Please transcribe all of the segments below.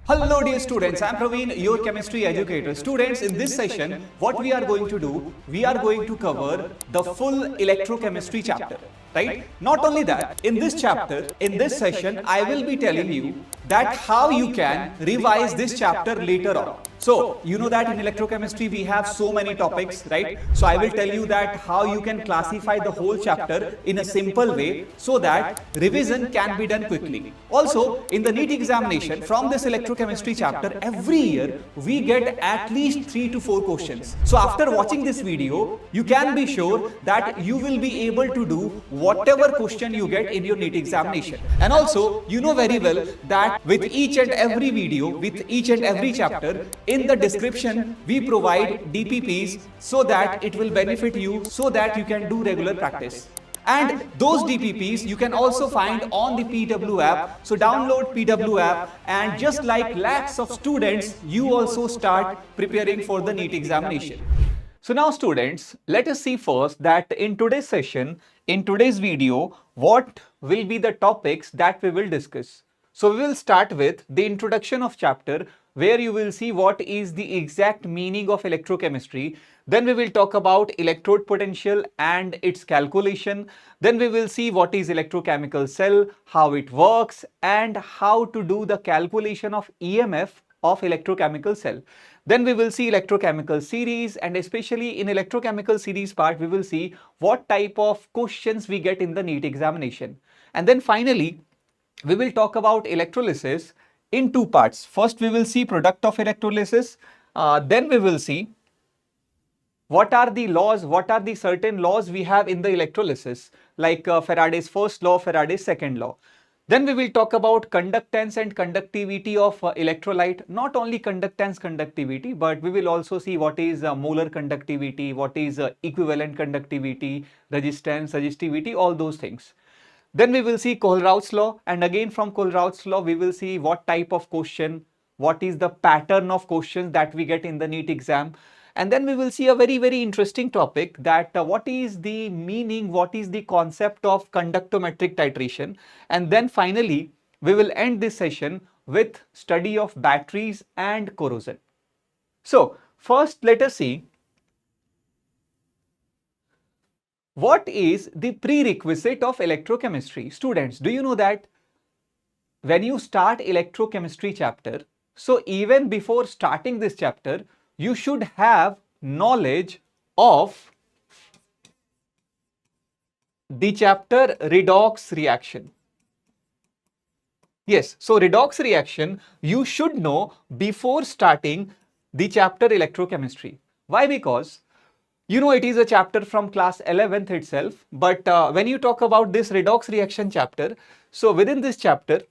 Hello dear students, I am Praveen, your chemistry educator. Students, in this session, what we are going to do, we are going to cover the full electrochemistry chapter, right? Not only that, in this chapter, in this session, I will be telling you that how you can revise this chapter later on. So, you know that in electrochemistry, we have so many topics, right? So, I will tell you that how you can classify the whole chapter in a simple way so that revision can be done quickly. Also, in the NEET examination, from this electrochemistry chapter, every year, we get at least 3 to 4 questions. So, after watching this video, you can be sure that you will be able to do whatever question you get in your NEET examination. And also, you know very well that with each and every video, with each and every chapter, in the description, we provide DPPs so that it will benefit you, so that you can do regular practice. And those DPPs you can also find on the PW app. So download PW app, and just like lakhs of students, you also start preparing for the NEET examination. So now students, let us see first that in today's session, in today's video, what will be the topics that we will discuss. So we will start with the introduction of chapter, where you will see what is the exact meaning of electrochemistry. Then we will talk about electrode potential and its calculation. Then we will see what is electrochemical cell, how it works, and how to do the calculation of EMF of electrochemical cell. Then we will see electrochemical series, and especially in electrochemical series part, we will see what type of questions we get in the NEET examination. And then finally, we will talk about electrolysis in two parts. First, we will see product of electrolysis. Then we will see what are the laws, what are the certain laws we have in the electrolysis, like Faraday's first law, Faraday's second law. Then we will talk about conductance and conductivity of electrolyte. Not only conductance, conductivity, but we will also see what is molar conductivity, what is equivalent conductivity, resistance, resistivity, all those things. Then we will see Kohlrausch's law, and again from Kohlrausch's law we will see what type of question, what is the pattern of questions that we get in the NEET exam. And then we will see a very interesting topic, that what is the meaning, what is the concept of conductometric titration. And then finally we will end this session with study of batteries and corrosion. So first let us see what is the prerequisite of electrochemistry. Students, do you know that when you start electrochemistry chapter, so even before starting this chapter, you should have knowledge of the chapter redox reaction. Yes, so redox reaction you should know before starting the chapter electrochemistry. Why? Because you know it is a chapter from class 11th itself, but when you talk about this redox reaction chapter, so within this chapter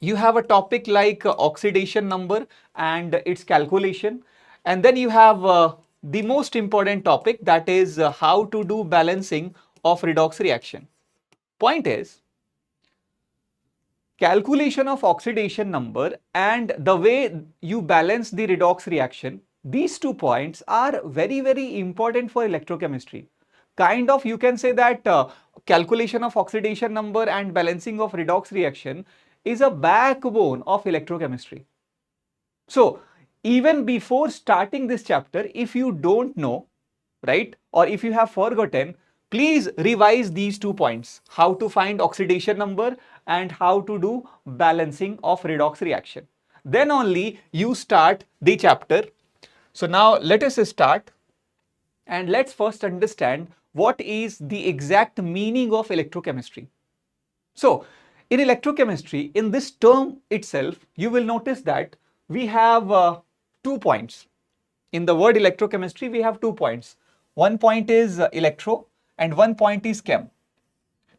you have a topic like oxidation number and its calculation, and then you have the most important topic, that is how to do balancing of redox reaction. Point is, calculation of oxidation number and the way you balance the redox reaction, these 2 points are very important for electrochemistry. Kind of you can say that calculation of oxidation number and balancing of redox reaction is a backbone of electrochemistry. So even before starting this chapter, if you don't know, right, or if you have forgotten, please revise these 2 points, how to find oxidation number and how to do balancing of redox reaction. Then only you start the chapter. So now let us start, and let's first understand what is the exact meaning of electrochemistry. So in electrochemistry, in this term itself, you will notice that we have 2 points. In the word electrochemistry, we have 2 points. One point is electro and one point is chem.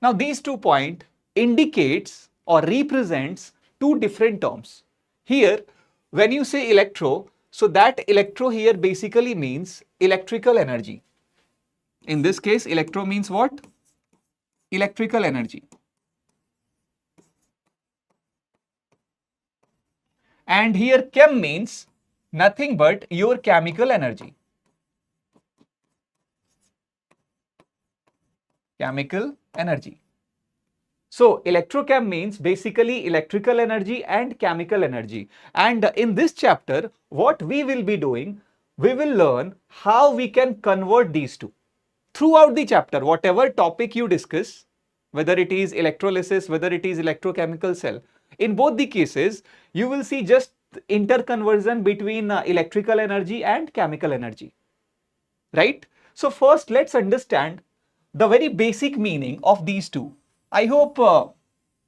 Now these 2 points indicates or represents 2 different terms. Here, when you say electro, so that electro here basically means electrical energy. In this case, electro means what? Electrical energy. And here chem means nothing but your chemical energy. Chemical energy. So electrochem means basically electrical energy and chemical energy. And in this chapter, what we will be doing, we will learn how we can convert these two. Throughout the chapter, whatever topic you discuss, whether it is electrolysis, whether it is electrochemical cell, in both the cases, you will see just interconversion between electrical energy and chemical energy, right? So first, let's understand the very basic meaning of these two. I hope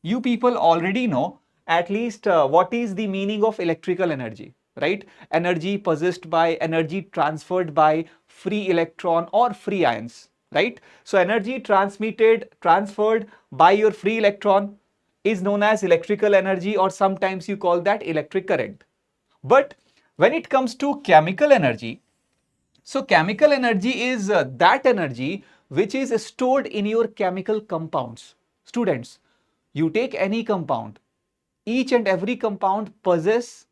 you people already know at least what is the meaning of electrical energy, right? Energy possessed by, energy transferred by free electron or free ions, right? So energy transferred by your free electron is known as electrical energy, or sometimes you call that electric current. But when it comes to chemical energy, so chemical energy is that energy which is stored in your chemical compounds. Students, you take any compound, each and every compound possess,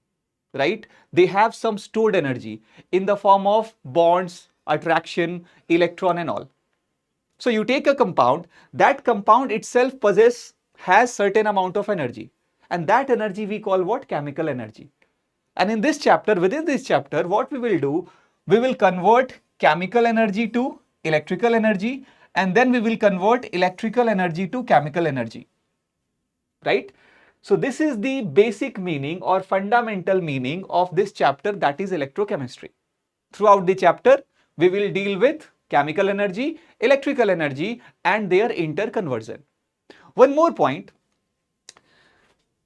right? They have some stored energy in the form of bonds, attraction, electron and all. So you take a compound, that compound itself has certain amount of energy, and that energy we call what? Chemical energy. And in this chapter, within this chapter, what we will do, we will convert chemical energy to electrical energy, and then we will convert electrical energy to chemical energy, right? So this is the basic meaning or fundamental meaning of this chapter, that is electrochemistry. Throughout the chapter, we will deal with chemical energy, electrical energy, and their interconversion. One more point,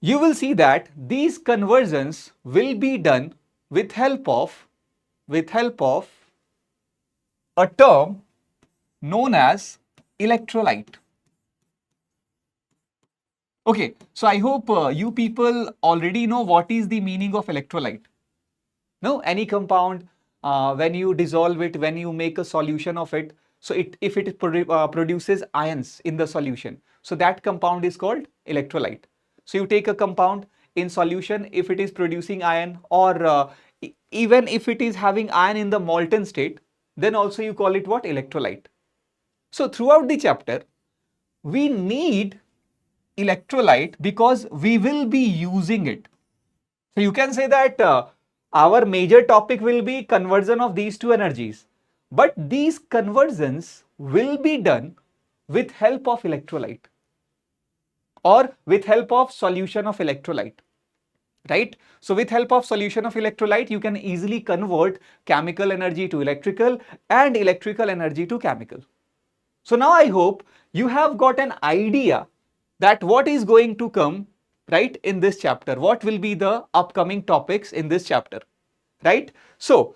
you will see that these conversions will be done with help of a term known as electrolyte. Okay, so I hope you people already know what is the meaning of electrolyte. No, any compound, when you dissolve it, when you make a solution of it, so if it produces ions in the solution, so that compound is called electrolyte. So you take a compound in solution, if it is producing ion, or even if it is having ion in the molten state, then also you call it what? Electrolyte. So throughout the chapter, we need electrolyte because we will be using it. So you can say that our major topic will be conversion of these two energies, but these conversions will be done with help of electrolyte or with help of solution of electrolyte, right? So with help of solution of electrolyte, you can easily convert chemical energy to electrical and electrical energy to chemical. So now I hope you have got an idea that what is going to come, right, in this chapter. What will be the upcoming topics in this chapter, right? So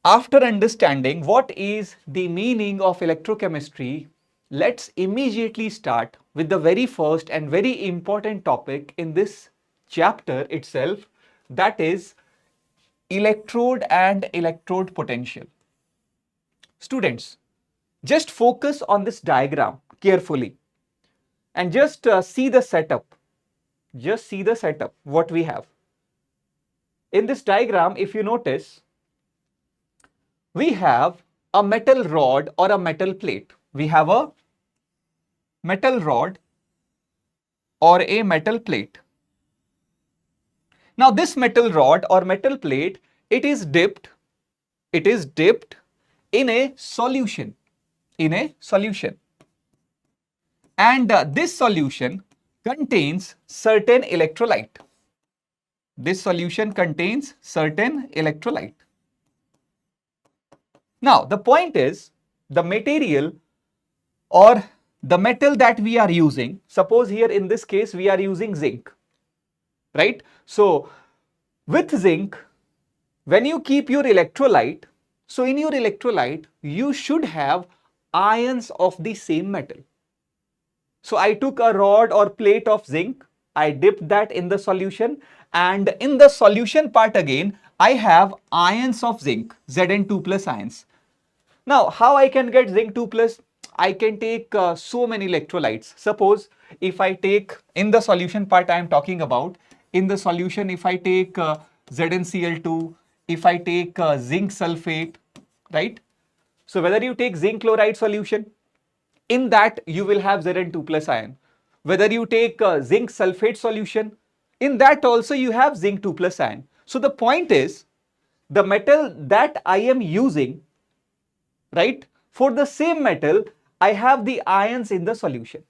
after understanding what is the meaning of electrochemistry, let's immediately start with the very first and very important topic in this chapter itself, that is electrode and electrode potential. Students, just focus on this diagram carefully and just see the setup. Just see the setup, what we have. In this diagram, if you notice, we have a metal rod or a metal plate. We have a metal rod or a metal plate. Now this metal rod or metal plate, it is dipped in a solution, and this solution contains certain electrolyte. This solution contains certain electrolyte. Now the point is, the material or the metal that we are using, suppose here in this case we are using zinc, right? So with zinc, when you keep your electrolyte, so in your electrolyte you should have ions of the same metal. So I took a rod or plate of zinc, I dipped that in the solution, and in the solution part again I have ions of zinc, Zn2 plus ions. Now how I can get zinc 2 plus? I can take so many electrolytes. Suppose if I take, in the solution part I am talking about, in the solution if I take ZnCl2, if I take zinc sulfate, right? So whether you take zinc chloride solution, in that you will have Zn2 plus ion. whether you take zinc sulfate solution, in that also you have zinc 2 plus ion. So the point is, the metal that I am using, right, for the same metal, I have the ions in the solution,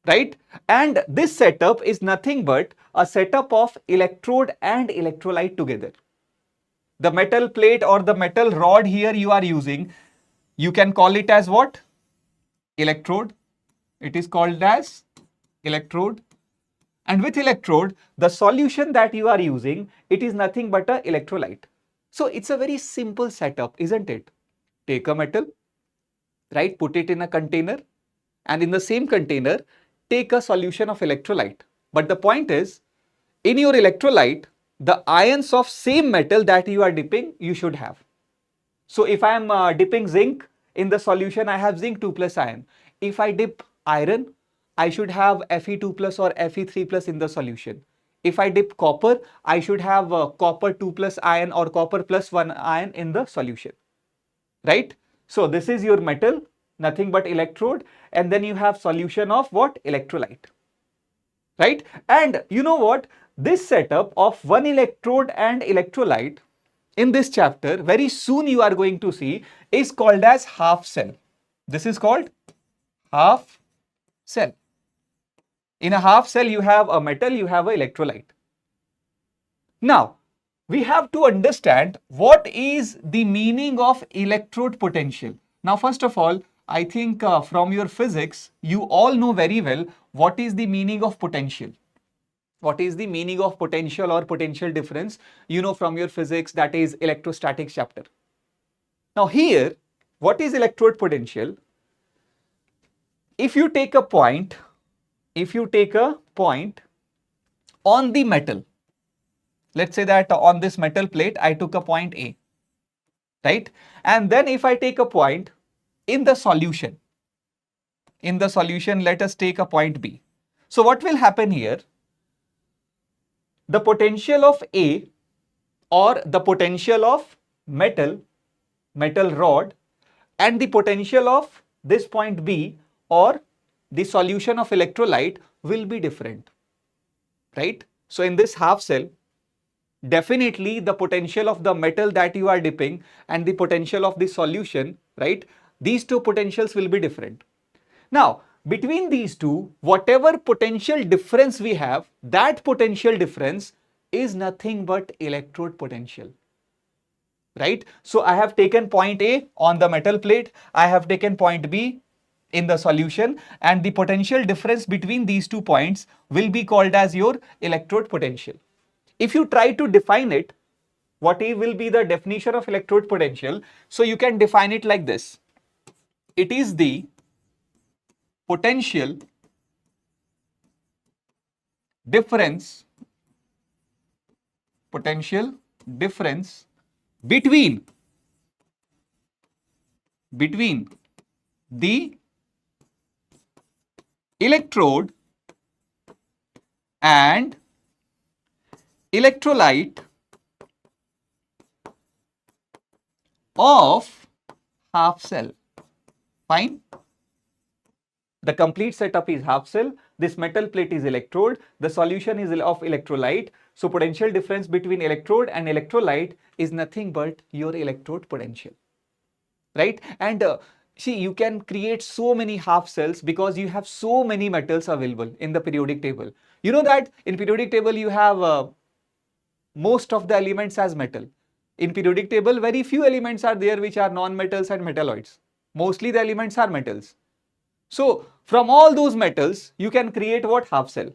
right? And this setup is nothing but a setup of electrode and electrolyte together. The metal plate or the metal rod here you are using, you can call it as what? Electrode. It is called as electrode. And with electrode, the solution that you are using, it is nothing but a electrolyte. So it's a very simple setup, isn't it? Take a metal, right? Put it in a container, and in the same container, take a solution of electrolyte. But the point is, in your electrolyte, the ions of same metal that you are dipping, you should have. So if I am dipping zinc in the solution, I have zinc 2 plus ion. If I dip iron, I should have Fe2 plus or Fe3 plus in the solution. If I dip copper, I should have copper 2 plus ion or copper plus 1 ion in the solution, right? So this is your metal, nothing but electrode, and then you have solution of what? Electrolyte, right? And you know what? This setup of one electrode and electrolyte in this chapter, very soon you are going to see, is called as half cell. This is called half cell. In a half cell, you have a metal, you have an electrolyte. Now, we have to understand what is the meaning of electrode potential. Now, first of all, I think from your physics, you all know very well what is the meaning of potential. What is the meaning of potential or potential difference? You know from your physics, that is electrostatics chapter. Now here, what is electrode potential? If you take a point on the metal, let's say that on this metal plate, I took a point A, right? And then if I take a point in the solution, let us take a point B. So what will happen here? The potential of A or the potential of metal rod and the potential of this point B or the solution of electrolyte will be different, right? So in this half cell, definitely the potential of the metal that you are dipping and the potential of the solution, right? These two potentials will be different. Now, between these two, whatever potential difference we have, that potential difference is nothing but electrode potential, right? So I have taken point A on the metal plate, I have taken point B in the solution, and the potential difference between these 2 points will be called as your electrode potential. If you try to define it, what will be the definition of electrode potential? So you can define it like this. It is the potential difference between the electrode and electrolyte of half cell. Fine. The complete setup is half cell. This metal plate is electrode. The solution is of electrolyte. So potential difference between electrode and electrolyte is nothing but your electrode potential, right? And see, you can create so many half cells because you have so many metals available in the periodic table. You know that in periodic table you have most of the elements as metal. In periodic table, very few elements are there which are non-metals and metalloids. Mostly the elements are metals. So from all those metals, you can create what? Half cell,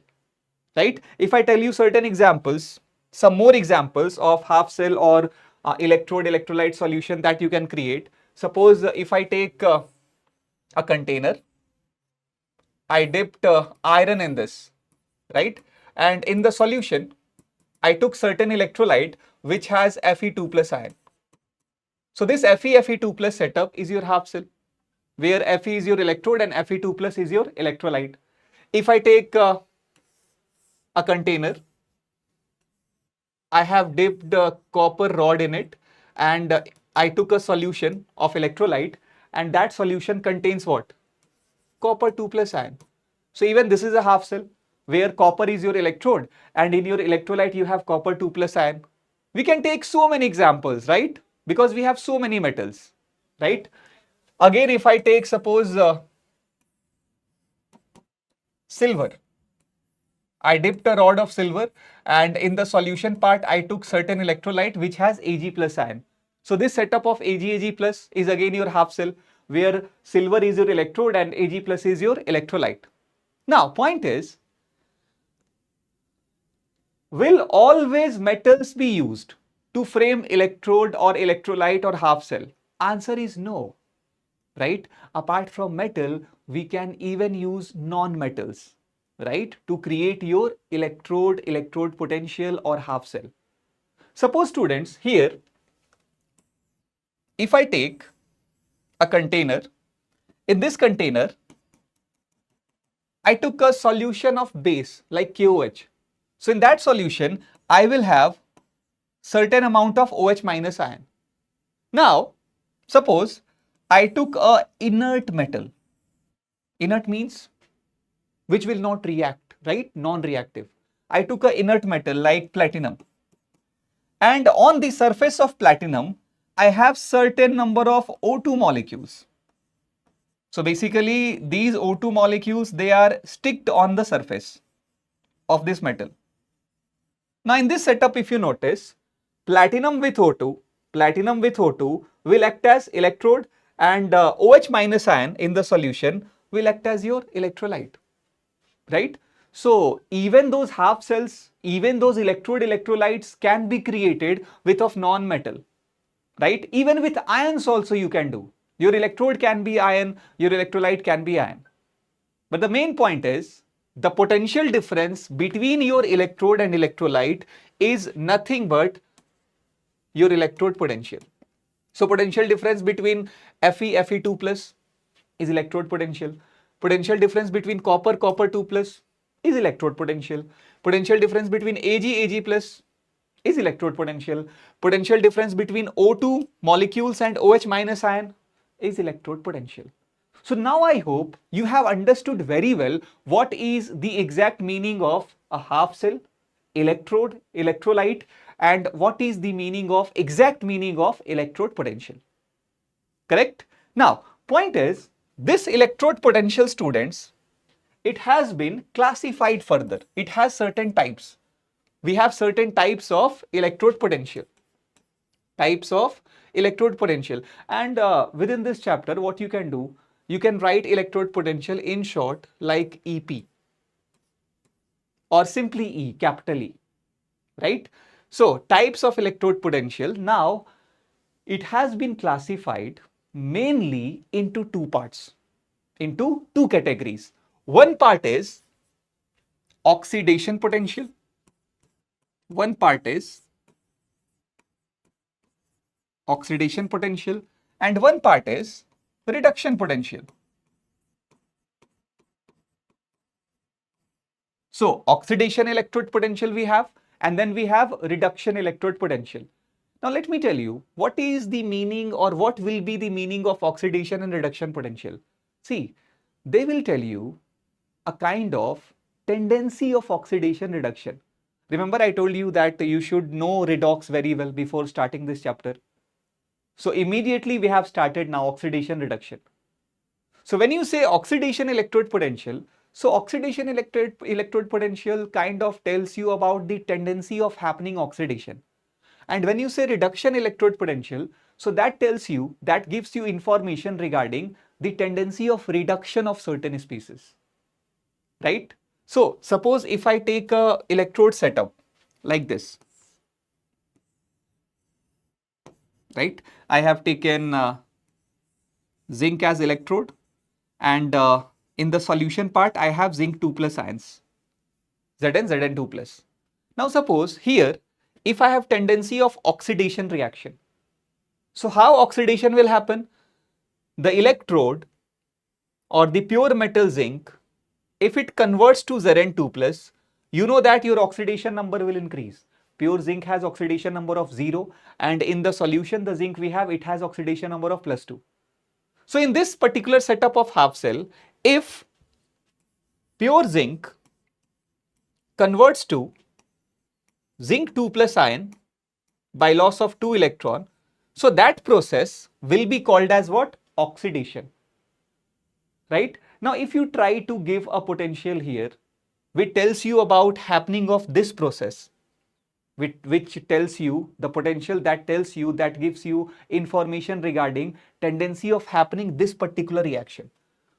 right? If I tell you certain examples, some more examples of half cell or electrode electrolyte solution that you can create. Suppose if I take a container, I dipped iron in this, right? And in the solution, I took certain electrolyte which has Fe2 plus ion. So this Fe2 plus setup is your half cell, where Fe is your electrode and Fe2 plus is your electrolyte. If I take a container, I have dipped a copper rod in it and I took a solution of electrolyte, and that solution contains what? Copper 2 plus ion. So even this is a half cell where copper is your electrode and in your electrolyte you have copper 2 plus ion. We can take so many examples, right? Because we have so many metals, right? Again, if I take suppose silver, I dipped a rod of silver and in the solution part I took certain electrolyte which has Ag plus ion. So this setup of Ag plus is again your half cell where silver is your electrode and Ag plus is your electrolyte. Now point is, will always metals be used to frame electrode or electrolyte or half cell? Answer is no, right? Apart from metal, we can even use non-metals, right? To create your electrode potential or half cell. Suppose students here, if I take a container, in this container, I took a solution of base like KOH. So in that solution, I will have certain amount of OH minus ion. Now, suppose I took a inert metal. Inert means which will not react, right? Non-reactive. I took a inert metal like platinum. And on the surface of platinum, I have certain number of O2 molecules. So basically, these O2 molecules, they are sticked on the surface of this metal. Now in this setup, if you notice, platinum with O2 will act as electrode and OH minus ion in the solution will act as your electrolyte, right? So even those half cells, even those electrolytes can be created with of non-metal, right? Even with ions also you can do. Your electrode can be ion, your electrolyte can be ion. But the main point is, the potential difference between your electrode and electrolyte is nothing but your electrode potential. So potential difference between Fe2 plus is electrode potential. Potential difference between copper 2 plus is electrode potential. Potential difference between Ag plus is electrode potential. Potential difference between O2 molecules and OH minus ion is electrode potential. So now I hope you have understood very well what is the exact meaning of a half cell, electrode, electrolyte, and what is the exact meaning of electrode potential. Correct? Now, point is, this electrode potential, students, it has been classified further. It has certain types. We have certain types of electrode potential. And within this chapter, what you can do, you can write electrode potential in short like EP or simply E, capital E, right? So types of electrode potential. Now it has been classified mainly into two parts, into two categories. One part is oxidation potential. One part is oxidation potential and one part is reduction potential. So oxidation electrode potential we have, and then we have reduction electrode potential. Now let me tell you what is the meaning or what will be the meaning of oxidation and reduction potential. See, they will tell you a kind of tendency of oxidation reduction. Remember I told you that you should know redox very well before starting this chapter. So immediately we have started now oxidation reduction. So when you say oxidation electrode potential, so oxidation electrode potential kind of tells you about the tendency of happening oxidation. And when you say reduction electrode potential, so that tells you, that gives you information regarding the tendency of reduction of certain species, right? So suppose if I take a electrode setup like this, right? I have taken zinc as electrode and in the solution part I have zinc 2 plus ions, Zn2 plus. Now suppose here if I have tendency of oxidation reaction, so how oxidation will happen? The electrode or the pure metal zinc, if it converts to Zn2 plus, you know that your oxidation number will increase. Pure zinc has oxidation number of 0 and in the solution the zinc we have, it has oxidation number of plus 2. So in this particular setup of half cell, if pure zinc converts to zinc 2 plus ion by loss of 2 electron. So that process will be called as what? Oxidation. Right? Now, if you try to give a potential here, which tells you about happening of this process, which tells you the potential, that tells you, that gives you information regarding tendency of happening this particular reaction.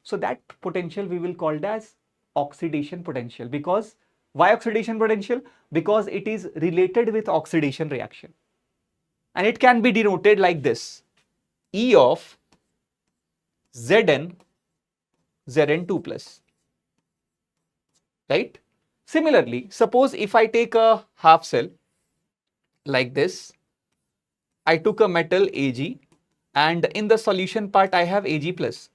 So that potential we will call it as oxidation potential. Because why oxidation potential? Because it is related with oxidation reaction. And it can be denoted like this: E of Zn Zn2 plus. Right? Similarly, suppose if I take a half cell like this, I took a metal Ag, and in the solution part I have Ag plus.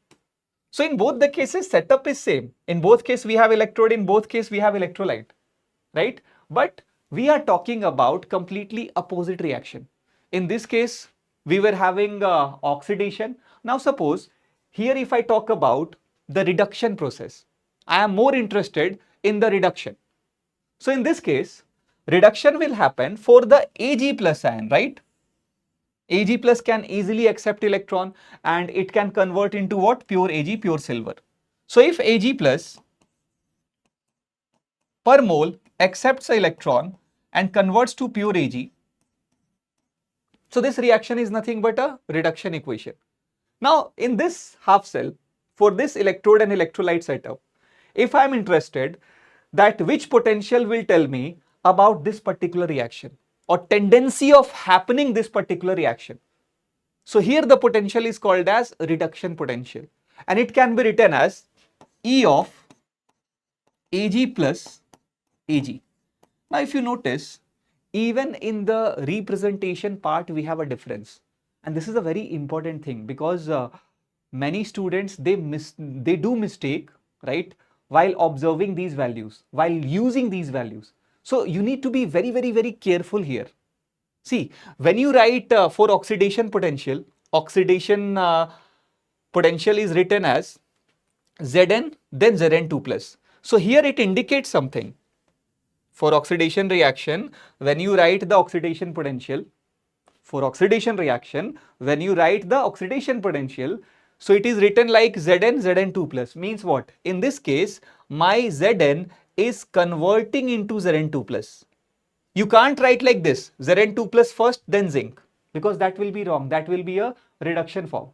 So in both the cases, setup is same. In both cases we have electrode, in both cases we have electrolyte, right? But we are talking about completely opposite reaction. In this case, we were having oxidation. Now suppose here if I talk about the reduction process, I am more interested in the reduction. So in this case, reduction will happen for the Ag plus ion, right? Ag plus can easily accept electron and it can convert into what? Pure Ag, pure silver. So if Ag plus per mole accepts an electron and converts to pure Ag, so this reaction is nothing but a reduction equation. Now in this half cell, for this electrode and electrolyte setup, if I am interested that which potential will tell me about this particular reaction or tendency of happening this particular reaction. So here the potential is called as reduction potential, and it can be written as E of Ag plus Ag. Now if you notice, even in the representation part we have a difference, and this is a very important thing because many students they do mistake, right, while observing these values, while using these values. So you need to be very careful here. See, when you write for oxidation potential is written as Zn then Zn2 plus. So here it indicates something. For oxidation reaction, when you write the oxidation potential, for oxidation reaction, when you write the oxidation potential, so it is written like Zn Zn2 plus. Means what? In this case, my Zn is converting into Zn2 plus. You can't write like this, Zn2 plus first, then zinc, because that will be wrong. That will be a reduction form.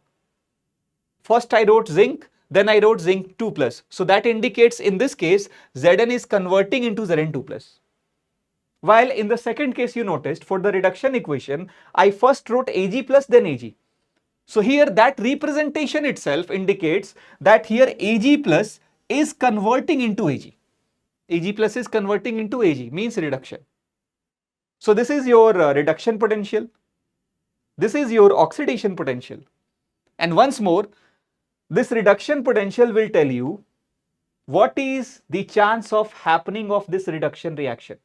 First I wrote zinc, then I wrote zinc 2 plus. So that indicates in this case, Zn is converting into Zn2 plus. While in the second case you noticed, for the reduction equation, I first wrote Ag plus then Ag. So here that representation itself indicates that here Ag plus is converting into Ag. Ag plus is converting into Ag, means reduction. So this is your reduction potential. This is your oxidation potential. And once more, this reduction potential will tell you what is the chance of happening of this reduction reaction.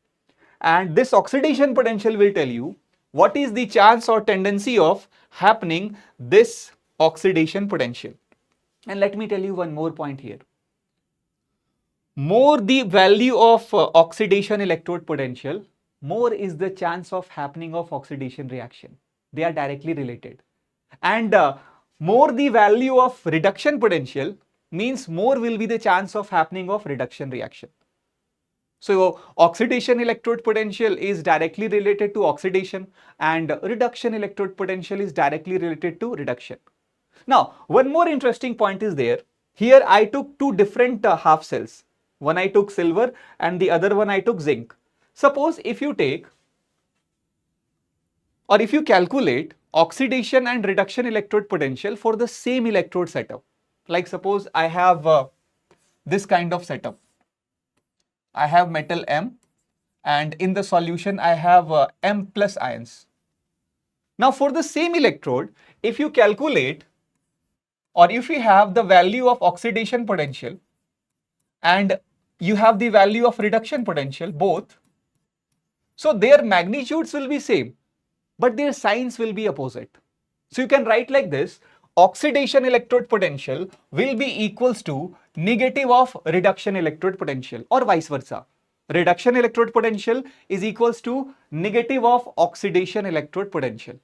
And this oxidation potential will tell you what is the chance or tendency of happening this oxidation potential. And let me tell you one more point here. More the value of oxidation electrode potential, more is the chance of happening of oxidation reaction. They are directly related. And more the value of reduction potential means more will be the chance of happening of reduction reaction. So oxidation electrode potential is directly related to oxidation and reduction electrode potential is directly related to reduction. Now, one more interesting point is there. Here I took two different half cells. One I took silver and the other one I took zinc. Suppose if you take or if you calculate oxidation and reduction electrode potential for the same electrode setup. Like suppose I have this kind of setup. I have metal M and in the solution I have M plus ions. Now for the same electrode, if you calculate or if you have the value of oxidation potential and you have the value of reduction potential both, so their magnitudes will be same, but their signs will be opposite. So you can write like this, oxidation electrode potential will be equals to negative of reduction electrode potential, or vice versa. Reduction electrode potential is equals to negative of oxidation electrode potential.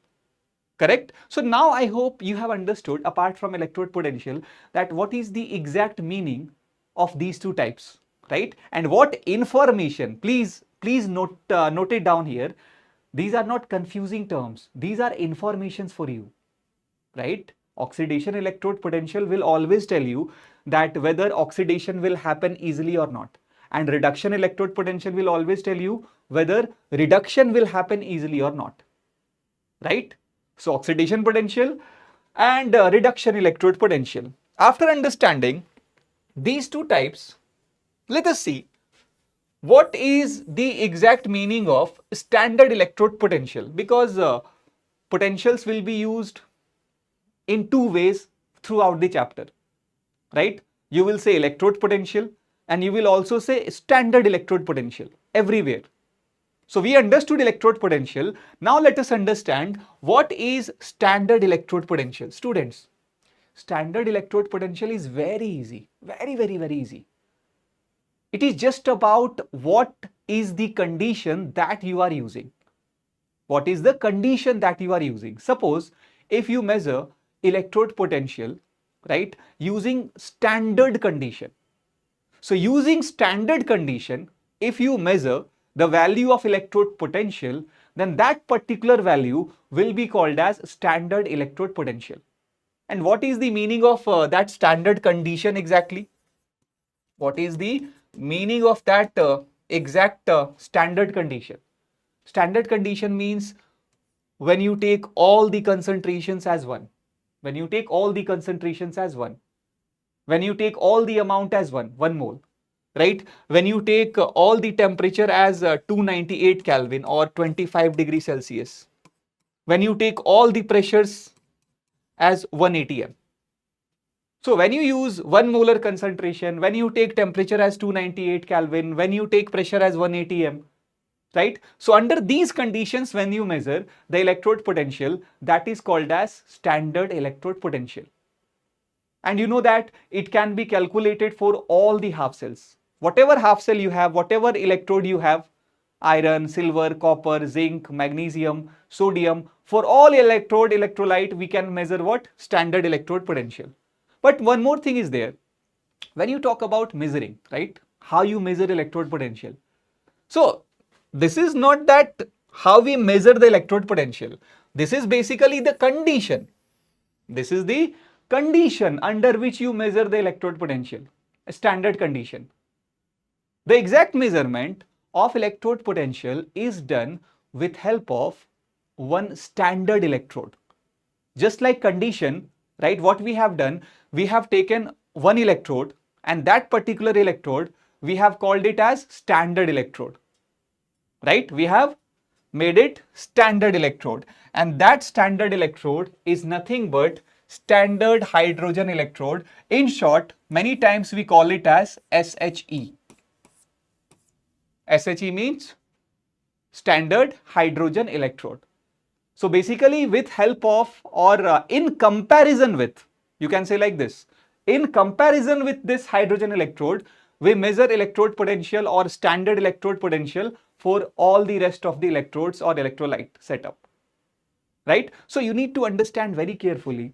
Correct? So now I hope you have understood, apart from electrode potential, that what is the exact meaning of these two types, right? And what information, please note it down here. These are not confusing terms. These are informations for you, right? Oxidation electrode potential will always tell you that whether oxidation will happen easily or not. And reduction electrode potential will always tell you whether reduction will happen easily or not, right? So oxidation potential and reduction electrode potential. After understanding these two types, let us see what is the exact meaning of standard electrode potential, because potentials will be used in two ways throughout the chapter, right? You will say electrode potential and you will also say standard electrode potential everywhere. So we understood electrode potential. Now let us understand what is standard electrode potential. Students, standard electrode potential is very easy, very easy. It is just about what is the condition that you are using. What is the condition that you are using? Suppose if you measure electrode potential, right, using standard condition. So using standard condition, if you measure the value of electrode potential, then that particular value will be called as standard electrode potential. And what is the meaning of that standard condition exactly? What is the meaning of that exact standard condition? Standard condition means when you take all the concentrations as one. When you take all the concentrations as one. When you take all the amount as one mole. Right? When you take all the temperature as 298 Kelvin or 25 degrees Celsius. When you take all the pressures as 1 atm. So when you use 1 molar concentration, when you take temperature as 298 Kelvin, when you take pressure as 1 atm, right? So under these conditions, when you measure the electrode potential, that is called as standard electrode potential. And you know that it can be calculated for all the half cells. Whatever half cell you have, whatever electrode you have, iron, silver, copper, zinc, magnesium, sodium, for all electrode, electrolyte, we can measure what? Standard electrode potential. But one more thing is there. When you talk about measuring, right? How you measure electrode potential. So this is not that how we measure the electrode potential. This is basically the condition. This is the condition under which you measure the electrode potential, a standard condition. The exact measurement of electrode potential is done with help of one standard electrode. Just like condition, right? What we have done, we have taken one electrode and that particular electrode, we have called it as standard electrode, right? We have made it standard electrode, and that standard electrode is nothing but standard hydrogen electrode. In short, many times we call it as SHE. SHE means standard hydrogen electrode. So basically with help of or in comparison with, you can say like this, in comparison with this hydrogen electrode, we measure electrode potential or standard electrode potential for all the rest of the electrodes or electrolyte setup, right? So you need to understand very carefully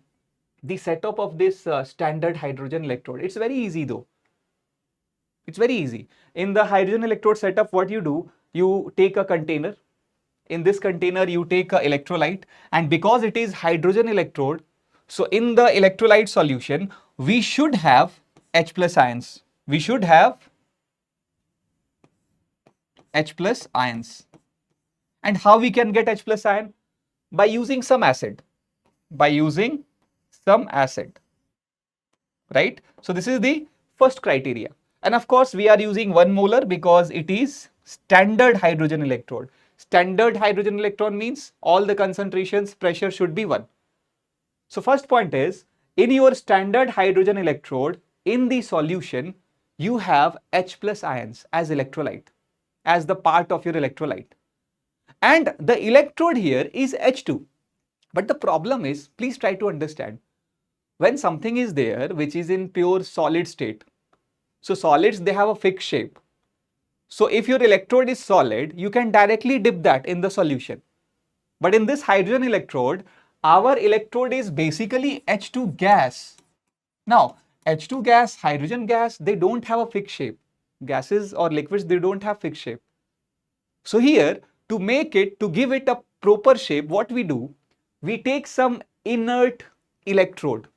the setup of this standard hydrogen electrode. It's very easy though. It's very easy. In the hydrogen electrode setup, what you do, you take a container. In this container, you take an electrolyte, and because it is hydrogen electrode, so in the electrolyte solution, we should have H plus ions. We should have H plus ions. And how we can get H plus ion? By using some acid. By using some acid. Right? So this is the first criteria. And of course, we are using 1 molar because it is standard hydrogen electrode. Standard hydrogen electron means all the concentrations, pressure should be 1. So first point is, in your standard hydrogen electrode, in the solution, you have H plus ions as electrolyte, as the part of your electrolyte. And the electrode here is H2. But the problem is, please try to understand, when something is there which is in pure solid state, So solids, they have a fixed shape. So if your electrode is solid, you can directly dip that in the solution. But in this hydrogen electrode, our electrode is basically H2 gas. Now, H2 gas, hydrogen gas, they don't have a fixed shape. Gases or liquids, they don't have fixed shape. So here, to give it a proper shape, what we do, we take some inert electrode.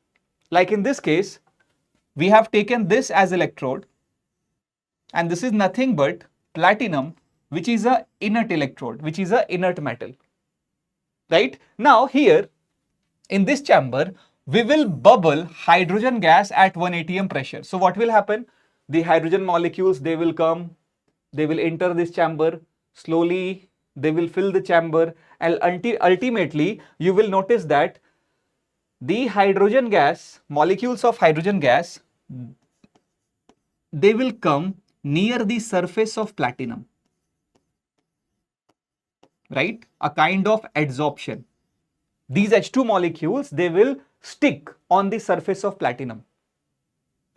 Like in this case, we have taken this as electrode, and this is nothing but platinum, which is a inert electrode, which is a inert metal. Right? Now here, in this chamber, we will bubble hydrogen gas at 1 atm pressure. So what will happen? The hydrogen molecules, they will come, they will enter this chamber, slowly they will fill the chamber, and ultimately you will notice that the hydrogen gas, molecules of hydrogen gas, they will come near the surface of platinum, right? A kind of adsorption. These H2 molecules, they will stick on the surface of platinum,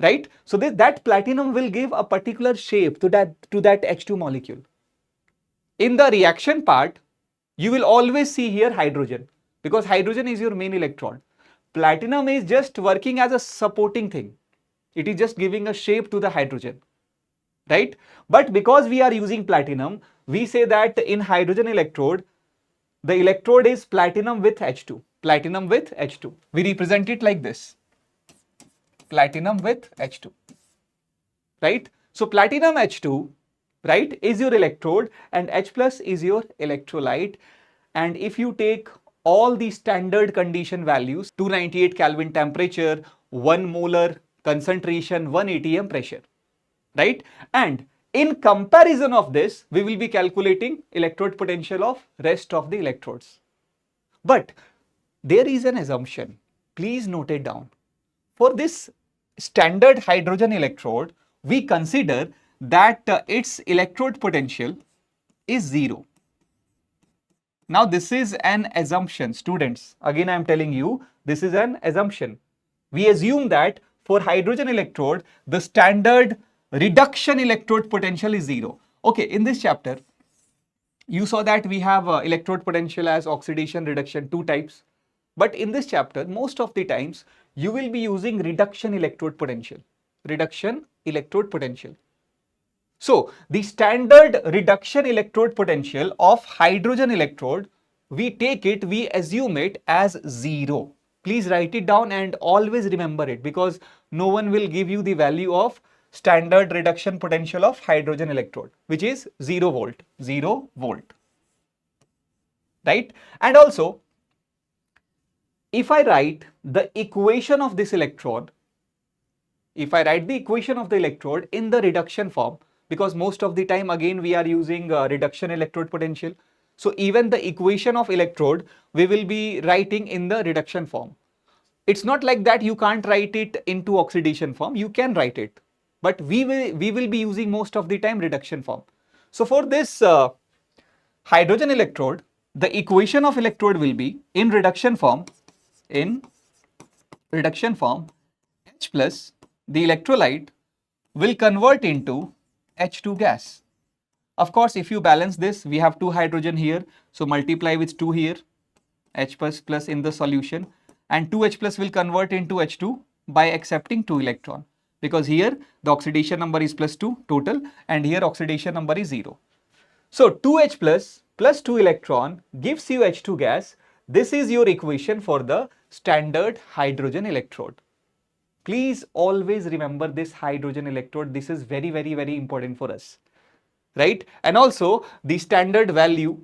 right? So that platinum will give a particular shape to that H2 molecule. In the reaction part, you will always see here hydrogen, because hydrogen is your main electron. Platinum is just working as a supporting thing. It is just giving a shape to the hydrogen, right? But because we are using platinum, we say that in hydrogen electrode, the electrode is platinum with H2. Platinum with H2. We represent it like this. Platinum with H2. Right? So platinum H2, right, is your electrode, and H plus is your electrolyte. And if you take all the standard condition values, 298 Kelvin temperature, 1 molar concentration, 1 atm pressure, right? And in comparison of this, we will be calculating electrode potential of rest of the electrodes. But there is an assumption. Please note it down. For this standard hydrogen electrode, we consider that its electrode potential is 0. Now this is an assumption, students. Again, I am telling you, this is an assumption. We assume that for hydrogen electrode, the standard reduction electrode potential is 0. Okay, in this chapter, you saw that we have electrode potential as oxidation, reduction, 2 types. But in this chapter, most of the times, you will be using reduction electrode potential. Reduction electrode potential. So, the standard reduction electrode potential of hydrogen electrode, we assume it as 0. Please write it down and always remember it, because no one will give you the value of standard reduction potential of hydrogen electrode, which is 0 volt. 0 volt. Right? And also, if I write the equation of this electrode, if I write the equation of the electrode in the reduction form, because most of the time again we are using reduction electrode potential. So even the equation of electrode, we will be writing in the reduction form. It's not like that you can't write it into oxidation form, you can write it. But we will be using most of the time reduction form. So for this hydrogen electrode, the equation of electrode will be in reduction form, H plus, the electrolyte will convert into H2 gas. Of course, if you balance this, we have 2 hydrogen here, so multiply with 2 here, H plus in the solution, and 2H plus will convert into H2 by accepting 2 electron, because here the oxidation number is plus 2 total, and here oxidation number is 0. So 2H plus 2 electron gives you H2 gas. This is your equation for the standard hydrogen electrode. Please always remember this hydrogen electrode. This is very, very, very important for us, right? And also the standard value.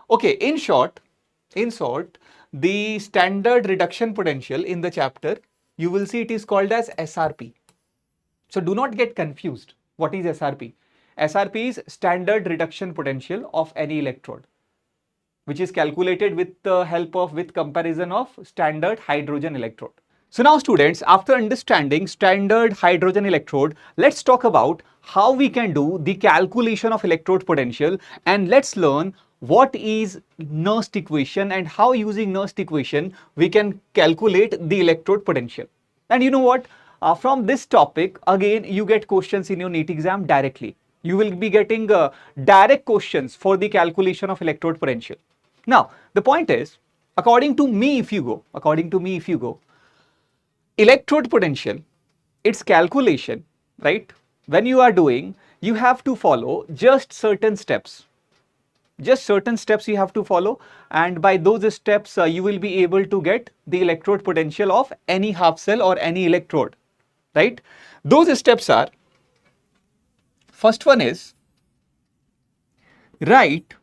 Okay, in short, the standard reduction potential in the chapter, you will see it is called as SRP. So do not get confused. What is SRP? SRP is standard reduction potential of any electrode, which is calculated with the help of, with comparison of standard hydrogen electrode. So now students, after understanding standard hydrogen electrode, let's talk about how we can do the calculation of electrode potential, and let's learn what is Nernst equation and how using Nernst equation we can calculate the electrode potential. And you know what? from this topic, again, you get questions in your NEET exam directly. You will be getting direct questions for the calculation of electrode potential. Now, the point is, according to me, if you go, electrode potential, its calculation, right? When you are doing, you have to follow just certain steps. Just certain steps you have to follow, and by those steps, you will be able to get the electrode potential of any half cell or any electrode, right? Those steps are, first one is, write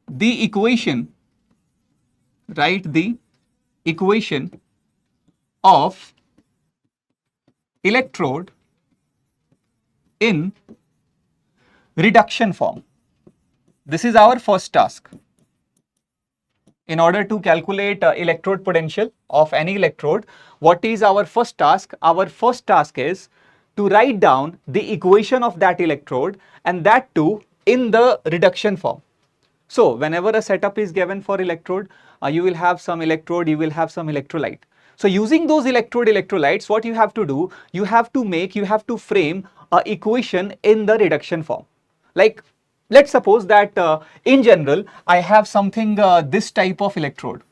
the equation, of electrode in reduction form. This is our first task. In order to calculate electrode potential of any electrode, what is our first task? Our first task is to write down the equation of that electrode, and that too in the reduction form. So whenever a setup is given for electrode, you will have some electrode, you will have some electrolyte. So using those electrolytes, what you have to do, you have to frame a equation in the reduction form. Like, let's suppose that in general, I have something, this type of electrode,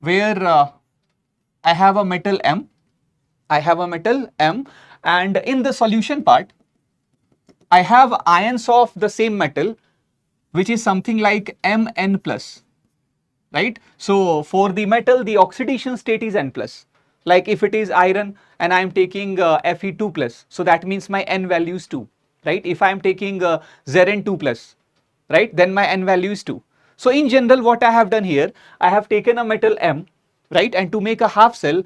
where I have a metal M, and in the solution part, I have ions of the same metal, which is something like Mn plus, right? So for the metal, the oxidation state is N plus. Like if it is iron and I am taking Fe2 plus, so that means my N value is 2. Right? If I am taking Zn 2 plus, right, then my N value is 2. So in general, what I have done here, I have taken a metal M, right, and to make a half cell,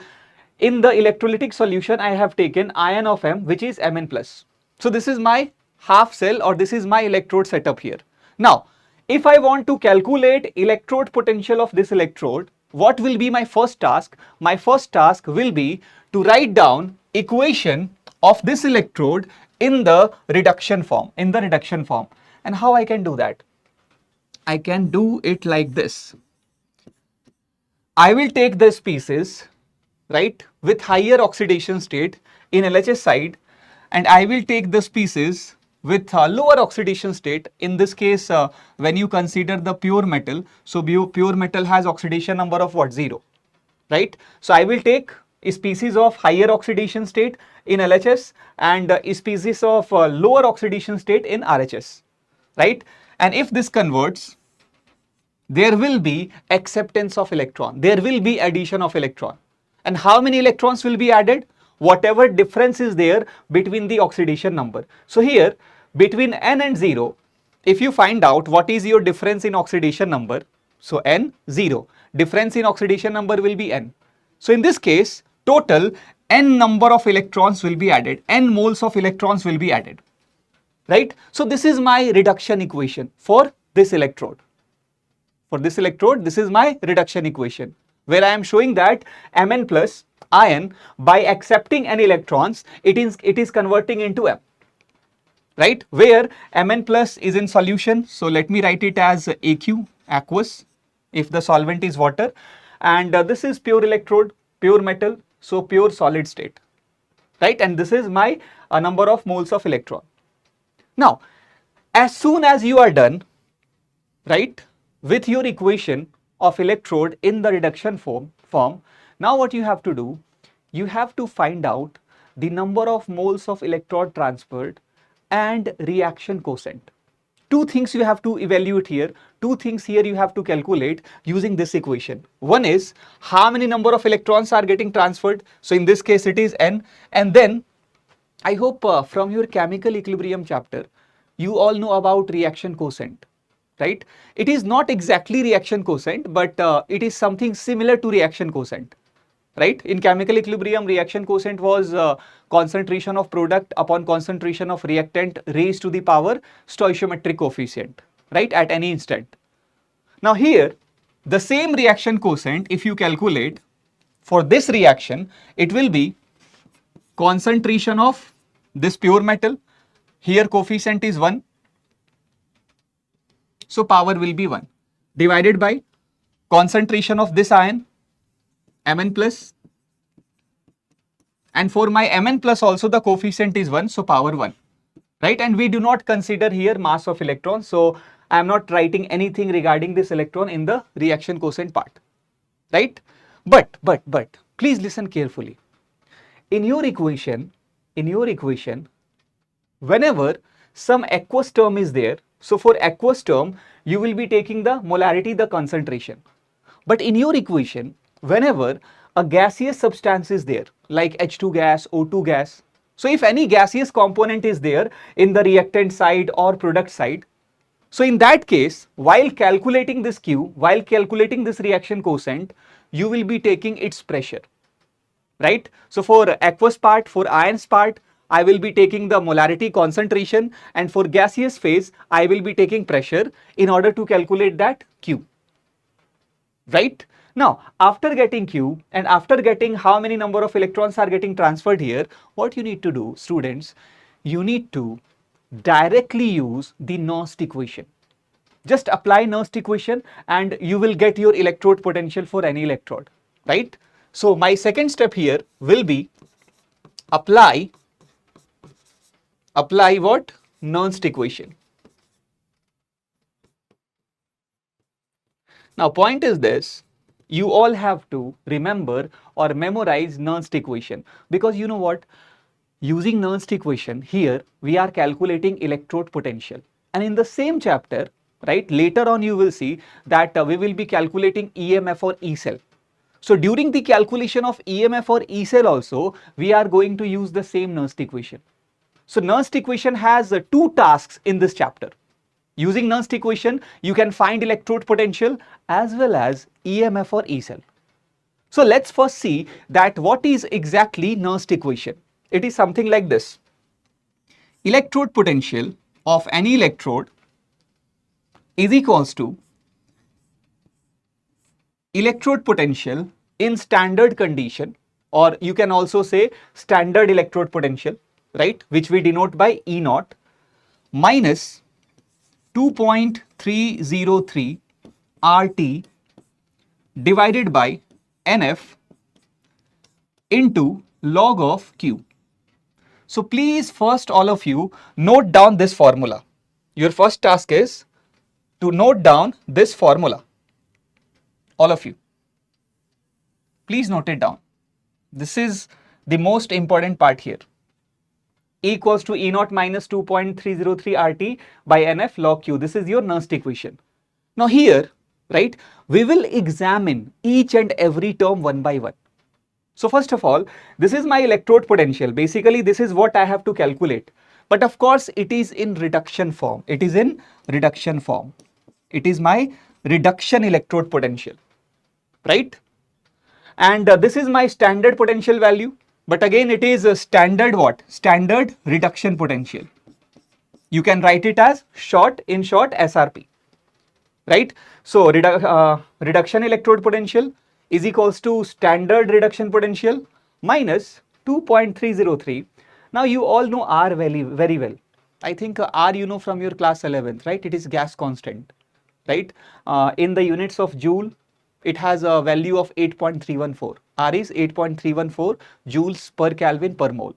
in the electrolytic solution, I have taken ion of M, which is Mn plus. So this is my half cell, or this is my electrode setup here. Now, if I want to calculate electrode potential of this electrode, what will be my first task? My first task will be to write down equation of this electrode in the reduction form, And how I can do that? I can do it like this. I will take the species, right, with higher oxidation state in LHS side, and I will take the species with lower oxidation state. In this case, when you consider the pure metal, so pure metal has oxidation number of what? 0, right? So I will take a species of higher oxidation state in LHS and a species of lower oxidation state in RHS, right? And if this converts, there will be acceptance of electron, there will be addition of electron. And how many electrons will be added? Whatever difference is there between the oxidation number. So here, between N and 0, if you find out what is your difference in oxidation number, so N, 0, difference in oxidation number will be N. So in this case, total N number of electrons will be added, N moles of electrons will be added, right? So this is my reduction equation for this electrode. For this electrode, this is my reduction equation, where I am showing that Mn plus ion, by accepting N electrons, it is converting into M, right? Where Mn plus is in solution, so let me write it as AQ, aqueous, if the solvent is water, and this is pure electrode, pure metal, so pure solid state, right? And this is my number of moles of electron. Now, as soon as you are done, right, with your equation of electrode in the reduction form, now what you have to do, you have to find out the number of moles of electron transferred and reaction quotient. Two things you have to evaluate here, two things here you have to calculate using this equation. One is how many number of electrons are getting transferred, so in this case it is N, and then I hope from your chemical equilibrium chapter, you all know about reaction quotient, right? It is not exactly reaction quotient, but it is something similar to reaction quotient, right? In chemical equilibrium, reaction quotient was concentration of product upon concentration of reactant raised to the power stoichiometric coefficient, right, at any instant. Now here, the same reaction quotient, if you calculate for this reaction, it will be concentration of this pure metal, here coefficient is 1, so power will be 1, divided by concentration of this ion, Mn plus, and for my Mn plus also the coefficient is 1, so power 1, right? And we do not consider here mass of electron, so I am not writing anything regarding this electron in the reaction quotient part, right? But please listen carefully. In your equation, whenever some aqueous term is there, so for aqueous term you will be taking the molarity, the concentration. But in your equation, whenever a gaseous substance is there, like H2 gas, O2 gas, so if any gaseous component is there in the reactant side or product side, so in that case, while calculating this Q, while calculating this reaction quotient, you will be taking its pressure, right? So for aqueous part, for ions part, I will be taking the molarity, concentration, and for gaseous phase, I will be taking pressure in order to calculate that Q, right? Now, after getting Q and after getting how many number of electrons are getting transferred here, what you need to do, students, you need to directly use the Nernst equation. Just apply Nernst equation and you will get your electrode potential for any electrode, right? So my second step here will be apply what? Nernst equation. Now point is this, you all have to remember or memorize Nernst equation, because you know what? Using Nernst equation here, we are calculating electrode potential. And in the same chapter, right, later on you will see that we will be calculating EMF or E cell. So during the calculation of EMF or E cell also, we are going to use the same Nernst equation. So Nernst equation has two tasks in this chapter. Using Nernst equation, you can find electrode potential as well as EMF or E cell. So let's first see that what is exactly Nernst equation. It is something like this. Electrode potential of any electrode is equals to electrode potential in standard condition, or you can also say standard electrode potential, right, which we denote by E naught, minus 2.303 RT divided by NF into log of Q. So please first all of you note down this formula. Your first task is to note down this formula. All of you, please note it down. This is the most important part here. E equals to E naught minus 2.303 RT by NF log Q. This is your Nernst equation. Now here, right, we will examine each and every term one by one. So first of all, this is my electrode potential. Basically, this is what I have to calculate. But of course, it is in reduction form. It is in reduction form. It is my reduction electrode potential, right? And this is my standard potential value. But again, it is a standard what? Standard reduction potential. You can write it as in short SRP, right? So reduction electrode potential is equals to standard reduction potential minus 2.303. Now you all know R very well. I think R you know from your class 11th, right? It is gas constant, right? In the units of joule, it has a value of 8.314. R is 8.314 joules per Kelvin per mole.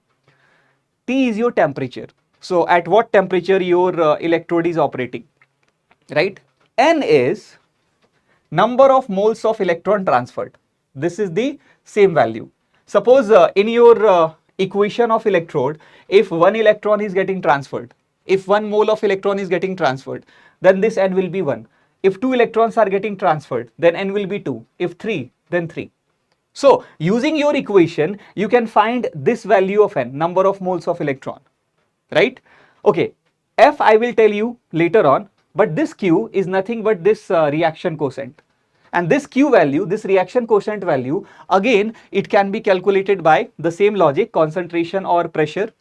T is your temperature. So at what temperature your electrode is operating, right? N is number of moles of electron transferred. This is the same value. Suppose in your equation of electrode, if one electron is getting transferred, if 1 mole of electron is getting transferred, then this N will be 1. If 2 electrons are getting transferred, then N will be 2. If 3, then 3. So using your equation, you can find this value of N, number of moles of electron, right? Okay, F I will tell you later on, but this Q is nothing but this reaction quotient. And this Q value, this reaction quotient value, again, it can be calculated by the same logic, concentration or pressure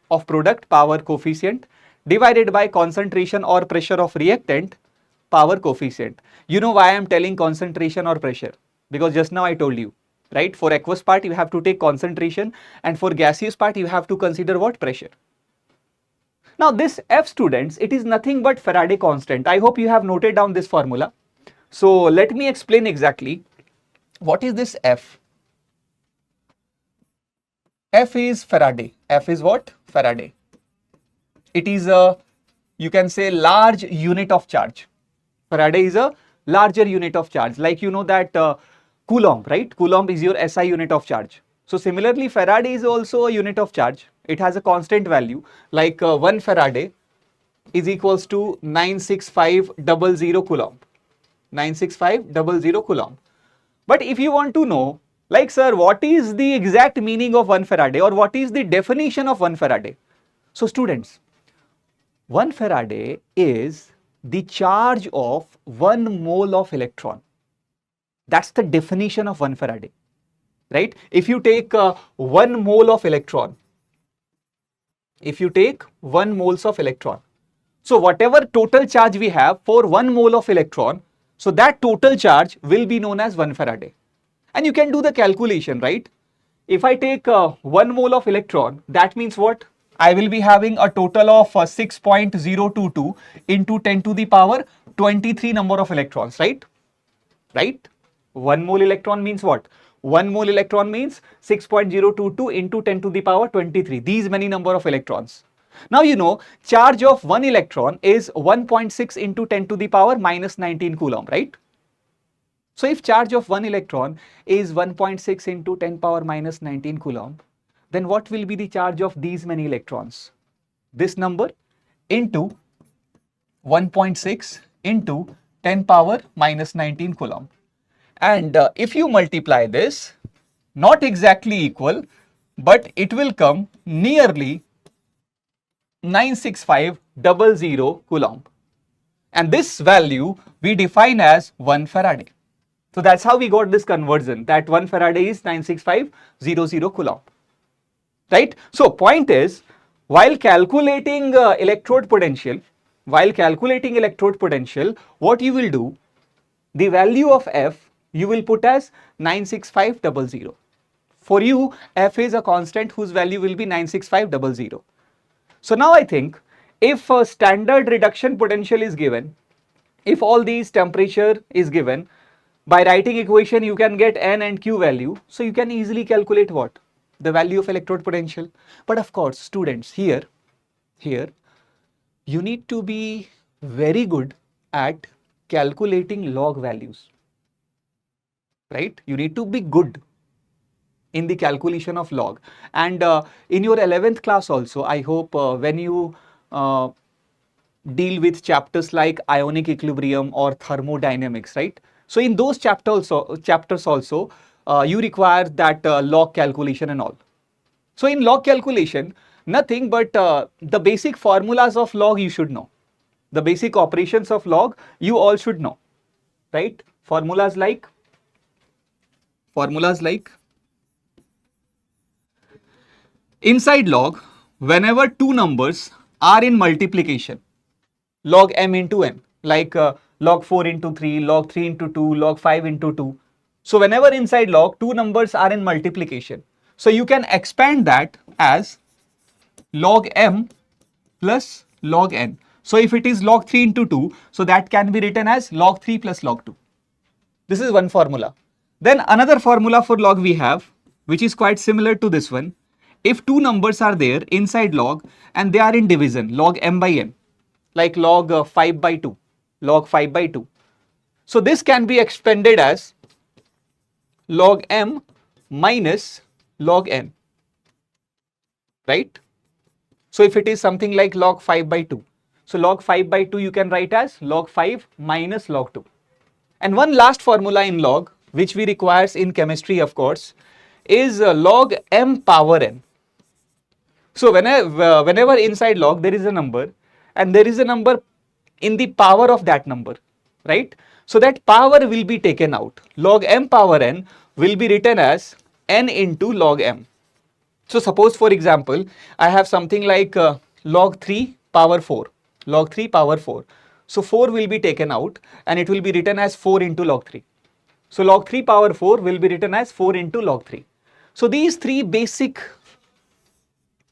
of product, power coefficient, divided by concentration or pressure of reactant, power coefficient. You know why I am telling concentration or pressure? Because just now I told you, right? For aqueous part, you have to take concentration, and for gaseous part, you have to consider what? Pressure. Now this F, students, it is nothing but Faraday constant. I hope you have noted down this formula. So let me explain exactly what is this F. F is Faraday. F is what? Faraday. It is a, you can say, large unit of charge. Faraday is a larger unit of charge. Like you know that Coulomb, right? Coulomb is your SI unit of charge. So similarly, Faraday is also a unit of charge. It has a constant value. Like 1 Faraday is equals to 96500 Coulomb. 96500 Coulomb. But if you want to know, like sir, what is the exact meaning of 1 Faraday or what is the definition of 1 Faraday? So students, 1 Faraday is the charge of 1 mole of electron. That's the definition of 1 Faraday, right? If you take 1 mole of electron, if you take 1 moles of electron, so whatever total charge we have for 1 mole of electron, so that total charge will be known as 1 Faraday. And you can do the calculation, right? If I take 1 mole of electron, that means what? I will be having a total of 6.022 into 10 to the power 23 number of electrons, right? Right? 1 mole electron means what? 1 mole electron means 6.022 into 10 to the power 23. These many number of electrons. Now you know charge of 1 electron is 1.6 into 10 to the power minus 19 Coulomb, right? So if charge of 1 electron is 1.6 into 10 power minus 19 Coulomb, then what will be the charge of these many electrons? This number into 1.6 into 10 power minus 19 Coulomb. And if you multiply this, not exactly equal, but it will come nearly 96500 Coulomb. And this value we define as 1 Faraday. So that's how we got this conversion, that 1 Faraday is 96500 Coulomb. Right? So point is, while calculating electrode potential, what you will do, the value of F you will put as 96500. For you, F is a constant whose value will be 96500. So now I think if a standard reduction potential is given, if all these temperature is given, by writing equation you can get N and Q value. So you can easily calculate what? The value of electrode potential. But of course, students, here you need to be very good at calculating log values, right? You need to be good in the calculation of log. And in your 11th class also, I hope when you deal with chapters like ionic equilibrium or thermodynamics, right? So in those chapters also, you require that log calculation and all. So in log calculation, nothing but the basic formulas of log you should know. The basic operations of log you all should know, right? Formulas like inside log, whenever two numbers are in multiplication, log m into n, like log 4 into 3, log 3 into 2, log 5 into 2. So whenever inside log two numbers are in multiplication, so you can expand that as log m plus log n. So if it is log 3 into 2, so that can be written as log 3 plus log 2. This is one formula. Then another formula for log we have, which is quite similar to this one. If two numbers are there inside log and they are in division, log m by n, like log 5 by 2, log 5 by 2. So this can be expanded as log m minus log n, right? So if it is something like log 5 by 2, so log 5 by 2 you can write as log 5 minus log 2. And one last formula in log, which we requires in chemistry of course, is log m power n. So whenever inside log there is a number and there is a number in the power of that number, right? So that power will be taken out. Log m power n will be written as n into log m. So suppose for example, I have something like log 3 power 4, log 3 power 4. So 4 will be taken out and it will be written as 4 into log 3. So log 3 power 4 will be written as 4 into log 3. So these three basic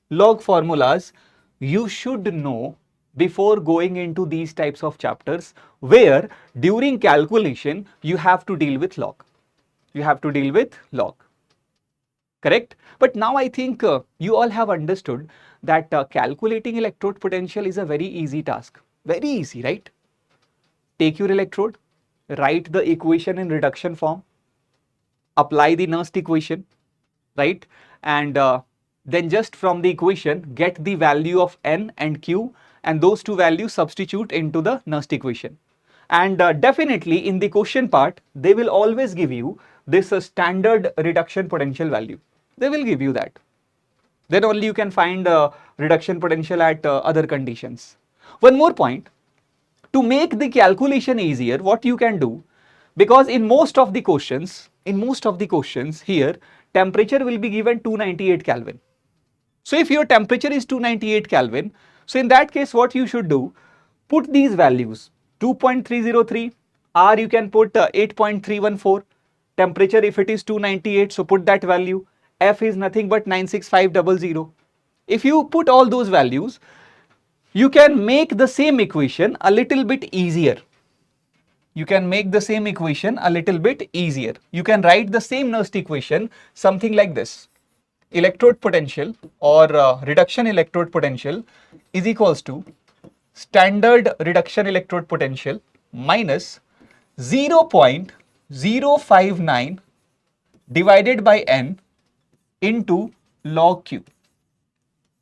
log formulas you should know before going into these types of chapters, where during calculation you have to deal with log. correct? But now I think you all have understood that calculating electrode potential is a very easy task. Very easy, right? Take your electrode, write the equation in reduction form, apply the Nernst equation, right? And then just from the equation, get the value of N and Q, and those two values substitute into the Nernst equation. And definitely in the question part, they will always give you this standard reduction potential value. They will give you that. Then only you can find reduction potential at other conditions. One more point, to make the calculation easier, what you can do, because in most of the questions here, temperature will be given 298 Kelvin. So if your temperature is 298 Kelvin, so in that case what you should do, put these values 2.303, or you can put 8.314, temperature if it is 298, so put that value, F is nothing but 96500. If you put all those values, you can make the same equation a little bit easier. You can make the same equation a little bit easier. You can write the same Nernst equation something like this. Electrode potential or reduction electrode potential is equals to standard reduction electrode potential minus 0.059 divided by N into log Q.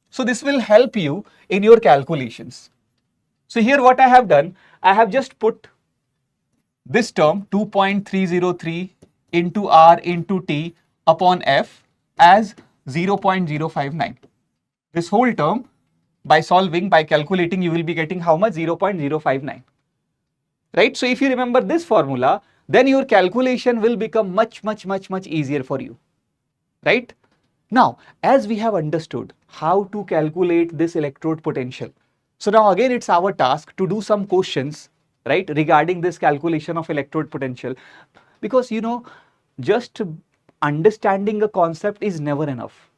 So this will help you in your calculations. So here what I have done, I have just put this term 2.303 into R into T upon F as 0.059. This whole term, by solving, by calculating, you will be getting how much? 0.059. Right? So if you remember this formula, then your calculation will become much easier for you. Right? Now, as we have understood how to calculate this electrode potential, so now again it's our task to do some questions, right, regarding this calculation of electrode potential, because just understanding a concept is never enough.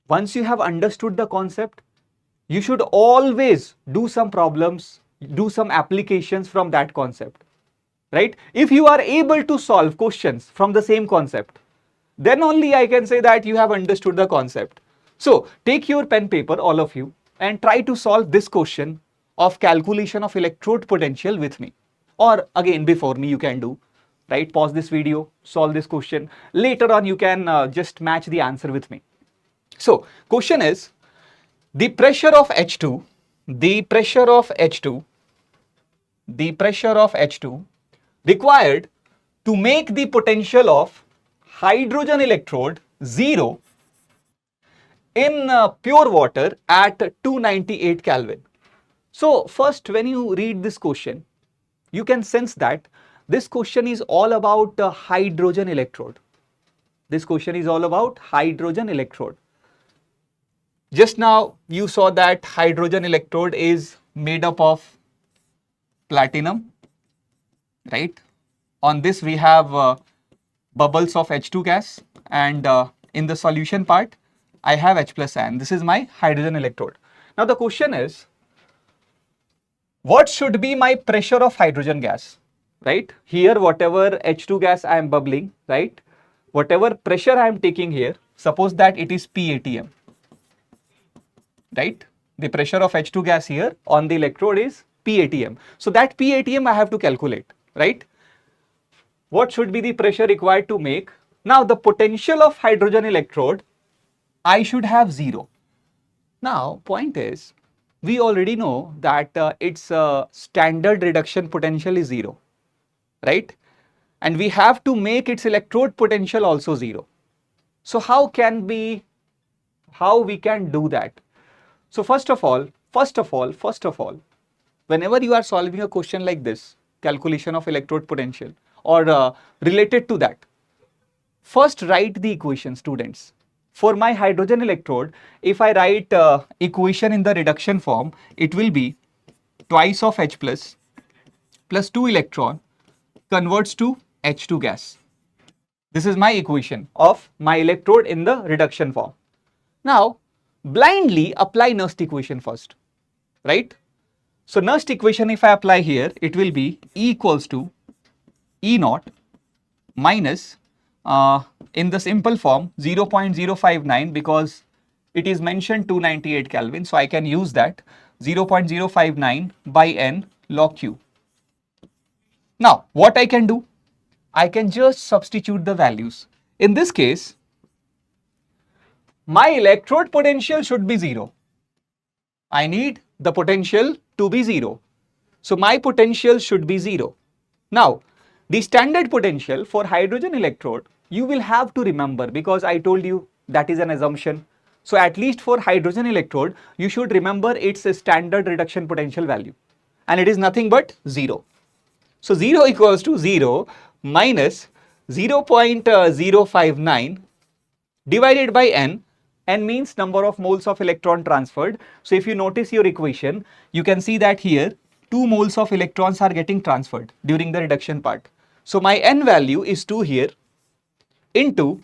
Once you have understood the concept, you should always do some problems, do some applications from that concept, right? If you are able to solve questions from the same concept, then only I can say that you have understood the concept. So take your pen paper, all of you, and try to solve this question of calculation of electrode potential with me. Or again, before me, you can do, right? Pause this video, solve this question. Later on, you can just match the answer with me. So question is, the pressure of H2, required to make the potential of hydrogen electrode 0 in pure water at 298 Kelvin. So first, when you read this question, you can sense that this question is all about hydrogen electrode. This question is all about hydrogen electrode. Just now you saw that hydrogen electrode is made up of platinum, right? On this we have bubbles of H2 gas, and in the solution part I have H plus ion. This is my hydrogen electrode. Now the question is, what should be my pressure of hydrogen gas, right? Here whatever H2 gas I am bubbling, right? Whatever pressure I am taking here, suppose that it is P atm, right? The pressure of H2 gas here on the electrode is P atm. So that P atm I have to calculate, right? What should be the pressure required to make? Now the potential of hydrogen electrode, I should have 0. Now point is, we already know that its standard reduction potential is 0, right? And we have to make its electrode potential also 0. So how we can do that? So first of all, whenever you are solving a question like this, calculation of electrode potential or related to that, first write the equation, students. For my hydrogen electrode, if I write equation in the reduction form, it will be twice of H plus 2 electron converts to H2 gas. This is my equation of my electrode in the reduction form. Now, blindly apply Nernst equation first, right? So Nernst equation, if I apply here, it will be E equals to E naught minus in the simple form 0.059 because it is mentioned 298 Kelvin. So I can use that 0.059 by N log Q. Now what I can do? I can just substitute the values. In this case, my electrode potential should be 0. I need the potential to be 0. So my potential should be 0. Now, the standard potential for hydrogen electrode, you will have to remember because I told you that is an assumption. So at least for hydrogen electrode, you should remember its standard reduction potential value. And it is nothing but 0. So 0 equals to 0 minus 0.059 divided by N. N means number of moles of electron transferred. So if you notice your equation, you can see that here 2 moles of electrons are getting transferred during the reduction part. So my N value is 2 here into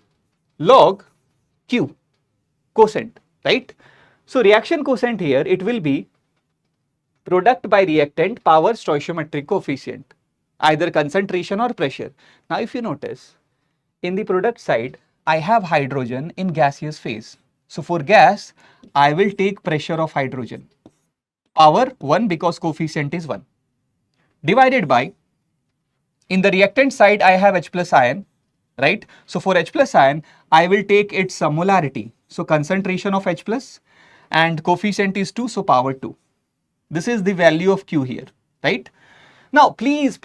log Q quotient, right? So reaction quotient here, it will be product by reactant power stoichiometric coefficient, either concentration or pressure. Now if you notice, in the product side, I have hydrogen in gaseous phase. So for gas, I will take pressure of hydrogen, power 1 because coefficient is 1, divided by, in the reactant side, I have H plus ion, right? So for H plus ion, I will take its molarity. So concentration of H plus and coefficient is 2, so power 2. This is the value of Q here, right? Now, please,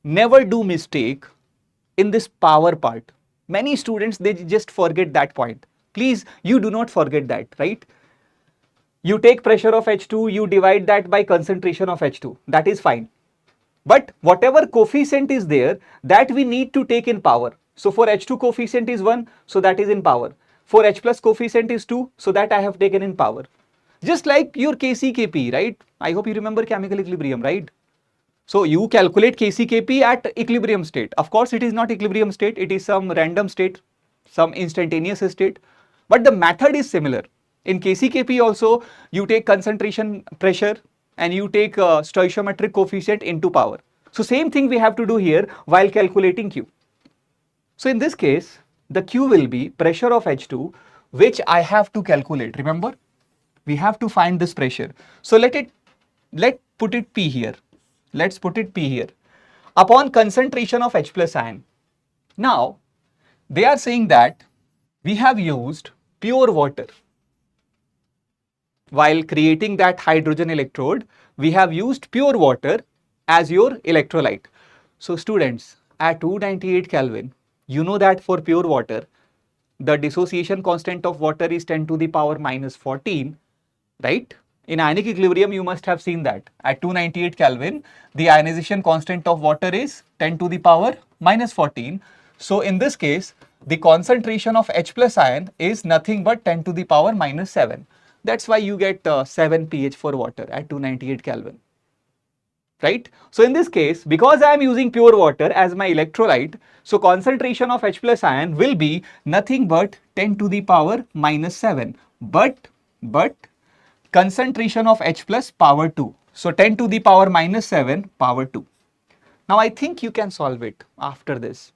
never do mistake in this power part. Many students, they just forget that point. Please, you do not forget that, right? You take pressure of H2, you divide that by concentration of H2. That is fine. But whatever coefficient is there, that we need to take in power. So for H2 coefficient is 1, so that is in power. For H plus coefficient is 2, so that I have taken in power. Just like your KCKP, right? I hope you remember chemical equilibrium, right? So you calculate KCKP at equilibrium state. Of course, it is not equilibrium state, it is some random state, some instantaneous state. But the method is similar. In KCKP also, you take concentration, pressure, and you take stoichiometric coefficient into power. So same thing we have to do here while calculating Q. So in this case, the Q will be pressure of H2, which I have to calculate. Remember, we have to find this pressure. So let's put it P here. Let's put it P here. Upon concentration of H plus ion. Now, they are saying that we have used pure water. While creating that hydrogen electrode, we have used pure water as your electrolyte. So students, at 298 Kelvin, you know that for pure water, the dissociation constant of water is 10 to the power minus 14, right? In ionic equilibrium, you must have seen that at 298 Kelvin, the ionization constant of water is 10 to the power minus 14. So in this case, the concentration of H plus ion is nothing but 10 to the power minus 7. That's why you get 7 pH for water at 298 Kelvin, right? So in this case, because I am using pure water as my electrolyte, so concentration of H plus ion will be nothing but 10 to the power minus 7. But concentration of H plus power 2. So 10 to the power minus 7 power 2. Now I think you can solve it after this.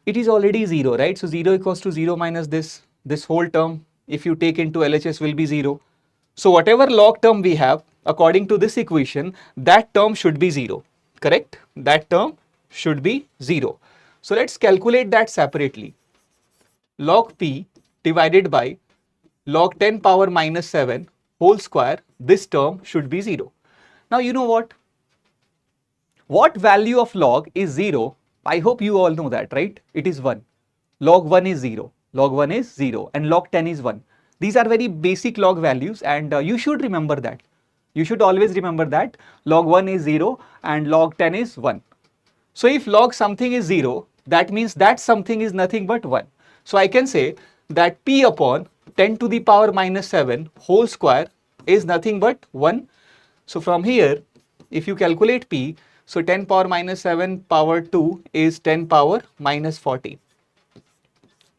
It is already 0, right? So 0 equals to 0 minus this whole term, if you take into LHS, will be 0. So whatever log term we have, according to this equation, that term should be 0, correct? That term should be 0. So let's calculate that separately. Log P divided by log 10 power minus 7 whole square, this term should be 0. Now you know what? What value of log is 0? I hope you all know that, right? It is 1. Log 1 is 0. Log 1 is 0 and log 10 is 1. These are very basic log values and you should remember that. You should always remember that log 1 is 0 and log 10 is 1. So if log something is 0, that means that something is nothing but 1. So I can say that P upon 10 to the power minus 7 whole square is nothing but 1. So from here, if you calculate P, so 10 power minus 7 power 2 is 10 power minus 14.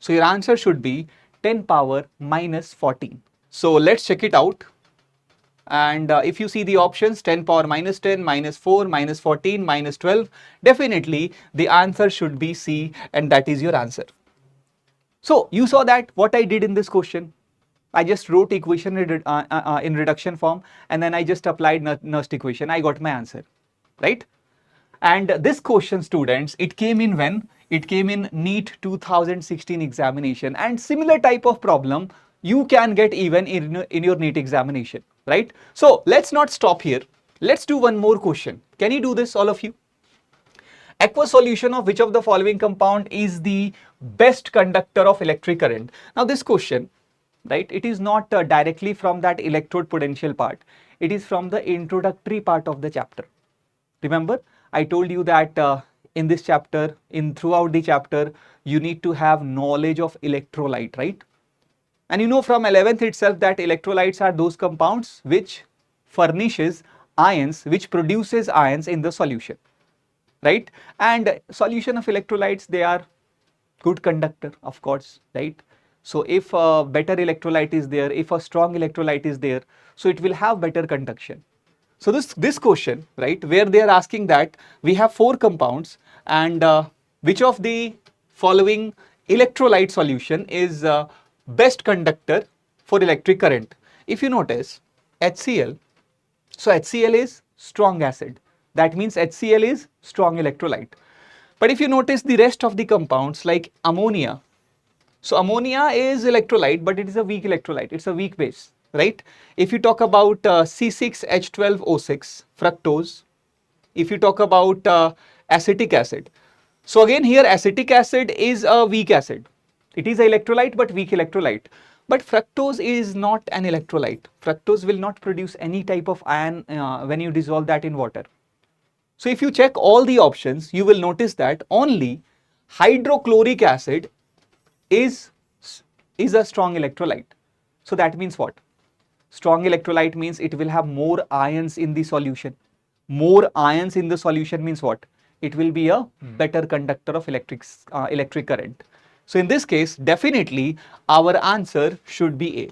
So your answer should be 10 power minus 14. So let's check it out. And if you see the options, 10 power minus 10, minus 4, minus 14, minus 12, definitely the answer should be C, and that is your answer. So you saw that what I did in this question. I just wrote equation in reduction form, and then I just applied Nernst equation. I got my answer, right? And this question, students, it came in when? It came in NEET 2016 examination, and similar type of problem you can get even in your NEET examination, right? So let's not stop here. Let's do one more question. Can you do this, all of you? Aqueous solution of which of the following compound is the best conductor of electric current? Now this question, right, it is not directly from that electrode potential part. It is from the introductory part of the chapter. Remember, I told you that in this chapter, throughout the chapter, you need to have knowledge of electrolyte, right? And you know from 11th itself that electrolytes are those compounds which furnishes ions, which produces ions in the solution, right? And solution of electrolytes, they are good conductor, of course, right? So if a better electrolyte is there, if a strong electrolyte is there, so it will have better conduction. So this question, right, where they are asking that we have 4 compounds, and which of the following electrolyte solution is best conductor for electric current? If you notice HCl, so HCl is strong acid. That means HCl is strong electrolyte. But if you notice the rest of the compounds like ammonia, so ammonia is electrolyte, but it is a weak electrolyte. It's a weak base, right? If you talk about C6H12O6, fructose, if you talk about acetic acid, so again here acetic acid is a weak acid. It is an electrolyte, but weak electrolyte. But fructose is not an electrolyte. Fructose will not produce any type of ion when you dissolve that in water. So if you check all the options, you will notice that only hydrochloric acid is a strong electrolyte. So that means what? Strong electrolyte means it will have more ions in the solution. More ions in the solution means what? It will be a better conductor of electric current. So in this case, definitely our answer should be A.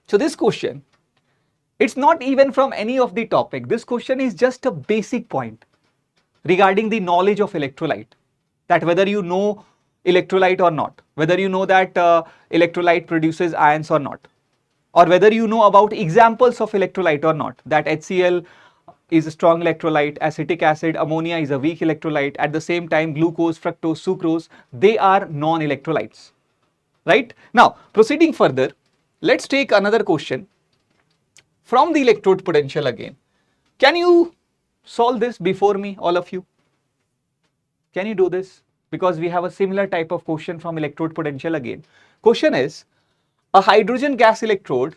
So this question, it's not even from any of the topic. This question is just a basic point regarding the knowledge of electrolyte, that whether you know electrolyte or not, whether you know that electrolyte produces ions or not, or whether you know about examples of electrolyte or not, that HCl is a strong electrolyte, acetic acid, ammonia is a weak electrolyte, at the same time glucose, fructose, sucrose, they are non-electrolytes, right? Now proceeding further, let's take another question from the electrode potential again. Can you solve this before me, all of you? Can you do this? Because we have a similar type of question from electrode potential again. Question is, a hydrogen gas electrode,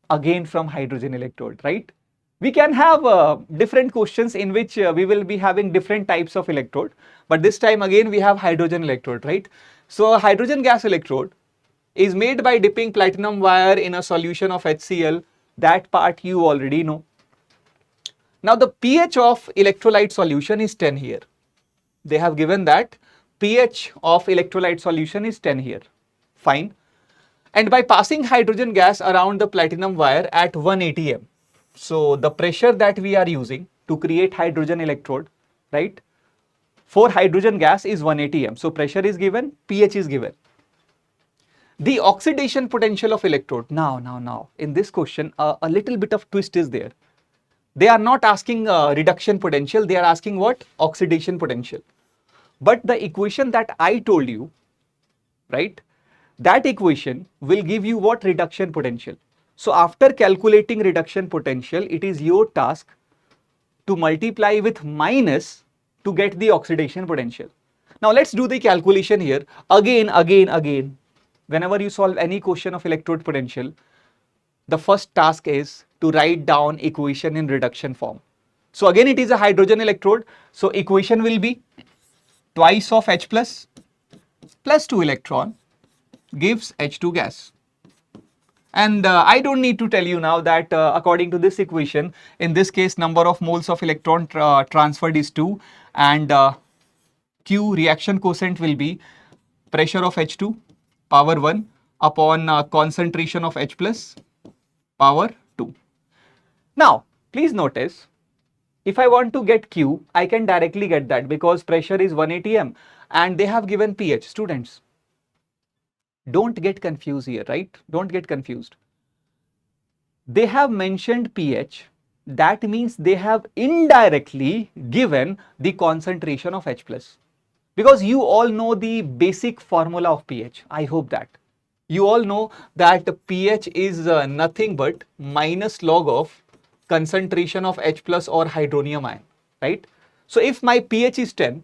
again from hydrogen electrode, right? We can have different questions in which we will be having different types of electrode, but this time again we have hydrogen electrode, right? So a hydrogen gas electrode is made by dipping platinum wire in a solution of HCl. That part you already know. Now the pH of electrolyte solution is 10 here. They have given that pH of electrolyte solution is 10 here. Fine. And by passing hydrogen gas around the platinum wire at 1 atm, so the pressure that we are using to create hydrogen electrode, right, for hydrogen gas is 1 atm. So pressure is given, pH is given. The oxidation potential of electrode. Now, in this question, a little bit of twist is there. They are not asking reduction potential, they are asking what? Oxidation potential. But the equation that I told you, right, that equation will give you what? Reduction potential. So after calculating reduction potential, it is your task to multiply with minus to get the oxidation potential. Now let's do the calculation here. Again. Whenever you solve any question of electrode potential, the first task is to write down equation in reduction form. So again it is a hydrogen electrode. So equation will be twice of H plus 2 electron gives H2 gas. And I don't need to tell you now that according to this equation, in this case number of moles of electron transferred is 2, and Q reaction quotient will be pressure of H2 power 1 upon concentration of H plus power 2. Now, please notice, if I want to get Q, I can directly get that because pressure is 180 m and they have given pH. Students, don't get confused here, right? Don't get confused. They have mentioned pH. That means they have indirectly given the concentration of H plus. Because you all know the basic formula of pH. I hope that. You all know that pH is nothing but minus log of concentration of H plus or hydronium ion, right? So if my pH is 10,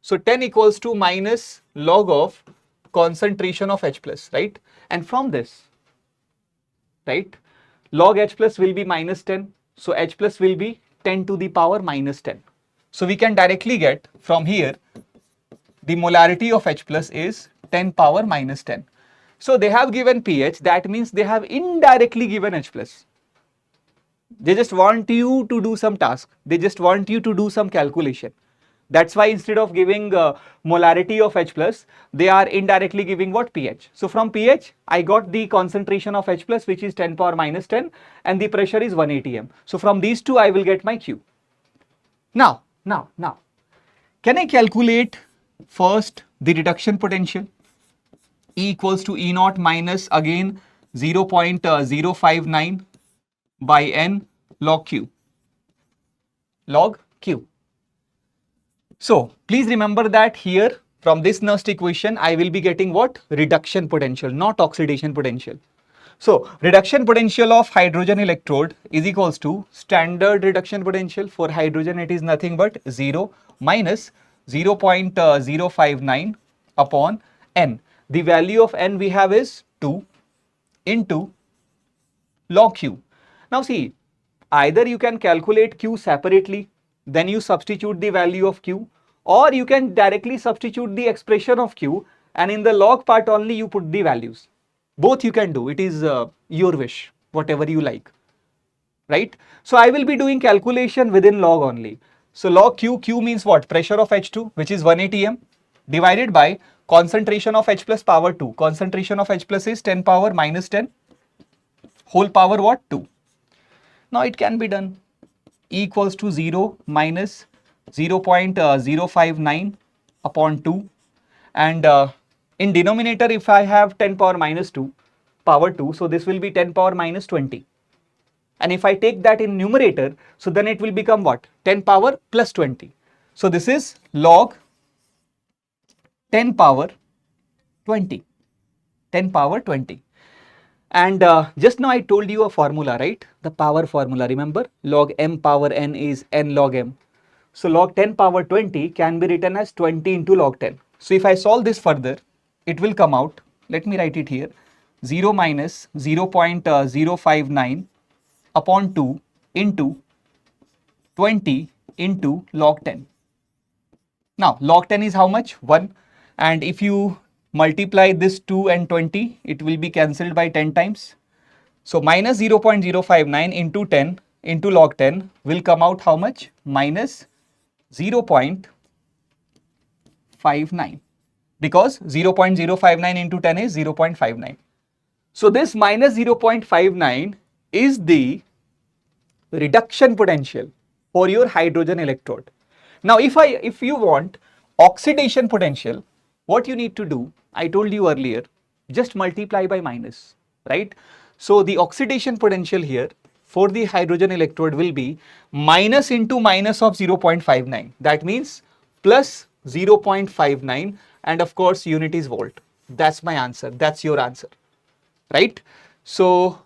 so 10 equals to minus log of concentration of H plus, right? And from this, right, log H plus will be minus 10. So H plus will be 10 to the power minus 10. So we can directly get from here the molarity of H plus is 10 power minus 10. So they have given pH, that means they have indirectly given H plus. They just want you to do some task. They just want you to do some calculation. That's why instead of giving molarity of H plus, they are indirectly giving what? pH. So from pH, I got the concentration of H plus, which is 10 power minus 10, and the pressure is 180 m. So from these two, I will get my Q. Now, can I calculate first the reduction potential? E equals to E naught minus again 0.059 by N log Q. Log Q. So please remember that here from this Nernst equation, I will be getting what? Reduction potential, not oxidation potential. So reduction potential of hydrogen electrode is equals to standard reduction potential. For hydrogen, it is nothing but 0 minus 0.059 upon N. The value of N we have is 2 into log Q. Now see, either you can calculate Q separately, then you substitute the value of Q, or you can directly substitute the expression of Q and in the log part only you put the values. Both you can do. It is your wish, whatever you like, right? So I will be doing calculation within log only. So log Q, Q means what? Pressure of H2, which is 180 m, divided by concentration of H plus power 2. Concentration of H plus is 10 power minus 10, whole power what? 2. Now it can be done. E equals to 0 minus 0.059 upon 2, and in denominator if I have 10 power minus 2 power 2, so this will be 10 power minus 20, and if I take that in numerator, so then it will become what? 10 power plus 20. So this is log 10 power 20, 10 power 20. And just now I told you a formula, right? The power formula, remember? Log m power n is n log m. So log 10 power 20 can be written as 20 into log 10. So if I solve this further, it will come out, let me write it here, 0 minus 0.059 upon 2 into 20 into log 10. Now log 10 is how much? 1. And if you multiply this 2 and 20, it will be cancelled by 10 times. So minus 0.059 into 10 into log 10 will come out how much? Minus 0.59, because 0.059 into 10 is 0.59. So this minus 0.59 is the reduction potential for your hydrogen electrode. Now if you want oxidation potential, what you need to do, I told you earlier, just multiply by minus, right? So the oxidation potential here for the hydrogen electrode will be minus into minus of 0.59. That means plus 0.59, and of course unit is volt. That's my answer. That's your answer, right? So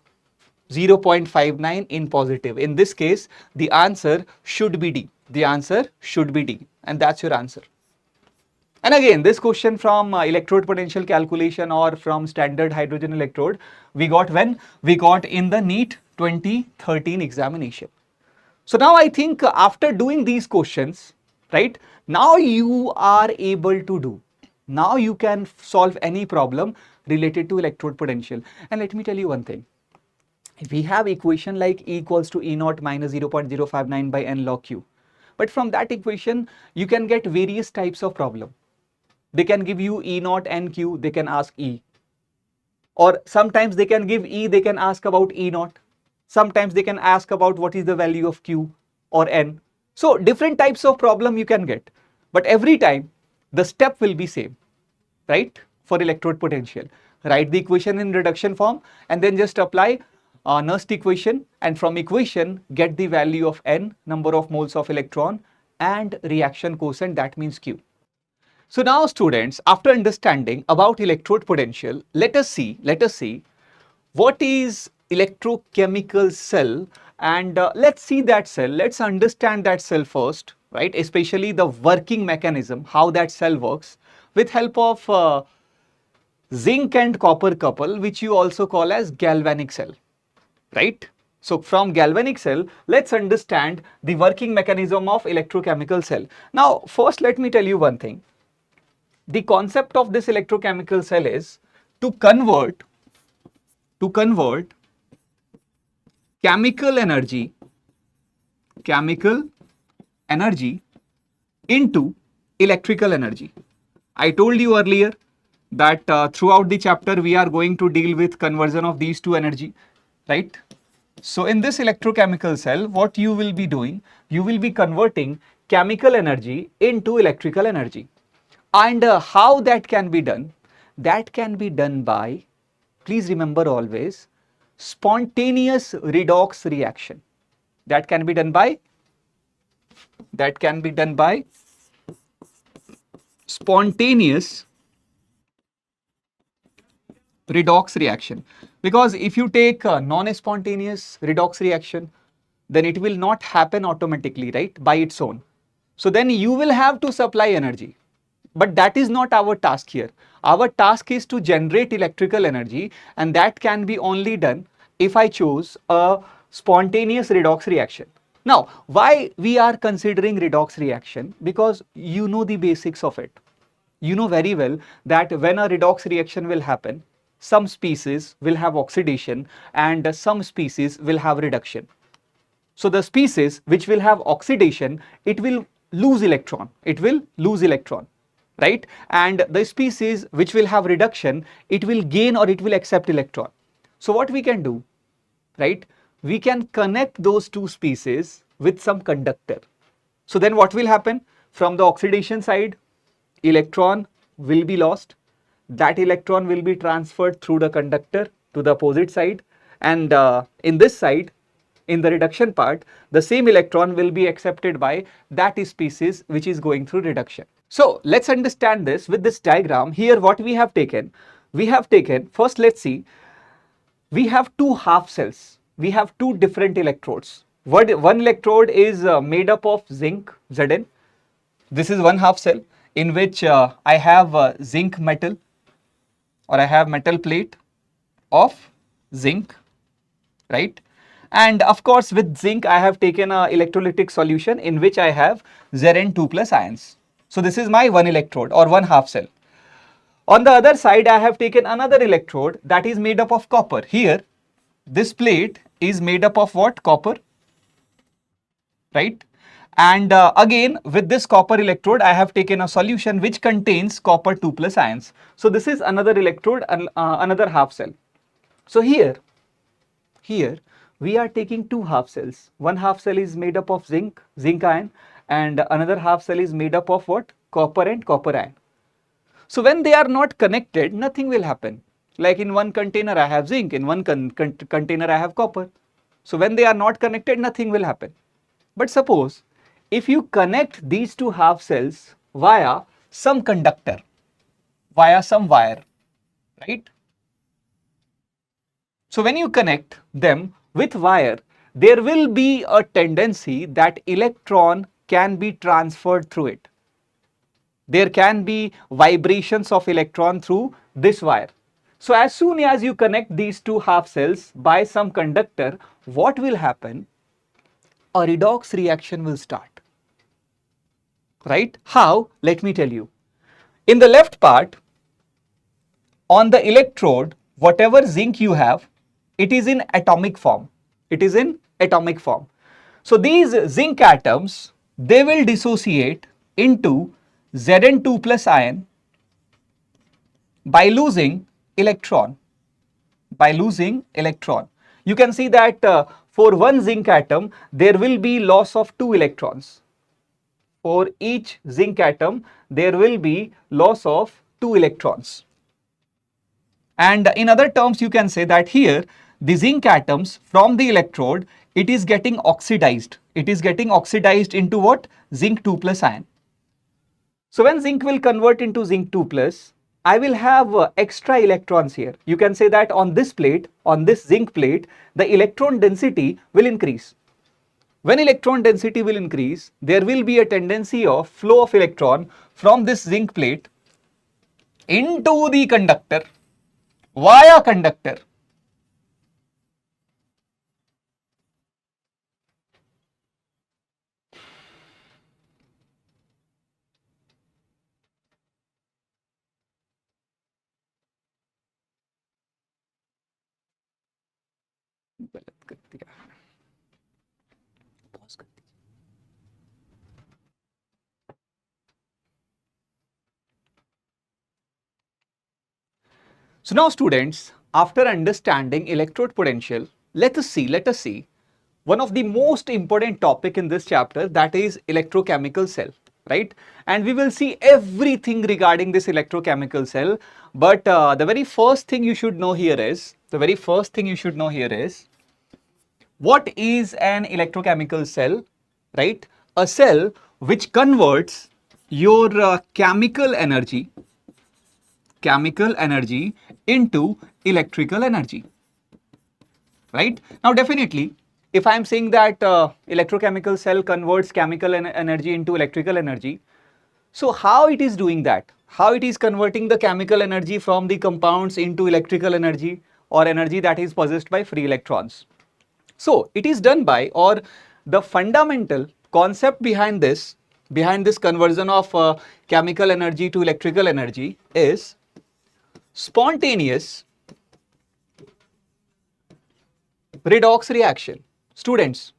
0.59 in positive. In this case, the answer should be D. The answer should be D, and that's your answer. And again, this question from electrode potential calculation or from standard hydrogen electrode, we got when? We got in the NEET 2013 examination. So now I think after doing these questions, right, now you are able to do. Now you can solve any problem related to electrode potential. And let me tell you one thing. If we have equation like E equals to E naught minus 0.059 by N log Q. But from that equation, you can get various types of problem. They can give you E naught N Q, they can ask E. Or sometimes they can give E, they can ask about E naught. Sometimes they can ask about what is the value of Q or N. So different types of problem you can get, but every time the step will be same, right? For electrode potential, write the equation in reduction form and then just apply Nernst equation, and from equation get the value of N, number of moles of electron, and reaction quotient, that means Q. So now students, after understanding about electrode potential, let us see what is electrochemical cell, and let's see that cell, let's understand that cell first, right? Especially the working mechanism, how that cell works with help of zinc and copper couple, which you also call as galvanic cell, right? So from galvanic cell, let's understand the working mechanism of electrochemical cell. Now, first let me tell you one thing. The concept of this electrochemical cell is to convert chemical energy into electrical energy. I told you earlier that throughout the chapter we are going to deal with conversion of these two energy, right? So in this electrochemical cell, what you will be doing, you will be converting chemical energy into electrical energy. And how that can be done? That can be done by, please remember always, spontaneous redox reaction. That can be done by spontaneous redox reaction. Because if you take a non-spontaneous redox reaction, then it will not happen automatically, right, by its own. So then you will have to supply energy. But that is not our task here. Our task is to generate electrical energy, and that can be only done if I choose a spontaneous redox reaction. Now, why we are considering redox reaction? Because you know the basics of it. You know very well that when a redox reaction will happen, some species will have oxidation and some species will have reduction. So the species which will have oxidation, it will lose electron. Right? And the species which will have reduction, it will gain or it will accept electron. So what we can do, right? We can connect those two species with some conductor. So then what will happen? From the oxidation side, electron will be lost. That electron will be transferred through the conductor to the opposite side, and in this side, in the reduction part, the same electron will be accepted by that species which is going through reduction. So let's understand this with this diagram. Here what we have taken, first let's see, we have two half cells. We have two different electrodes. One electrode is made up of zinc, Zn. This is one half cell in which I have zinc metal, or I have metal plate of zinc, right? And of course with zinc I have taken a electrolytic solution in which I have Zn2 plus ions. So this is my one electrode or one half cell. On the other side I have taken another electrode that is made up of copper. Here this plate is made up of what? Copper, right? And again with this copper electrode I have taken a solution which contains copper 2 plus ions. So this is another electrode, another half cell. So here we are taking two half cells. One half cell is made up of zinc ion, and another half cell is made up of what? Copper and copper ion. So when they are not connected, nothing will happen. Like in one container I have zinc, in one container I have copper. So when they are not connected, nothing will happen. But suppose if you connect these two half cells via some conductor, via some wire, right? So when you connect them with wire, there will be a tendency that electron can be transferred through it. There can be vibrations of electron through this wire. So as soon as you connect these two half cells by some conductor, what will happen? A redox reaction will start. Right? How? Let me tell you. In the left part, on the electrode, whatever zinc you have, it is in atomic form. So these zinc atoms, they will dissociate into Zn2 plus ion by losing electron. by losing electron. You can see that for one zinc atom, there will be loss of 2 electrons. For each zinc atom, there will be loss of 2 electrons. And in other terms, you can say that here, the zinc atoms from the electrode, it is getting oxidized. It is getting oxidized into what? Zinc 2 plus ion. So when zinc will convert into zinc 2 plus, I will have extra electrons here. You can say that on this plate, on this zinc plate, the electron density will increase. When electron density will increase, there will be a tendency of flow of electron from this zinc plate into the conductor via conductor. So now students, after understanding electrode potential, let us see one of the most important topic in this chapter, that is electrochemical cell, right? And we will see everything regarding this electrochemical cell. But the very first thing you should know here is, what is an electrochemical cell, right? A cell which converts your chemical energy into electrical energy, right? Now definitely, if I am saying that electrochemical cell converts chemical energy into electrical energy, so how it is doing that? How it is converting the chemical energy from the compounds into electrical energy, or energy that is possessed by free electrons? So it is done by, or the fundamental concept behind this conversion of chemical energy to electrical energy is spontaneous redox reaction. Students,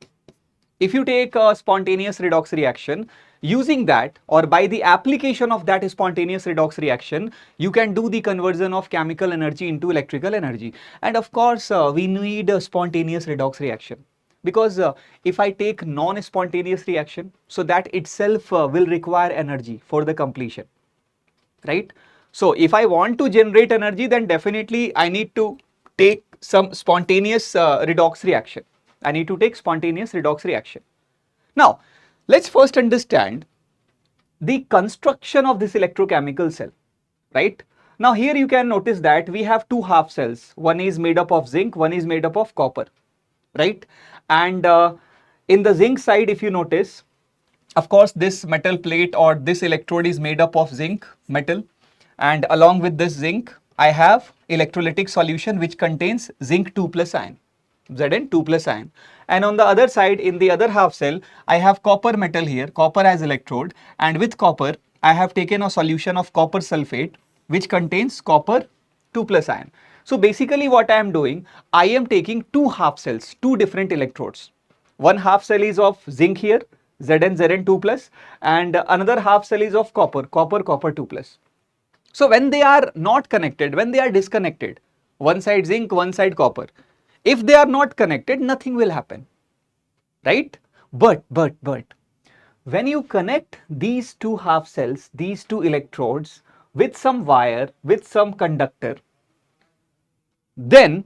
if you take a spontaneous redox reaction, using that, or by the application of that spontaneous redox reaction, you can do the conversion of chemical energy into electrical energy. And of course, we need a spontaneous redox reaction, because if I take non-spontaneous reaction, so that itself will require energy for the completion, right? So if I want to generate energy, then definitely I need to take some spontaneous redox reaction. Now, let's first understand the construction of this electrochemical cell, right? Now here you can notice that we have two half cells. One is made up of zinc, one is made up of copper, right? And in the zinc side, if you notice, of course, this metal plate or this electrode is made up of zinc metal, and along with this zinc, I have electrolytic solution which contains zinc 2 plus ion, Zn 2 plus ion. And on the other side, in the other half cell, I have copper metal here, copper as electrode, and with copper, I have taken a solution of copper sulfate which contains copper 2 plus ion. So basically what I am doing, I am taking two half cells, two different electrodes. One half cell is of zinc here, Zn 2 plus, and another half cell is of copper 2 plus. So when they are not connected, when they are disconnected, one side zinc, one side copper, if they are not connected, nothing will happen, right? But when you connect these two half cells, these two electrodes with some wire, with some conductor, then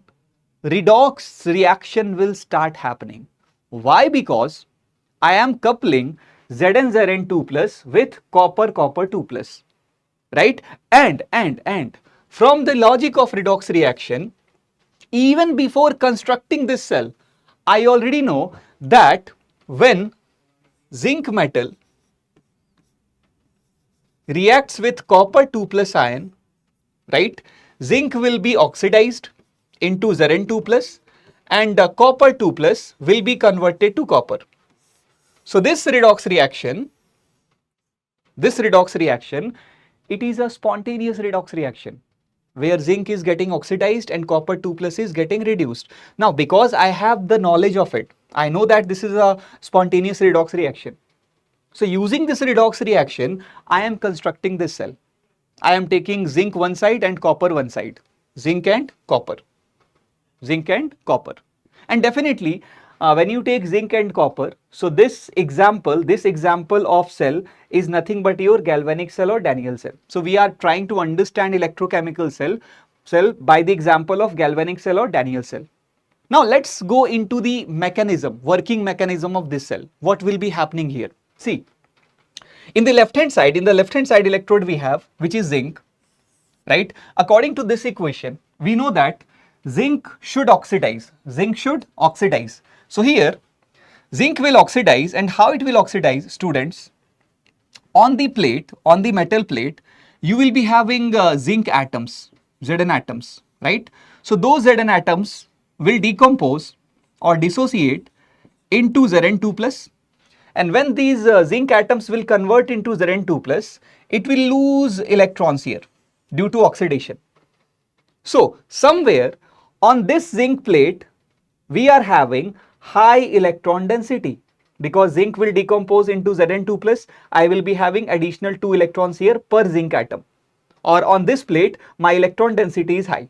redox reaction will start happening. Why? Because I am coupling Zn 2 plus with copper 2 plus, right? And from the logic of redox reaction, even before constructing this cell, I already know that when zinc metal reacts with copper 2 plus ion, right, zinc will be oxidized into Zn 2 plus, and copper 2 plus will be converted to copper. So this redox reaction, it is a spontaneous redox reaction where zinc is getting oxidized and copper 2 plus is getting reduced. Now, because I have the knowledge of it, I know that this is a spontaneous redox reaction. So using this redox reaction, I am constructing this cell. I am taking zinc one side and copper one side, zinc and copper. zinc and copper. And definitely when you take zinc and copper, so this example of cell is nothing but your galvanic cell or Daniell cell. So we are trying to understand electrochemical cell by the example of galvanic cell or Daniell cell. Now let's go into the working mechanism of this cell. What will be happening here? See, in the left hand side electrode we have, which is zinc, right? According to this equation, we know that zinc should oxidize. So here, zinc will oxidize, and how it will oxidize, students? On the metal plate, you will be having zinc atoms, Zn atoms, right? So those Zn atoms will decompose or dissociate into Zn2 plus. And when these zinc atoms will convert into Zn2 plus, it will lose electrons here due to oxidation. So somewhere on this zinc plate, we are having high electron density, because zinc will decompose into Zn2 plus. I will be having additional 2 electrons here per zinc atom, or on this plate my electron density is high.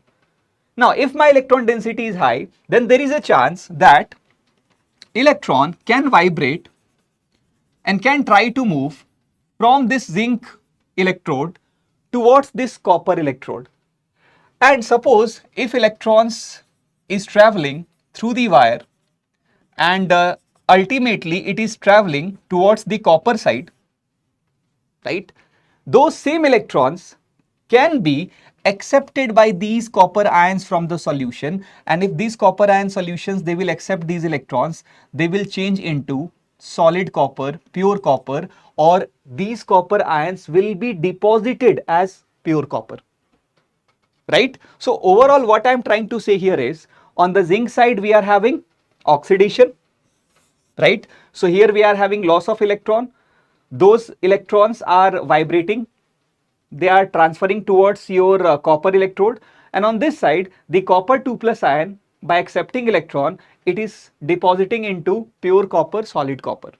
Now if my electron density is high, then there is a chance that electron can vibrate and can try to move from this zinc electrode towards this copper electrode. And suppose if electrons is traveling through the wire and ultimately it is traveling towards the copper side, right? Those same electrons can be accepted by these copper ions from the solution, and if these copper ion solutions, they will accept these electrons, they will change into solid copper, pure copper, or these copper ions will be deposited as pure copper, right? So overall what I am trying to say here is, on the zinc side we are having oxidation, right? So here we are having loss of electron. Those electrons are vibrating, they are transferring towards your copper electrode, and on this side the copper 2 plus ion, by accepting electron, it is depositing into pure copper, solid copper.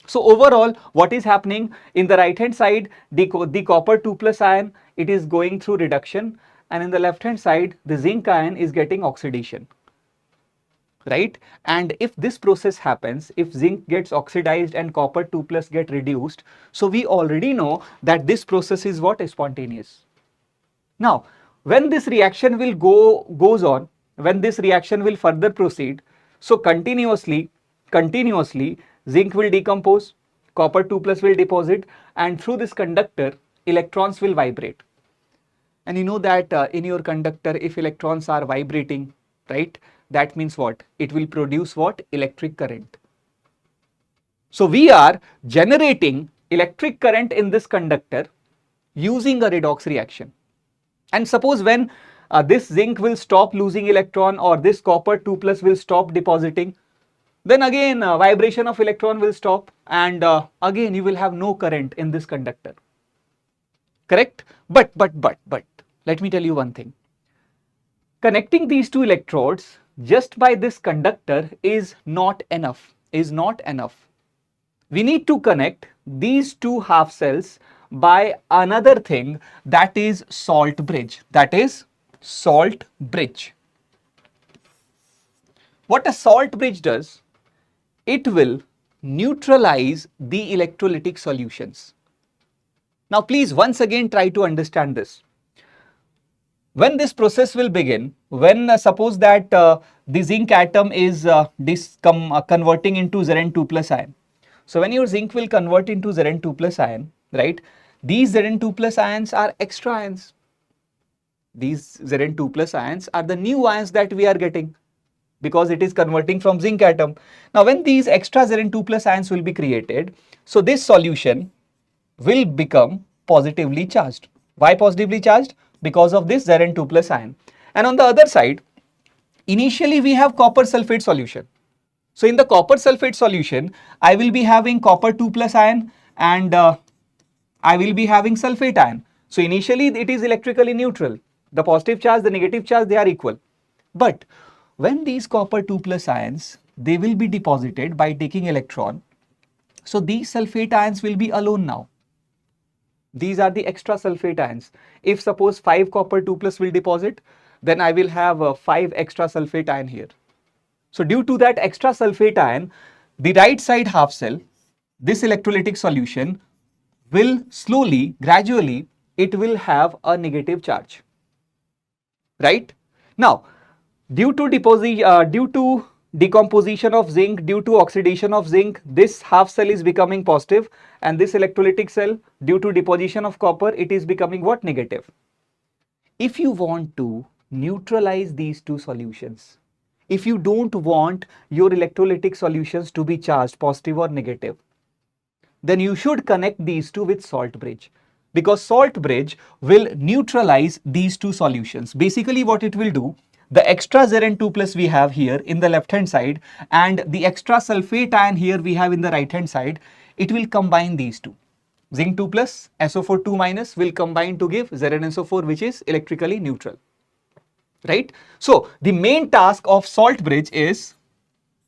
So overall what is happening, in the right hand side the copper 2 plus ion, it is going through reduction, and in the left hand side the zinc ion is getting oxidation, right? And if this process happens, if zinc gets oxidized and copper 2 plus get reduced, so we already know that this process is what? Is spontaneous. Now when this reaction will goes on, when this reaction will further proceed, so continuously zinc will decompose, copper 2 plus will deposit, and through this conductor electrons will vibrate. And you know that in your conductor, if electrons are vibrating, right, that means what? It will produce what? Electric current. So we are generating electric current in this conductor using a redox reaction. And suppose when this zinc will stop losing electron, or this copper 2 plus will stop depositing, then again vibration of electron will stop, and again you will have no current in this conductor. Correct? But let me tell you one thing. Connecting these two electrodes just by this conductor is not enough. We need to connect these two half cells by another thing, that is salt bridge. What a salt bridge does, it will neutralize the electrolytic solutions. Now please once again try to understand this. When this process will begin, when suppose that the zinc atom is converting into Zn2 plus ion. So when your zinc will convert into Zn2 plus ion, right, these Zn2 plus ions are extra ions. These Zn2 plus ions are the new ions that we are getting, because it is converting from zinc atom. Now when these extra Zn2 plus ions will be created, so this solution will become positively charged. Why positively charged? Because of this Zn2 plus ion. And on the other side, initially we have copper sulfate solution. So in the copper sulfate solution, I will be having copper 2 plus ion, and I will be having sulfate ion. So initially it is electrically neutral. The positive charge, the negative charge, they are equal. But when these copper 2 plus ions, they will be deposited by taking electron. So these sulfate ions will be alone now. These are the extra sulfate ions. If suppose 5 copper 2 plus will deposit, then I will have 5 extra sulfate ion here. So due to that extra sulfate ion, the right side half cell, this electrolytic solution will slowly, gradually, it will have a negative charge, right? Now, due to decomposition of zinc, due to oxidation of zinc, this half cell is becoming positive, and this electrolytic cell, due to deposition of copper, it is becoming what? Negative. If you want to neutralize these two solutions, if you don't want your electrolytic solutions to be charged positive or negative, then you should connect these two with salt bridge, because salt bridge will neutralize these two solutions. Basically what it will do, the extra Zn2 plus we have here in the left hand side and the extra sulfate ion here we have in the right hand side, it will combine these two. Zinc 2 plus, SO4 2 minus will combine to give ZnSO4, which is electrically neutral, right? So the main task of salt bridge is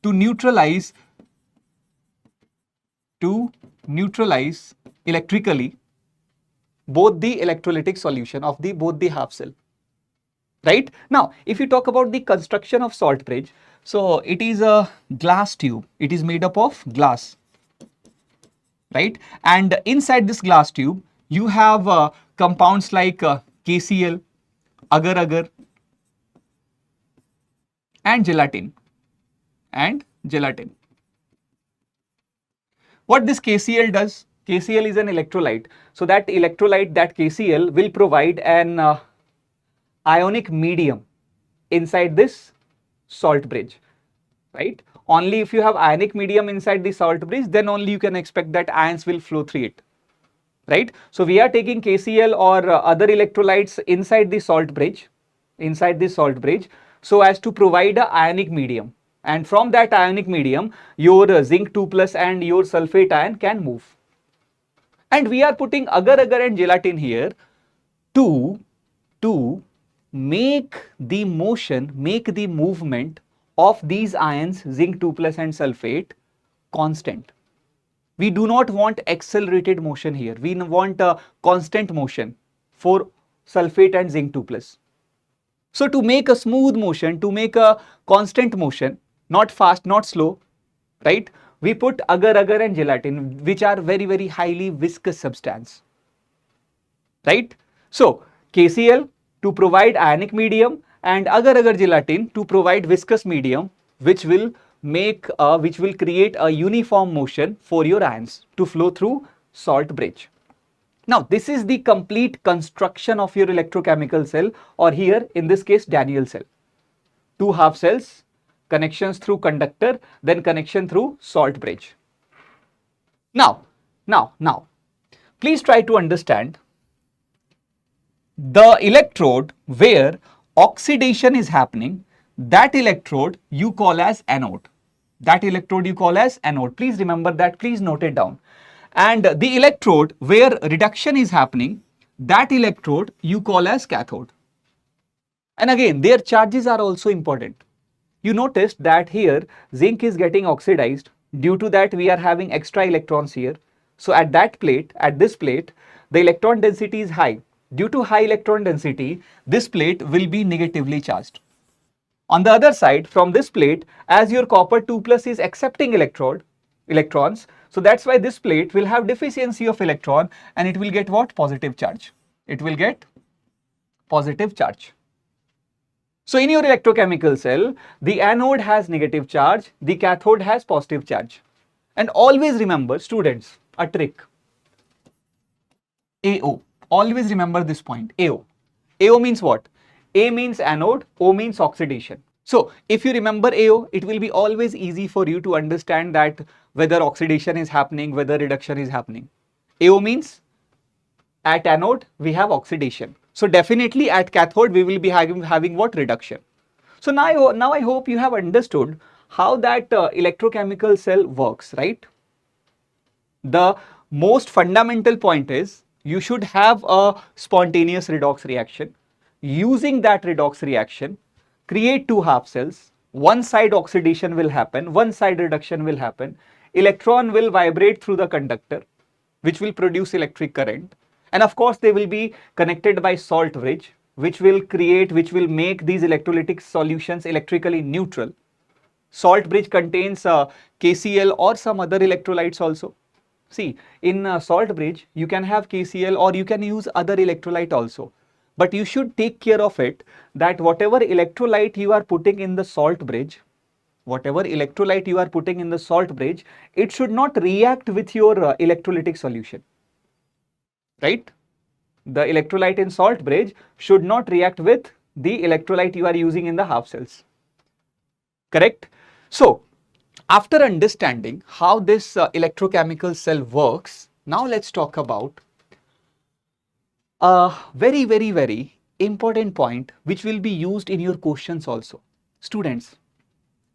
to neutralize electrically both the electrolytic solution of both the half cell, right? Now, if you talk about the construction of salt bridge, so it is a glass tube. It is made up of glass, right? And inside this glass tube, you have compounds like KCl, agar-agar, and gelatin. What this KCl does? KCl is an electrolyte. So that electrolyte, that KCl, will provide an ionic medium inside this salt bridge, right? Only if you have ionic medium inside the salt bridge, then only you can expect that ions will flow through it, right? So we are taking KCl or other electrolytes inside the salt bridge, so as to provide an ionic medium. And from that ionic medium, your zinc 2 plus and your sulfate ion can move. And we are putting agar-agar and gelatin here to make the movement of these ions, zinc 2 plus and sulfate, constant. We do not want accelerated motion here. We want a constant motion for sulfate and zinc 2 plus. So to make a smooth motion, to make a constant motion, not fast, not slow, right? We put agar-agar and gelatin, which are very, very highly viscous substance, right? So KCl to provide ionic medium and agar-agar gelatin to provide viscous medium, which will create a uniform motion for your ions to flow through salt bridge. Now, this is the complete construction of your electrochemical cell, or here in this case Daniell cell. Two half cells, connections through conductor, then connection through salt bridge. Now, please try to understand the electrode where oxidation is happening, that electrode you call as anode. Please remember that, please note it down. And the electrode where reduction is happening, that electrode you call as cathode. And again, their charges are also important. You noticed that here zinc is getting oxidized. Due to that, we are having extra electrons here. So at this plate, the electron density is high. Due to high electron density, this plate will be negatively charged. On the other side, from this plate, as your copper 2 plus is accepting electrons, so that's why this plate will have deficiency of electron and it will get what? Positive charge. It will get positive charge. So in your electrochemical cell, the anode has negative charge, the cathode has positive charge. And always remember, students, a trick. AO. Always remember this point, AO. AO means what? A means anode, O means oxidation. So if you remember AO, it will be always easy for you to understand that whether oxidation is happening, whether reduction is happening. AO means at anode, we have oxidation. So definitely at cathode, we will be having what? Reduction. So now I hope you have understood how that electrochemical cell works, right? The most fundamental point is you should have a spontaneous redox reaction. Using that redox reaction, create two half cells. One side oxidation will happen, one side reduction will happen. Electron will vibrate through the conductor, which will produce electric current. And of course, they will be connected by salt bridge. which will make these electrolytic solutions electrically neutral. Salt bridge contains KCl or some other electrolytes also. See, in salt bridge, you can have KCl or you can use other electrolyte also. But you should take care of it that whatever electrolyte you are putting in the salt bridge, it should not react with your electrolytic solution, right? The electrolyte in salt bridge should not react with the electrolyte you are using in the half cells, correct? So, after understanding how this electrochemical cell works, now let's talk about a very important point which will be used in your questions also. Students,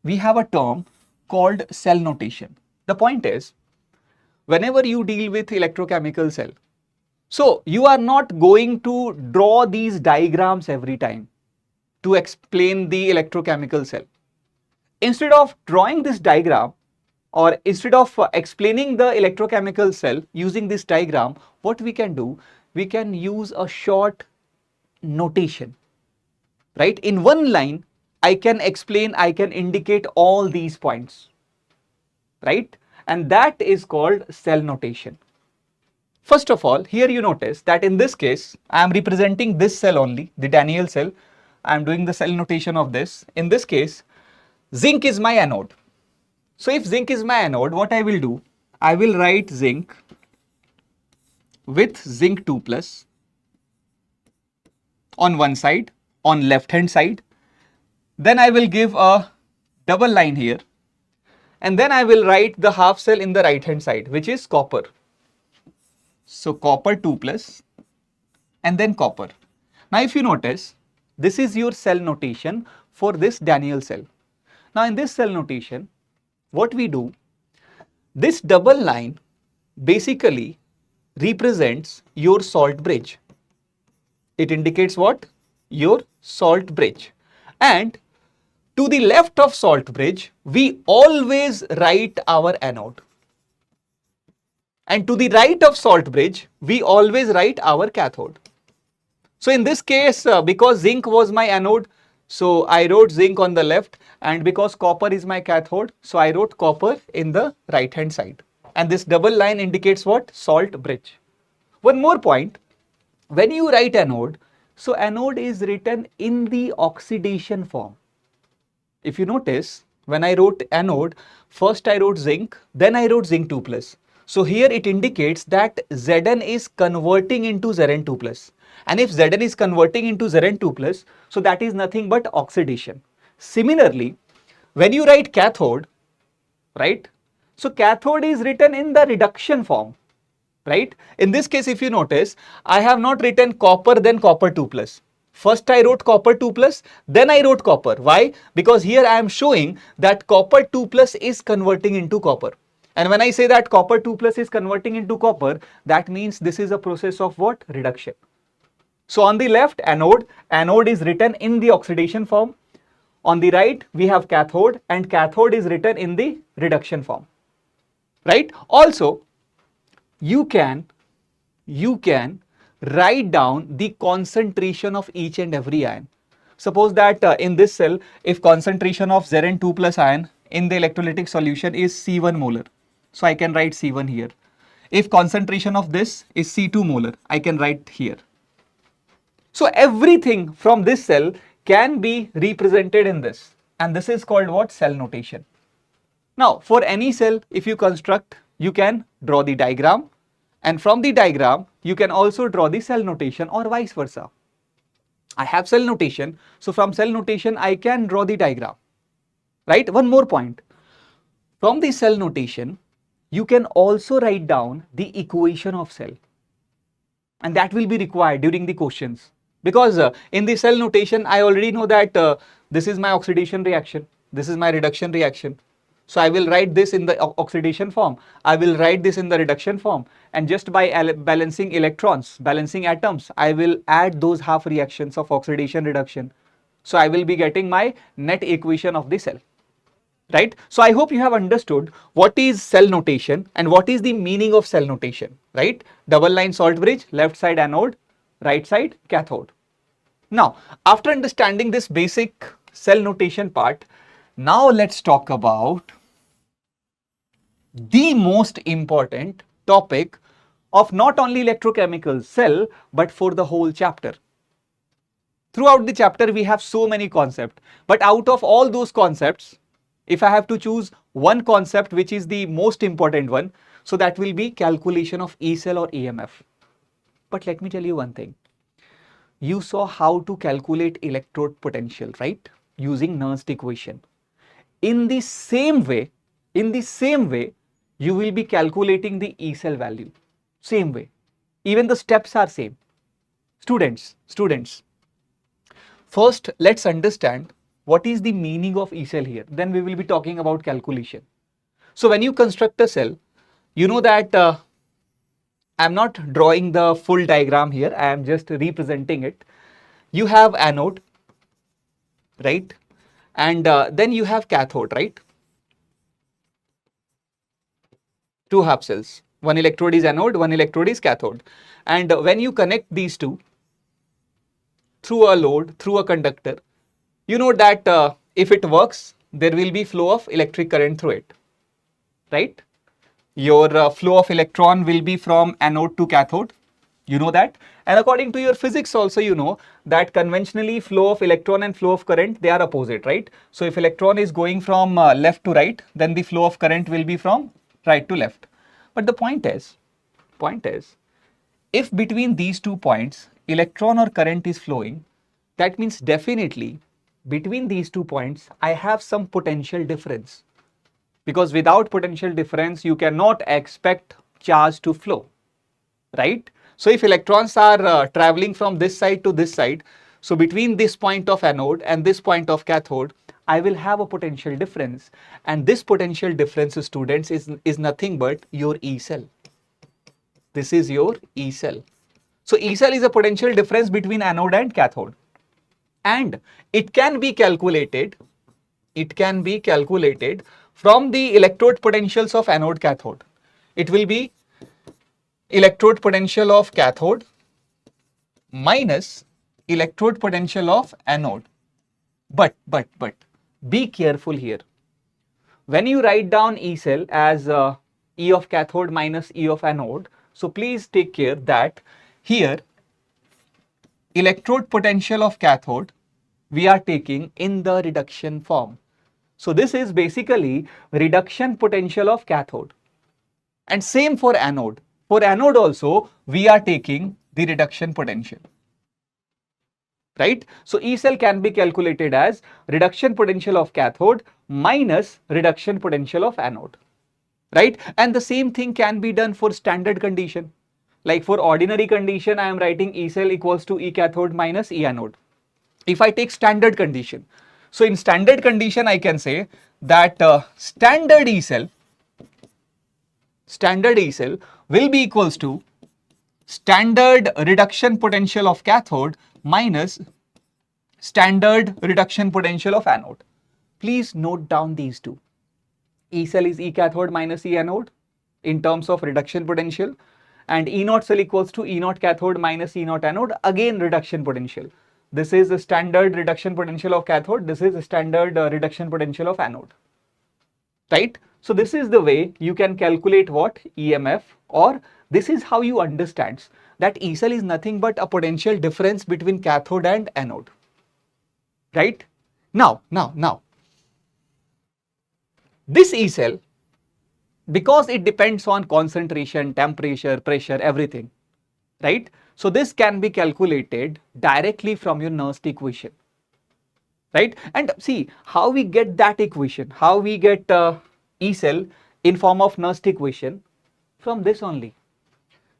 we have a term called cell notation. The point is, whenever you deal with electrochemical cell, so you are not going to draw these diagrams every time to explain the electrochemical cell. Instead of drawing this diagram or instead of explaining the electrochemical cell using this diagram, what we can do, we can use a short notation, right? In one line, I can explain, I can indicate all these points, right? And that is called cell notation. First of all, here you notice that in this case, I am representing this cell only, the Daniel cell. I am doing the cell notation of this. In this case, zinc is my anode. So if zinc is my anode, what I will do, I will write zinc with zinc 2 plus on one side, on left hand side. Then I will give a double line here. And then I will write the half cell in the right hand side, which is copper. So copper 2 plus and then copper. Now if you notice, this is your cell notation for this Daniel cell. Now in this cell notation, what we do, this double line basically represents your salt bridge. It indicates what? Your salt bridge. And to the left of salt bridge, we always write our anode. And to the right of salt bridge, we always write our cathode. So in this case, because zinc was my anode, so I wrote zinc on the left, and because copper is my cathode, so I wrote copper in the right hand side. And this double line indicates what? Salt bridge. One more point, when you write anode, so anode is written in the oxidation form. If you notice, when I wrote anode, first I wrote zinc, then I wrote zinc 2 plus. So here it indicates that Zn is converting into Zn2 plus. And if Zn is converting into Zn2 plus, so that is nothing but oxidation. Similarly, when you write cathode, right? So cathode is written in the reduction form, right? In this case, if you notice, I have not written copper then copper 2 plus. First I wrote copper 2 plus, then I wrote copper. Why? Because here I am showing that copper 2 plus is converting into copper. And when I say that copper 2 plus is converting into copper, that means this is a process of what? Reduction. So on the left, anode is written in the oxidation form. On the right, we have cathode, and cathode is written in the reduction form, right? Also, you can write down the concentration of each and every ion. Suppose that in this cell, if concentration of Zn2 plus ion in the electrolytic solution is C1 molar, so I can write C1 here. If concentration of this is C2 molar, I can write here. So everything from this cell can be represented in this, and this is called what? Cell notation. Now for any cell, if you construct, you can draw the diagram, and from the diagram you can also draw the cell notation, or vice versa. I have cell notation, so from cell notation I can draw the diagram, right? One more point, from the cell notation you can also write down the equation of cell, and that will be required during the questions, because in the cell notation I already know that this is my oxidation reaction, this is my reduction reaction. So I will write this in the oxidation form, I will write this in the reduction form, and just by balancing electrons, balancing atoms, I will add those half reactions of oxidation reduction. So I will be getting my net equation of the cell, right? So I hope you have understood what is cell notation and what is the meaning of cell notation, right? Double line salt bridge, left side anode, right side cathode. Now, after understanding this basic cell notation part, now let's talk about the most important topic of not only electrochemical cell, but for the whole chapter. Throughout the chapter, we have so many concepts, but out of all those concepts, if I have to choose one concept which is the most important one, so that will be calculation of E cell or EMF. But let me tell you one thing. You saw how to calculate electrode potential, right? Using Nernst equation. In the same way, you will be calculating the E cell value. Same way. Even the steps are same. Students, first let's understand what is the meaning of E cell here. Then we will be talking about calculation. So when you construct a cell, you know that I'm not drawing the full diagram here. I am just representing it. You have anode, right? And then you have cathode, right? Two half cells. One electrode is anode, one electrode is cathode. And when you connect these two through a load, through a conductor, you know that if it works, there will be flow of electric current through it, right? Your flow of electron will be from anode to cathode. You know that. And according to your physics also, you know that conventionally flow of electron and flow of current, they are opposite, right? So if electron is going from left to right, then the flow of current will be from right to left. But the point is, if between these 2 points, electron or current is flowing, that means definitely between these 2 points, I have some potential difference. Because without potential difference, you cannot expect charge to flow, right? So if electrons are traveling from this side to this side, so between this point of anode and this point of cathode, I will have a potential difference. And this potential difference, students, is nothing but your E cell. This is your E cell. So E cell is a potential difference between anode and cathode. And it can be calculated from the electrode potentials of anode cathode. It will be electrode potential of cathode minus electrode potential of anode. But be careful here. When you write down E cell as E of cathode minus E of anode, so please take care that here electrode potential of cathode we are taking in the reduction form. So this is basically reduction potential of cathode. And same for anode. For anode also, we are taking the reduction potential. Right? So E cell can be calculated as reduction potential of cathode minus reduction potential of anode. Right? And the same thing can be done for standard condition. Like for ordinary condition, I am writing E cell equals to E cathode minus E anode. If I take standard condition, so in standard condition, I can say that standard E cell will be equals to standard reduction potential of cathode minus standard reduction potential of anode. Please note down these two. E cell is E cathode minus E anode in terms of reduction potential, and E naught cell equals to E naught cathode minus E naught anode, again reduction potential. This is the standard reduction potential of cathode. This is the standard reduction potential of anode. Right? So this is the way you can calculate what? EMF, or this is how you understand that E cell is nothing but a potential difference between cathode and anode. Right? Now, this E cell, because it depends on concentration, temperature, pressure, everything, right? So this can be calculated directly from your Nernst equation, right? And see how we get that equation, how we get E cell in form of Nernst equation from this only.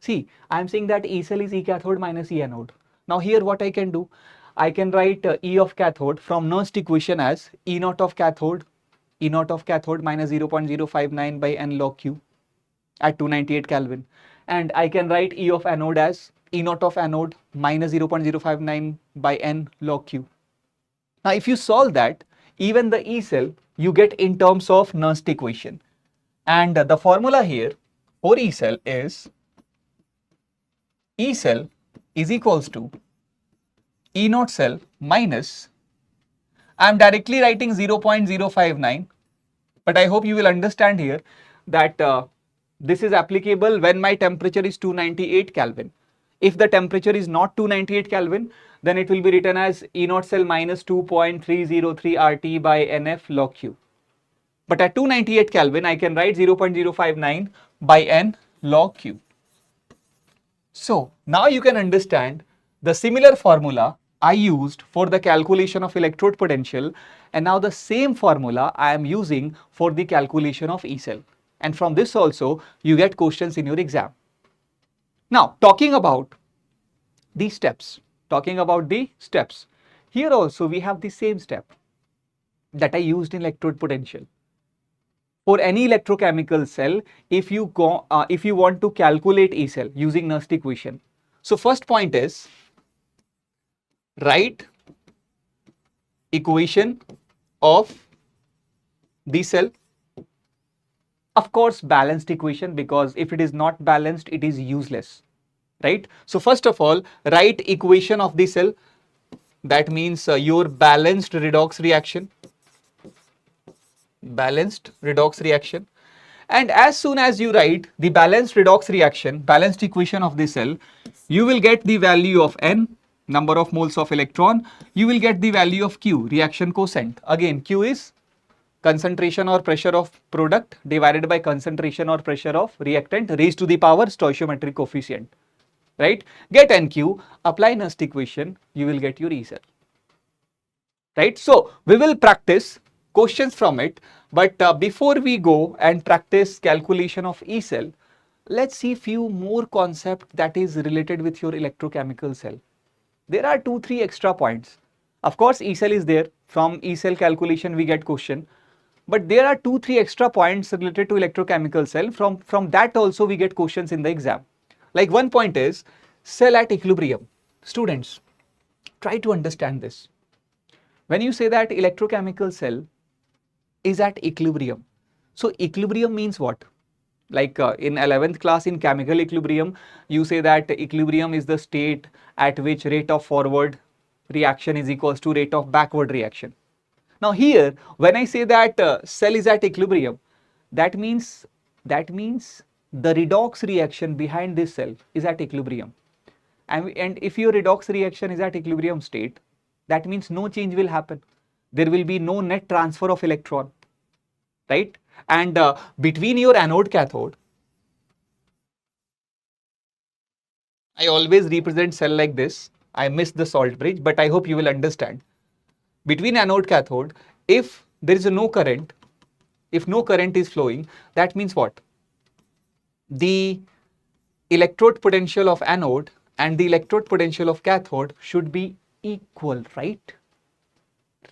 See, I am saying that E cell is E cathode minus E anode. Now here what I can do, I can write E of cathode from Nernst equation as E naught of cathode minus 0.059 by n log Q at 298 Kelvin. And I can write E of anode as E naught of anode minus 0.059 by n log Q. Now if you solve that, even the E cell you get in terms of Nernst equation. And the formula here for E cell is E cell is equals to E naught cell minus, I am directly writing 0.059, but I hope you will understand here that this is applicable when my temperature is 298 Kelvin. If the temperature is not 298 Kelvin, then it will be written as E naught cell minus 2.303 RT by NF log Q. But at 298 Kelvin, I can write 0.059 by N log Q. So now you can understand the similar formula I used for the calculation of electrode potential, and now the same formula I am using for the calculation of E cell. And from this also you get questions in your exam. Now talking about the steps, here also we have the same step that I used in electrode potential. For any electrochemical cell, if you want to calculate E cell using Nernst equation, so first point is write equation of the cell. Of course, balanced equation, because if it is not balanced, it is useless, right? So first of all, write equation of the cell. That means your balanced redox reaction. And as soon as you write the balanced redox reaction, balanced equation of the cell, you will get the value of N, number of moles of electron. You will get the value of Q, reaction quotient. Again, Q is concentration or pressure of product divided by concentration or pressure of reactant raised to the power stoichiometric coefficient, right? Get NQ, apply Nernst equation, you will get your E cell, right? So we will practice questions from it, but before we go and practice calculation of E cell, let's see few more concepts that is related with your electrochemical cell. There are 2-3 extra points. Of course, E cell is there. From E cell calculation we get question, but there are 2-3 extra points related to electrochemical cell. From that also we get questions in the exam. Like one point is cell at equilibrium. Students, try to understand this. When you say that electrochemical cell is at equilibrium, so equilibrium means what? Like in 11th class in chemical equilibrium, you say that equilibrium is the state at which rate of forward reaction is equals to rate of backward reaction. Now here, when I say that cell is at equilibrium, that means the redox reaction behind this cell is at equilibrium. And if your redox reaction is at equilibrium state, that means no change will happen. There will be no net transfer of electron, right? And between your anode cathode, I always represent cell like this. I miss the salt bridge, but I hope you will understand. Between anode cathode, if there is no current, if no current is flowing, that means what? The electrode potential of anode and the electrode potential of cathode should be equal, right?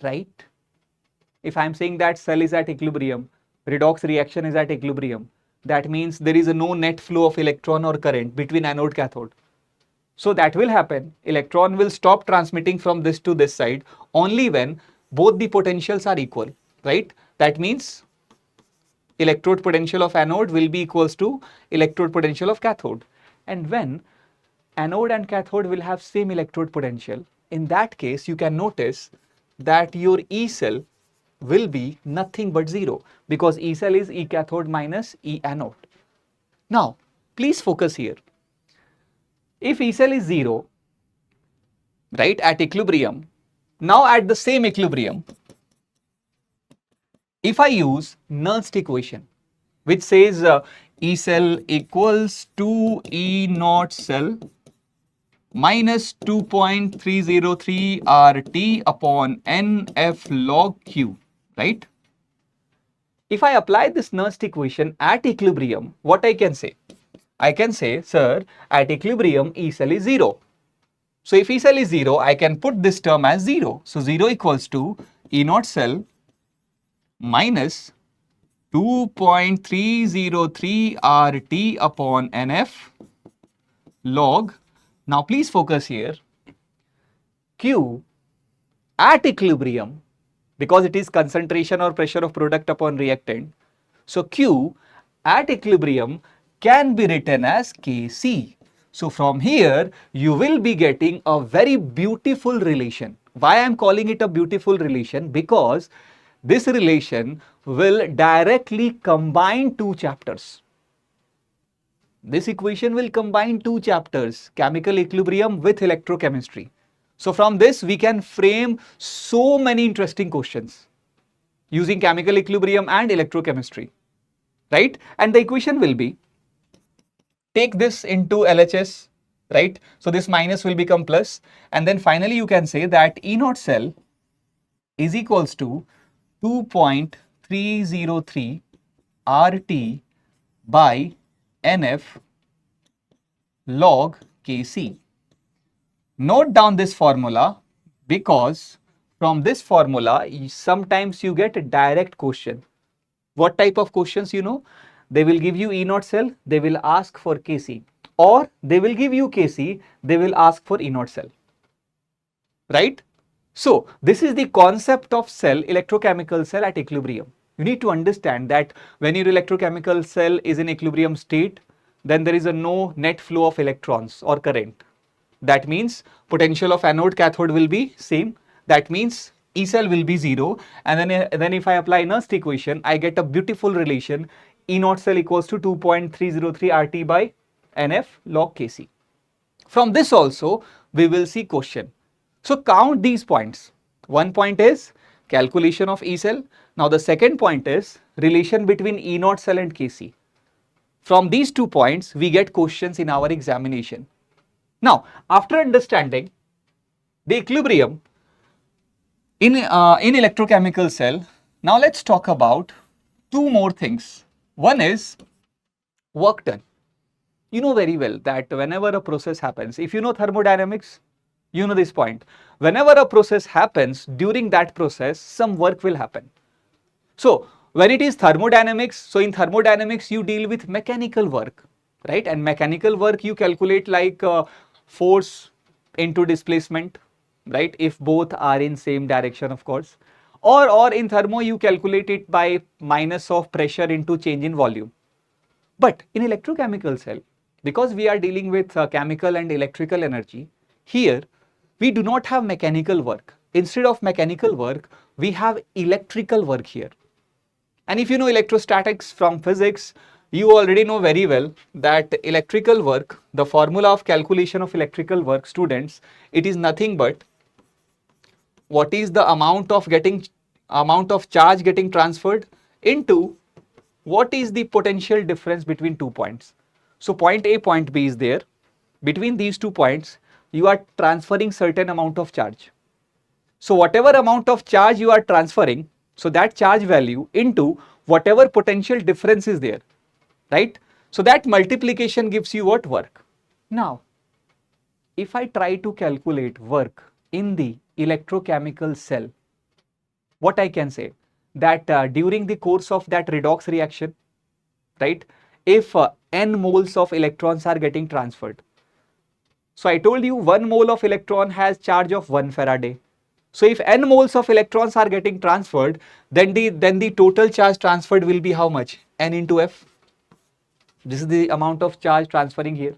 Right? If I am saying that cell is at equilibrium, redox reaction is at equilibrium, that means there is no net flow of electron or current between anode cathode. So that will happen. Electron will stop transmitting from this to this side only when both the potentials are equal, right? That means electrode potential of anode will be equals to electrode potential of cathode. And when anode and cathode will have same electrode potential, in that case you can notice that your E cell will be nothing but 0, because E cell is E cathode minus E anode. Now, please focus here. If E cell is 0, right, at equilibrium, now at the same equilibrium, if I use Nernst equation, which says E cell equals to E naught cell minus 2.303 RT upon NF log Q, right? If I apply this Nernst equation at equilibrium, what I can say? I can say, sir, at equilibrium E cell is 0. So if E cell is 0, I can put this term as 0. So 0 equals to E naught cell minus 2.303 RT upon NF log. Now please focus here. Q at equilibrium, because it is concentration or pressure of product upon reactant. So Q at equilibrium can be written as Kc. So from here, you will be getting a very beautiful relation. Why I am calling it a beautiful relation? Because this relation will directly combine two chapters. This equation will combine two chapters, chemical equilibrium with electrochemistry. So from this, we can frame so many interesting questions using chemical equilibrium and electrochemistry, right? And the equation will be, take this into LHS, right? So this minus will become plus, and then finally you can say that E naught cell is equals to 2.303 RT by NF log Kc. Note down this formula, because from this formula sometimes you get a direct question. What type of questions, you know? They will give you E naught cell, they will ask for Kc, or they will give you Kc, they will ask for E naught cell, right? So this is the concept of cell, electrochemical cell at equilibrium. You need to understand that when your electrochemical cell is in equilibrium state, then there is a no net flow of electrons or current. That means potential of anode cathode will be same. That means E cell will be 0, and then if I apply Nernst equation, I get a beautiful relation. E naught cell equals to 2.303 RT by NF log Kc. From this also we will see question. So count these points. One point is calculation of E cell. Now the second point is relation between E naught cell and Kc. From these 2 points we get questions in our examination. Now after understanding the equilibrium in electrochemical cell, now let's talk about 2 more things. One is work done. You know very well that whenever a process happens, if you know thermodynamics, you know this point. Whenever a process happens, during that process, some work will happen. So when it is thermodynamics, so in thermodynamics, you deal with mechanical work, right? And mechanical work, you calculate like force into displacement, right? If both are in same direction, of course. Or in thermo, you calculate it by minus of pressure into change in volume. But in electrochemical cell, because we are dealing with chemical and electrical energy, here we do not have mechanical work. Instead of mechanical work, we have electrical work here. And if you know electrostatics from physics, you already know very well that electrical work, the formula of calculation of electrical work, students, it is nothing but what is the amount of charge getting transferred into what is the potential difference between 2 points. So point A, point B is there. Between these 2 points, you are transferring certain amount of charge. So whatever amount of charge you are transferring, so that charge value into whatever potential difference is there, right? So that multiplication gives you what? Work. Now, if I try to calculate work in the electrochemical cell, what I can say? That during the course of that redox reaction, right, if n moles of electrons are getting transferred. So I told you 1 mole of electron has charge of 1 Faraday. So if n moles of electrons are getting transferred, then the total charge transferred will be how much? N into F. This is the amount of charge transferring here,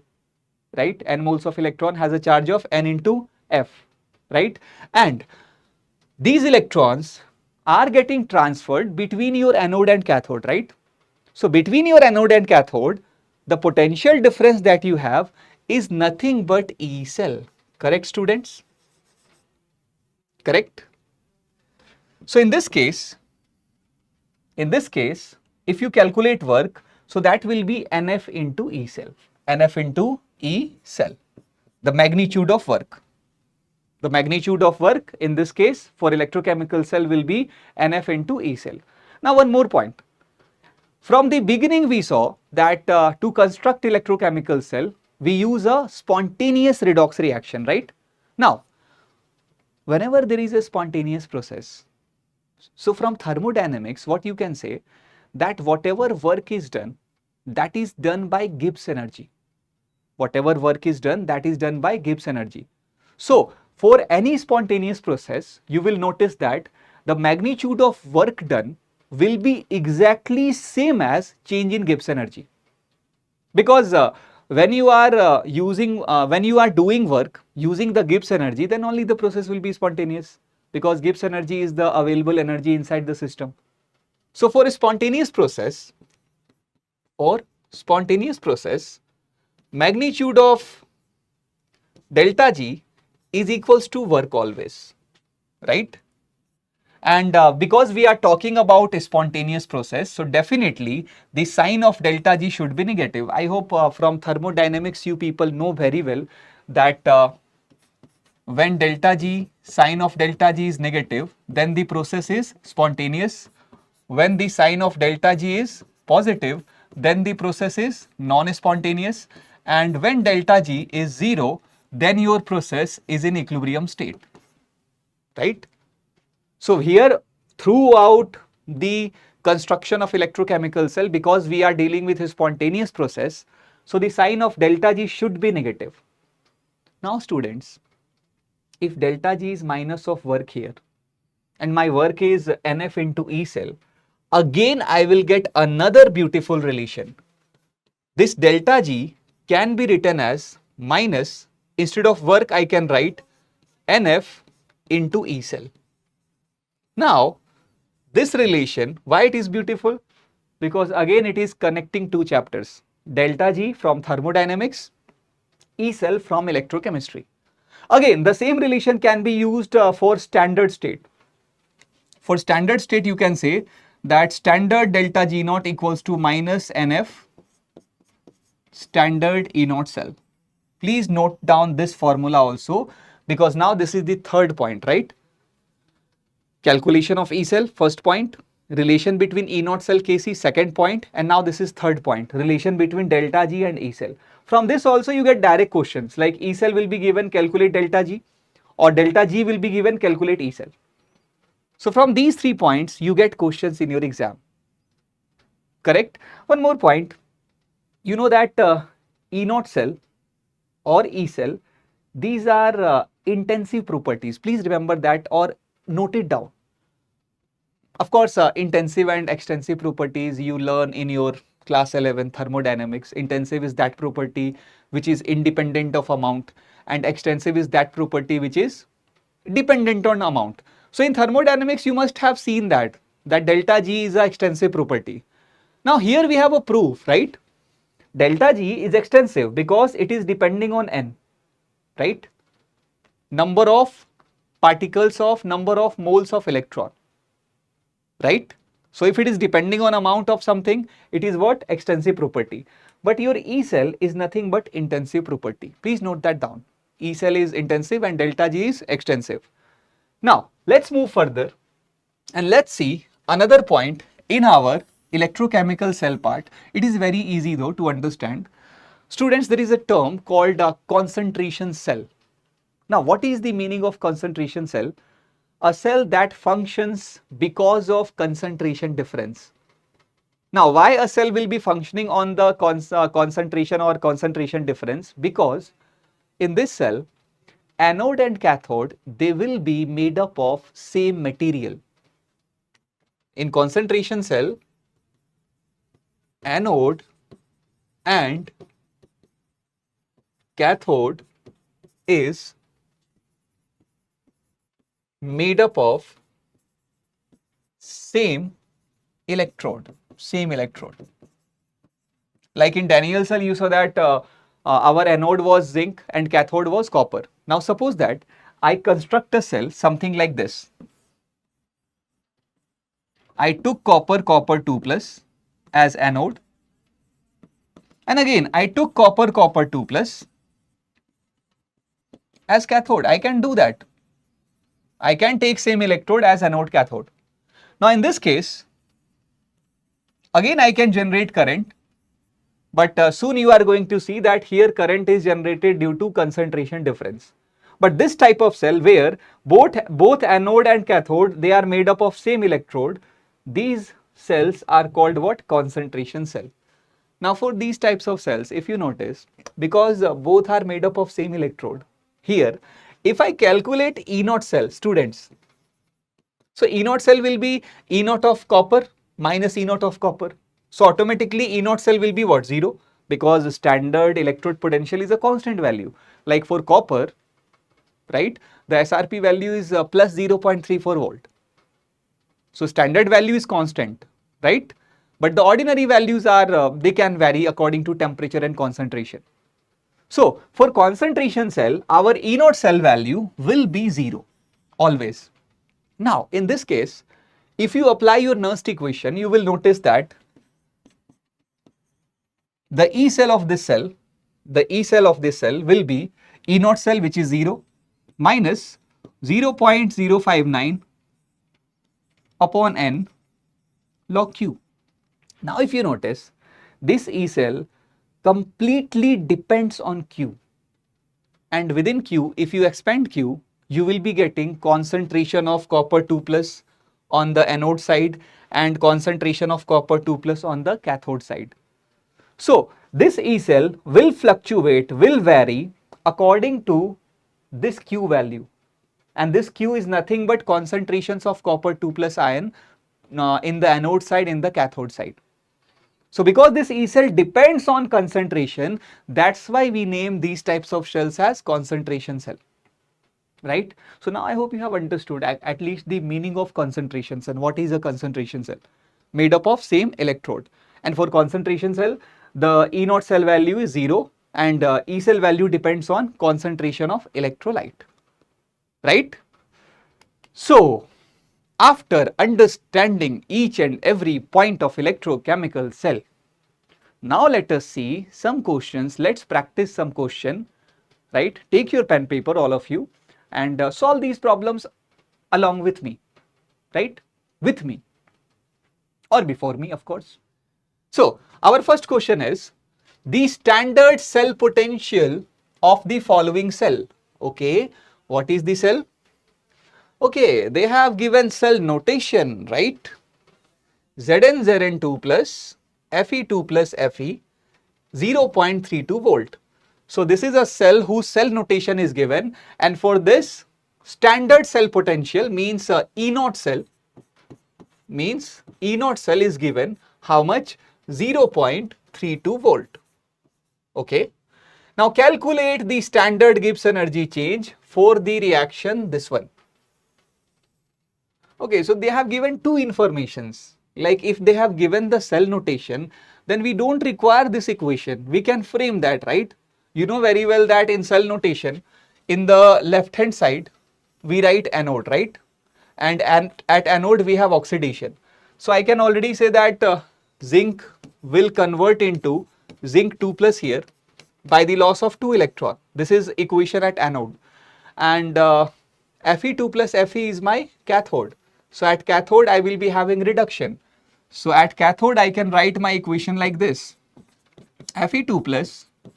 right? N moles of electron has a charge of N into F, right? And these electrons are getting transferred between your anode and cathode, right? So between your anode and cathode, the potential difference that you have is nothing but E cell. Correct, students? Correct? So in this case, if you calculate work, so that will be NF into E cell. NF into E cell, the magnitude of work. The magnitude of work in this case for electrochemical cell will be NF into E cell. Now one more point. From the beginning we saw that to construct electrochemical cell, we use a spontaneous redox reaction, right? Now, whenever there is a spontaneous process, so from thermodynamics, what you can say that whatever work is done, that is done by Gibbs energy. Whatever work is done, that is done by Gibbs energy. So for any spontaneous process, you will notice that the magnitude of work done will be exactly same as change in Gibbs energy. Because when you are when you are doing work using the Gibbs energy, then only the process will be spontaneous, because Gibbs energy is the available energy inside the system. So for a spontaneous process, magnitude of delta G is equals to work always, right? And because we are talking about a spontaneous process, so definitely the sign of delta G should be negative. I hope from thermodynamics you people know very well that when delta G, sign of delta G is negative, then the process is spontaneous. When the sign of delta G is positive, then the process is non-spontaneous. And when delta G is 0, then your process is in equilibrium state, right? So here, throughout the construction of electrochemical cell, because we are dealing with a spontaneous process, so the sign of delta G should be negative. Now students, if delta G is minus of work here, and my work is NF into E cell, again I will get another beautiful relation. This delta G can be written as minus, instead of work I can write NF into E cell. Now, this relation, why it is beautiful? Because again it is connecting two chapters, delta G from thermodynamics, E cell from electrochemistry. Again, the same relation can be used for standard state. For standard state, you can say that standard delta G naught equals to minus NF standard E naught cell. Please note down this formula also, because now this is the third point, right? Calculation of E cell, first point. Relation between E naught cell Kc, second point. And now this is third point, relation between delta G and E cell. From this also you get direct questions like E cell will be given, calculate delta G, or delta G will be given, calculate E cell. So from these 3 points you get questions in your exam, correct? One more point, you know that E naught cell or E cell, these are intensive properties. Please remember that or note it down. Of course, intensive and extensive properties you learn in your class 11 thermodynamics. Intensive is that property which is independent of amount, and extensive is that property which is dependent on amount. So in thermodynamics you must have seen that delta G is an extensive property. Now here we have a proof, right? Delta G is extensive because it is depending on n, right? Number of particles of number of moles of electron, right? So if it is depending on amount of something, it is what? Extensive property. But your E cell is nothing but intensive property. Please note that down. E cell is intensive and delta G is extensive. Now let's move further and let's see another point in our electrochemical cell part. It is very easy though to understand. Students, there is a term called a concentration cell. Now what is the meaning of concentration cell? A cell that functions because of concentration difference. Now why a cell will be functioning on the concentration or concentration difference? Because in this cell, anode and cathode, they will be made up of same material. In concentration cell, anode and cathode is made up of same electrode. Like in Daniel cell, you saw that our anode was zinc and cathode was copper. Now suppose that I construct a cell something like this. I took copper 2 plus as anode, and again I took copper 2 plus as cathode. I can do that. I can take same electrode as anode cathode. Now in this case, again I can generate current, but soon you are going to see that here current is generated due to concentration difference. But this type of cell where both anode and cathode, they are made up of same electrode, these cells are called what? Concentration cell. Now for these types of cells, if you notice, because both are made up of same electrode, here if I calculate E naught cell, students, so E naught cell will be E naught of copper minus E naught of copper. So automatically E naught cell will be what? 0. because standard electrode potential is a constant value. Like for copper, right, the SRP value is plus 0.34 volt. So standard value is constant, right? But the ordinary values are, they can vary according to temperature and concentration. So for concentration cell, our E0 cell value will be 0, always. Now, in this case, if you apply your Nernst equation, you will notice that the E cell of this cell, will be E0 cell, which is 0, minus 0.059 upon n log q. Now, if you notice, this E cell completely depends on q, and within q, if you expand q, you will be getting concentration of copper 2 plus on the anode side and concentration of copper 2 plus on the cathode side. So this E cell will fluctuate, will vary according to this q value, and this q is nothing but concentrations of copper 2 plus ion in the anode side, in the cathode side. So because this E cell depends on concentration, that's why we name these types of cells as concentration cell, right? So now I hope you have understood at least the meaning of concentration cell. What is a concentration cell? Made up of same electrode. And for concentration cell, the E0 cell value is 0, and E cell value depends on concentration of electrolyte, right? So after understanding each and every point of electrochemical cell, now let us see some questions. Let's practice some question, right? Take your pen paper, all of you, and solve these problems along with me, right? With me or before me, of course. So our first question is the standard cell potential of the following cell. Okay, what is the cell? Okay, they have given cell notation, right? Zn Zn2 plus Fe2 plus Fe 0.32 volt. So this is a cell whose cell notation is given, and for this standard cell potential means E0 cell is given how much? 0.32 volt. Okay. Now calculate the standard Gibbs energy change for the reaction, this one. Okay, so they have given two informations. Like if they have given the cell notation, then we don't require this equation. We can frame that, right? You know very well that in cell notation, in the left hand side, we write anode, right? And at anode, we have oxidation. So I can already say that zinc will convert into zinc 2 plus here by the loss of 2 electron. This is equation at anode. And Fe2 plus Fe is my cathode. So at cathode, I will be having reduction. So at cathode, I can write my equation like this. Fe2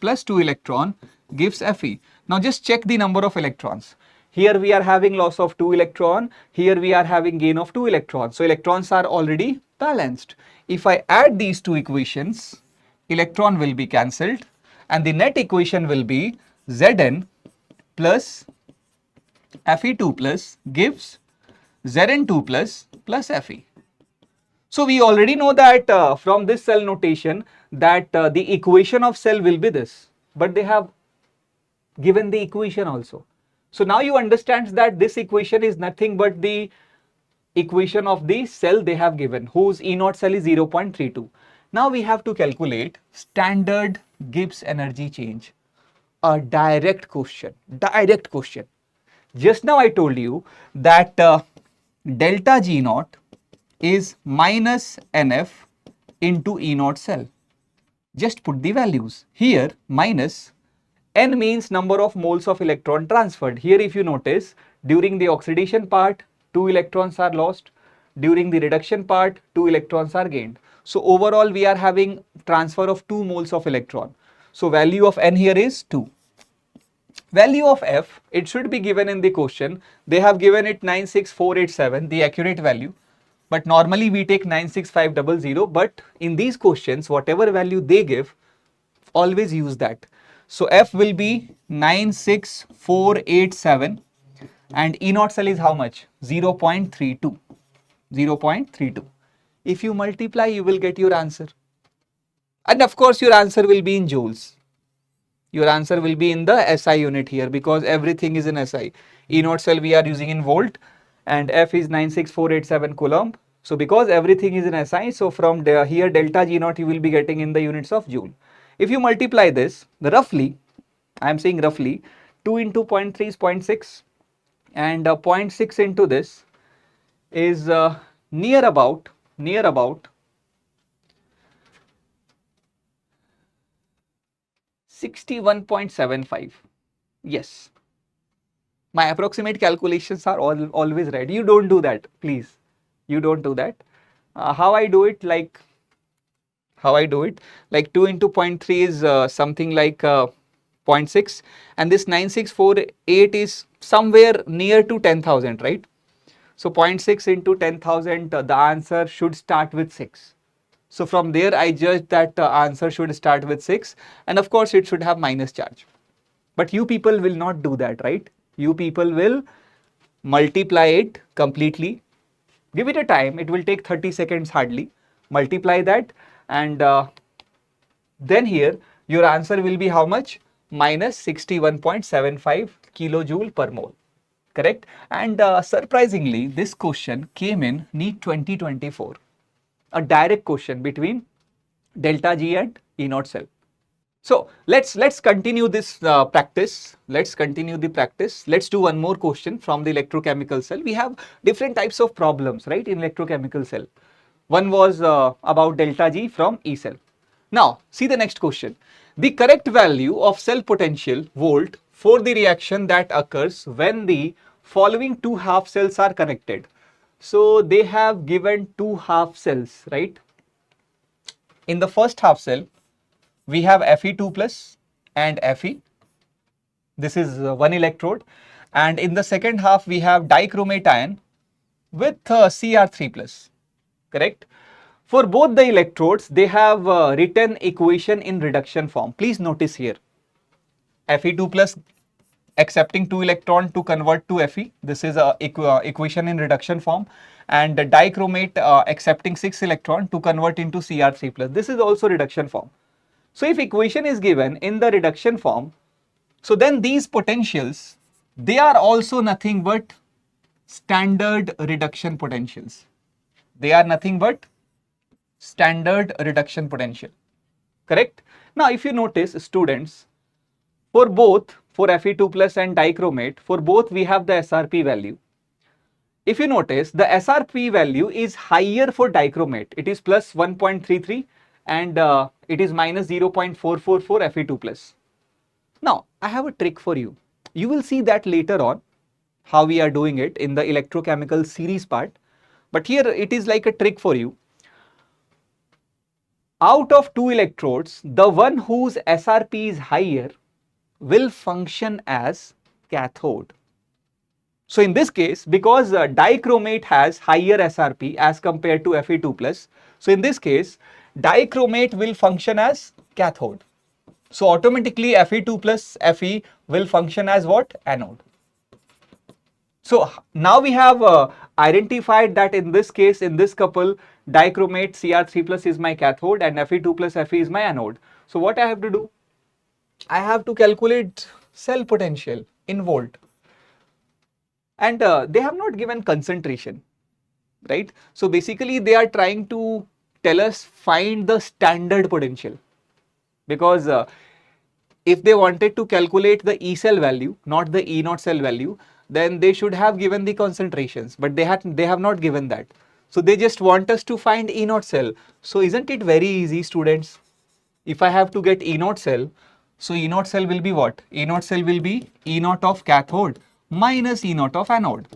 plus 2 electron gives Fe. Now just check the number of electrons. Here we are having loss of 2 electron. Here we are having gain of 2 electrons. So electrons are already balanced. If I add these two equations, electron will be cancelled, and the net equation will be Zn plus Fe2 plus gives Zn2 plus Fe. So we already know that from this cell notation that the equation of cell will be this, but they have given the equation also. So now you understand that this equation is nothing but the equation of the cell they have given, whose E0 cell is 0.32. Now we have to calculate standard Gibbs energy change. A direct question. Just now I told you that delta G0 is minus NF into E0 cell. Just put the values. Here minus N means number of moles of electron transferred. Here if you notice, during the oxidation part, 2 electrons are lost. During the reduction part, 2 electrons are gained. So overall we are having transfer of 2 moles of electron. So value of N here is 2. Value of F, it should be given in the question. They have given it 96487, the accurate value. But normally we take 96500, but in these questions, whatever value they give, always use that. So F will be 96487, and E0 cell is how much? 0.32. If you multiply, you will get your answer. And of course, your answer will be in joules. Your answer will be in the SI unit here because everything is in SI. E naught cell we are using in volt and F is 96487 coulomb. So because everything is in SI, so from here delta G naught you will be getting in the units of joule. If you multiply this roughly, I am saying roughly, 2 into zero point 0.3 is 0.6 and 0.6 into this is near about 61.75. Yes, my approximate calculations are always right. You don't do that, please. You don't do that. How I do it, like 2 into zero point 0.3 is something like 0.6 and this 9648 is somewhere near to 10,000, right? So 0.6 into 10,000, the answer should start with 6. So from there I judge that the answer should start with 6 and of course it should have minus charge. But you people will not do that, right? You people will multiply it completely. Give it a time, it will take 30 seconds hardly. Multiply that and then here your answer will be how much? Minus 61.75 kilojoule per mole. Correct? And surprisingly, this question came in NEET 2024. A direct question between delta G and E naught cell. So let's continue this practice. Let's continue the practice. Let's do one more question from the electrochemical cell. We have different types of problems, right, in electrochemical cell. One was about delta G from E cell. Now see the next question. The correct value of cell potential volt for the reaction that occurs when the following two half cells are connected. So they have given two half cells, right? In the first half cell, we have Fe2 plus and Fe. This is one electrode. And in the second half, we have dichromate ion with Cr3 plus. Correct? For both the electrodes, they have written equation in reduction form. Please notice here. Fe2 plus accepting 2 electron to convert to Fe. This is a equation in reduction form. And the dichromate accepting 6 electron to convert into Cr3 plus. This is also reduction form. So if equation is given in the reduction form, so then these potentials, they are also nothing but standard reduction potentials. They are nothing but standard reduction potential. Correct? Now if you notice, students, for both, for Fe2 plus and dichromate, for both we have the SRP value. If you notice, the SRP value is higher for dichromate. It is plus 1.33 and it is minus 0.44 for Fe2 plus. Now, I have a trick for you. You will see that later on, how we are doing it in the electrochemical series part. But here it is like a trick for you. Out of two electrodes, the one whose SRP is higher will function as cathode. So in this case, because dichromate has higher SRP as compared to Fe2 plus, so in this case, dichromate will function as cathode. So automatically Fe2 plus Fe will function as what? Anode. So now we have identified that in this case, in this couple, dichromate Cr3 plus is my cathode and Fe2 plus Fe is my anode. So what I have to do? I have to calculate cell potential in volt. And they have not given concentration, right? So basically they are trying to tell us find the standard potential, because if they wanted to calculate the E cell value, not the E naught cell value, then they should have given the concentrations, but they have not given that. So they just want us to find E naught cell. So isn't it very easy, students? If I have to get E naught cell, so E naught cell will be what? E naught cell will be E naught of cathode minus E naught of anode.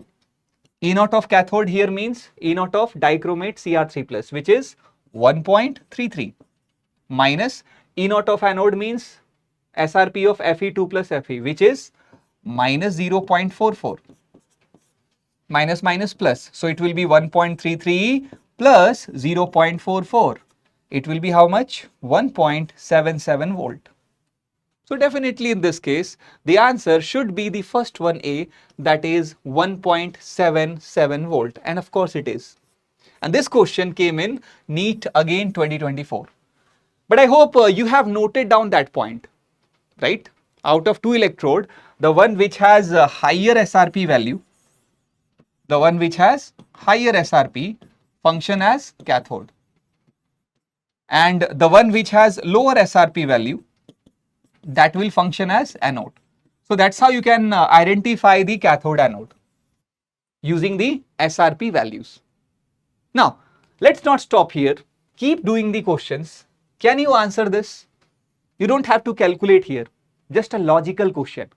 E naught of cathode here means E naught of dichromate Cr3 plus, which is 1.33, minus E naught of anode means SRP of Fe2 plus Fe, which is minus 0.44. Minus minus plus. So it will be 1.33 plus 0.44. It will be how much? 1.77 volt. So definitely in this case, the answer should be the first one A, that is 1.77 volt. And of course it is. And this question came in NEET again 2024. But I hope you have noted down that point, right? Out of two electrode, the one which has a higher SRP value, the one which has higher SRP function as cathode, and the one which has lower SRP value, that will function as anode. So that's how you can identify the cathode anode using the SRP values. Now, let's not stop here. Keep doing the questions. Can you answer this? You don't have to calculate here. Just a logical question.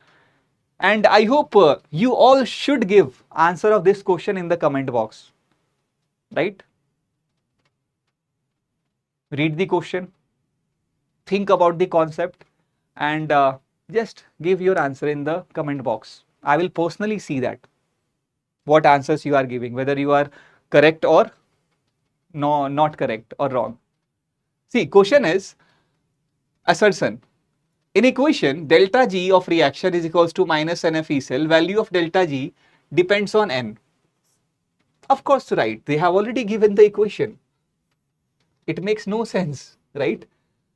And I hope you all should give answer of this question in the comment box. Right? Read the question. Think about the concept and just give your answer in the comment box. I will personally see that. What answers you are giving, whether you are correct or no, not correct or wrong. See, question is assertion. In equation, delta G of reaction is equals to minus NF E cell. Value of delta G depends on N. Of course, right. They have already given the equation. It makes no sense, right?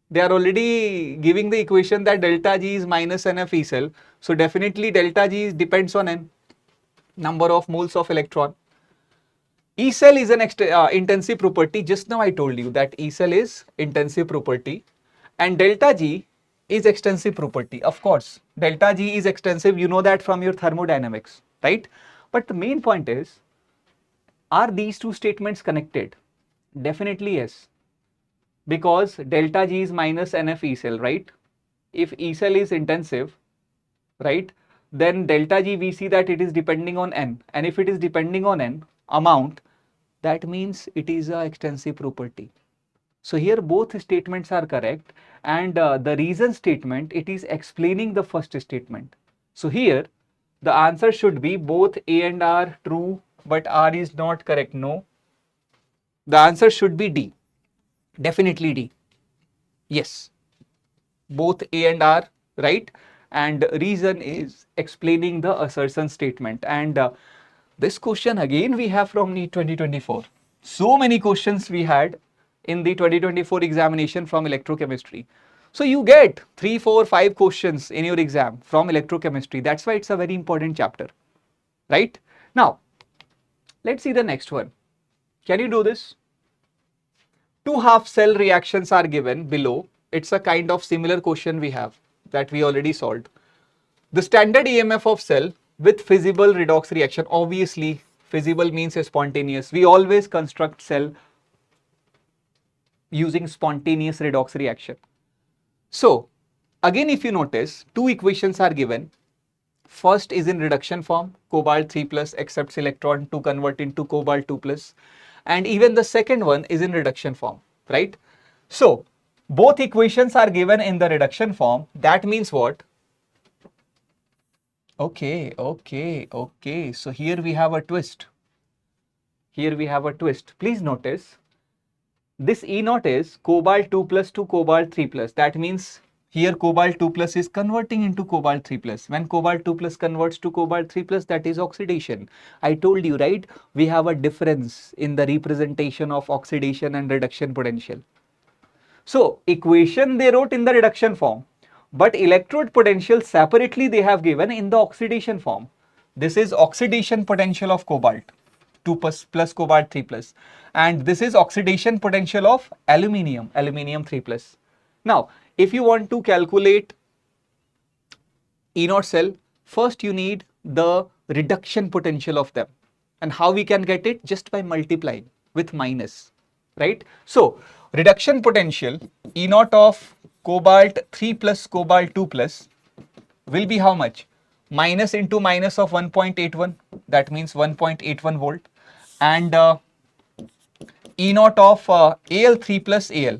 They are already giving the equation that delta G is minus NF E cell. So definitely delta G depends on N, number of moles of electron. E cell is an intensive property. Just now I told you that E cell is intensive property and delta G is extensive property. Of course, delta G is extensive. You know that from your thermodynamics, right? But the main point is, are these two statements connected? Definitely yes. Because delta G is minus NF E cell, right? If E cell is intensive, right, then delta G we see that it is depending on N, and if it is depending on N amount, that means it is a extensive property. So here both statements are correct, and the reason statement, it is explaining the first statement. So here the answer should be both A and R true, but R is not correct. No, the answer should be D. Definitely D. Yes, both A and R right, and reason is explaining the assertion statement. And this question again we have from NEET 2024. So many questions we had in the 2024 examination from electrochemistry. So you get 3, 4, 5 questions in your exam from electrochemistry. That's why it's a very important chapter, right? Now, let's see the next one. Can you do this? Two half cell reactions are given below. It's a kind of similar question we have that we already solved. The standard EMF of cell with feasible redox reaction. Obviously, feasible means spontaneous. We always construct cell using spontaneous redox reaction. So, again if you notice, two equations are given. First is in reduction form, cobalt 3 plus accepts electron to convert into cobalt 2 plus. And even the second one is in reduction form, right? So, both equations are given in the reduction form. That means what? Okay. So here we have a twist. Please notice, this E naught is cobalt 2 plus to cobalt 3 plus. That means here cobalt 2 plus is converting into cobalt 3 plus. When cobalt 2 plus converts to cobalt 3 plus, that is oxidation. I told you, right? We have a difference in the representation of oxidation and reduction potential. So equation they wrote in the reduction form, but electrode potential separately they have given in the oxidation form. This is oxidation potential of cobalt 2 plus cobalt 3 plus, and this is oxidation potential of aluminium 3 plus. Now, if you want to calculate E naught cell, first you need the reduction potential of them. And how we can get it? Just by multiplying with minus, right? So, reduction potential E naught of cobalt 3 plus cobalt 2 plus will be how much? Minus into minus of 1.81, that means 1.81 volt. And E naught of Al3 plus Al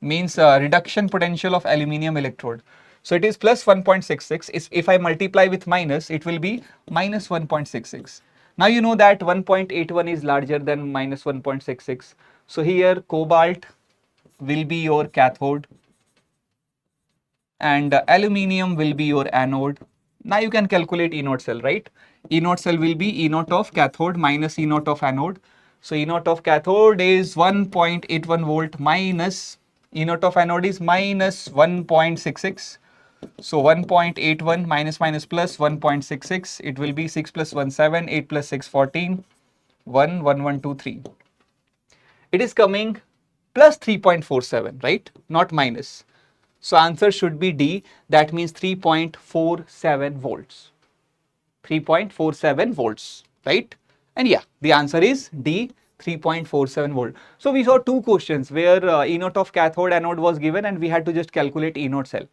means reduction potential of aluminium electrode. So it is plus 1.66. If I multiply with minus, it will be minus 1.66. Now you know that 1.81 is larger than minus 1.66. So here cobalt will be your cathode and aluminium will be your anode. Now you can calculate E naught cell, right? E naught cell will be E naught of cathode minus E naught of anode. So E naught of cathode is 1.81 volt minus E naught of anode is minus 1.66. So 1.81 minus minus plus 1.66. It will be 6 plus 1, 7, 8 plus 6, 14, 1, 1, 1, 2, 3. It is coming plus 3.47, right? Not minus. So answer should be D. That means 3.47 volts. 3.47 volts, right? And yeah, the answer is D, 3.47 volt. So we saw two questions where E naught of cathode anode was given and we had to just calculate E naught cell.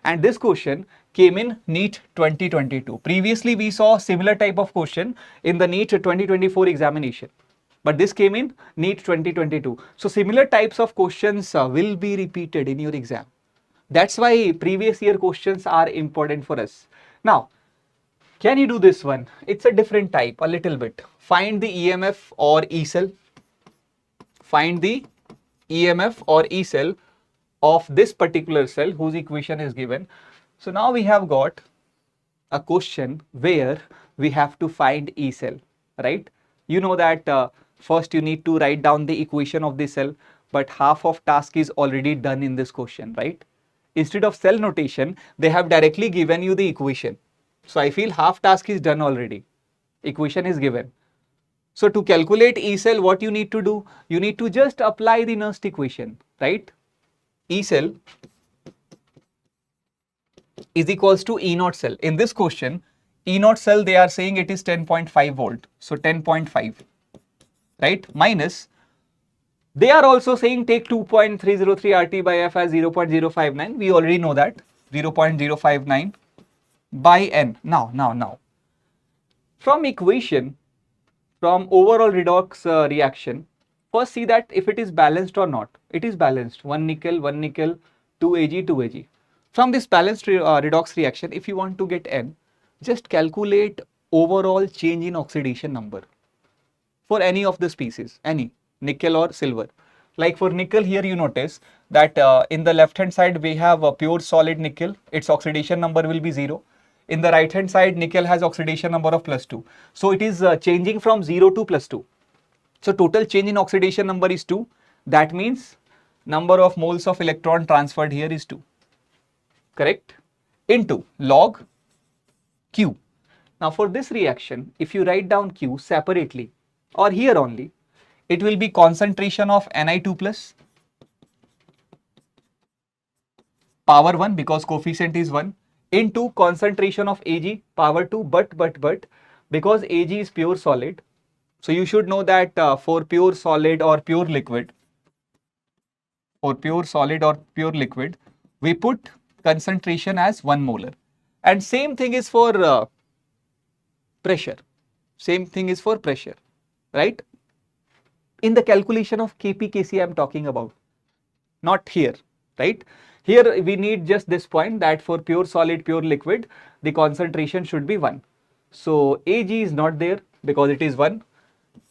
And this question came in NEET 2022. Previously we saw similar type of question in the NEET 2024 examination. But this came in NEET 2022. So similar types of questions will be repeated in your exam. That's why previous year questions are important for us. Now, can you do this one? It's a different type, a little bit. Find the EMF or E cell. Find the EMF or E cell of this particular cell whose equation is given. So now we have got a question where we have to find E cell, right? You know that first you need to write down the equation of the cell, but half of task is already done in this question, right? Instead of cell notation, they have directly given you the equation. So I feel half task is done already. Equation is given. So to calculate E cell, what you need to do? You need to just apply the Nernst equation, right? E cell is equals to E naught cell. In this question, E naught cell, they are saying it is 10.5 volt. So 10.5, right? Minus, they are also saying take 2.303 RT by F as 0.059. We already know that, 0.059 by N. Now. From equation, from overall redox reaction, first see that if it is balanced or not. It is balanced, 1 nickel, 2 Ag, 2 Ag. From this balanced redox reaction, if you want to get N, just calculate overall change in oxidation number for any of the species, any, nickel or silver. Like for nickel here, you notice that in the left hand side, we have a pure solid nickel. Its oxidation number will be 0. In the right hand side, nickel has oxidation number of +2. So it is changing from 0 to +2. So total change in oxidation number is 2. That means number of moles of electron transferred here is 2. Correct? Into log Q. Now for this reaction, if you write down Q separately or here only, it will be concentration of Ni2 plus power 1 because coefficient is 1 into concentration of Ag power 2 but because Ag is pure solid. So you should know that for pure solid or pure liquid, we put concentration as 1 molar. And same thing is for pressure. Right? In the calculation of Kp, Kc I am talking about, not here, right? Here we need just this point that for pure solid, pure liquid, the concentration should be 1. So Ag is not there because it is 1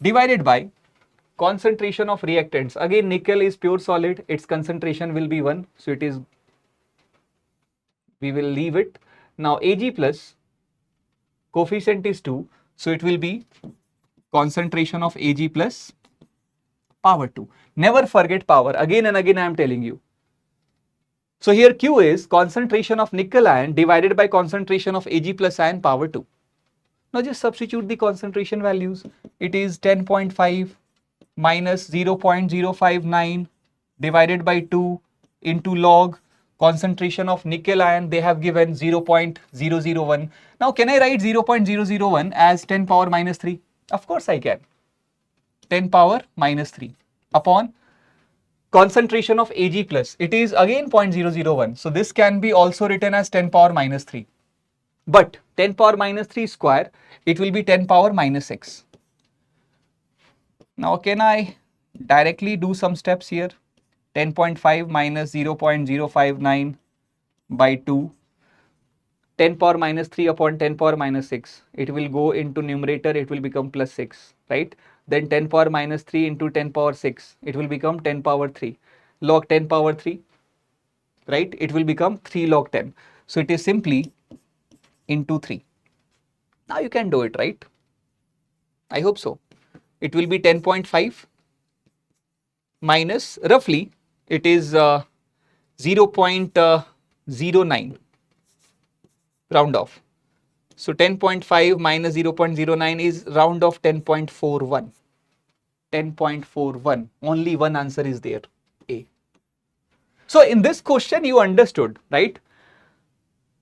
divided by concentration of reactants. Again, nickel is pure solid, its concentration will be 1. So it is, we will leave it. Now Ag plus coefficient is 2. So it will be concentration of Ag plus power 2. Never forget power. Again and again I am telling you. So here Q is concentration of nickel ion divided by concentration of Ag plus ion power 2. Now just substitute the concentration values. It is 10.5 minus 0.059 divided by 2 into log concentration of nickel ion. They have given 0.001. Now can I write 0.001 as 10 power minus 3? Of course I can. 10 power minus 3 upon concentration of Ag plus. It is again 0.001. So this can be also written as 10 power minus 3. But 10 power minus 3 square, it will be 10 power minus 6. Now can I directly do some steps here? 10.5 minus 0.059 by 2. 10 power minus 3 upon 10 power minus 6. It will go into numerator, it will become plus 6, right? Then 10 power minus 3 into 10 power 6. It will become 10 power 3. Log 10 power 3, right? It will become 3 log 10. So it is simply into 3. Now you can do it, right? I hope so. It will be 10.5 minus roughly it is 0.09, round off. So 10.5 minus 0.09 is round off 10.41. 10.41. Only one answer is there, A. So in this question you understood, right?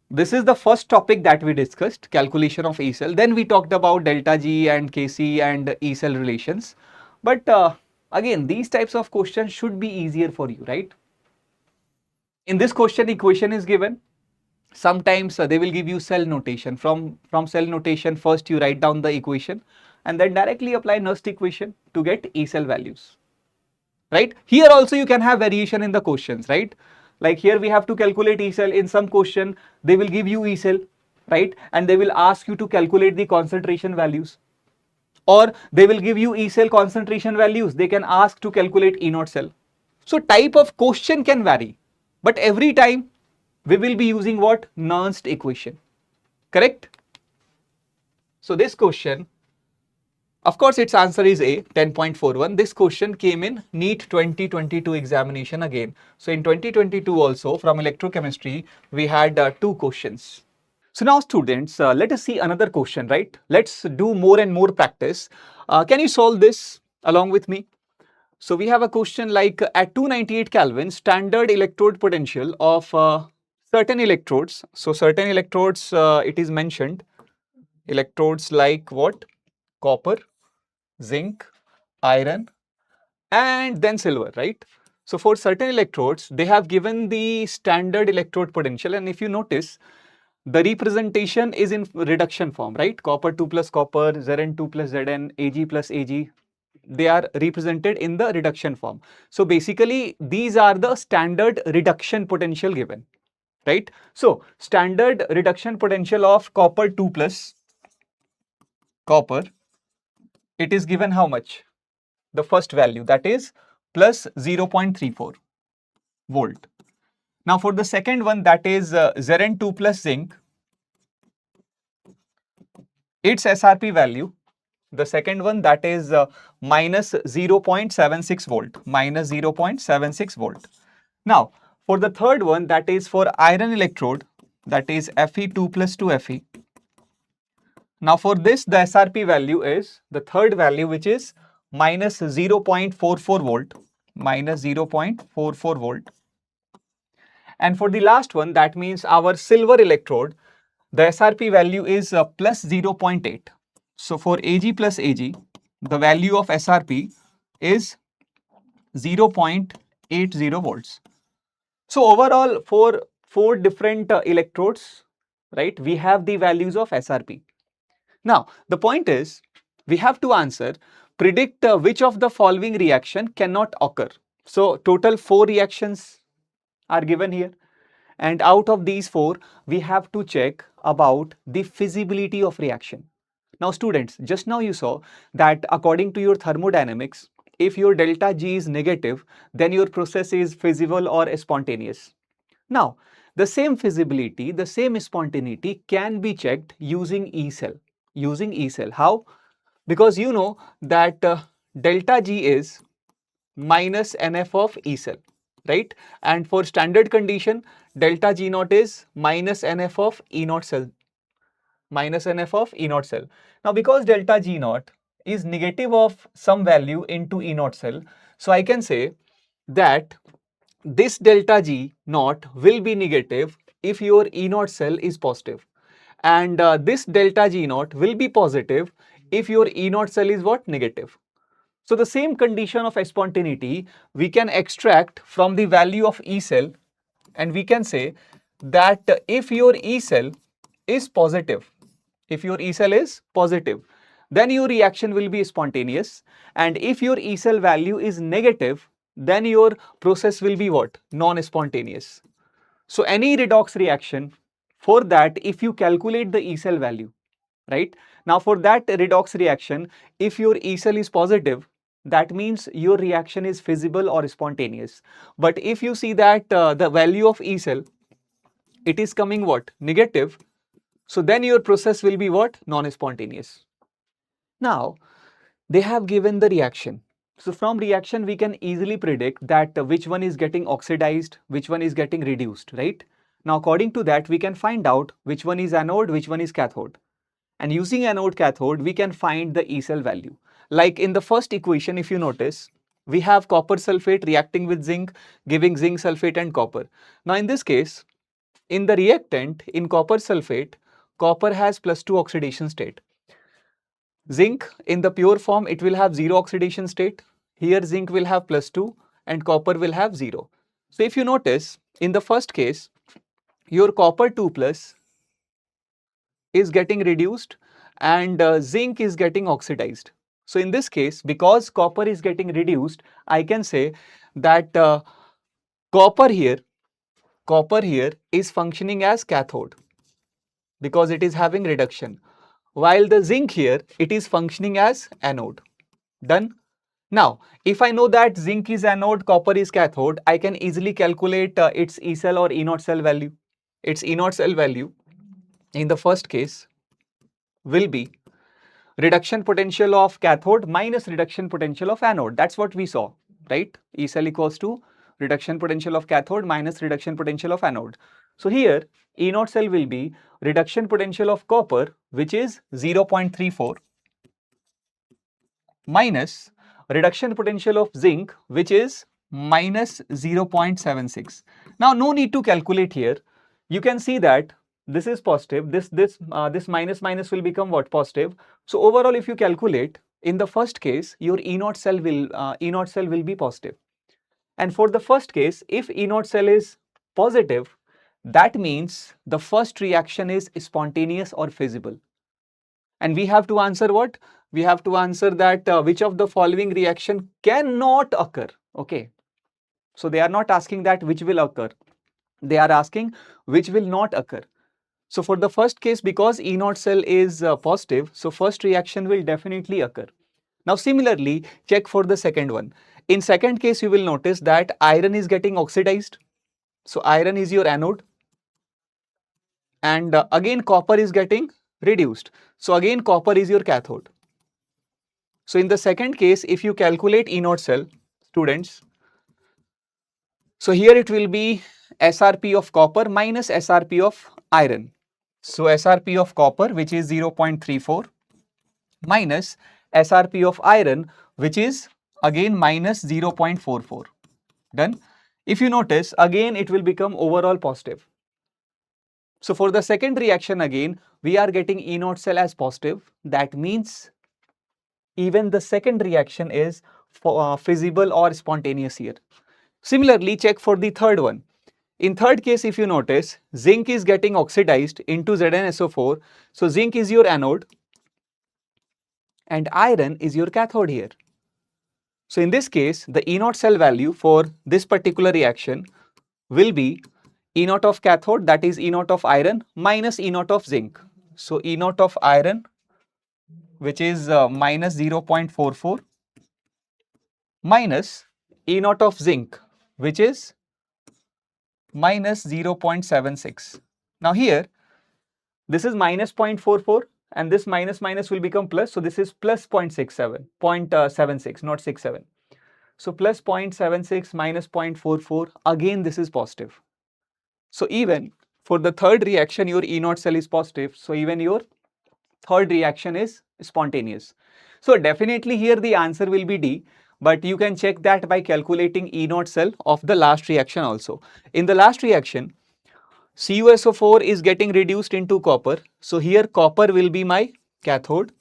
This is the first topic that we discussed, calculation of E cell. Then we talked about delta G and Kc and E cell relations. But again, these types of questions should be easier for you, right? In this question, equation is given. Sometimes they will give you cell notation. From cell notation, first you write down the equation and then directly apply Nernst equation to get E cell values. Right? Here also you can have variation in the questions, right? Like here we have to calculate E cell. In some question, they will give you E cell, right? And they will ask you to calculate the concentration values. Or they will give you E cell concentration values. They can ask to calculate E naught cell. So type of question can vary. But every time we will be using what? Nernst equation. Correct? So this question, of course, its answer is A, 10.41. This question came in NEET 2022 examination again. So in 2022 also, from electrochemistry, we had two questions. So now students, let us see another question, right? Let's do more and more practice. Can you solve this along with me? So we have a question like at 298 Kelvin, standard electrode potential of certain electrodes. So certain electrodes, it is mentioned, electrodes like what? Copper, zinc, iron, and then silver, right? So for certain electrodes, they have given the standard electrode potential, and if you notice, the representation is in reduction form, right? Copper 2 plus copper, Zn2 plus Zn, Ag plus Ag, they are represented in the reduction form. So basically, these are the standard reduction potential given, right? So standard reduction potential of copper 2 plus copper, it is given how much? The first value, that is plus 0.34 volt. Now for the second one, that is Zn2 plus zinc, its SRP value, the second one, that is minus 0.76 volt, minus 0.76 volt. Now for the third one, that is for iron electrode, that is Fe2 plus 2Fe. Now for this, the SRP value is the third value, which is minus 0.44 volt, minus 0.44 volt. And for the last one, that means our silver electrode, the SRP value is plus 0.8. So for Ag plus Ag, the value of SRP is 0.80 volts. So overall, for four different electrodes, right, we have the values of SRP. Now, the point is, we have to answer, predict which of the following reaction cannot occur. So total 4 reactions are given here. And out of these 4, we have to check about the feasibility of reaction. Now students, just now you saw that according to your thermodynamics, if your delta G is negative, then your process is feasible or spontaneous. Now, the same feasibility, the same spontaneity can be checked using E cell. Using E cell. How? Because you know that delta G is minus NF of E cell, right? And for standard condition, delta G naught is minus NF of E naught cell, minus NF of E naught cell. Now because delta G naught is negative of some value into E naught cell, so I can say that this delta G naught will be negative if your E naught cell is positive, and this delta G naught will be positive if your E naught cell is what? Negative. So the same condition of spontaneity we can extract from the value of E cell, and we can say that if your E cell is positive, if your E cell is positive, then your reaction will be spontaneous, and if your E cell value is negative, then your process will be what? Non-spontaneous. So any redox reaction, for that if you calculate the E cell value, right? Now for that redox reaction, if your E cell is positive, that means your reaction is feasible or spontaneous. But if you see that the value of E cell, it is coming what? Negative. So then your process will be what? Non-spontaneous. Now, they have given the reaction. So from reaction, we can easily predict that which one is getting oxidized, which one is getting reduced, right? Now, according to that, we can find out which one is anode, which one is cathode. And using anode cathode, we can find the E cell value. Like in the first equation, if you notice, we have copper sulfate reacting with zinc, giving zinc sulfate and copper. Now, in this case, in the reactant, in copper sulfate, copper has +2 oxidation state. Zinc in the pure form, it will have 0 oxidation state. Here zinc will have +2 and copper will have 0. So if you notice, in the first case, your copper 2 plus is getting reduced and zinc is getting oxidized. So in this case, because copper is getting reduced, I can say that copper here is functioning as cathode because it is having reduction, while the zinc here, it is functioning as anode. Done? Now, if I know that zinc is anode, copper is cathode, I can easily calculate its E cell or E naught cell value. Its E naught cell value in the first case will be reduction potential of cathode minus reduction potential of anode. That's what we saw, right? E cell equals to reduction potential of cathode minus reduction potential of anode. So here, E naught cell will be reduction potential of copper, which is 0.34, minus reduction potential of zinc, which is minus 0.76. Now, no need to calculate here. You can see that this is positive. This minus minus will become what? Positive. So overall, if you calculate, in the first case, your E naught cell will be positive. And for the first case, if E naught cell is positive, that means the first reaction is spontaneous or feasible. And we have to answer what? We have to answer that which of the following reaction cannot occur. Okay. So they are not asking that which will occur. They are asking which will not occur. So for the first case, because E naught cell is positive, so first reaction will definitely occur. Now similarly, check for the second one. In second case, you will notice that iron is getting oxidized. So iron is your anode. And again copper is getting reduced. So again copper is your cathode. So in the second case, if you calculate E naught cell, students, so here it will be SRP of copper minus SRP of iron. So SRP of copper, which is 0.34, minus SRP of iron, which is again minus 0.44. Done? If you notice, again it will become overall positive. So for the second reaction again, we are getting E naught cell as positive. That means even the second reaction is feasible or spontaneous here. Similarly, check for the third one. In third case, if you notice, zinc is getting oxidized into ZnSO4. So zinc is your anode and iron is your cathode here. So in this case, the E naught cell value for this particular reaction will be E naught of cathode, that is E naught of iron, minus E naught of zinc. So E naught of iron, which is minus 0.44, minus E naught of zinc, which is minus 0.76. Now here, this is minus 0.44 and this minus minus will become plus. So this is plus 0.76, not 67. So plus 0.76 minus 0.44, again this is positive. So even for the third reaction, your E naught cell is positive. So even your third reaction is spontaneous. So definitely here the answer will be D, but you can check that by calculating E naught cell of the last reaction also. In the last reaction, CuSO4 is getting reduced into copper. So here copper will be my cathode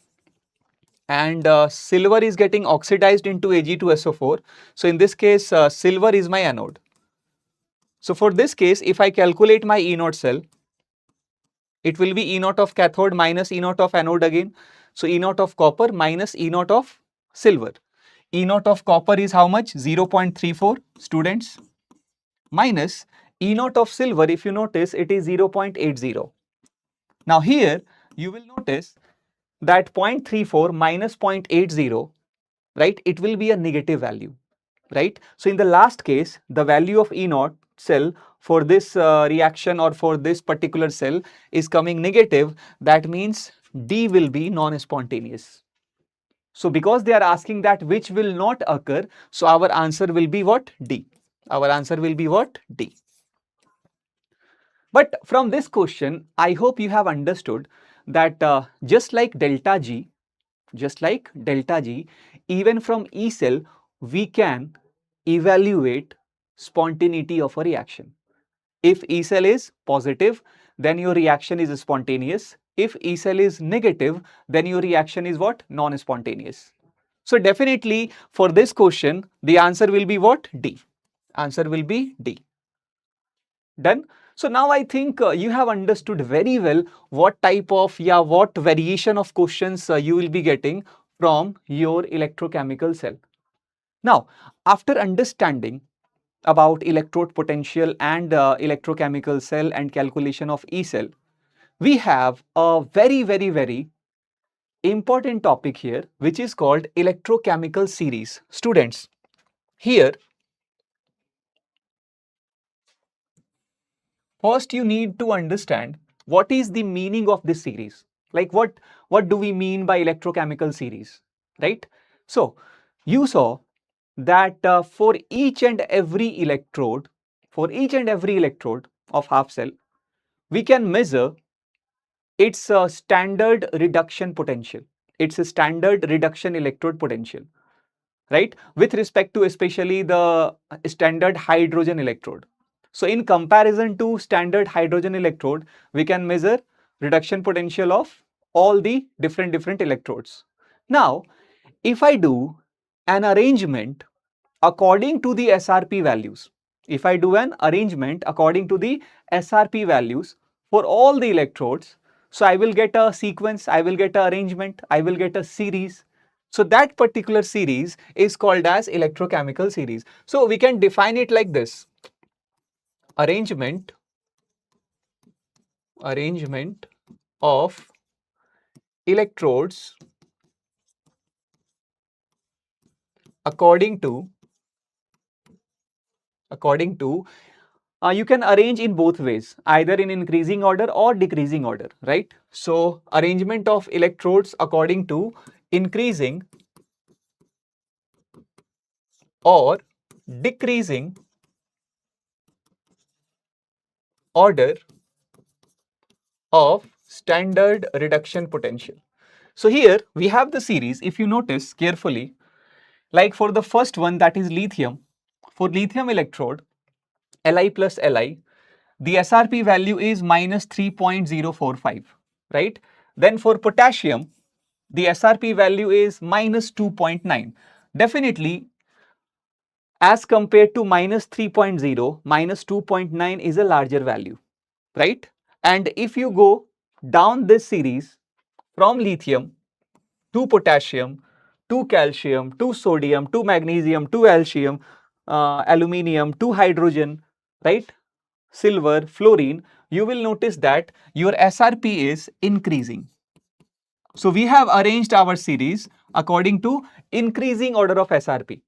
and silver is getting oxidized into Ag2SO4. So in this case, silver is my anode. So for this case, if I calculate my E naught cell, it will be E naught of cathode minus E naught of anode again. So E naught of copper minus E naught of silver. E naught of copper is how much? 0.34, students, minus E naught of silver, if you notice, it is 0.80. Now here you will notice that 0.34 minus 0.80, right, it will be a negative value, right? So in the last case, the value of E naught cell for this reaction or for this particular cell is coming negative. That means D will be non-spontaneous. So because they are asking that which will not occur, so our answer will be what? D. Our answer will be what? D. But from this question, I hope you have understood that just like delta G, even from E cell, we can evaluate spontaneity of a reaction. If E cell is positive, then your reaction is spontaneous. If E cell is negative, then your reaction is what? Non-spontaneous. So definitely for this question, the answer will be what? D. Answer will be D. Done? So now I think you have understood very well what type of, what variation of questions you will be getting from your electrochemical cell. Now, after understanding about electrode potential and electrochemical cell and calculation of E cell, we have a very important topic here, which is called electrochemical series. Students, here first you need to understand what is the meaning of this series. Like what do we mean by electrochemical series, right? So you saw that for each and every electrode, of half cell, we can measure its standard reduction potential. It's a standard reduction electrode potential, right? With respect to especially the standard hydrogen electrode. So in comparison to standard hydrogen electrode, we can measure reduction potential of all the different electrodes. Now, if I do an arrangement according to the SRP values, if I do an arrangement according to the SRP values for all the electrodes, so I will get a sequence, I will get an arrangement, I will get a series. So that particular series is called as electrochemical series. So we can define it like this: arrangement of electrodes according to you can arrange in both ways, either in increasing order or decreasing order, right? So arrangement of electrodes according to increasing or decreasing order of standard reduction potential. So here we have the series. If you notice carefully, like for the first one, that is lithium, for lithium electrode Li plus Li, the SRP value is minus 3.045, right? Then for potassium, the SRP value is minus 2.9. Definitely, as compared to minus 3.0, minus 2.9 is a larger value, right? And if you go down this series from lithium to potassium, to calcium, to sodium, to magnesium, to aluminium, aluminium, to hydrogen, right? Silver, fluorine, you will notice that your SRP is increasing. So we have arranged our series according to increasing order of SRP.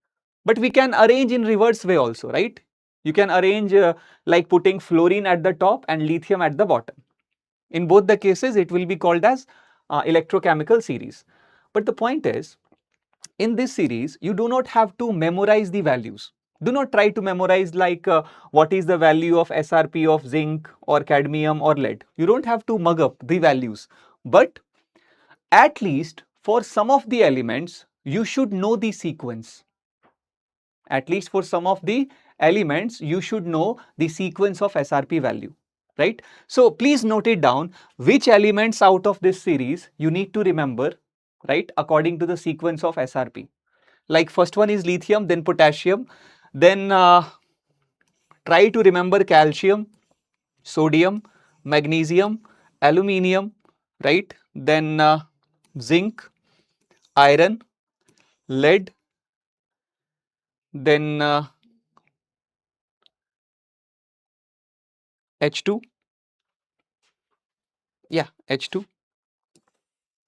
But we can arrange in reverse way also, right? You can arrange like putting fluorine at the top and lithium at the bottom. In both the cases, it will be called as electrochemical series. But the point is, in this series, you do not have to memorize the values. Do not try to memorize like what is the value of SRP of zinc or cadmium or lead. You don't have to mug up the values. But at least for some of the elements, you should know the sequence. At least for some of the elements, you should know the sequence of SRP value, right? So please note it down, which elements out of this series you need to remember, right, according to the sequence of SRP. Like first one is lithium, then potassium, then try to remember calcium, sodium, magnesium, aluminium, right? Then zinc, iron, lead, then H2. Yeah, H2.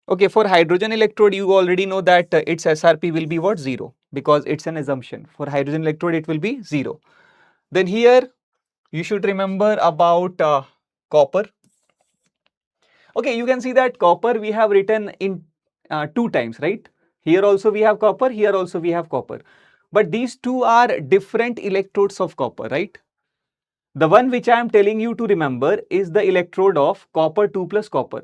Okay, for hydrogen electrode, you already know that its SRP will be what? 0, because it's an assumption. For hydrogen electrode, it will be 0. Then here, you should remember about copper. Okay, you can see that copper we have written in 2 times, right? Here also we have copper, here also we have copper. But these two are different electrodes of copper, right? The one which I am telling you to remember is the electrode of copper 2 plus copper,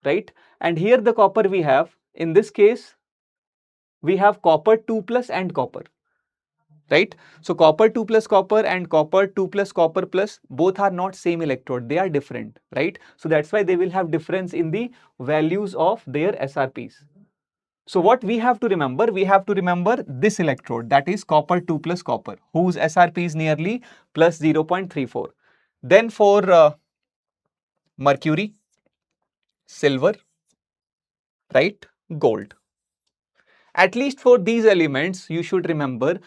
right? And here the copper we have, in this case, we have copper 2 plus and copper, right? So copper 2 plus copper and copper 2 plus copper plus, both are not same electrode, they are different, right? So that's why they will have difference in the values of their SRPs. So what we have to remember? We have to remember this electrode, that is copper 2 plus copper, whose SRP is nearly plus 0.34. Then for mercury, silver, right, gold. At least for these elements, you should remember,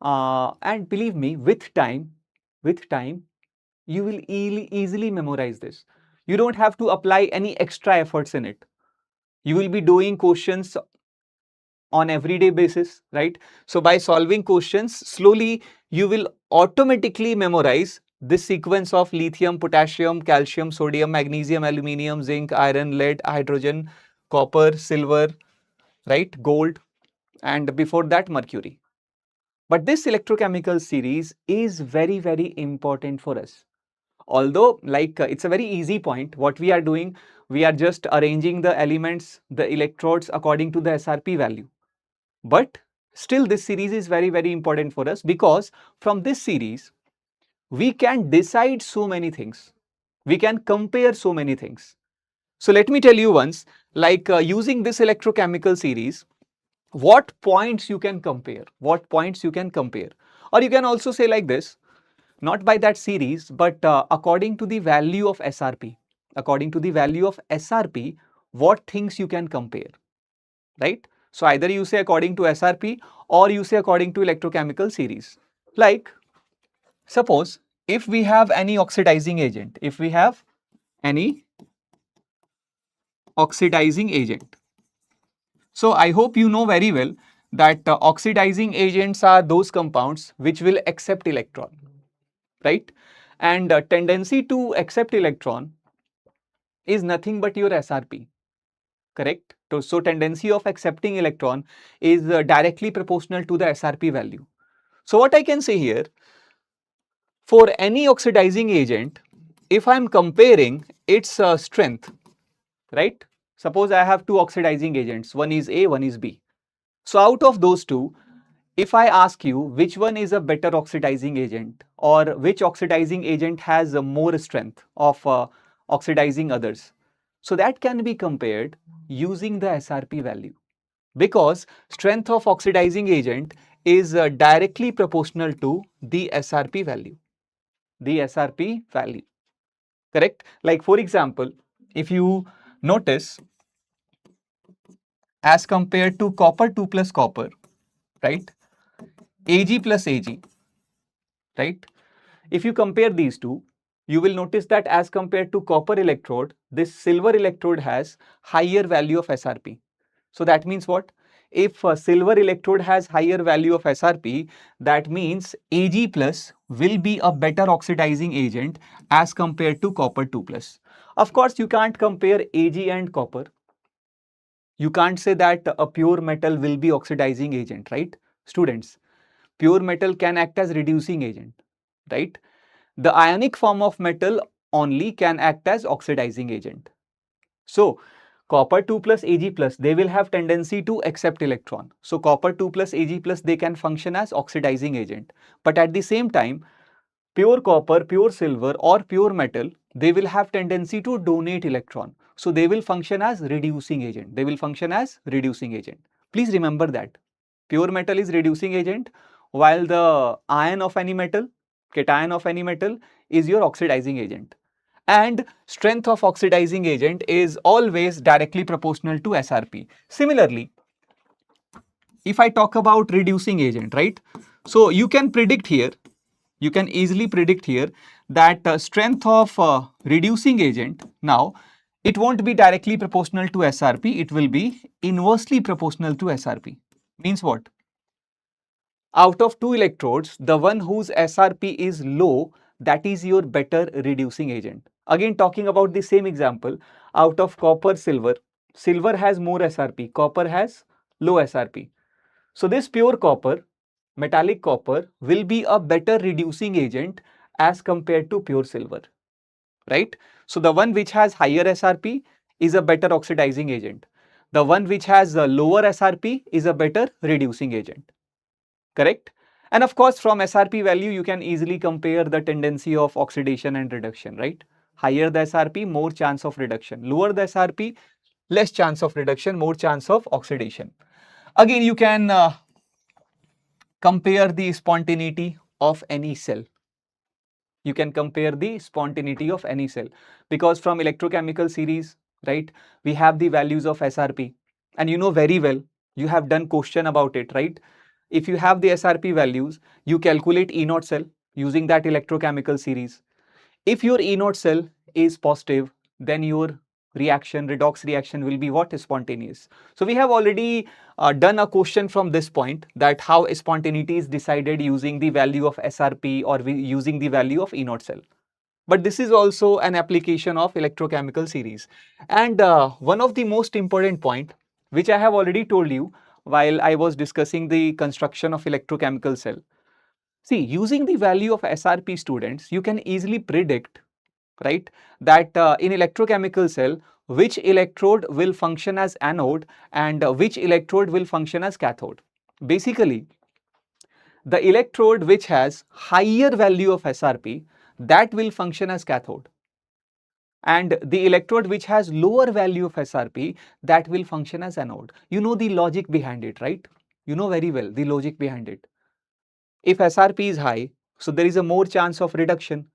and believe me, with time, you will easily memorize this. You don't have to apply any extra efforts in it. You will be doing questions on everyday basis, right? So by solving questions slowly, you will automatically memorize this sequence of lithium, potassium, calcium, sodium, magnesium, aluminium, zinc, iron, lead, hydrogen, copper, silver, right, gold, and before that mercury. But this electrochemical series is very important for us. Although it's a very easy point, what we are doing, we are just arranging the elements, the electrodes according to the SRP value. But still this series is very important for us, because from this series we can decide so many things. We can compare so many things. So let me tell you once, using this electrochemical series, what points you can compare, or you can also say like this, not by that series, but according to the value of SRP, what things you can compare, right? So either you say according to SRP or you say according to electrochemical series. Like suppose if we have any oxidizing agent, so I hope you know very well that oxidizing agents are those compounds which will accept electron, right? And tendency to accept electron is nothing but your SRP, correct? So tendency of accepting electron is directly proportional to the SRP value. So what I can say here, for any oxidizing agent, if I am comparing its strength, right? Suppose I have two oxidizing agents, one is A, one is B. So out of those two, if I ask you which one is a better oxidizing agent, or which oxidizing agent has a more strength of oxidizing others, so that can be compared using the SRP value, because strength of oxidizing agent is directly proportional to the SRP value. Correct? Like for example, if you notice, as compared to copper 2 plus copper, right, Ag plus Ag, right, if you compare these two, you will notice that as compared to copper electrode, this silver electrode has higher value of SRP. So that means what? If a silver electrode has higher value of SRP, that means Ag plus will be a better oxidizing agent as compared to copper 2 plus. Of course, you can't compare Ag and copper. You can't say that a pure metal will be oxidizing agent, right? Students, pure metal can act as reducing agent, right? The ionic form of metal only can act as oxidizing agent. So copper 2 plus Ag plus, they will have tendency to accept electron. So copper 2 plus Ag plus, they can function as oxidizing agent. But at the same time, pure copper, pure silver or pure metal, they will have tendency to donate electron. So they will function as reducing agent. Please remember that. Pure metal is reducing agent, while the ion of any metal, cation of any metal, is your oxidizing agent. And strength of oxidizing agent is always directly proportional to SRP. Similarly, if I talk about reducing agent, right? So you can predict here, you can easily predict here that strength of reducing agent, now it won't be directly proportional to SRP, it will be inversely proportional to SRP. Means what? Out of two electrodes, the one whose SRP is low, that is your better reducing agent. Again, talking about the same example, out of copper, silver, silver has more SRP, copper has low SRP. So this pure copper, metallic copper, will be a better reducing agent as compared to pure silver, right? So the one which has higher SRP is a better oxidizing agent. The one which has a lower SRP is a better reducing agent, correct? And of course, from SRP value, you can easily compare the tendency of oxidation and reduction, right? Higher the SRP, more chance of reduction. Lower the SRP, less chance of reduction, more chance of oxidation. Again, you can compare the spontaneity of any cell. You can compare the spontaneity of any cell, because from electrochemical series, right, we have the values of SRP, and you know very well, you have done question about it, right? If you have the SRP values, you calculate E naught cell using that electrochemical series. If your E naught cell is positive, then your reaction, redox reaction, will be what? Spontaneous. So we have already done a question from this point, that how spontaneity is decided using the value of SRP or using the value of E naught cell. But this is also an application of electrochemical series. And one of the most important point, which I have already told you while I was discussing the construction of electrochemical cell. See, using the value of SRP, students, you can easily predict, right, that in electrochemical cell, which electrode will function as anode and which electrode will function as cathode. Basically, the electrode which has higher value of SRP, that will function as cathode, and the electrode which has lower value of SRP, that will function as anode. You know the logic behind it, right? You know very well the logic behind it. If SRP is high, so there is a more chance of reduction,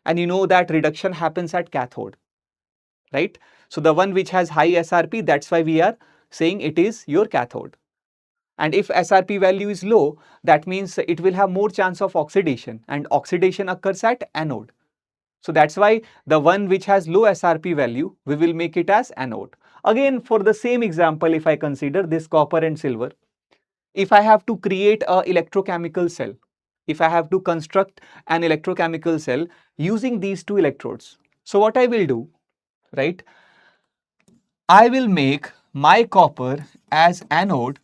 and you know that reduction happens at cathode, right? So the one which has high SRP, that's why we are saying it is your cathode. And if SRP value is low, that means it will have more chance of oxidation, and oxidation occurs at anode. So that's why the one which has low SRP value, we will make it as anode. Again, for the same example, if I consider this copper and silver, if I have to create a electrochemical cell, if I have to construct an electrochemical cell using these two electrodes, so what I will do, right? I will make my copper as anode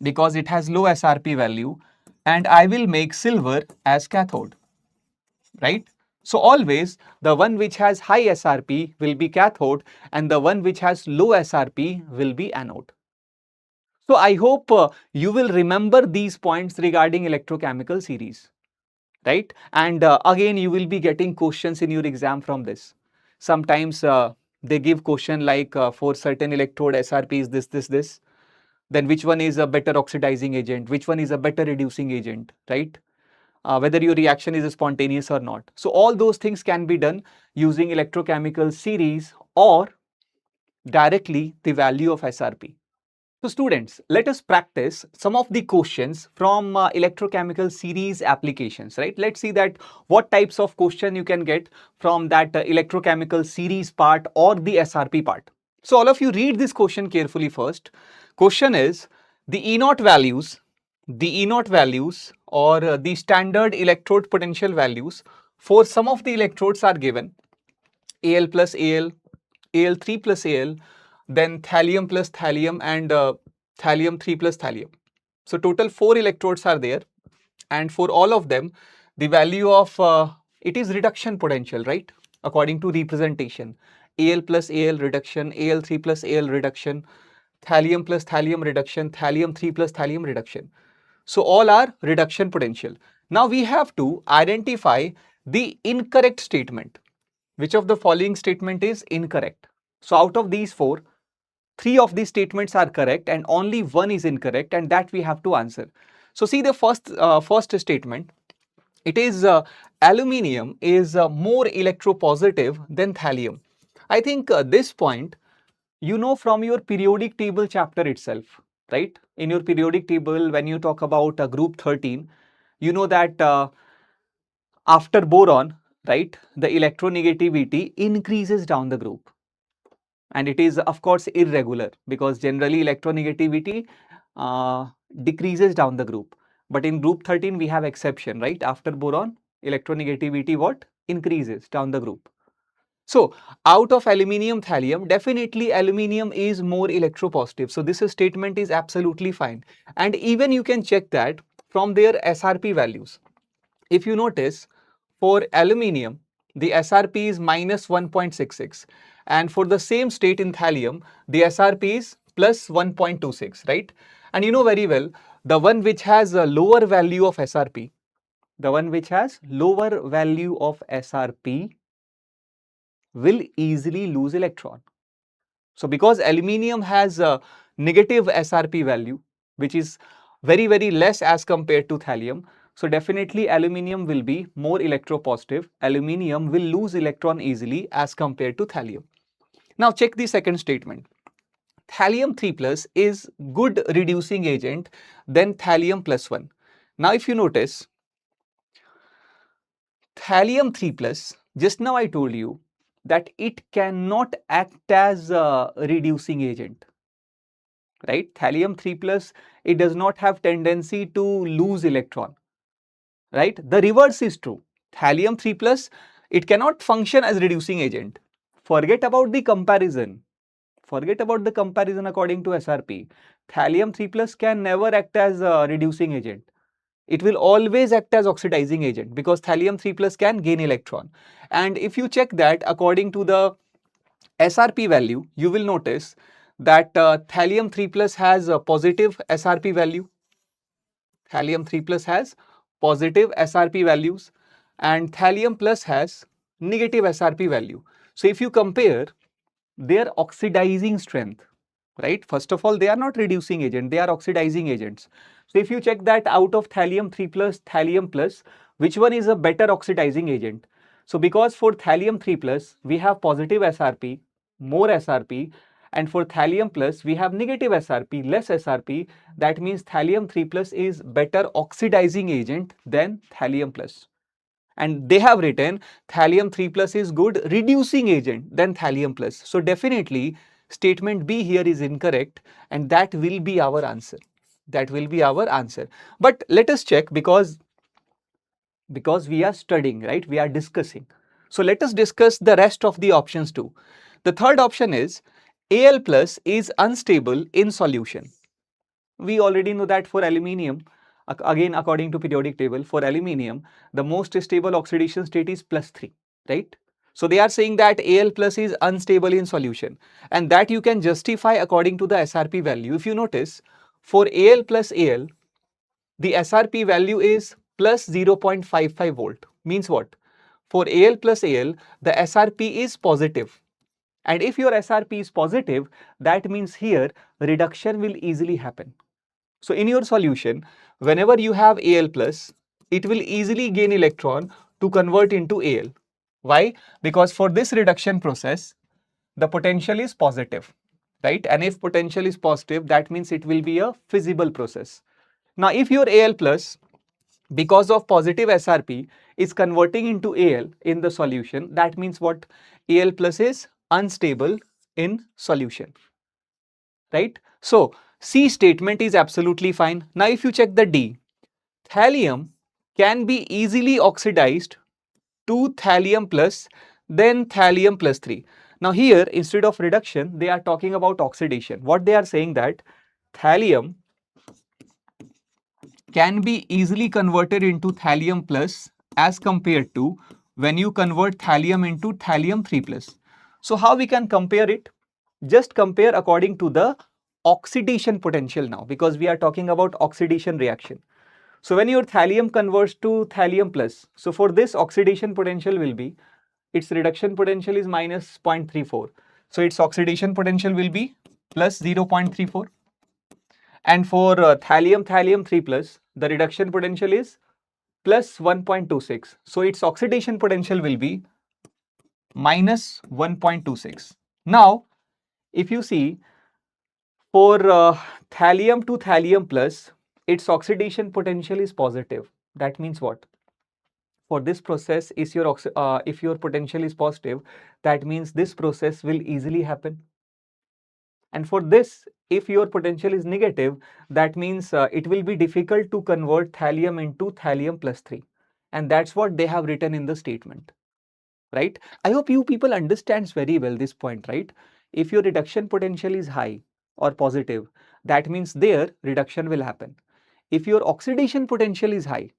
because it has low SRP value, and I will make silver as cathode, right? So always the one which has high SRP will be cathode, and the one which has low SRP will be anode. So I hope you will remember these points regarding electrochemical series, right? And again, you will be getting questions in your exam from this. Sometimes they give question like for certain electrode SRP is this. Then which one is a better oxidizing agent? Which one is a better reducing agent, right? Whether your reaction is spontaneous or not. So all those things can be done using electrochemical series or directly the value of SRP. So students, let us practice some of the questions from electrochemical series applications, right? Let's see that what types of question you can get from that electrochemical series part or the SRP part. So all of you read this question carefully first. Question is, the E naught values, or the standard electrode potential values for some of the electrodes are given. Al plus Al, Al3 plus Al, then thallium plus thallium, and thallium 3 plus thallium. So total 4 electrodes are there, and for all of them, the value of it is reduction potential, right? According to representation, Al plus Al reduction, Al3 plus Al reduction, thallium plus thallium reduction, thallium 3 plus thallium reduction. So all are reduction potential. Now we have to identify the incorrect statement. Which of the following statement is incorrect? So out of these 4, 3 of these statements are correct and only 1 is incorrect, and that we have to answer. So see the first statement. It is aluminium is more electropositive than thallium. I think this point you know from your periodic table chapter itself, right? In your periodic table, when you talk about group 13, you know that after boron, right, the electronegativity increases down the group, and it is of course irregular because generally electronegativity uh, decreases down the group, but in group 13 we have exception, right? After boron, electronegativity what? Increases down the group. So out of aluminium, thallium, definitely aluminium is more electropositive. So this statement is absolutely fine. And even you can check that from their SRP values. If you notice, for aluminium, the SRP is minus 1.66, and for the same state in thallium, the SRP is plus 1.26, right? And you know very well, the one which has a lower value of SRP, the one which has lower value of SRP will easily lose electron. So because aluminium has a negative SRP value, which is very, very less as compared to thallium, so definitely aluminium will be more electropositive. Aluminium will lose electron easily as compared to thallium. Now check the second statement. Thallium 3 plus is good reducing agent than thallium plus 1. Now if you notice, thallium 3 plus, just now I told you that it cannot act as a reducing agent, right? Thallium 3 plus, it does not have tendency to lose electron, right? The reverse is true. Thallium 3 plus, it cannot function as reducing agent. Forget about the comparison. Forget about the comparison according to SRP. Thallium 3 plus can never act as a reducing agent. It will always act as oxidizing agent because thallium 3 plus can gain electron. And if you check that according to the SRP value, you will notice that thallium 3 plus has a positive SRP value. Thallium 3 plus has positive SRP values and thallium plus has negative SRP value. So if you compare their oxidizing strength, right? First of all, they are not reducing agent, they are oxidizing agents. So if you check that out of thallium 3 plus, thallium plus, which one is a better oxidizing agent? So because for thallium 3 plus, we have positive SRP, more SRP, and for thallium plus, we have negative SRP, less SRP. That means thallium 3 plus is better oxidizing agent than thallium plus. And they have written thallium 3 plus is good reducing agent than thallium plus. So definitely statement B here is incorrect and that will be our answer. That will be our answer. But let us check because we are studying, right? We are discussing. So let us discuss the rest of the options too. The third option is Al plus is unstable in solution. We already know that for aluminium, again according to periodic table, for aluminium, the most stable oxidation state is +3, right? So they are saying that Al plus is unstable in solution and that you can justify according to the SRP value. If you notice, for Al plus Al, the SRP value is plus 0.55 volt. Means what? For Al plus Al, the SRP is positive. And if your SRP is positive, that means here reduction will easily happen. So in your solution, whenever you have Al plus, it will easily gain electron to convert into Al. Why? Because for this reduction process, the potential is positive, right? And if potential is positive, that means it will be a feasible process. Now, if your Al plus, because of positive SRP, is converting into Al in the solution, that means what? Al plus is unstable in solution, right? So, C statement is absolutely fine. Now, if you check the D, thallium can be easily oxidized to thallium plus, then thallium plus 3. Now, here instead of reduction, they are talking about oxidation. What they are saying that thallium can be easily converted into thallium plus as compared to when you convert thallium into thallium 3 plus. So, how we can compare it? Just compare according to the oxidation potential now because we are talking about oxidation reaction. So when your thallium converts to thallium plus, so for this oxidation potential will be, its reduction potential is minus 0.34. So its oxidation potential will be plus 0.34. And for thallium 3 plus, the reduction potential is plus 1.26. So its oxidation potential will be minus 1.26. Now, if you see, for thallium to thallium plus, its oxidation potential is positive. That means what? For this process, if your potential is positive, that means this process will easily happen. And for this, if your potential is negative, that means it will be difficult to convert thallium into thallium plus 3. And that's what they have written in the statement. right? I hope you people understands very well this point, right? If your reduction potential is high or positive, that means there reduction will happen. If your oxidation potential is high,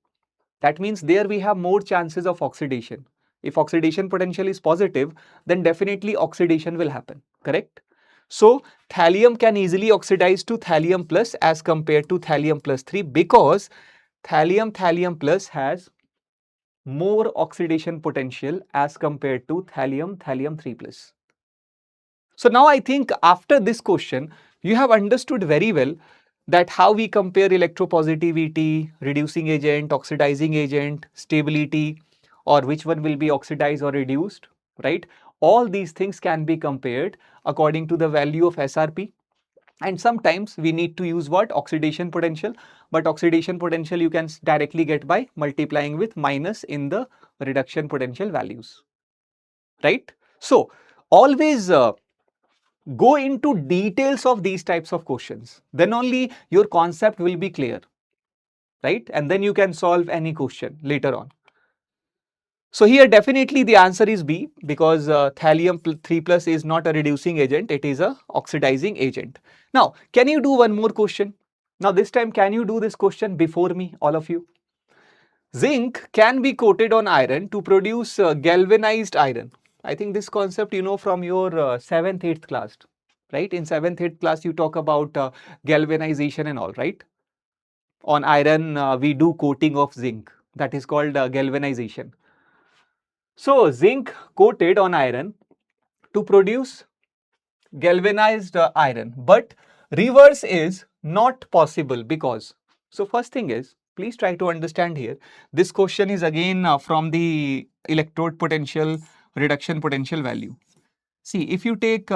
that means there we have more chances of oxidation. If oxidation potential is positive, then definitely oxidation will happen, correct? So thallium can easily oxidize to thallium plus as compared to thallium plus 3 because thallium plus has more oxidation potential as compared to thallium 3 plus. So now I think after this question, you have understood very well that how we compare electropositivity, reducing agent, oxidizing agent, stability, or which one will be oxidized or reduced, right? All these things can be compared according to the value of SRP. And sometimes we need to use what? Oxidation potential. But oxidation potential you can directly get by multiplying with minus in the reduction potential values, right? So always go into details of these types of questions. Then only your concept will be clear, right? And then you can solve any question later on. So here definitely the answer is B because thallium 3 plus is not a reducing agent, it is a oxidizing agent. Now, can you do one more question? Now this time can you do this question before me, all of you? Zinc can be coated on iron to produce galvanized iron. I think this concept you know from your 7th, 8th class, right? In 7th, 8th class you talk about galvanization and all, right? On iron we do coating of zinc, that is called galvanization. So zinc coated on iron to produce galvanized iron, but reverse is not possible because, so first thing is, please try to understand here, this question is again from the electrode potential, reduction potential value. See, if you take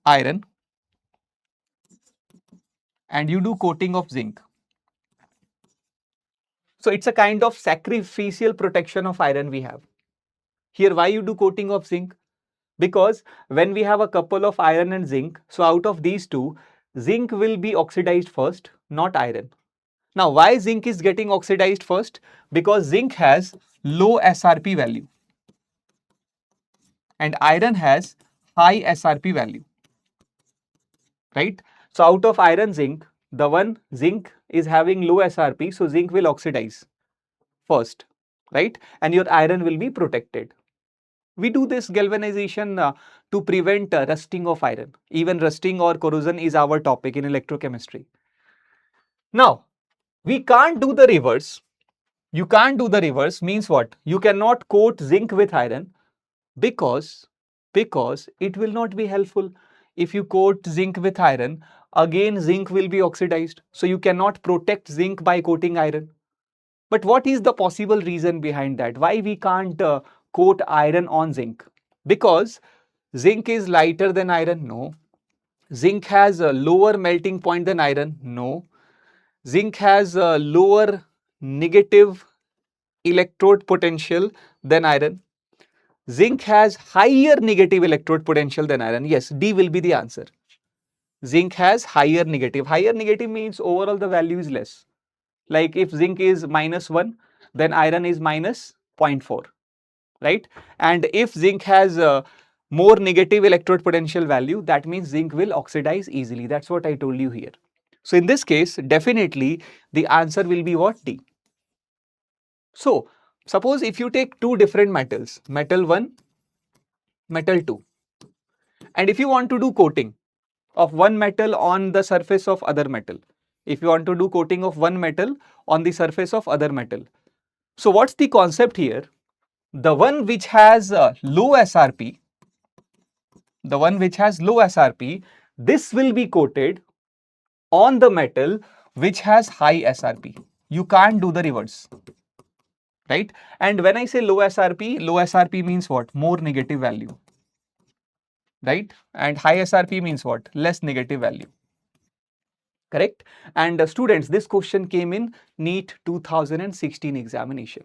iron and you do coating of zinc, so it's a kind of sacrificial protection of iron we have. Here, why you do coating of zinc? Because when we have a couple of iron and zinc, so out of these two, zinc will be oxidized first, not iron. Now, why zinc is getting oxidized first? Because zinc has low SRP value and iron has high SRP value, right? So, out of iron zinc, the one zinc is having low SRP, so zinc will oxidize first, right? And your iron will be protected. We do this galvanization to prevent rusting of iron. Even rusting or corrosion is our topic in electrochemistry. Now, we can't do the reverse. You can't do the reverse means what? You cannot coat zinc with iron because it will not be helpful. If you coat zinc with iron, again zinc will be oxidized. So you cannot protect zinc by coating iron. But what is the possible reason behind that? Why we can't coat iron on zinc? Because zinc is lighter than iron? No. Zinc has a lower melting point than iron? No. Zinc has a lower negative electrode potential than iron. Zinc has higher negative electrode potential than iron. Yes, D will be the answer. Zinc has higher negative. Higher negative means overall the value is less. Like if zinc is -1, then iron is -0.4, right? And if zinc has a more negative electrode potential value, that means zinc will oxidize easily. That's what I told you here. So in this case, definitely the answer will be what? D. So suppose if you take two different metals, metal 1, metal 2, and if you want to do coating of one metal on the surface of other metal, if you want to do coating of one metal on the surface of other metal, so what's the concept here? The one which has low SRP, this will be coated on the metal which has high SRP. You can't do the reverse, right? And when I say low SRP means what? More negative value, right? And high SRP means what? Less negative value. Correct? And students, this question came in NEET 2016 examination.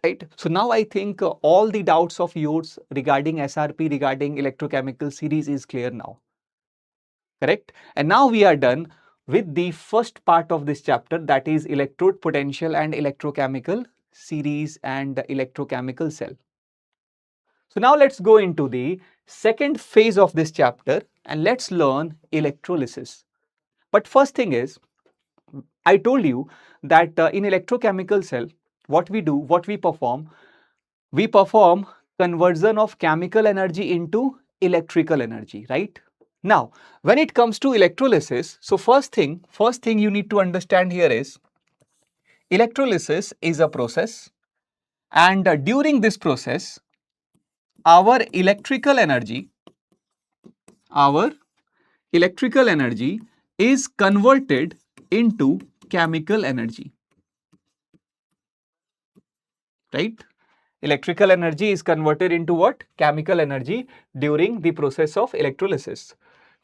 Right? So now I think all the doubts of yours regarding SRP, regarding electrochemical series is clear now. Correct? And now we are done with the first part of this chapter, that is electrode potential and electrochemical series and electrochemical cell. So now let's go into the second phase of this chapter and let's learn electrolysis. But first thing is, I told you that in electrochemical cell, what we do, what we perform conversion of chemical energy into electrical energy, right? Now, when it comes to electrolysis, so first thing you need to understand here is electrolysis is a process, and during this process, our electrical energy, our electrical energy is converted into chemical energy, right? Electrical energy is converted into what? Chemical energy during the process of electrolysis.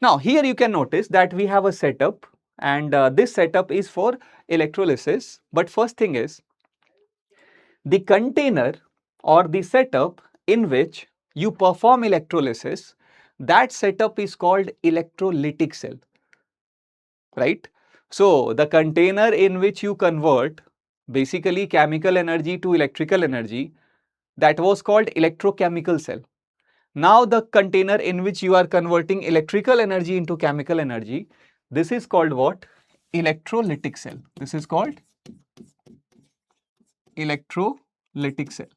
Now, here you can notice that we have a setup, and this setup is for electrolysis. But first thing is, the container or the setup in which you perform electrolysis, that setup is called electrolytic cell, right? So, the container in which you convert basically chemical energy to electrical energy, that was called electrochemical cell. Now, the container in which you are converting electrical energy into chemical energy, this is called what? Electrolytic cell. This is called electrolytic cell.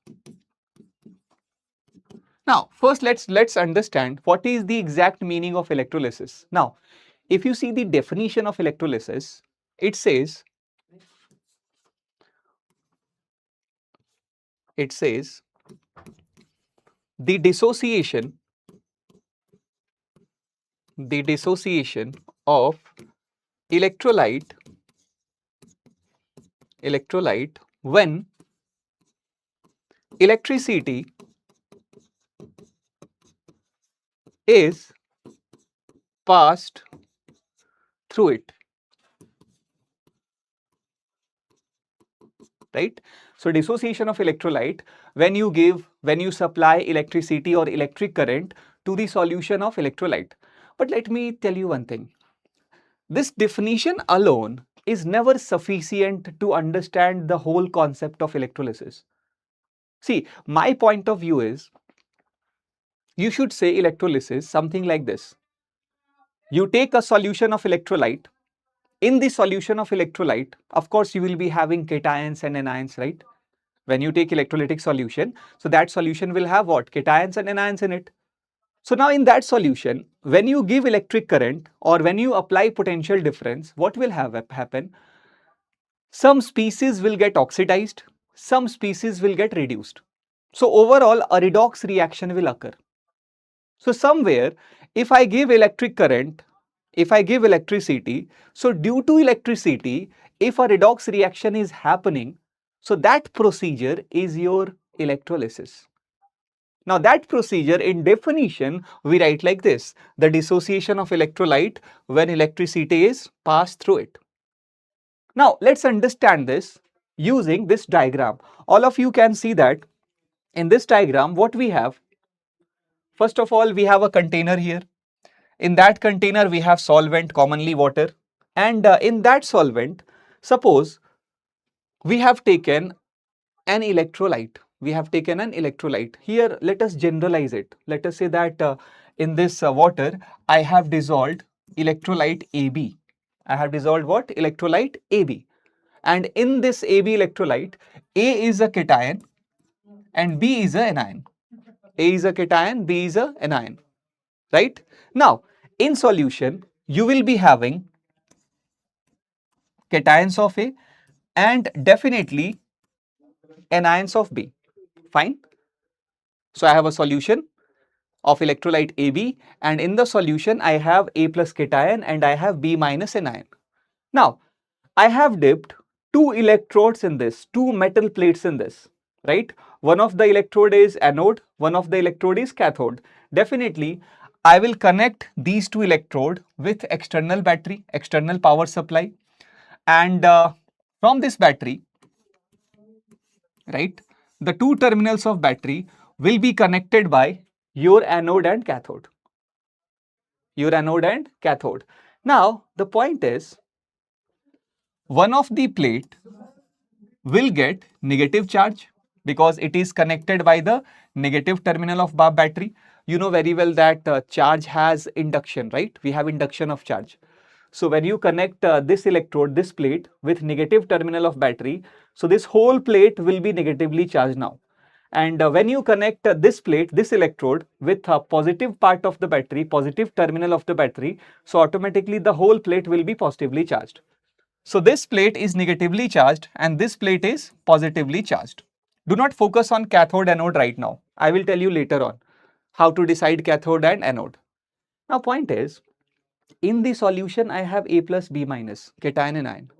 Now, first let's understand what is the exact meaning of electrolysis. Now, if you see the definition of electrolysis, it says the dissociation of electrolyte when electricity is passed through it, right? So, dissociation of electrolyte when you supply electricity or electric current to the solution of electrolyte. But let me tell you one thing. This definition alone is never sufficient to understand the whole concept of electrolysis. See, my point of view is, you should say electrolysis something like this. You take a solution of electrolyte. In the solution of electrolyte, of course, you will be having cations and anions, right? When you take electrolytic solution, so that solution will have what? Cations and anions in it. So now in that solution, when you give electric current or when you apply potential difference, what will happen? Some species will get oxidized, some species will get reduced. So overall, a redox reaction will occur. So somewhere, if I give electric current, if I give electricity, so due to electricity, if a redox reaction is happening, so that procedure is your electrolysis. Now that procedure in definition, we write like this: the dissociation of electrolyte when electricity is passed through it. Now let's understand this using this diagram. All of you can see that in this diagram what we have. First of all, we have a container here. In that container we have solvent, commonly water, and in that solvent, suppose we have taken an electrolyte. We have taken an electrolyte. Here, let us generalize it. Let us say that in this water, I have dissolved electrolyte AB. I have dissolved what? Electrolyte AB. And in this AB electrolyte, A is a cation and B is an anion. A is a cation, B is an anion. Right? Now, in solution, you will be having cations of A and definitely anions of B. Fine. So, I have a solution of electrolyte AB, and in the solution I have A plus cation and I have B minus anion. Now, I have dipped two electrodes in this, two metal plates in this, right? One of the electrode is anode, one of the electrode is cathode. Definitely, I will connect these two electrode with external battery, external power supply, and from this battery, right, the two terminals of battery will be connected by your anode and cathode. Your anode and cathode. Now, the point is, one of the plate will get negative charge because it is connected by the negative terminal of battery. You know very well that charge has induction, right? We have induction of charge. So when you connect this electrode, this plate with negative terminal of battery, so this whole plate will be negatively charged now. And when you connect this plate, this electrode with a positive part of the battery, positive terminal of the battery, so automatically the whole plate will be positively charged. So this plate is negatively charged and this plate is positively charged. Do not focus on cathode anode right now. I will tell you later on how to decide cathode and anode. Now point is, in the solution I have A plus B minus, cation and ion.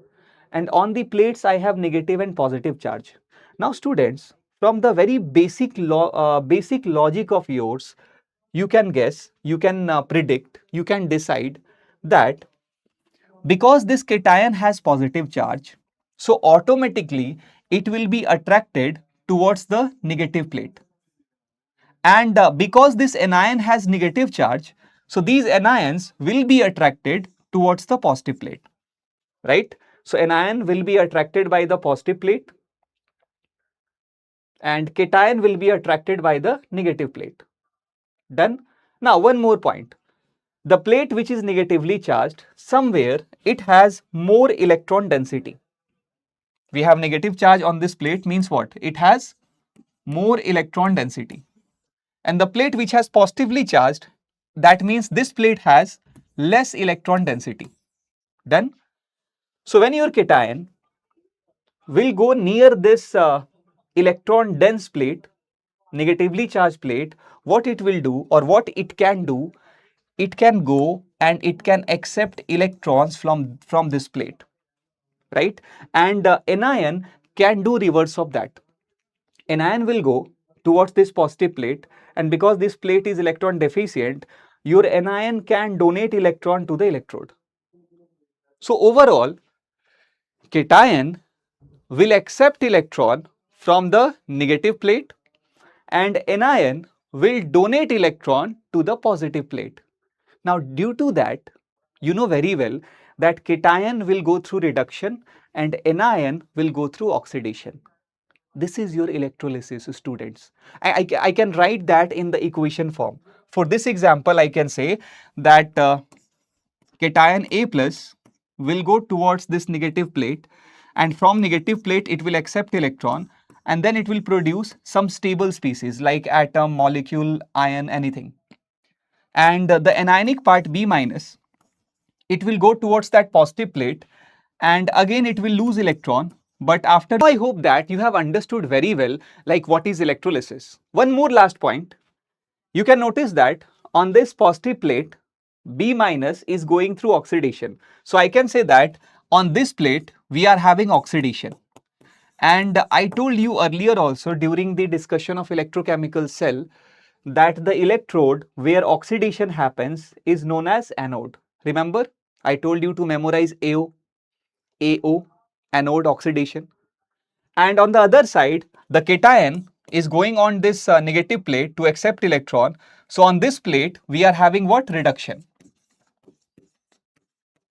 And on the plates I have negative and positive charge. Now students, from the very basic logic of yours, you can guess, you can predict, you can decide that because this cation has positive charge, so automatically it will be attracted towards the negative plate. And because this anion has negative charge, so these anions will be attracted towards the positive plate, right? So anion will be attracted by the positive plate and cation will be attracted by the negative plate. Done? Now one more point. The plate which is negatively charged, somewhere it has more electron density. We have negative charge on this plate means what? It has more electron density. And the plate which has positively charged, that means this plate has less electron density. Done? So when your cation will go near this electron dense plate, negatively charged plate, what it will do or what it can do, it can go and it can accept electrons from this plate, right? And anion can do reverse of that. Anion will go towards this positive plate, and because this plate is electron deficient, your anion can donate electron to the electrode. So overall, cation will accept electron from the negative plate and anion will donate electron to the positive plate. Now due to that, you know very well that cation will go through reduction and anion will go through oxidation. This is your electrolysis, students. I can write that in the equation form. For this example, I can say that cation A plus will go towards this negative plate, and from negative plate it will accept electron and then it will produce some stable species like atom, molecule, ion, anything. And the anionic part B minus, it will go towards that positive plate and again it will lose electron. But after, I hope that you have understood very well like what is electrolysis. One more last point. You can notice that on this positive plate, B minus is going through oxidation. So I can say that on this plate, we are having oxidation. And I told you earlier also during the discussion of electrochemical cell that the electrode where oxidation happens is known as anode. Remember, I told you to memorize AO, anode oxidation. And on the other side, the cation is going on this negative plate to accept electron. So on this plate, we are having what? Reduction.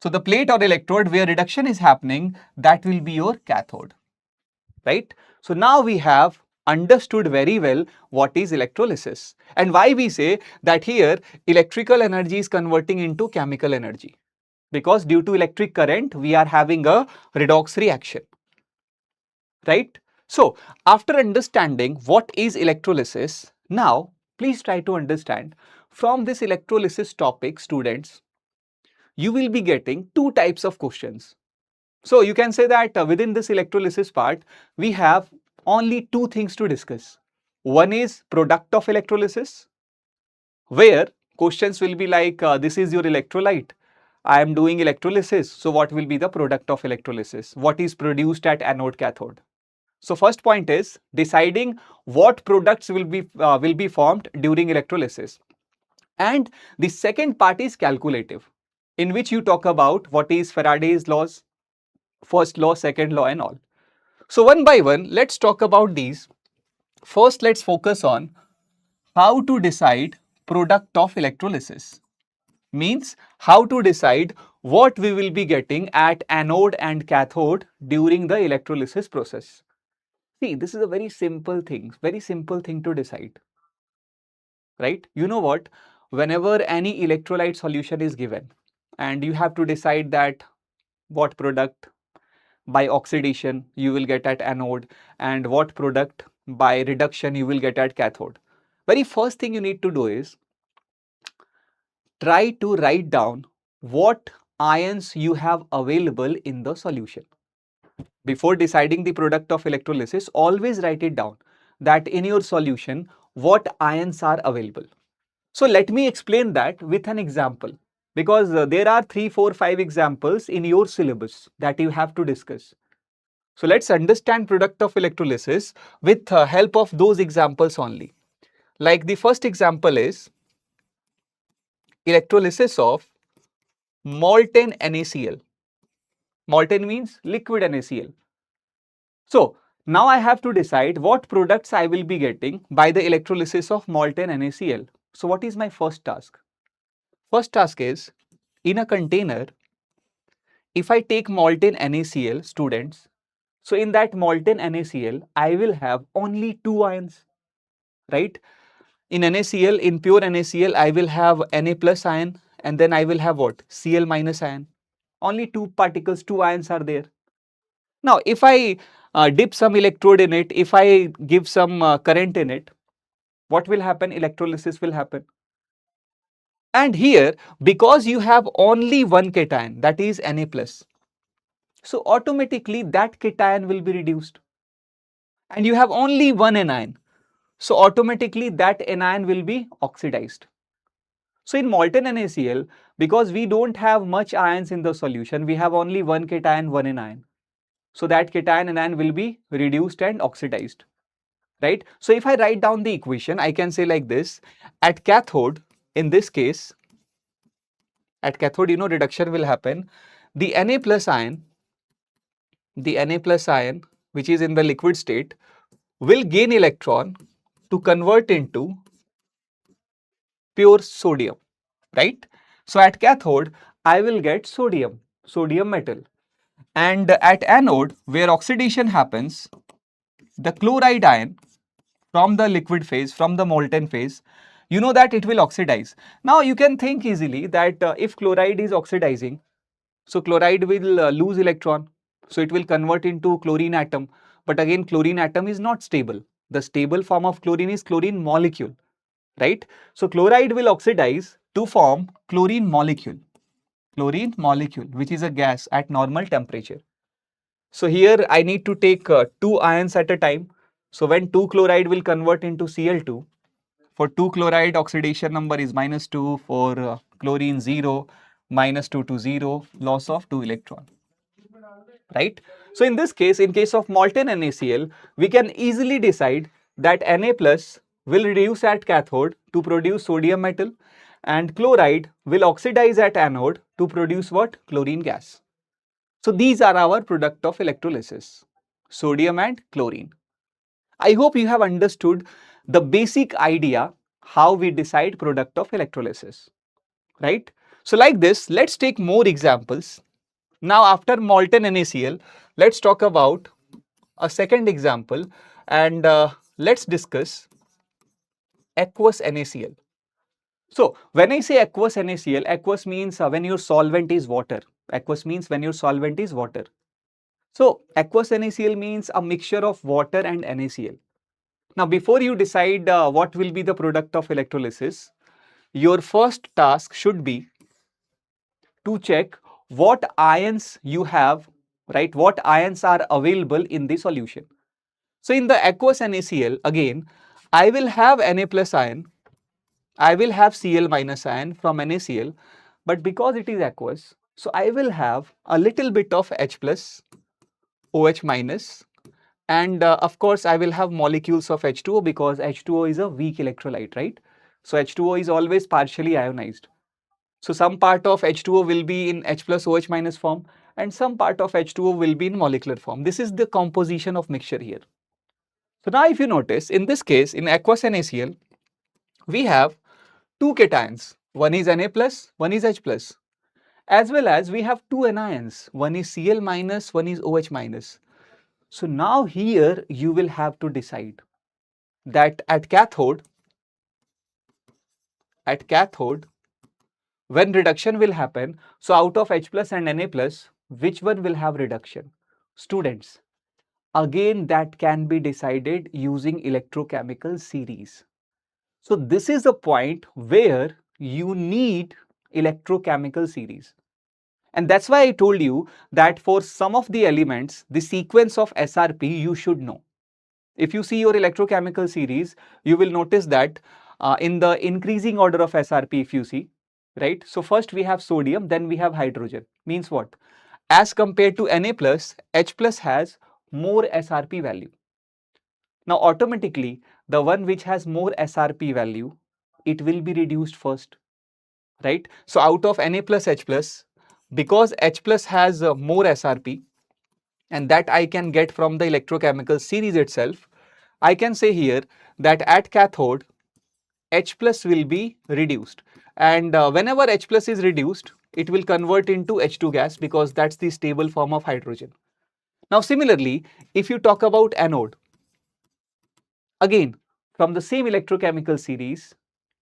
So the plate or electrode where reduction is happening, that will be your cathode, right? So now we have understood very well what is electrolysis and why we say that here electrical energy is converting into chemical energy, because due to electric current, we are having a redox reaction, right? So after understanding what is electrolysis, now please try to understand from this electrolysis topic, students, you will be getting two types of questions. So you can say that within this electrolysis part, we have only two things to discuss. One is product of electrolysis, where questions will be like, this is your electrolyte. I am doing electrolysis. So what will be the product of electrolysis? What is produced at anode cathode? So first point is deciding what products will be formed during electrolysis. And the second part is calculative, in which you talk about what is Faraday's laws, first law, second law and all. So one by one, let's talk about these. First, let's focus on how to decide product of electrolysis. Means how to decide what we will be getting at anode and cathode during the electrolysis process. See, this is a very simple thing to decide. right? You know what? Whenever any electrolyte solution is given and you have to decide that what product by oxidation you will get at anode and what product by reduction you will get at cathode. Very first thing you need to do is try to write down what ions you have available in the solution. Before deciding the product of electrolysis, always write it down that in your solution what ions are available. So let me explain that with an example, because there are 3, 4, 5 examples in your syllabus that you have to discuss. So let's understand product of electrolysis with help of those examples only. Like the first example is electrolysis of molten NaCl. Molten means liquid NaCl. So now I have to decide what products I will be getting by the electrolysis of molten NaCl. So what is my first task? First task is, in a container, if I take molten NaCl, students, so in that molten NaCl, I will have only 2 ions, right? In NaCl, in pure NaCl, I will have Na plus ion and then I will have what? Cl minus ion. Only 2 particles, 2 ions are there. Now, if I dip some electrode in it, if I give some current in it, what will happen? Electrolysis will happen. And here, because you have only one cation, that is Na plus, so automatically that cation will be reduced. And you have only one anion, so automatically that anion will be oxidized. So in molten NaCl, because we don't have much ions in the solution, we have only one cation, one anion. So that cation anion will be reduced and oxidized, right? So if I write down the equation, I can say like this: at cathode, in this case, at cathode, reduction will happen. The Na plus ion, which is in the liquid state, will gain electron to convert into pure sodium, right? So at cathode, I will get sodium metal. And at anode, where oxidation happens, the chloride ion from the liquid phase, from the molten phase, you know that it will oxidize. Now you can think easily that if chloride is oxidizing, so chloride will lose electron, so it will convert into chlorine atom. But again, chlorine atom is not stable. The stable form of chlorine is chlorine molecule, right? So chloride will oxidize to form chlorine molecule, which is a gas at normal temperature. So here I need to take 2 ions at a time. So when 2 chloride will convert into Cl2, for 2 chloride oxidation number is -2, for chlorine 0, -2 to 0, loss of 2 electron, right? So in this case, in case of molten NaCl, we can easily decide that Na plus will reduce at cathode to produce sodium metal and chloride will oxidize at anode to produce what? Chlorine gas. So these are our product of electrolysis, sodium and chlorine. I hope you have understood the basic idea how we decide product of electrolysis, right? So like this, let's take more examples. Now after molten NaCl, let's talk about a second example and let's discuss aqueous NaCl. So when I say aqueous NaCl, aqueous means when your solvent is water. Aqueous means when your solvent is water. So aqueous NaCl means a mixture of water and NaCl. Now before you decide what will be the product of electrolysis, your first task should be to check what ions you have, right? What ions are available in the solution. So in the aqueous NaCl, again, I will have Na plus ion, I will have Cl minus ion from NaCl, but because it is aqueous, so I will have a little bit of H plus, OH minus, and of course I will have molecules of H2O because H2O is a weak electrolyte, right? So H2O is always partially ionized. So some part of H2O will be in H plus OH minus form and some part of H2O will be in molecular form. This is the composition of mixture here. So now if you notice, in this case, in aqueous NaCl, we have 2 cations. One is Na plus, one is H plus. As well as we have 2 anions. One is Cl minus, one is OH minus. So now here you will have to decide that at cathode, at cathode, when reduction will happen, so out of H plus and Na plus, which one will have reduction? Students, again that can be decided using electrochemical series. So this is a point where you need electrochemical series. And that's why I told you that for some of the elements, the sequence of SRP you should know. If you see your electrochemical series, you will notice that in the increasing order of SRP, if you see, right? So first we have sodium, then we have hydrogen. Means what? As compared to Na plus, H plus has more SRP value. Now automatically, the one which has more SRP value, it will be reduced first, right? So out of Na plus H plus, because H plus has more SRP, and that I can get from the electrochemical series itself, I can say here that at cathode, H plus will be reduced. And whenever H plus is reduced, it will convert into H2 gas because that's the stable form of hydrogen. Now similarly, if you talk about anode, again, from the same electrochemical series,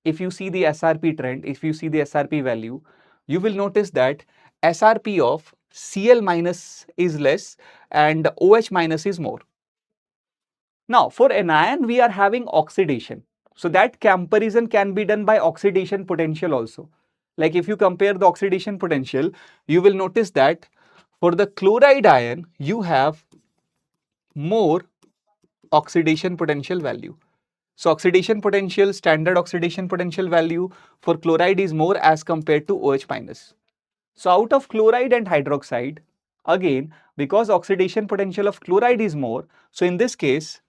if you see the SRP trend, if you see the SRP value, you will notice that SRP of Cl minus is less and OH minus is more. Now, for anion, we are having oxidation. So that comparison can be done by oxidation potential also. Like if you compare the oxidation potential, you will notice that for the chloride ion, you have more oxidation potential value. So oxidation potential, standard oxidation potential value for chloride is more as compared to OH minus. So out of chloride and hydroxide, again, because oxidation potential of chloride is more, so in this case,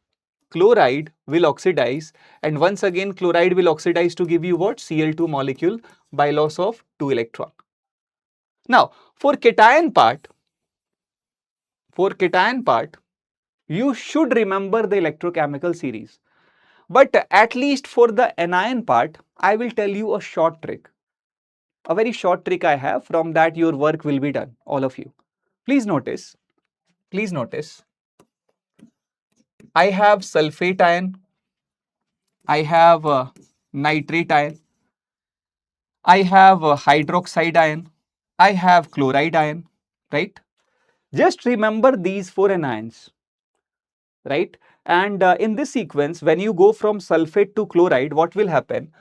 chloride will oxidize, and once again chloride will oxidize to give you what? Cl2 molecule by loss of 2 electron. Now, for cation part, you should remember the electrochemical series. But at least for the anion part, I will tell you a short trick. A very short trick I have, from that your work will be done, all of you. Please notice, I have sulfate ion, I have nitrate ion, I have hydroxide ion, I have chloride ion, right? Just remember these four anions, right? And in this sequence, when you go from sulfate to chloride, what will happen?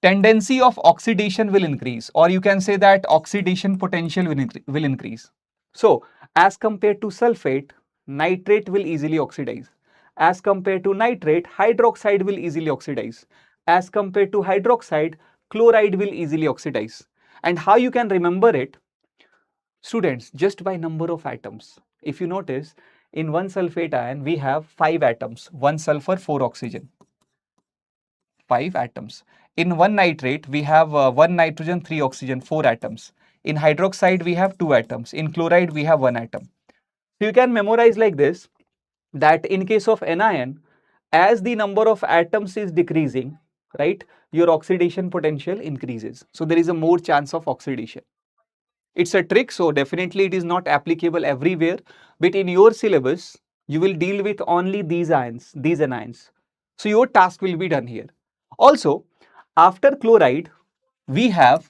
Tendency of oxidation will increase, or you can say that oxidation potential will increase. So, as compared to sulfate, nitrate will easily oxidize. As compared to nitrate, hydroxide will easily oxidize. As compared to hydroxide, chloride will easily oxidize. And how you can remember it? Students, just by number of atoms. If you notice, in one sulfate ion, we have 5 atoms, 1 sulfur, 4 oxygen. 5 atoms. In one nitrate, we have 1 nitrogen, 3 oxygen, 4 atoms. In hydroxide, we have 2 atoms. In chloride, we have 1 atom. So you can memorize like this, that in case of anion, as the number of atoms is decreasing, right, your oxidation potential increases. So there is a more chance of oxidation. It's a trick, so definitely it is not applicable everywhere, but in your syllabus, you will deal with only these ions, these anions. So your task will be done here. Also, after chloride, we have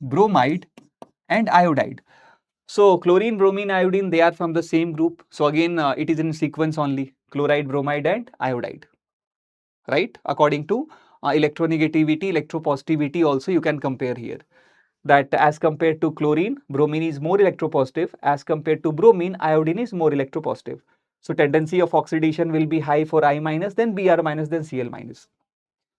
bromide and iodide. So chlorine, bromine, iodine, they are from the same group. So again, it is in sequence only, chloride, bromide and iodide, right? According to electronegativity, electropositivity also you can compare here. That as compared to chlorine, bromine is more electropositive. As compared to bromine, iodine is more electropositive. So tendency of oxidation will be high for I minus, then Br minus, then Cl minus.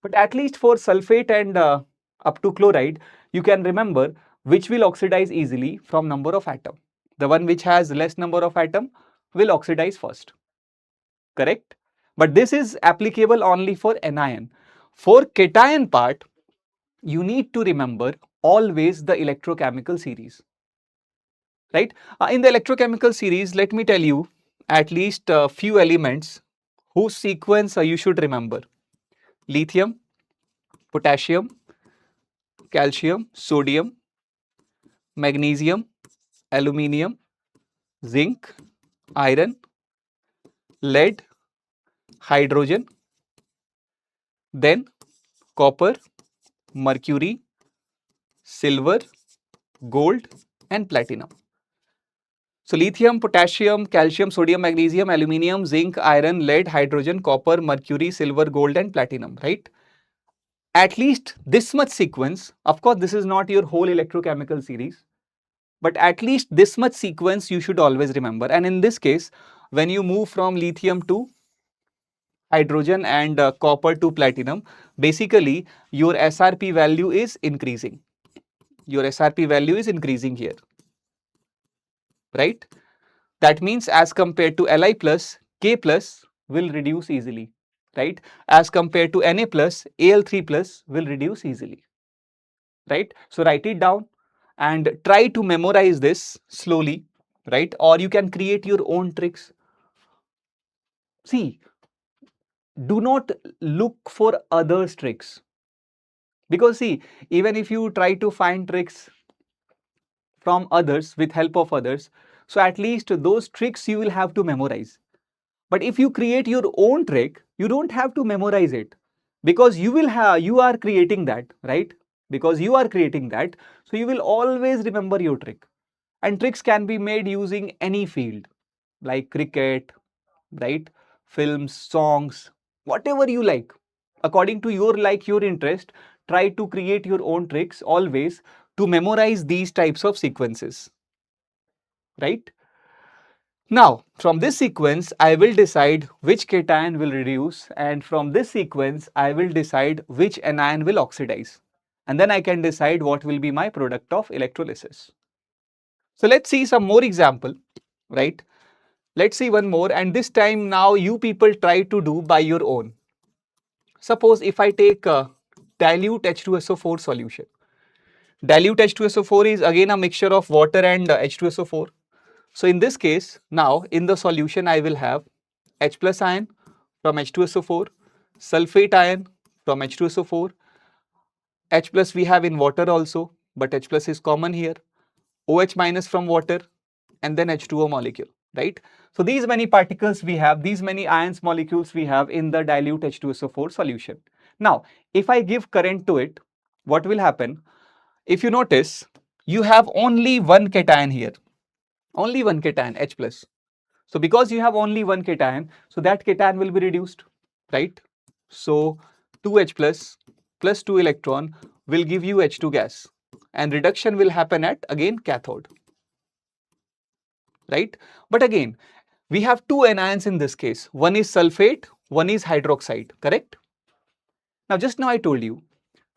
But at least for sulfate and up to chloride, you can remember which will oxidize easily from number of atom. The one which has less number of atom will oxidize first. Correct? But this is applicable only for anion. For cation part, you need to remember always the electrochemical series. Right? In the electrochemical series, let me tell you at least a few elements whose sequence you should remember. Lithium, potassium, calcium, sodium, magnesium, aluminium, zinc, iron, lead, hydrogen, then copper, mercury, silver, gold, and platinum. So lithium, potassium, calcium, sodium, magnesium, aluminium, zinc, iron, lead, hydrogen, copper, mercury, silver, gold, and platinum, right? At least this much sequence, of course, this is not your whole electrochemical series, but at least this much sequence you should always remember. And in this case, when you move from lithium to hydrogen and copper to platinum, basically your SRP value is increasing. Your SRP value is increasing here, right? That means as compared to Li plus, K plus will reduce easily, right? As compared to Na plus, Al3 plus will reduce easily, right? So write it down and try to memorize this slowly, right? Or you can create your own tricks. See, do not look for others' tricks, because see, even if you try to find tricks from others with help of others, so at least those tricks you will have to memorize. But if you create your own trick, you don't have to memorize it, because you are creating that, right? Because you are creating that, so you will always remember your trick. And tricks can be made using any field, like cricket, right? Films, songs, whatever you like. According to your like, your interest, try to create your own tricks always to memorize these types of sequences, right? Now, from this sequence, I will decide which cation will reduce, and from this sequence, I will decide which anion will oxidize. And then I can decide what will be my product of electrolysis. So let's see some more example, right? Let's see one more, and this time now you people try to do by your own. Suppose if I take a dilute H2SO4 solution. Dilute H2SO4 is again a mixture of water and H2SO4. So in this case, now in the solution I will have H plus ion from H2SO4, sulfate ion from H2SO4, H plus we have in water also, but H plus is common here, OH minus from water, and then H2O molecule, right? So these many particles we have, these many ions molecules we have in the dilute H2SO4 solution. Now, if I give current to it, what will happen? If you notice, you have only one cation here, only one cation, H plus. So because you have only one cation, so that cation will be reduced, right? So 2H plus 2 electron will give you H2 gas, and reduction will happen at again cathode, right? But again, we have two anions in this case. One is sulfate, one is hydroxide, correct? Now just now I told you,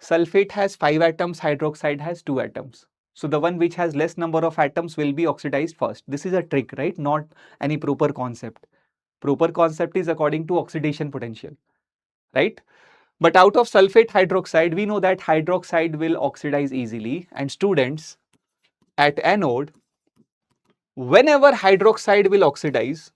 sulfate has 5 atoms, hydroxide has 2 atoms. So the one which has less number of atoms will be oxidized first. This is a trick, right? Not any proper concept. Proper concept is according to oxidation potential, right? But out of sulfate hydroxide, we know that hydroxide will oxidize easily. And students, at anode, whenever hydroxide will oxidize,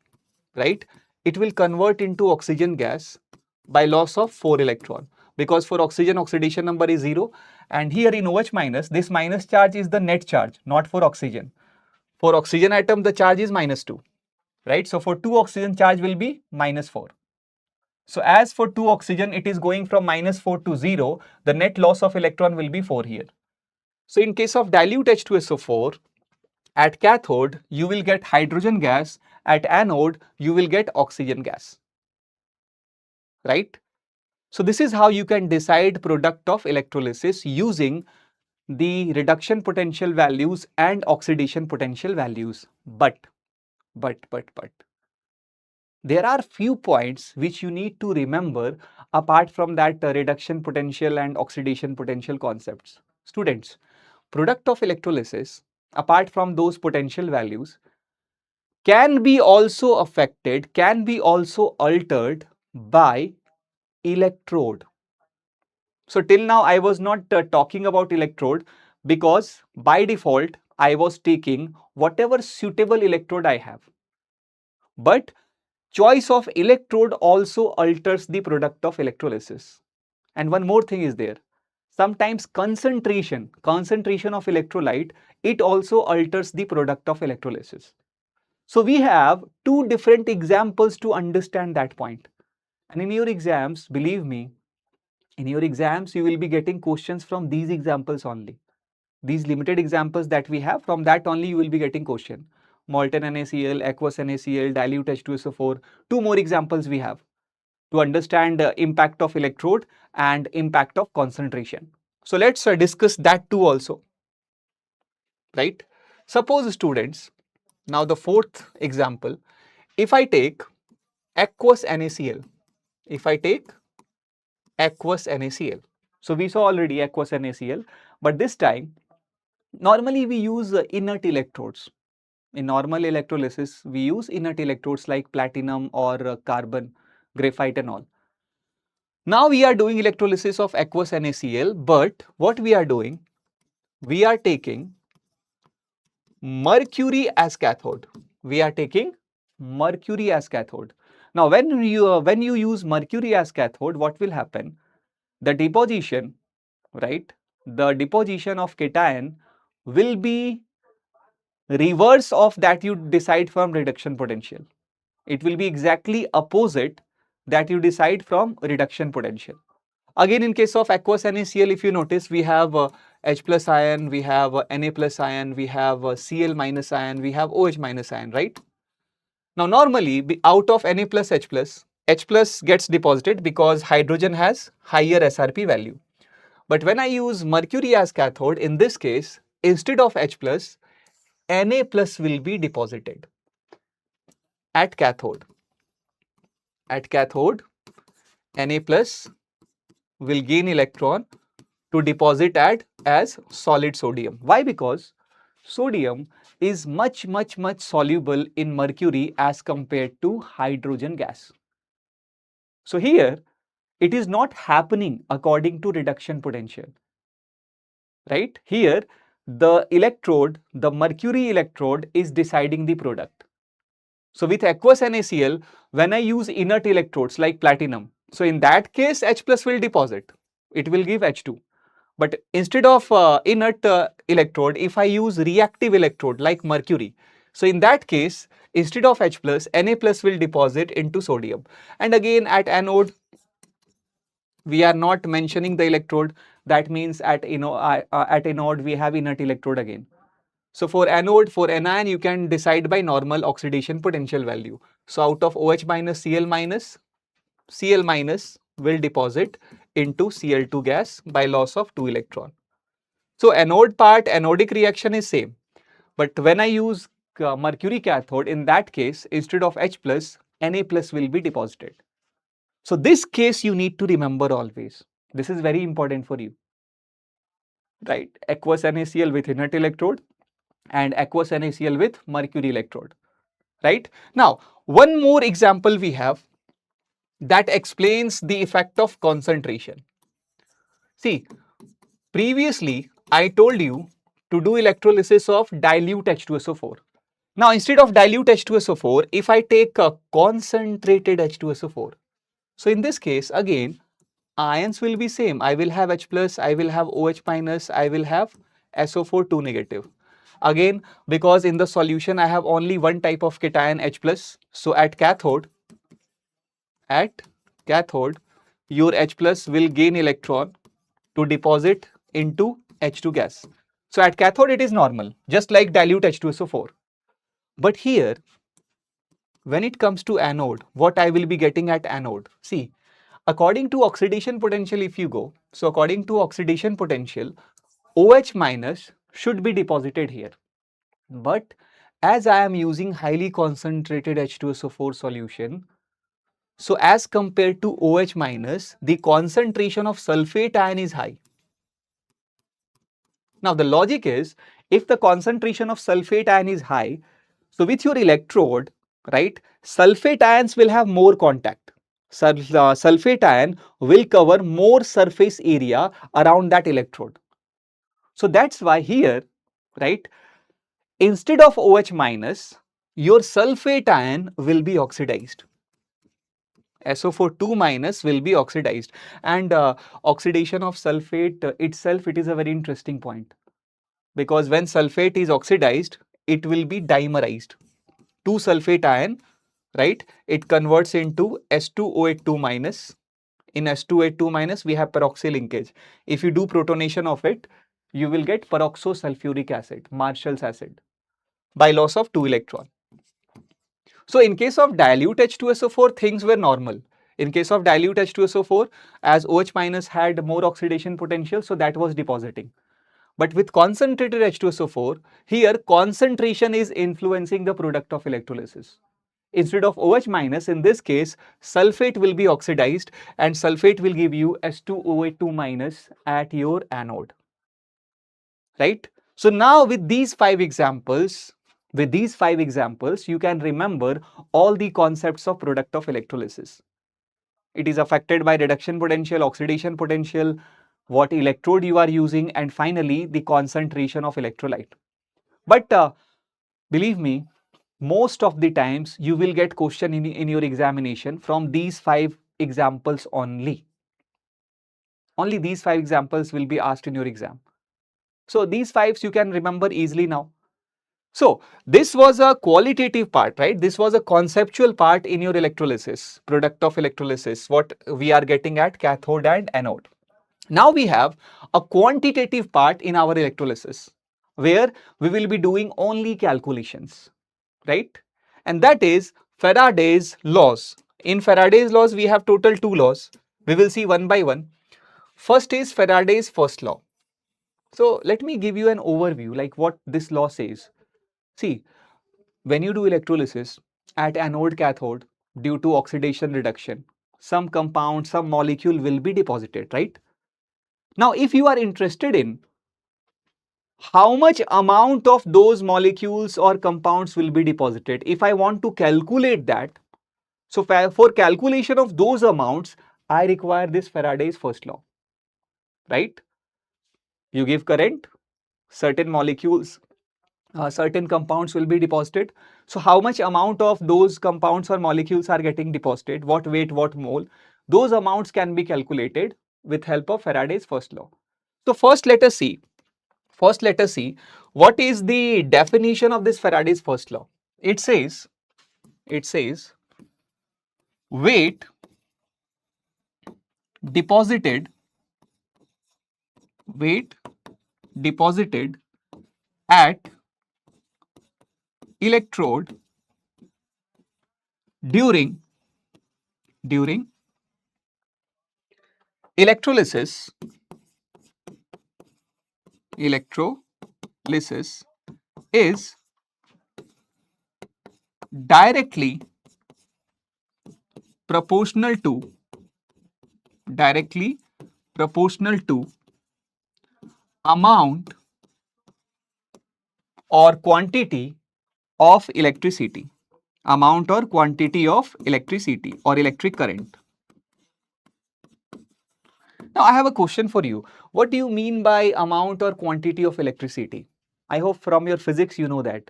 right, it will convert into oxygen gas by loss of 4 electron, because for oxygen oxidation number is 0, and here in OH minus, this minus charge is the net charge, not for oxygen. For oxygen atom, the charge is minus 2, right? So for 2 oxygen, charge will be minus 4. So as for 2 oxygen, it is going from minus 4 to 0, the net loss of electron will be 4 here. So in case of dilute H2SO4, at cathode, you will get hydrogen gas. At anode, you will get oxygen gas, right? So this is how you can decide product of electrolysis using the reduction potential values and oxidation potential values. But, there are few points which you need to remember apart from that reduction potential and oxidation potential concepts. Students, product of electrolysis, apart from those potential values, can be also affected, can be also altered by electrode. So till now I was not talking about electrode, because by default I was taking whatever suitable electrode I have. But choice of electrode also alters the product of electrolysis. And one more thing is there. Sometimes concentration of electrolyte, it also alters the product of electrolysis. So we have two different examples to understand that point. And in your exams, believe me, In your exams, you will be getting questions from these examples only. These limited examples that we have, from that only you will be getting question. Molten NaCl, aqueous NaCl, dilute H2SO4. Two more examples we have to understand the impact of electrode and impact of concentration. So let's discuss that too also, right? Suppose students, now the fourth example, if I take aqueous NaCl, if I take aqueous NaCl. So we saw already aqueous NaCl, but this time normally we use inert electrodes. In normal electrolysis, we use inert electrodes like platinum or carbon, graphite and all. Now we are doing electrolysis of aqueous NaCl, but what we are doing, we are taking mercury as cathode. We are taking mercury as cathode. Now when you use mercury as cathode, what will happen? The deposition, right? The deposition of cation will be reverse of that you decide from reduction potential. It will be exactly opposite that you decide from reduction potential. Again, in case of aqueous NaCl, if you notice, we have H plus ion, we have Na plus ion, we have Cl minus ion, we have OH minus ion, right? Now, normally, out of Na plus H plus gets deposited because hydrogen has higher SRP value. But when I use mercury as cathode, in this case, instead of H plus, Na plus will be deposited at cathode. At cathode, Na plus will gain electron to deposit as solid sodium. Why? Because sodium is much soluble in mercury as compared to hydrogen gas. So here it is not happening according to reduction potential, right? Here the electrode, the mercury electrode is deciding the product. So with aqueous NaCl, when I use inert electrodes like platinum, so in that case H plus will deposit, it will give H2. But instead of inert electrode, if I use reactive electrode like mercury, so in that case, instead of H plus, Na plus will deposit into sodium. And again at anode, we are not mentioning the electrode. That means at anode we have inert electrode again. So for anode, for anion, you can decide by normal oxidation potential value. So out of OH minus, Cl minus will deposit into Cl2 gas by loss of 2 electron. So anode part, anodic reaction is same. But when I use mercury cathode, in that case, instead of H plus, Na plus will be deposited. So this case you need to remember always. This is very important for you, right? Aqueous NaCl with inert electrode and aqueous NaCl with mercury electrode, right? Now, one more example we have that explains the effect of concentration. See, previously I told you to do electrolysis of dilute H2SO4. Now, instead of dilute H2SO4, if I take a concentrated H2SO4, so in this case, again, ions will be same. I will have H plus, I will have OH minus, I will have SO4 2 negative. Again, because in the solution I have only one type of cation H plus, so at cathode, your H plus will gain electron to deposit into H2 gas. So at cathode it is normal, just like dilute H2SO4. But here, when it comes to anode, what I will be getting at anode? See, according to oxidation potential, if you go, so according to oxidation potential, OH minus should be deposited here. But as I am using highly concentrated H2SO4 solution, so as compared to OH minus, the concentration of sulfate ion is high. Now the logic is, if the concentration of sulfate ion is high, so with your electrode, right, sulfate ions will have more contact. Sulfate ion will cover more surface area around that electrode. So that's why here, right, instead of OH minus, your sulfate ion will be oxidized. SO4 2 minus will be oxidized, and oxidation of sulfate itself, it is a very interesting point, because when sulfate is oxidized, it will be dimerized. 2 sulfate ion, right, it converts into S2OH2 minus, In S2H2 minus, we have peroxy linkage. If you do protonation of it, you will get peroxosulfuric acid, Marshall's acid, by loss of 2 electron. So in case of dilute H2SO4, things were normal. In case of dilute H2SO4, as OH minus had more oxidation potential, so that was depositing. But with concentrated H2SO4, here concentration is influencing the product of electrolysis. Instead of OH minus, in this case, sulfate will be oxidized and sulfate will give you S2OH2 minus at your anode. Right? So now with these five examples, you can remember all the concepts of product of electrolysis. It is affected by reduction potential, oxidation potential, what electrode you are using, and finally the concentration of electrolyte. But believe me, most of the times you will get question in your examination from these five examples only. Only these five examples will be asked in your exam. So these fives you can remember easily now. So this was a qualitative part, right? This was a conceptual part in your electrolysis, product of electrolysis, what we are getting at cathode and anode. Now we have a quantitative part in our electrolysis where we will be doing only calculations, right? And that is Faraday's laws. In Faraday's laws, we have total two laws. We will see one by one. First is Faraday's first law. So let me give you an overview like what this law says. See, when you do electrolysis at anode cathode due to oxidation reduction, some compound, some molecule will be deposited, right? Now, if you are interested in how much amount of those molecules or compounds will be deposited, if I want to calculate that, so for calculation of those amounts, I require this Faraday's first law, right? You give current, certain molecules, certain compounds will be deposited. So how much amount of those compounds or molecules are getting deposited, what weight, what mole, those amounts can be calculated with help of Faraday's first law. So first let us see what is the definition of this Faraday's first law. It says weight deposited at electrode during electrolysis is directly proportional to amount or quantity of electricity, or electric current. Now I have a question for you. What do you mean by amount or quantity of electricity? I hope from your physics you know that.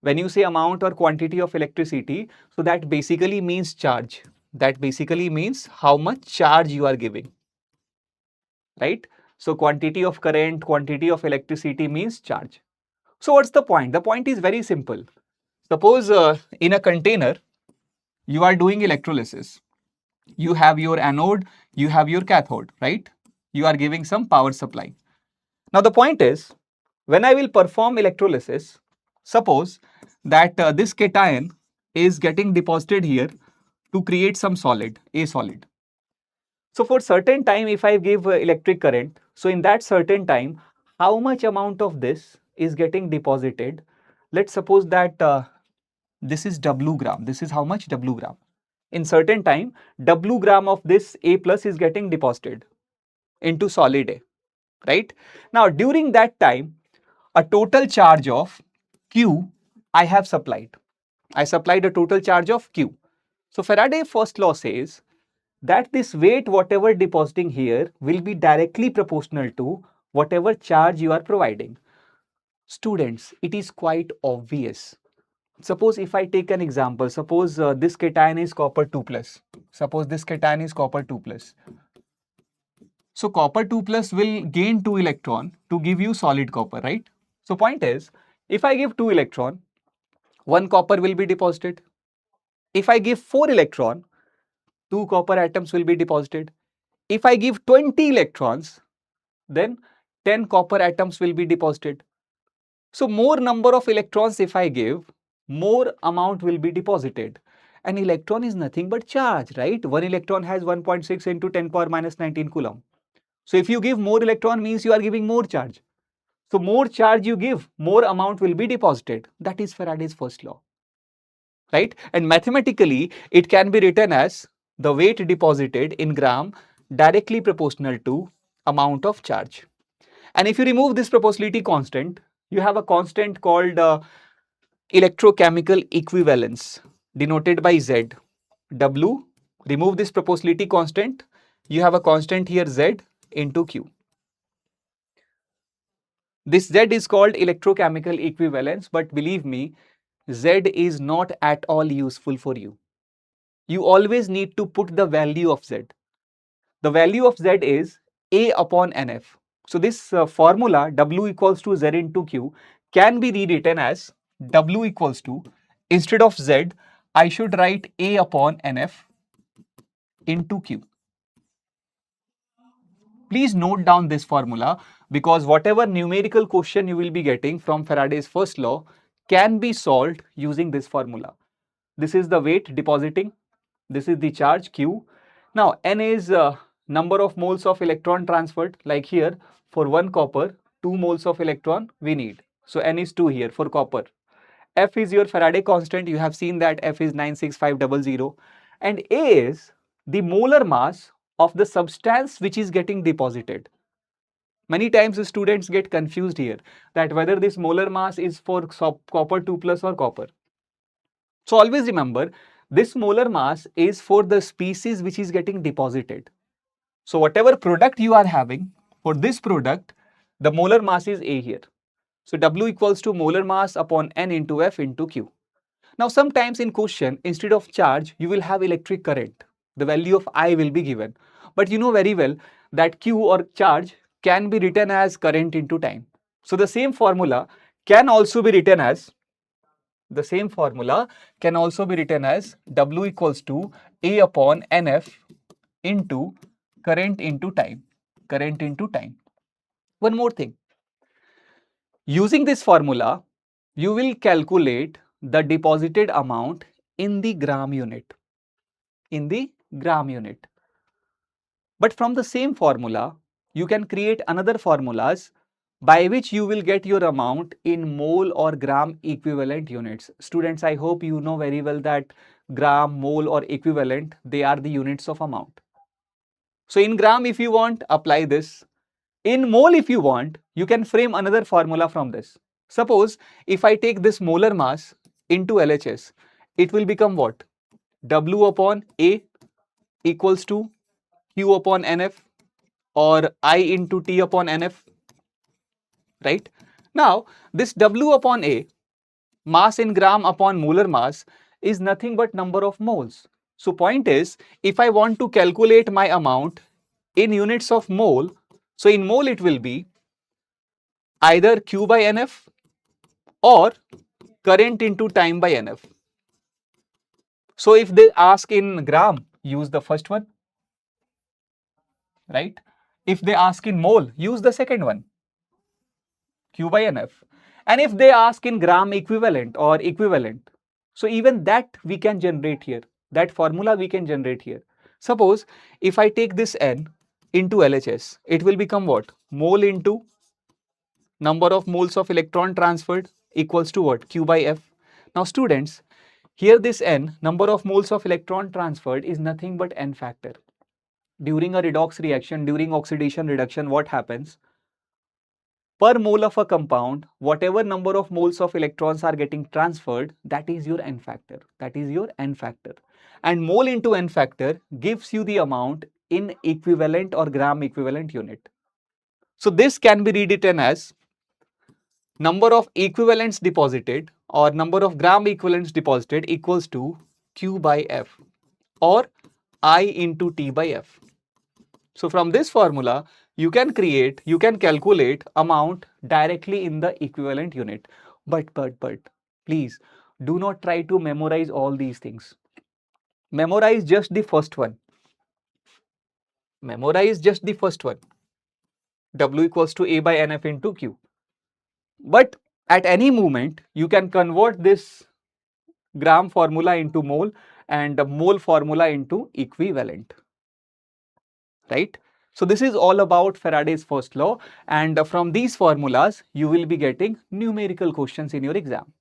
When you say amount or quantity of electricity, so that basically means charge. That basically means how much charge you are giving, right? So quantity of current, quantity of electricity means charge. So what's the point? The point is very simple. Suppose in a container, you are doing electrolysis. You have your anode, you have your cathode, right? You are giving some power supply. Now the point is, when I will perform electrolysis, suppose that this cation is getting deposited here to create some solid, a solid. So for certain time, if I give electric current, so in that certain time, how much amount of this is getting deposited? Let's suppose that this is W gram. This is how much? W gram. In certain time, W gram of this A plus is getting deposited into solid A, right? Now, during that time, a total charge of Q I have supplied. I supplied a total charge of Q. So Faraday's first law says that this weight, whatever depositing here, will be directly proportional to whatever charge you are providing. Students, it is quite obvious. Suppose if I take an example, suppose this cation is copper 2 plus. So copper 2 plus will gain 2 electron to give you solid copper, right? So point is, if I give 2 electron, 1 copper will be deposited. If I give 4 electron, 2 copper atoms will be deposited. If I give 20 electrons, then 10 copper atoms will be deposited. So more number of electrons if I give, more amount will be deposited. An electron is nothing but charge, right? One electron has 1.6 into 10 power minus 19 coulomb. So if you give more electron means you are giving more charge. So more charge you give, more amount will be deposited. That is Faraday's first law, right? And mathematically, it can be written as the weight deposited in gram directly proportional to amount of charge. And if you remove this proportionality constant, you have a constant called electrochemical equivalence denoted by Z. W, remove this proportionality constant, you have a constant here Z into Q. This Z is called electrochemical equivalence, but believe me, Z is not at all useful for you. You always need to put the value of Z. The value of Z is A upon NF. So this formula W equals to Z into Q can be rewritten as W equals to, instead of Z, I should write A upon NF into Q. Please note down this formula because whatever numerical question you will be getting from Faraday's first law can be solved using this formula. This is the weight depositing. This is the charge Q. Now N is number of moles of electron transferred, like here for 1 copper 2 moles of electron we need. So N is 2 here for copper. F is your Faraday constant. You have seen that F is 96500. And A is the molar mass of the substance which is getting deposited. Many times the students get confused here that whether this molar mass is for copper 2 plus or copper. So always remember, this molar mass is for the species which is getting deposited. So whatever product you are having, for this product, the molar mass is A here. So W equals to molar mass upon N into F into Q. Now sometimes in question, instead of charge, you will have electric current. The value of I will be given. But you know very well that Q or charge can be written as current into time. So the same formula can also be written as W equals to A upon NF into current into time. Current into time. One more thing. Using this formula, you will calculate the deposited amount in the gram unit. But from the same formula, you can create another formulas by which you will get your amount in mole or gram equivalent units. Students, I hope you know very well that gram, mole or equivalent, they are the units of amount. So in gram, if you want, apply this. In mole, if you want, you can frame another formula from this. Suppose if I take this molar mass into LHS, it will become what? W upon A equals to Q upon NF or I into T upon NF, right? Now, this W upon A, mass in gram upon molar mass, is nothing but number of moles. So point is, if I want to calculate my amount in units of mole, so in mole it will be either Q by NF or current into time by NF. So if they ask in gram, use the first one, right? If they ask in mole, use the second one, Q by NF. And if they ask in gram equivalent or equivalent, so even that we can generate here. That formula we can generate here. Suppose if I take this N into LHS, it will become what? Mole into number of moles of electron transferred equals to what? Q by F. Now students, here this N, number of moles of electron transferred, is nothing but N factor. During a redox reaction, during oxidation reduction, what happens? Per mole of a compound, whatever number of moles of electrons are getting transferred, that is your N factor. That is your N factor. And mole into N factor gives you the amount in equivalent or gram equivalent unit. So this can be rewritten as number of equivalents deposited or number of gram equivalents deposited equals to Q by F or I into T by F. So from this formula, you can calculate amount directly in the equivalent unit. But please do not try to memorize all these things. Memorize just the first one. Memorize just the first one. W equals to A by NF into Q. But at any moment, you can convert this gram formula into mole and the mole formula into equivalent, right? So this is all about Faraday's first law, and from these formulas, you will be getting numerical questions in your exam.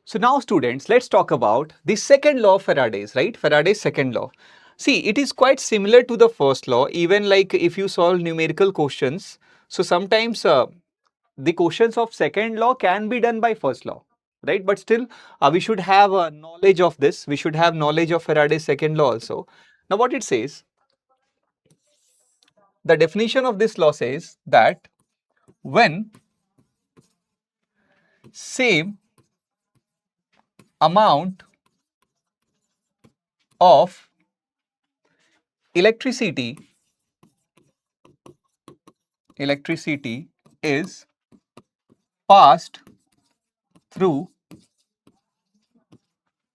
So now students, let's talk about the second law of Faraday's, right? Faraday's second law. See, it is quite similar to the first law, even like if you solve numerical questions. So sometimes the questions of second law can be done by first law, right? But still, we should have knowledge of this. We should have knowledge of Faraday's second law also. Now what it says, the definition of this law says that when same amount of electricity is passed through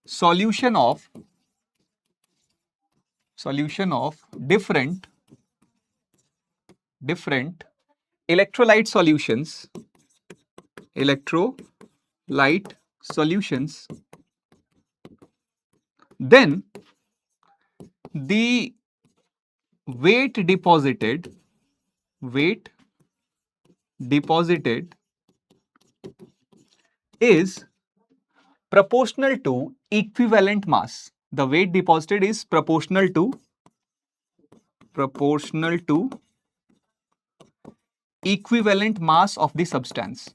solution of different electrolyte solutions, then the weight deposited is proportional to equivalent mass. The weight deposited is proportional to equivalent mass of the substance.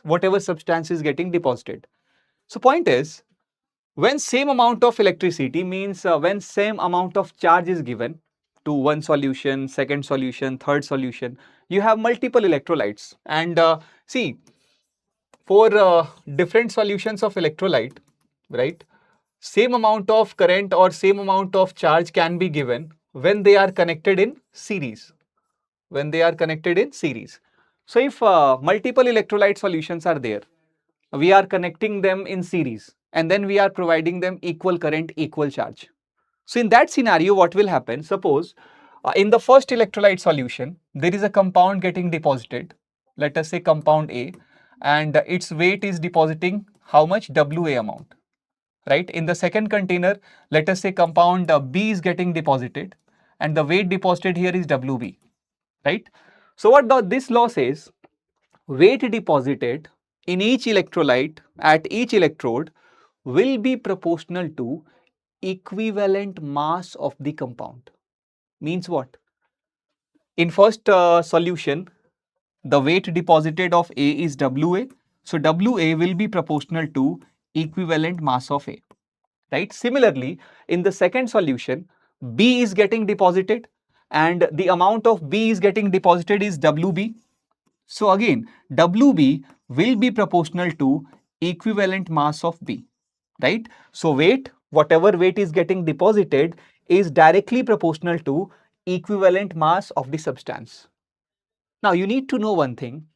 Whatever substance is getting deposited. So point is, when same amount of electricity means when same amount of charge is given to one solution, second solution, third solution, you have multiple electrolytes. And see, for different solutions of electrolyte, right, same amount of current or same amount of charge can be given when they are connected in series. So if multiple electrolyte solutions are there, we are connecting them in series and then we are providing them equal current, equal charge. So in that scenario, what will happen? Suppose in the first electrolyte solution, there is a compound getting deposited, let us say compound A, and its weight is depositing how much? WA amount, right? In the second container, let us say compound B is getting deposited and the weight deposited here is WB, right? So what this law says, weight deposited in each electrolyte at each electrode will be proportional to equivalent mass of the compound. Means what? In first solution, the weight deposited of A is WA. So WA will be proportional to equivalent mass of A. Right? Similarly, in the second solution, B is getting deposited and the amount of B is getting deposited is WB. So again, WB will be proportional to equivalent mass of B, right? So weight, whatever weight is getting deposited is directly proportional to equivalent mass of the substance. Now you need to know one thing.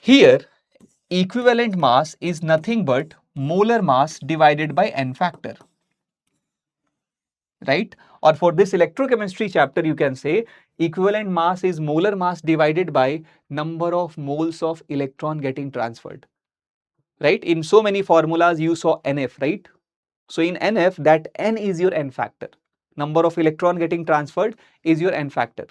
Here, equivalent mass is nothing but molar mass divided by n factor, right? Or for this electrochemistry chapter, you can say equivalent mass is molar mass divided by number of moles of electron getting transferred, right? In so many formulas, you saw NF, right? So in NF, that N is your N factor. Number of electron getting transferred is your N factor,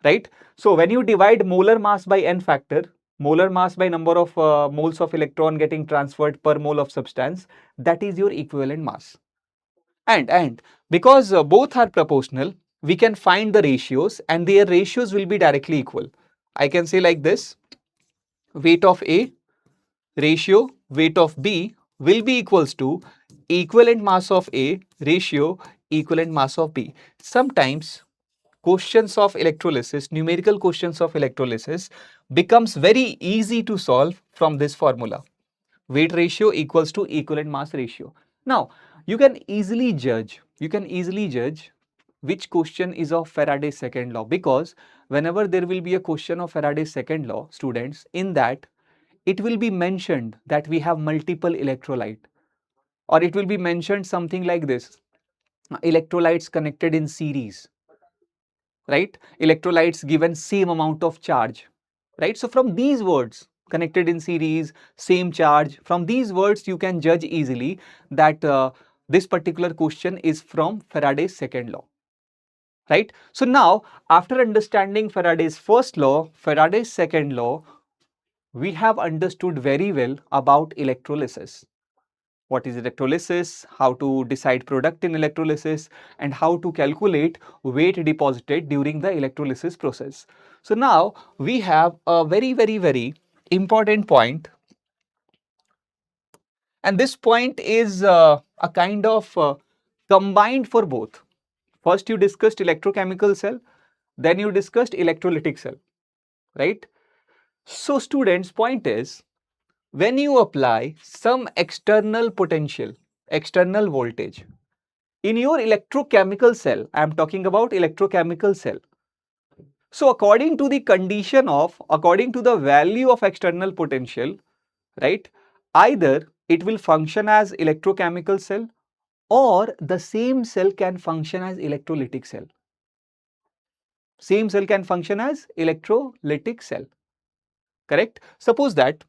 right? So when you divide molar mass by N factor, molar mass by number of moles of electron getting transferred per mole of substance, that is your equivalent mass. And because both are proportional, we can find the ratios and their ratios will be directly equal. I can say like this, weight of A ratio weight of B will be equals to equivalent mass of A ratio equivalent mass of B. Sometimes questions of electrolysis, numerical questions of electrolysis becomes very easy to solve from this formula. Weight ratio equals to equivalent mass ratio. Now, you can easily judge which question is of Faraday's second law, because whenever there will be a question of Faraday's second law, students, in that it will be mentioned that we have multiple electrolyte. or it will be mentioned something like this: electrolytes connected in series, right? Electrolytes given same amount of charge, right? So from these words, connected in series, same charge, from these words you can judge easily that this particular question is from Faraday's second law, right? So now, after understanding Faraday's first law, Faraday's second law, we have understood very well about electrolysis. What is electrolysis, how to decide product in electrolysis, and how to calculate weight deposited during the electrolysis process. So now we have a very important point, and this point is a kind of combined for both. First you discussed electrochemical cell, then you discussed electrolytic cell, right? So students, point is, when you apply some external potential, external voltage in your electrochemical cell, I am talking about electrochemical cell. So according to the condition of, according to the value of external potential, right, either it will function as electrochemical cell, or the same cell can function as electrolytic cell. Same cell can function as electrolytic cell, correct? Suppose that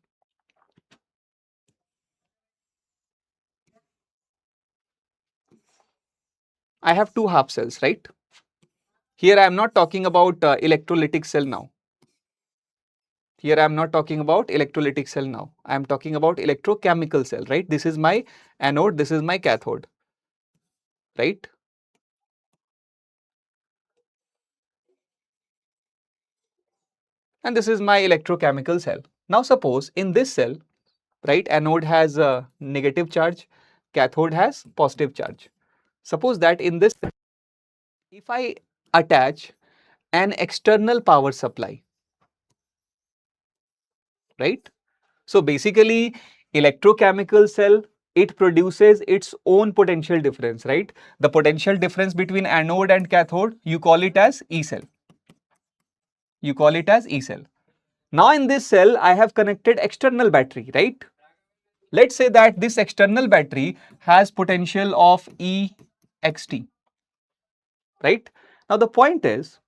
I have two half cells, right? Here I am not talking about electrolytic cell now. Here I am not talking about electrolytic cell now. I am talking about electrochemical cell, right? This is my anode, this is my cathode, right? And this is my electrochemical cell. Now suppose in this cell, right, anode has a negative charge, cathode has positive charge. Suppose that in this, if I attach an external power supply, right? So basically, electrochemical cell, it produces its own potential difference, right? The potential difference between anode and cathode, you call it as E cell. You call it as E cell. Now in this cell, I have connected external battery, right? Let's say that this external battery has potential of EXT, right? Now the point is,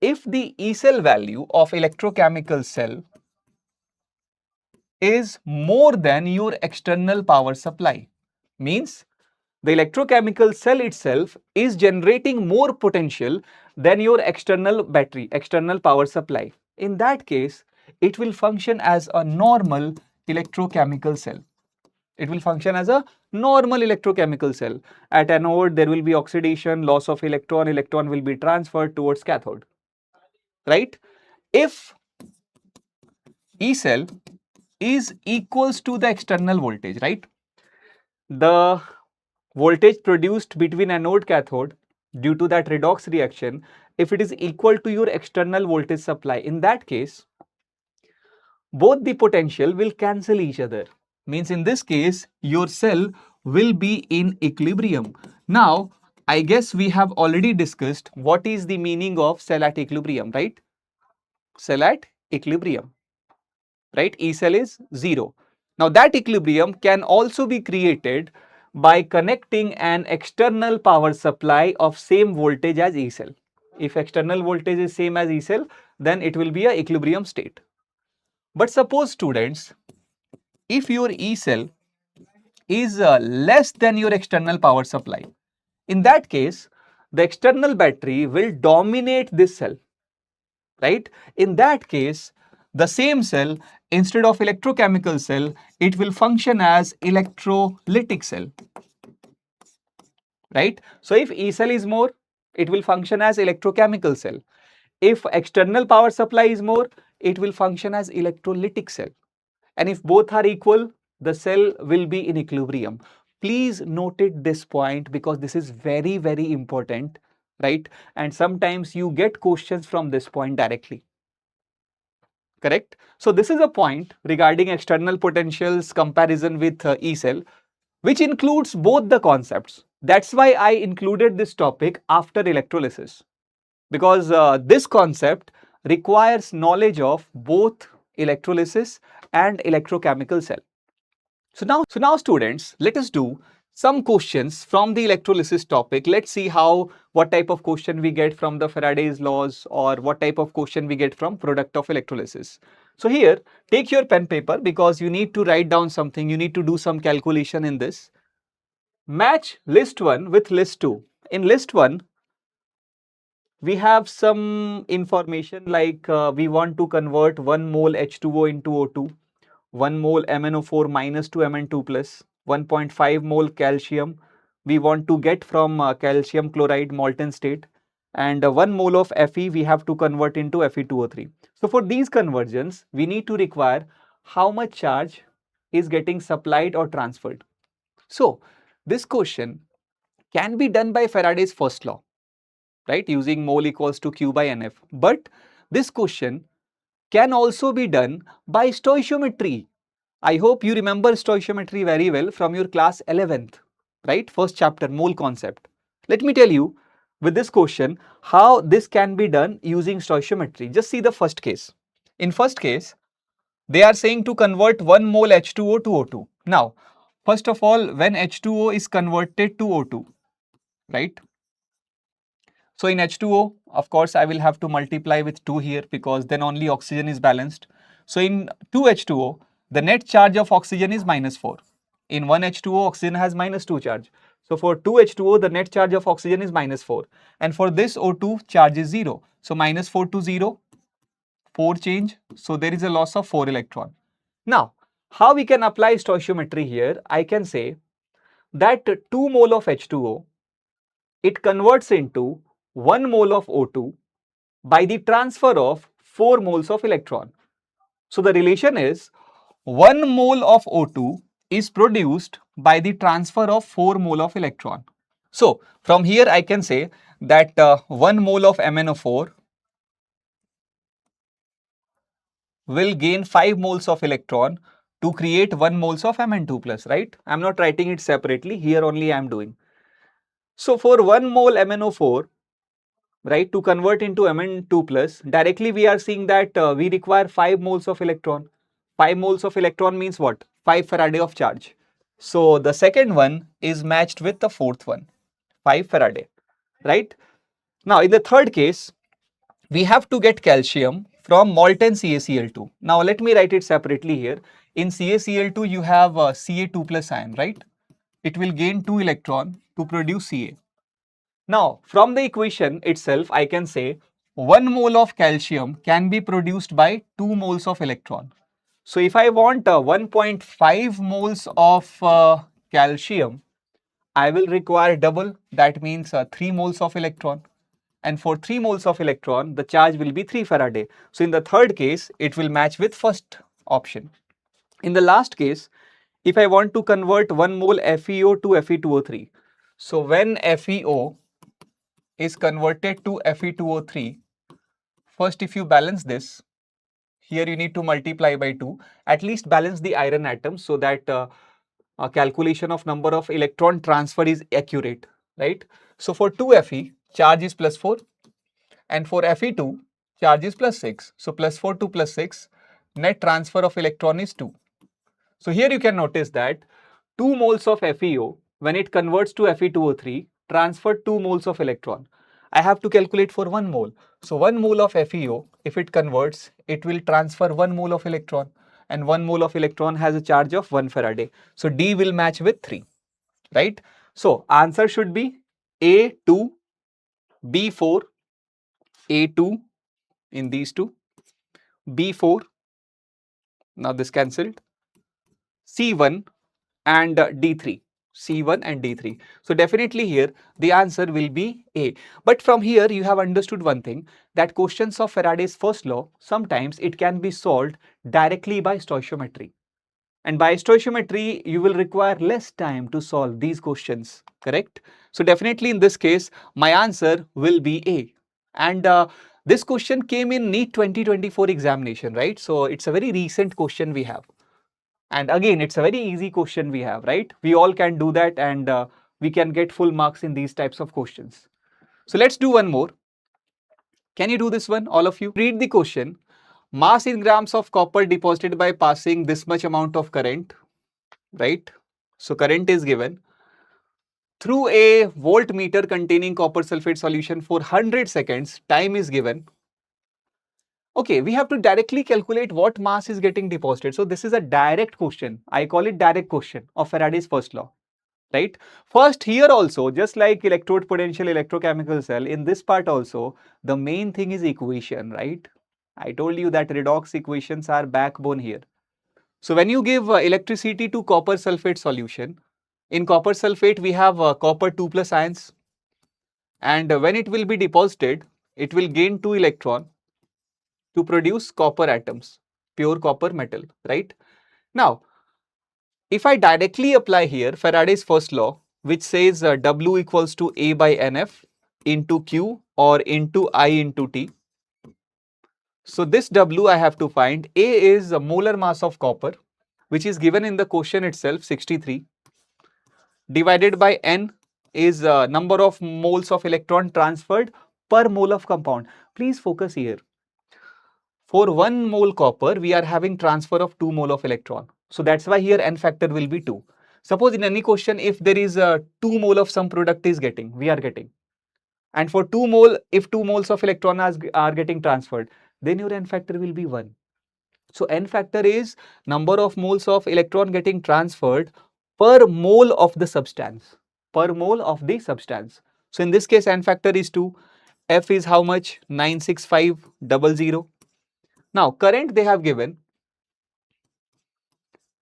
if the E cell value of electrochemical cell is more than your external power supply, means the electrochemical cell itself is generating more potential than your external battery, external power supply. In that case, it will function as a normal electrochemical cell. It will function as a normal electrochemical cell. At anode, there will be oxidation, loss of electron will be transferred towards cathode, right? If E cell is equals to the external voltage, right? The voltage produced between anode cathode due to that redox reaction, if it is equal to your external voltage supply, in that case, both the potential will cancel each other. Means in this case, your cell will be in equilibrium. Now, I guess we have already discussed what is the meaning of cell at equilibrium, right? Cell at equilibrium, right? E cell is 0. Now that equilibrium can also be created by connecting an external power supply of same voltage as E cell. If external voltage is same as E cell, then it will be a equilibrium state. But suppose students, if your E cell is less than your external power supply, in that case, the external battery will dominate this cell, right? In that case, the same cell, instead of electrochemical cell, it will function as electrolytic cell, right? So if E cell is more, it will function as electrochemical cell. If external power supply is more, it will function as electrolytic cell. And if both are equal, the cell will be in equilibrium. Please note it this point, because this is very important, right? And sometimes you get questions from this point directly. Correct? So this is a point regarding external potentials comparison with E cell, which includes both the concepts. That's why I included this topic after electrolysis, because this concept requires knowledge of both electrolysis and electrochemical cell. So now students, let us do some questions from the electrolysis topic. Let's see what type of question we get from the Faraday's laws, or what type of question we get from product of electrolysis. So here, take your pen paper, because you need to write down something, you need to do some calculation in this. Match list 1 with list 2. In list 1, we have some information like we want to convert 1 mole H2O into O2, 1 mole MnO4 minus to Mn2 plus, 1.5 mole calcium we want to get from calcium chloride molten state, and 1 mole of Fe we have to convert into Fe2O3. So for these conversions, we need to require how much charge is getting supplied or transferred. So this question can be done by Faraday's first law, right, using mole equals to Q by Nf. But this question can also be done by stoichiometry. I hope you remember stoichiometry very well from your class 11th, right? First chapter, mole concept. Let me tell you with this question how this can be done using stoichiometry. Just see the first case. In first case, they are saying to convert 1 mole H2O to O2. Now, first of all, when H2O is converted to O2, right? So in H2O, of course, I will have to multiply with 2 here, because then only oxygen is balanced. So in 2H2O, the net charge of oxygen is -4. In 1H2O, oxygen has -2 charge. So for 2H2O, the net charge of oxygen is -4. And for this O2, charge is 0. So -4 to 0, 4 change. So there is a loss of 4 electron. Now, how we can apply stoichiometry here? I can say that 2 mole of H2O, it converts into 1 mole of O2 by the transfer of 4 moles of electron. So the relation is 1 mole of O2 is produced by the transfer of 4 mole of electron. So from here I can say that 1 mole of MnO4 will gain 5 moles of electron to create 1 moles of Mn2 plus, right? I am not writing it separately, here only I am doing. So for 1 mole MnO4, right, to convert into Mn2 plus, directly we are seeing that we require 5 moles of electron. 5 moles of electron means what? 5 Faraday of charge. So the second one is matched with the fourth one, 5 Faraday, right? Now in the third case, we have to get calcium from molten CaCl2. Now let me write it separately here. In CaCl2 you have Ca2 plus ion, right? It will gain 2 electron to produce Ca. Now, from the equation itself, I can say 1 mole of calcium can be produced by 2 moles of electron. So, if I want 1.5 moles of calcium, I will require double, that means 3 moles of electron. And for 3 moles of electron, the charge will be 3 Faraday. So, in the third case, it will match with first option. In the last case, if I want to convert 1 mole FeO to Fe2O3, so when FeO is converted to Fe2O3, first if you balance this, here you need to multiply by 2, at least balance the iron atoms so that a calculation of number of electron transfer is accurate, right? So for 2Fe, charge is +4, and for Fe2, charge is +6. So +4 to +6, net transfer of electron is 2. So here you can notice that 2 moles of FeO, when it converts to Fe2O3, transfer 2 moles of electron. I have to calculate for 1 mole. So 1 mole of FeO, if it converts, it will transfer 1 mole of electron, and 1 mole of electron has a charge of 1 Faraday. So D will match with 3, right? So answer should be A2, B4, A2 in these two, B4, now this cancelled, C1 and D3. C1 and D3. So definitely here the answer will be A. But from here you have understood one thing, that questions of Faraday's first law, sometimes it can be solved directly by stoichiometry. And by stoichiometry you will require less time to solve these questions, correct? So definitely in this case my answer will be A. And this question came in NEET 2024 examination, right? So it's a very recent question we have. And again, it's a very easy question we have, right? We all can do that, and we can get full marks in these types of questions. So let's do one more. Can you do this one, all of you? Read the question. Mass in grams of copper deposited by passing this much amount of current. right? So current is given through a voltmeter containing copper sulfate solution for 100 seconds. Time is given. Okay, we have to directly calculate what mass is getting deposited. So this is a direct question. I call it direct question of Faraday's first law, right? First, here also, just like electrode potential electrochemical cell, in this part also, the main thing is equation, right? I told you that redox equations are backbone here. So when you give electricity to copper sulfate solution, in copper sulfate we have copper 2 plus ions, and when it will be deposited, it will gain 2 electron to produce copper atoms, pure copper metal, right? Now, if I directly apply here Faraday's first law, which says W equals to A by NF into Q or into I into T. So this W I have to find. A is a molar mass of copper, which is given in the question itself, 63, divided by N is number of moles of electron transferred per mole of compound. Please focus here. For 1 mole copper, we are having transfer of 2 mole of electron. So that's why here N factor will be 2. Suppose in any question, if there is 2 mole of some product is getting, we are getting. And for 2 mole, if 2 moles of electron are getting transferred, then your N factor will be 1. So N factor is number of moles of electron getting transferred per mole of the substance. Per mole of the substance. So in this case, N factor is 2. F is how much? 96500. Now, current they have given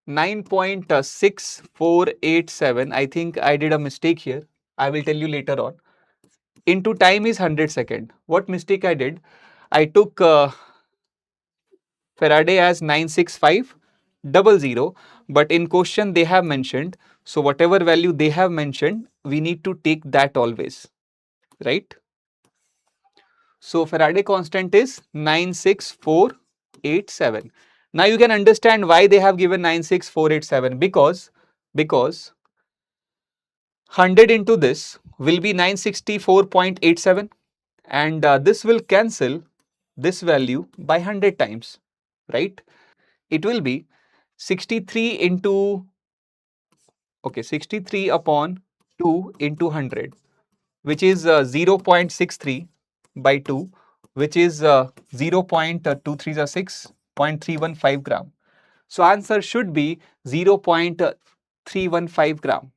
9.6487. I think I did a mistake here. I will tell you later on. Into time is 100 second. What mistake I did? I took Faraday as 96500, but in question they have mentioned. So whatever value they have mentioned, we need to take that always, right? So Faraday constant is 96487. Now you can understand why they have given 96487, because 100 into this will be 964.87, and this will cancel this value by 100 times, right? It will be 63 into, okay, 63 upon 2 into 100, which is 0.63 by 2, which is 0.23 6.315 gram. So answer should be 0.315 gram,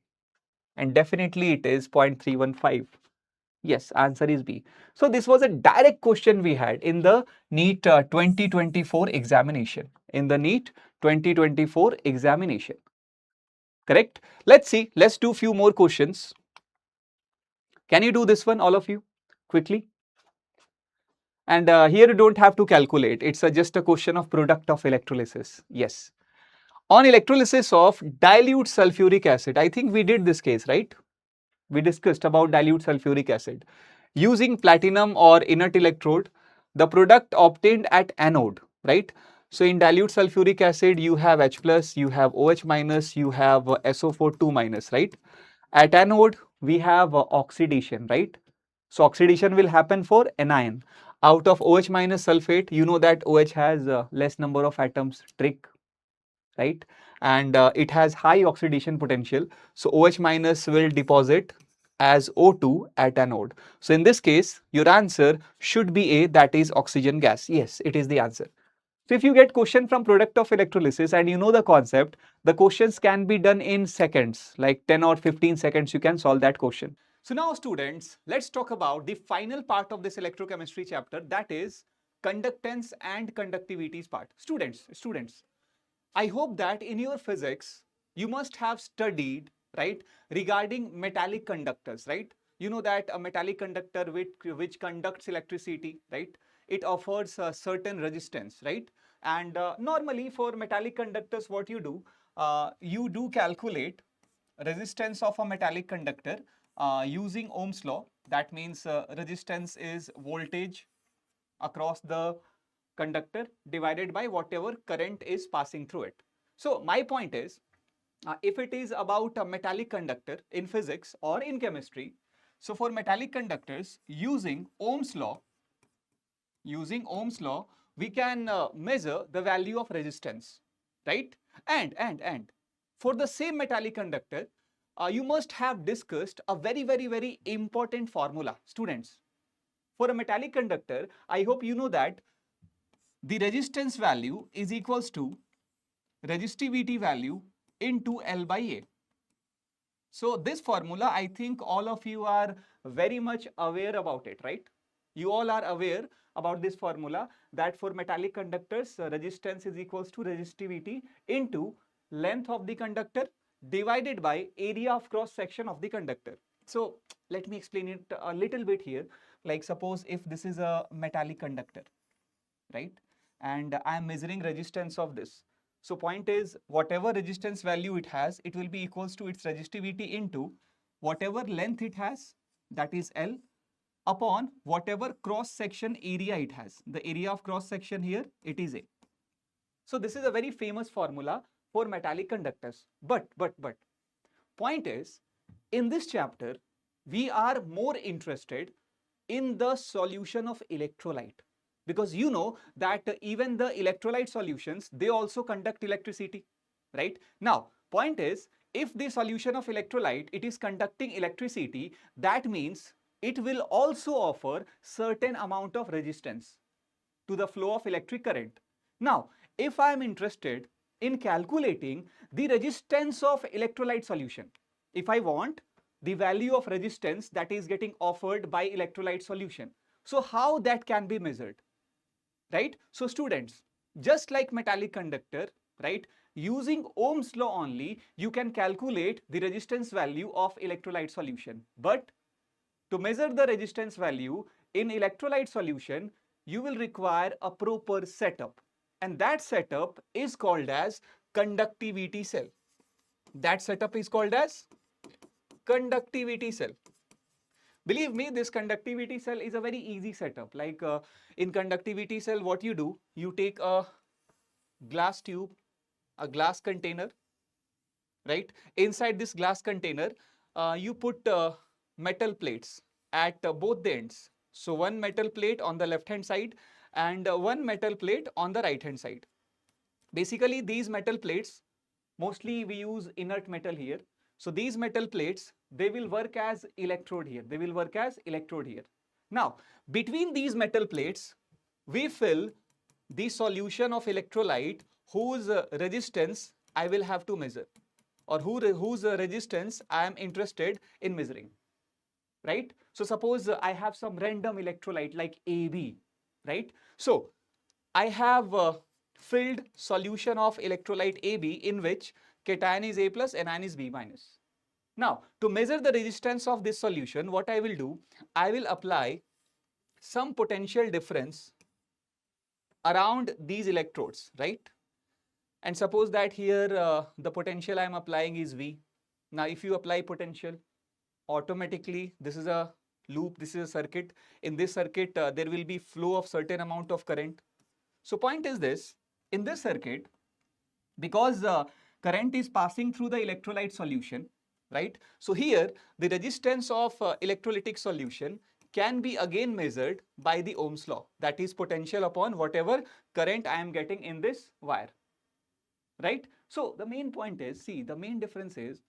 and definitely it is 0.315. Yes, answer is B. So this was a direct question we had in the NEET 2024 examination. In the NEET 2024 examination. Correct? Let's see. Let's do few more questions. Can you do this one, all of you, quickly? And here you don't have to calculate. It's just a question of product of electrolysis. Yes. On electrolysis of dilute sulfuric acid, I think we did this case, right? We discussed about dilute sulfuric acid. Using platinum or inert electrode, the product obtained at anode, right? So in dilute sulfuric acid, you have H plus, you have OH minus, you have SO4 2 minus, right? At anode, we have oxidation, right? So oxidation will happen for anion. Out of OH minus sulfate, you know that OH has less number of atoms, trick, right? And it has high oxidation potential. So OH minus will deposit as O2 at anode. So in this case, your answer should be A, that is oxygen gas. Yes, it is the answer. So if you get question from product of electrolysis and you know the concept, the questions can be done in seconds, like 10 or 15 seconds, you can solve that question. So now students, let's talk about the final part of this electrochemistry chapter, that is conductance and conductivities part. Students, I hope that in your physics, you must have studied, right, regarding metallic conductors, right? You know that a metallic conductor which conducts electricity, right? It offers a certain resistance, right? And normally for metallic conductors, what you do calculate resistance of a metallic conductor using Ohm's law. That means resistance is voltage across the conductor divided by whatever current is passing through it. So my point is, if it is about a metallic conductor in physics or in chemistry, so for metallic conductors using Ohm's law, we can measure the value of resistance, right? And for the same metallic conductor, you must have discussed a very important formula, students. For a metallic conductor, I hope you know that the resistance value is equals to resistivity value into L by A. So this formula, I think all of you are very much aware about it, right? You all are aware about this formula that for metallic conductors, resistance is equals to resistivity into length of the conductor divided by area of cross section of the conductor. So let me explain it a little bit here. Like suppose if this is a metallic conductor, right? And I am measuring resistance of this. So point is, whatever resistance value it has, it will be equals to its resistivity into whatever length it has, that is L, upon whatever cross section area it has. The area of cross section here, it is A. So this is a very famous formula for metallic conductors. But, point is, in this chapter, we are more interested in the solution of electrolyte. Because you know that even the electrolyte solutions, they also conduct electricity, right? Now, point is, if the solution of electrolyte, it is conducting electricity, that means it will also offer certain amount of resistance to the flow of electric current. Now, if I am interested in calculating the resistance of electrolyte solution, if I want the value of resistance that is getting offered by electrolyte solution, so how that can be measured? Right? So students, just like metallic conductor, right, using Ohm's law only, you can calculate the resistance value of electrolyte solution. But to measure the resistance value in electrolyte solution, you will require a proper setup. And that setup is called as conductivity cell. That setup is called as conductivity cell. Believe me, this conductivity cell is a very easy setup. Like in conductivity cell, what you do, you take a glass tube, a glass container, right? Inside this glass container, you put metal plates at both the ends. So one metal plate on the left hand side and one metal plate on the right hand side. Basically, these metal plates, mostly we use inert metal here. So these metal plates, they will work as electrode here. They will work as electrode here. Now, between these metal plates, we fill the solution of electrolyte whose resistance I will have to measure, or whose resistance I am interested in measuring, right? So suppose I have some random electrolyte like AB, right? So I have filled solution of electrolyte AB in which cation is A plus, anion is B minus. Now, to measure the resistance of this solution, what I will do, I will apply some potential difference around these electrodes, right? And suppose that here the potential I am applying is V. Now, if you apply potential, automatically this is a loop, this is a circuit. In this circuit, there will be flow of certain amount of current. So point is this, in this circuit, because current is passing through the electrolyte solution, right? So here the resistance of electrolytic solution can be again measured by the Ohm's law, that is potential upon whatever current I am getting in this wire, right? So the main point is, see, the main difference is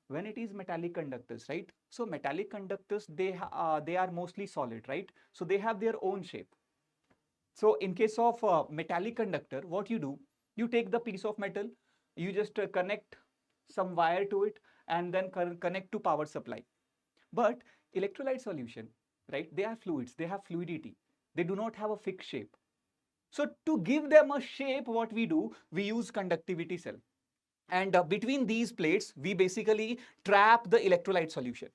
when it is metallic conductors, right? So metallic conductors, they are mostly solid, right? So they have their own shape. So in case of metallic conductor, what you do, you take the piece of metal, you just connect some wire to it and then connect to power supply. But electrolyte solution, right, they are fluids, they have fluidity. They do not have a fixed shape. So to give them a shape, what we do, we use conductivity cell. And between these plates, we basically trap the electrolyte solution.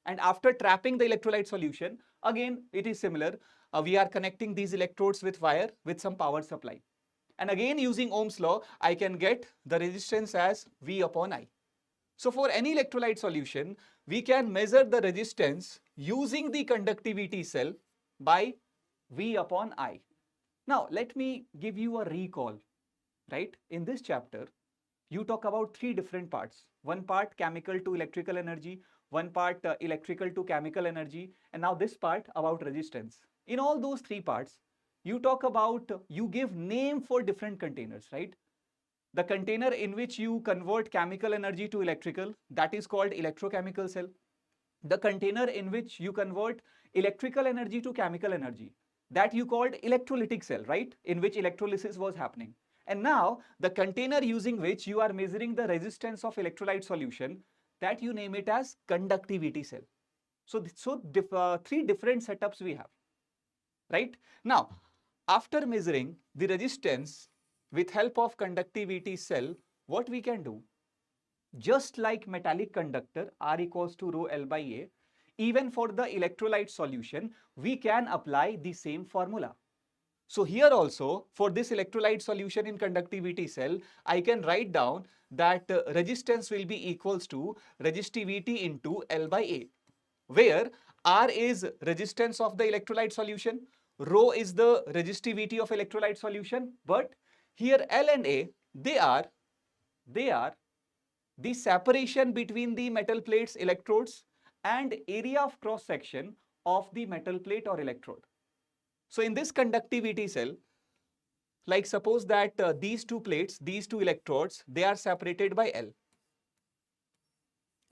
And after trapping the electrolyte solution, again, it is similar. We are connecting these electrodes with wire with some power supply. And again, using Ohm's law, I can get the resistance as V upon I. So for any electrolyte solution, we can measure the resistance using the conductivity cell by V upon I. Now, let me give you a recall, right? In this chapter, you talk about three different parts. One part chemical to electrical energy, one part electrical to chemical energy, and now this part about resistance. In all those three parts, you talk about, you give name for different containers, right? The container in which you convert chemical energy to electrical, that is called electrochemical cell. The container in which you convert electrical energy to chemical energy, that you called electrolytic cell, right? In which electrolysis was happening. And now the container using which you are measuring the resistance of electrolyte solution, that you name it as conductivity cell. So, three different setups we have, right? Now, after measuring the resistance with help of conductivity cell, what we can do, just like metallic conductor R equals to rho L by A, even for the electrolyte solution, we can apply the same formula. So here also, for this electrolyte solution in conductivity cell, I can write down that resistance will be equals to resistivity into L by A, where R is resistance of the electrolyte solution, rho is the resistivity of electrolyte solution, but here L and A, they are the separation between the metal plates, electrodes, and area of cross section of the metal plate or electrode. So in this conductivity cell, like suppose that these two plates, these two electrodes, they are separated by L,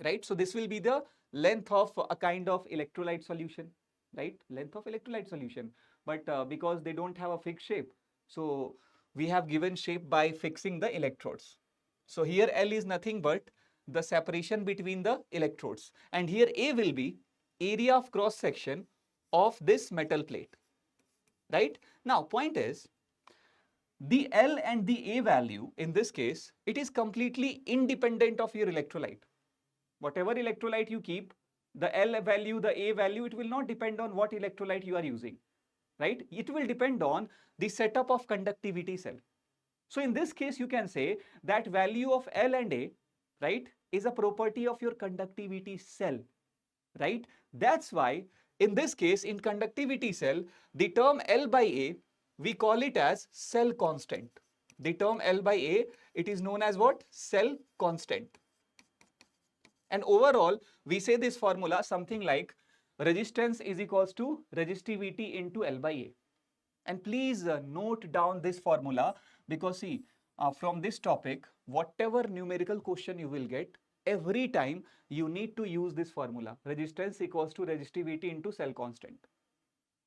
right? So this will be the length of a kind of electrolyte solution, right? Length of electrolyte solution. But because they don't have a fixed shape, so we have given shape by fixing the electrodes. So here L is nothing but the separation between the electrodes, and here A will be area of cross section of this metal plate, right? Now point is, the L and the A value in this case, it is completely independent of your electrolyte. Whatever electrolyte you keep, the L value, the A value, it will not depend on what electrolyte you are using, right? It will depend on the setup of conductivity cell. So in this case, you can say that value of L and A, right, is a property of your conductivity cell, right? That's why in this case, in conductivity cell, the term L by A, we call it as cell constant. The term L by A, it is known as what? Cell constant. And overall, we say this formula something like resistance is equals to resistivity into L by A. And please note down this formula, because see, from this topic, whatever numerical question you will get, every time you need to use this formula, resistance equals to resistivity into cell constant,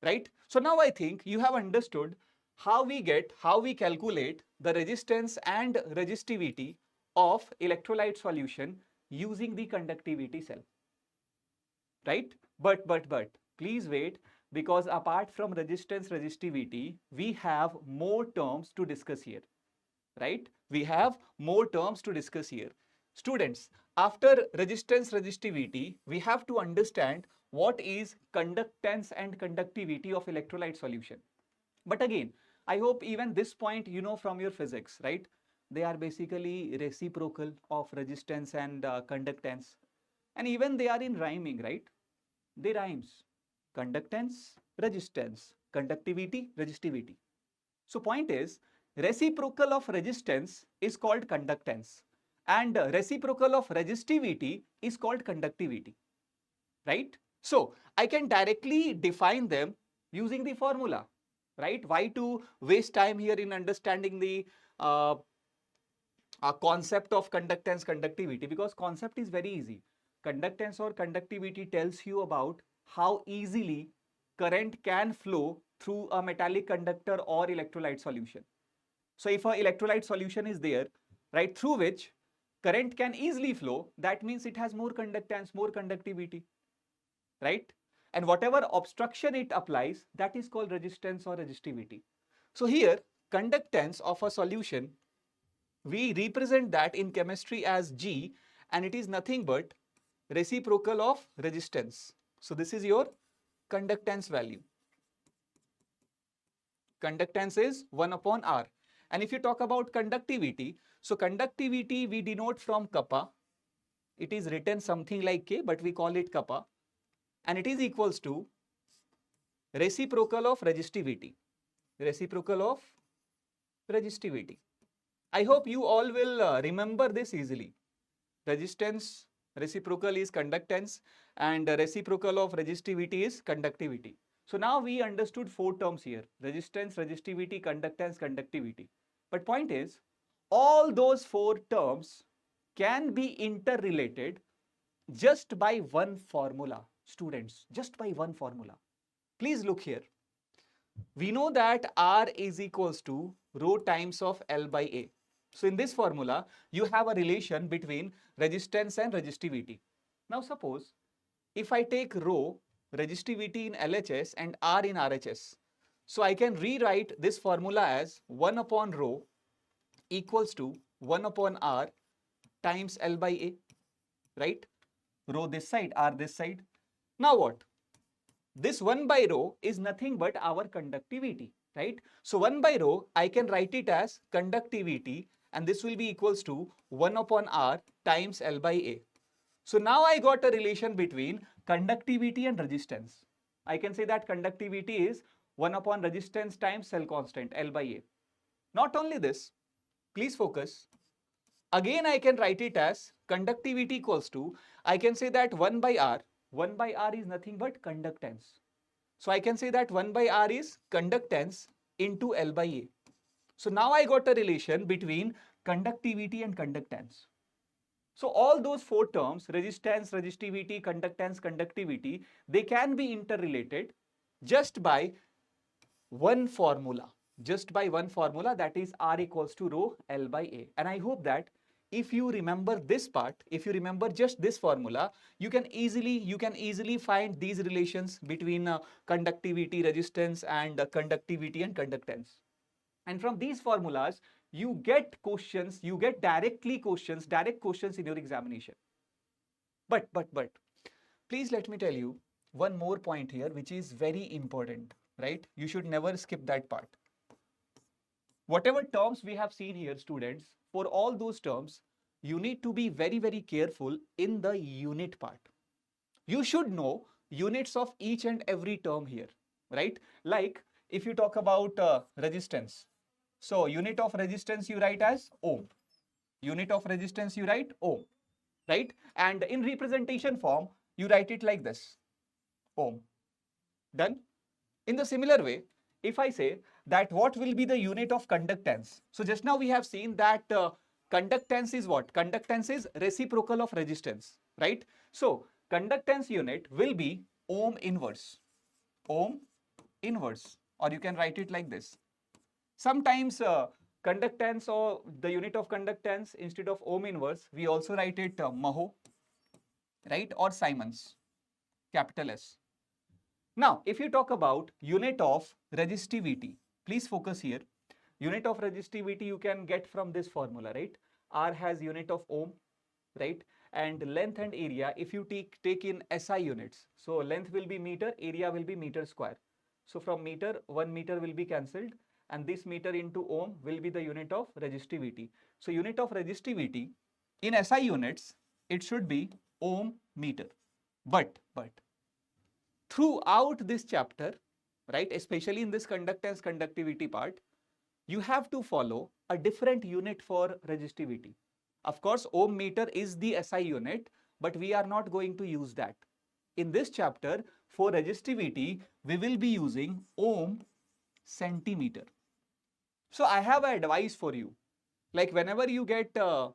right? So now I think you have understood how we calculate the resistance and resistivity of electrolyte solution using the conductivity cell, right? But please wait, because apart from resistance, resistivity, we have more terms to discuss here, right? We have more terms to discuss here. Students, after resistance, resistivity, we have to understand what is conductance and conductivity of electrolyte solution. But again, I hope even this point you know from your physics, right? They are basically reciprocal of resistance and conductance. And even they are in rhyming, right? They rhymes. Conductance, resistance, conductivity, resistivity. So point is, reciprocal of resistance is called conductance, and reciprocal of resistivity is called conductivity, right? So I can directly define them using the formula, right? Why to waste time here in understanding the concept of conductance, conductivity? Because concept is very easy. Conductance or conductivity tells you about how easily current can flow through a metallic conductor or electrolyte solution. So if a electrolyte solution is there, right, through which current can easily flow, that means it has more conductance, more conductivity, right? And whatever obstruction it applies, that is called resistance or resistivity. So here, conductance of a solution, we represent that in chemistry as G, and it is nothing but reciprocal of resistance. So this is your conductance value. Conductance is 1 upon R. And if you talk about conductivity, so conductivity we denote from kappa. It is written something like K, but we call it kappa. And it is equals to reciprocal of resistivity. Reciprocal of resistivity. I hope you all will remember this easily. Resistance, reciprocal is conductance, and reciprocal of resistivity is conductivity. So now we understood 4 terms here: resistance, resistivity, conductance, conductivity. But point is, All those four terms can be interrelated just by one formula, students, just by one formula. Please look here. We know that R is equals to rho times of L by A. So in this formula, you have a relation between resistance and resistivity. Now suppose if I take rho, resistivity in LHS and R in RHS, so I can rewrite this formula as 1 upon rho equals to 1 upon R times L by A, right? Rho this side, R this side. Now what? This 1 by rho is nothing but our conductivity, right? So 1 by rho, I can write it as conductivity, and this will be equals to 1 upon R times L by A. So now I got a relation between conductivity and resistance. I can say that conductivity is 1 upon resistance times cell constant L by A. Not only this, please focus. Again, I can write it as conductivity equals to, I can say that 1 by R. 1 by R is nothing but conductance. So I can say that 1 by R is conductance into L by A. So now I got a relation between conductivity and conductance. So all those four terms, resistance, resistivity, conductance, conductivity, they can be interrelated just by one formula. Just by one formula, that is R equals to rho L by A. And I hope that if you remember this part, if you remember just this formula, you can easily find these relations between conductivity, resistance, and conductivity and conductance. And from these formulas, you get questions, you get direct questions in your examination. But, please let me tell you one more point here, which is very important, right? You should never skip that part. Whatever terms we have seen here, students, for all those terms, you need to be very careful in the unit part. You should know units of each and every term here, right? Like if you talk about resistance. So unit of resistance you write as ohm. Unit of resistance you write ohm, right? And in representation form, you write it like this, ohm. Done? In the similar way, if I say that what will be the unit of conductance? So just now we have seen that conductance is what? Conductance is reciprocal of resistance, right? So conductance unit will be ohm inverse. Ohm inverse, or you can write it like this. Sometimes conductance or the unit of conductance, instead of ohm inverse, we also write it Maho, right? Or Siemens, capital S. Now, if you talk about unit of resistivity, please focus here. Unit of resistivity you can get from this formula, right? R has unit of ohm, right? And length and area, if you take in SI units, so length will be meter, area will be meter square. So from meter, 1 meter will be cancelled, and this meter into ohm will be the unit of resistivity. So unit of resistivity in SI units, it should be ohm meter. But throughout this chapter, right, especially in this conductance conductivity part, you have to follow a different unit for resistivity. Of course, ohm meter is the SI unit, but we are not going to use that. In this chapter, for resistivity, we will be using ohm centimeter. So I have an advice for you. Like whenever you get a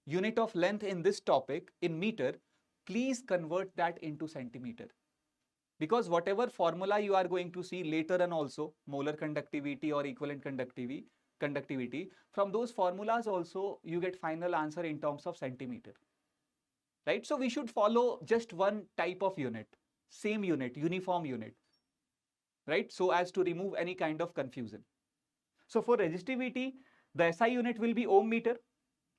unit of length in this topic in meter, please convert that into centimeter. Because whatever formula you are going to see later on also, molar conductivity or equivalent conductivity, from those formulas also you get final answer in terms of centimeter. Right? So we should follow just one type of unit, same unit, uniform unit, right? So as to remove any kind of confusion. So for resistivity, the SI unit will be ohm meter,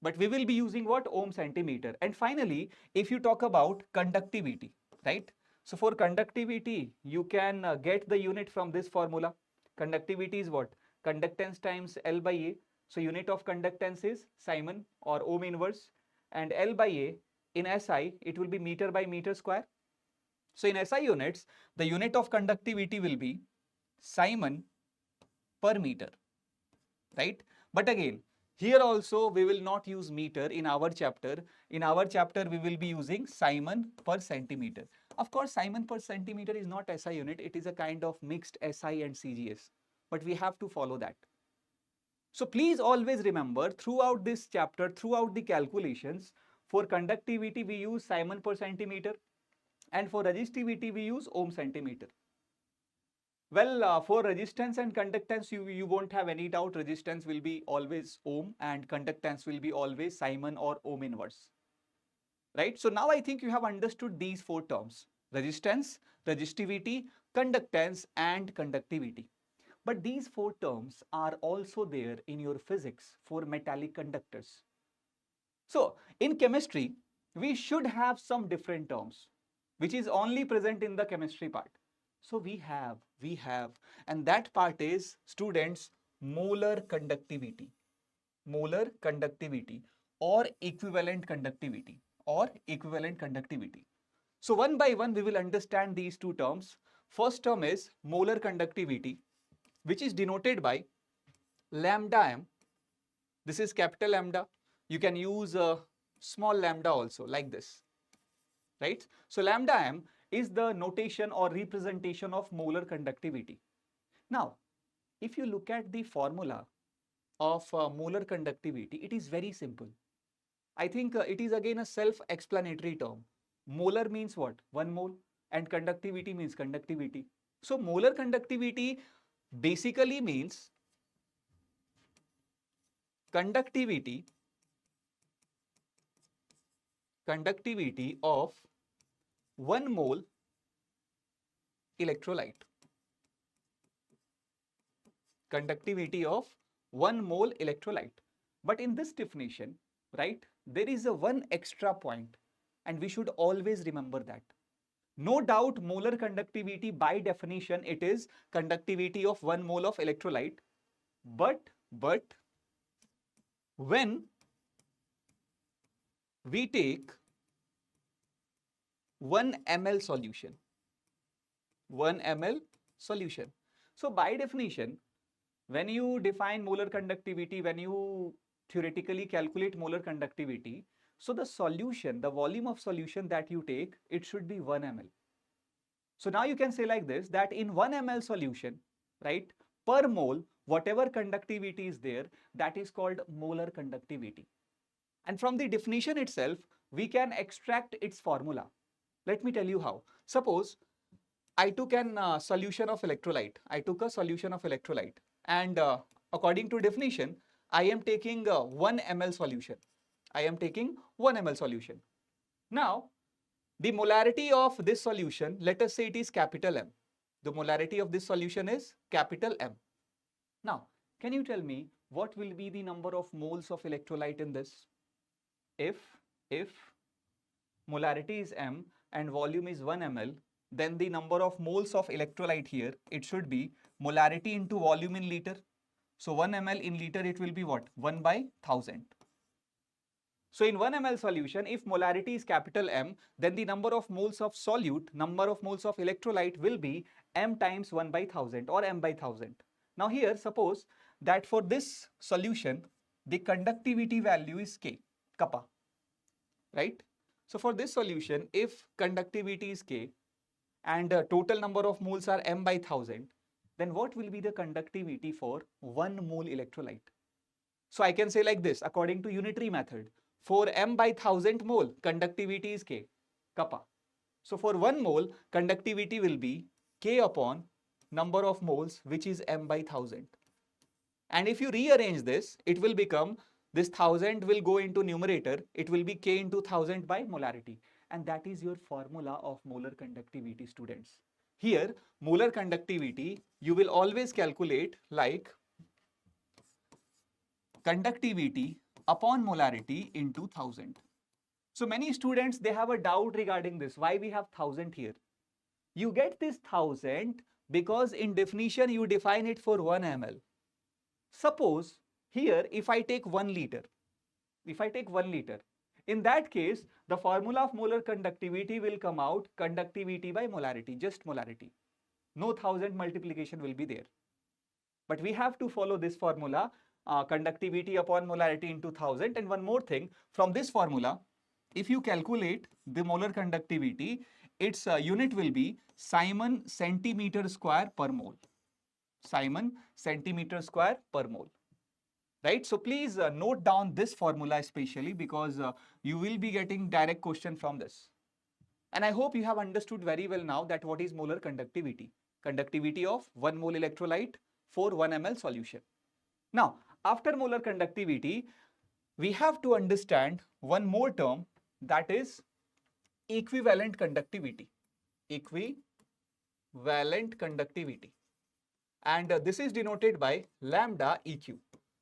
but we will be using what? Ohm centimeter. And finally, if you talk about conductivity, right? So for conductivity, you can get the unit from this formula. Conductivity is what? Conductance times L by A. So unit of conductance is Simon or ohm inverse, and L by A in SI, it will be meter by meter square. So in SI units, the unit of conductivity will be Simon per meter, right? But again, here also we will not use meter in our chapter. In our chapter, we will be using Simon per centimeter. Of course, Simon per centimeter is not SI unit. It is a kind of mixed SI and CGS. But we have to follow that. So please always remember throughout this chapter, throughout the calculations, for conductivity we use Simon per centimeter, and for resistivity we use ohm centimeter. Well, for resistance and conductance, you won't have any doubt. Resistance will be always ohm and conductance will be always Simon or ohm inverse. Right? So now I think you have understood these four terms: resistance, resistivity, conductance, and conductivity. But these four terms are also there in your physics for metallic conductors. So in chemistry, we should have some different terms, which is only present in the chemistry part. So we have, and that part is, students, molar conductivity, or equivalent conductivity, So one by one, we will understand these two terms. First term is molar conductivity, which is denoted by lambda m. This is capital lambda. You can use a small lambda also, like this, right? So lambda m is the notation or representation of molar conductivity. Now, if you look at the formula of molar conductivity, it is very simple. I think it is again a self-explanatory term. Molar means what? 1 mole, and conductivity means conductivity. So molar conductivity basically means conductivity of 1 mole electrolyte. Conductivity of 1 mole electrolyte. But in this definition, right, there is a one extra point, and we should always remember that. No doubt, molar conductivity by definition, it is conductivity of 1 mole of electrolyte. But when we take 1 ml solution, 1 ml solution. So by definition, when you define molar conductivity, when you theoretically calculate molar conductivity, so the solution, the volume of solution that you take, it should be 1 ml. So now you can say like this, that in 1 ml solution, right, per mole, whatever conductivity is there, that is called molar conductivity. And from the definition itself, we can extract its formula. Let me tell you how. Suppose I took a solution of electrolyte. And according to definition, I am taking 1 ml solution. Now, the molarity of this solution, let us say it is capital M. The molarity of this solution is capital M. Now, can you tell me what will be the number of moles of electrolyte in this? If molarity is M and volume is 1 ml, then the number of moles of electrolyte here, it should be molarity into volume in liter. So 1 ml in liter, it will be what? 1 by 1000. So in 1 ml solution, if molarity is capital M, then the number of moles of solute, number of moles of electrolyte will be M times 1 by 1000 or M by 1000. Now here, suppose that for this solution, the conductivity value is K, kappa, right? So for this solution, if conductivity is K and total number of moles are M by 1000, then what will be the conductivity for 1 mole electrolyte? So I can say like this, according to unitary method, for M by 1000 mole, conductivity is K, kappa. So for 1 mole, conductivity will be K upon number of moles, which is M by 1000. And if you rearrange this, it will become, this 1000 will go into numerator, it will be K into 1000 by molarity. And that is your formula of molar conductivity, students. Here, molar conductivity, you will always calculate like conductivity upon molarity into 1000. So many students, they have a doubt regarding this. Why we have 1000 here? You get this 1000 because in definition you define it for 1 ml. Suppose here if I take 1 liter, in that case the formula of molar conductivity will come out conductivity by molarity, just molarity. No 1000 multiplication will be there. But we have to follow this formula, conductivity upon molarity into 1000. And one more thing, from this formula, if you calculate the molar conductivity, its unit will be Simon centimeter square per mole. Simon centimeter square per mole. right? So please note down this formula especially because you will be getting direct question from this. And I hope you have understood very well now that what is molar conductivity. Conductivity of 1 mole electrolyte for 1 ml solution. Now, after molar conductivity, we have to understand one more term, that is equivalent conductivity. Equivalent conductivity. And this is denoted by lambda EQ.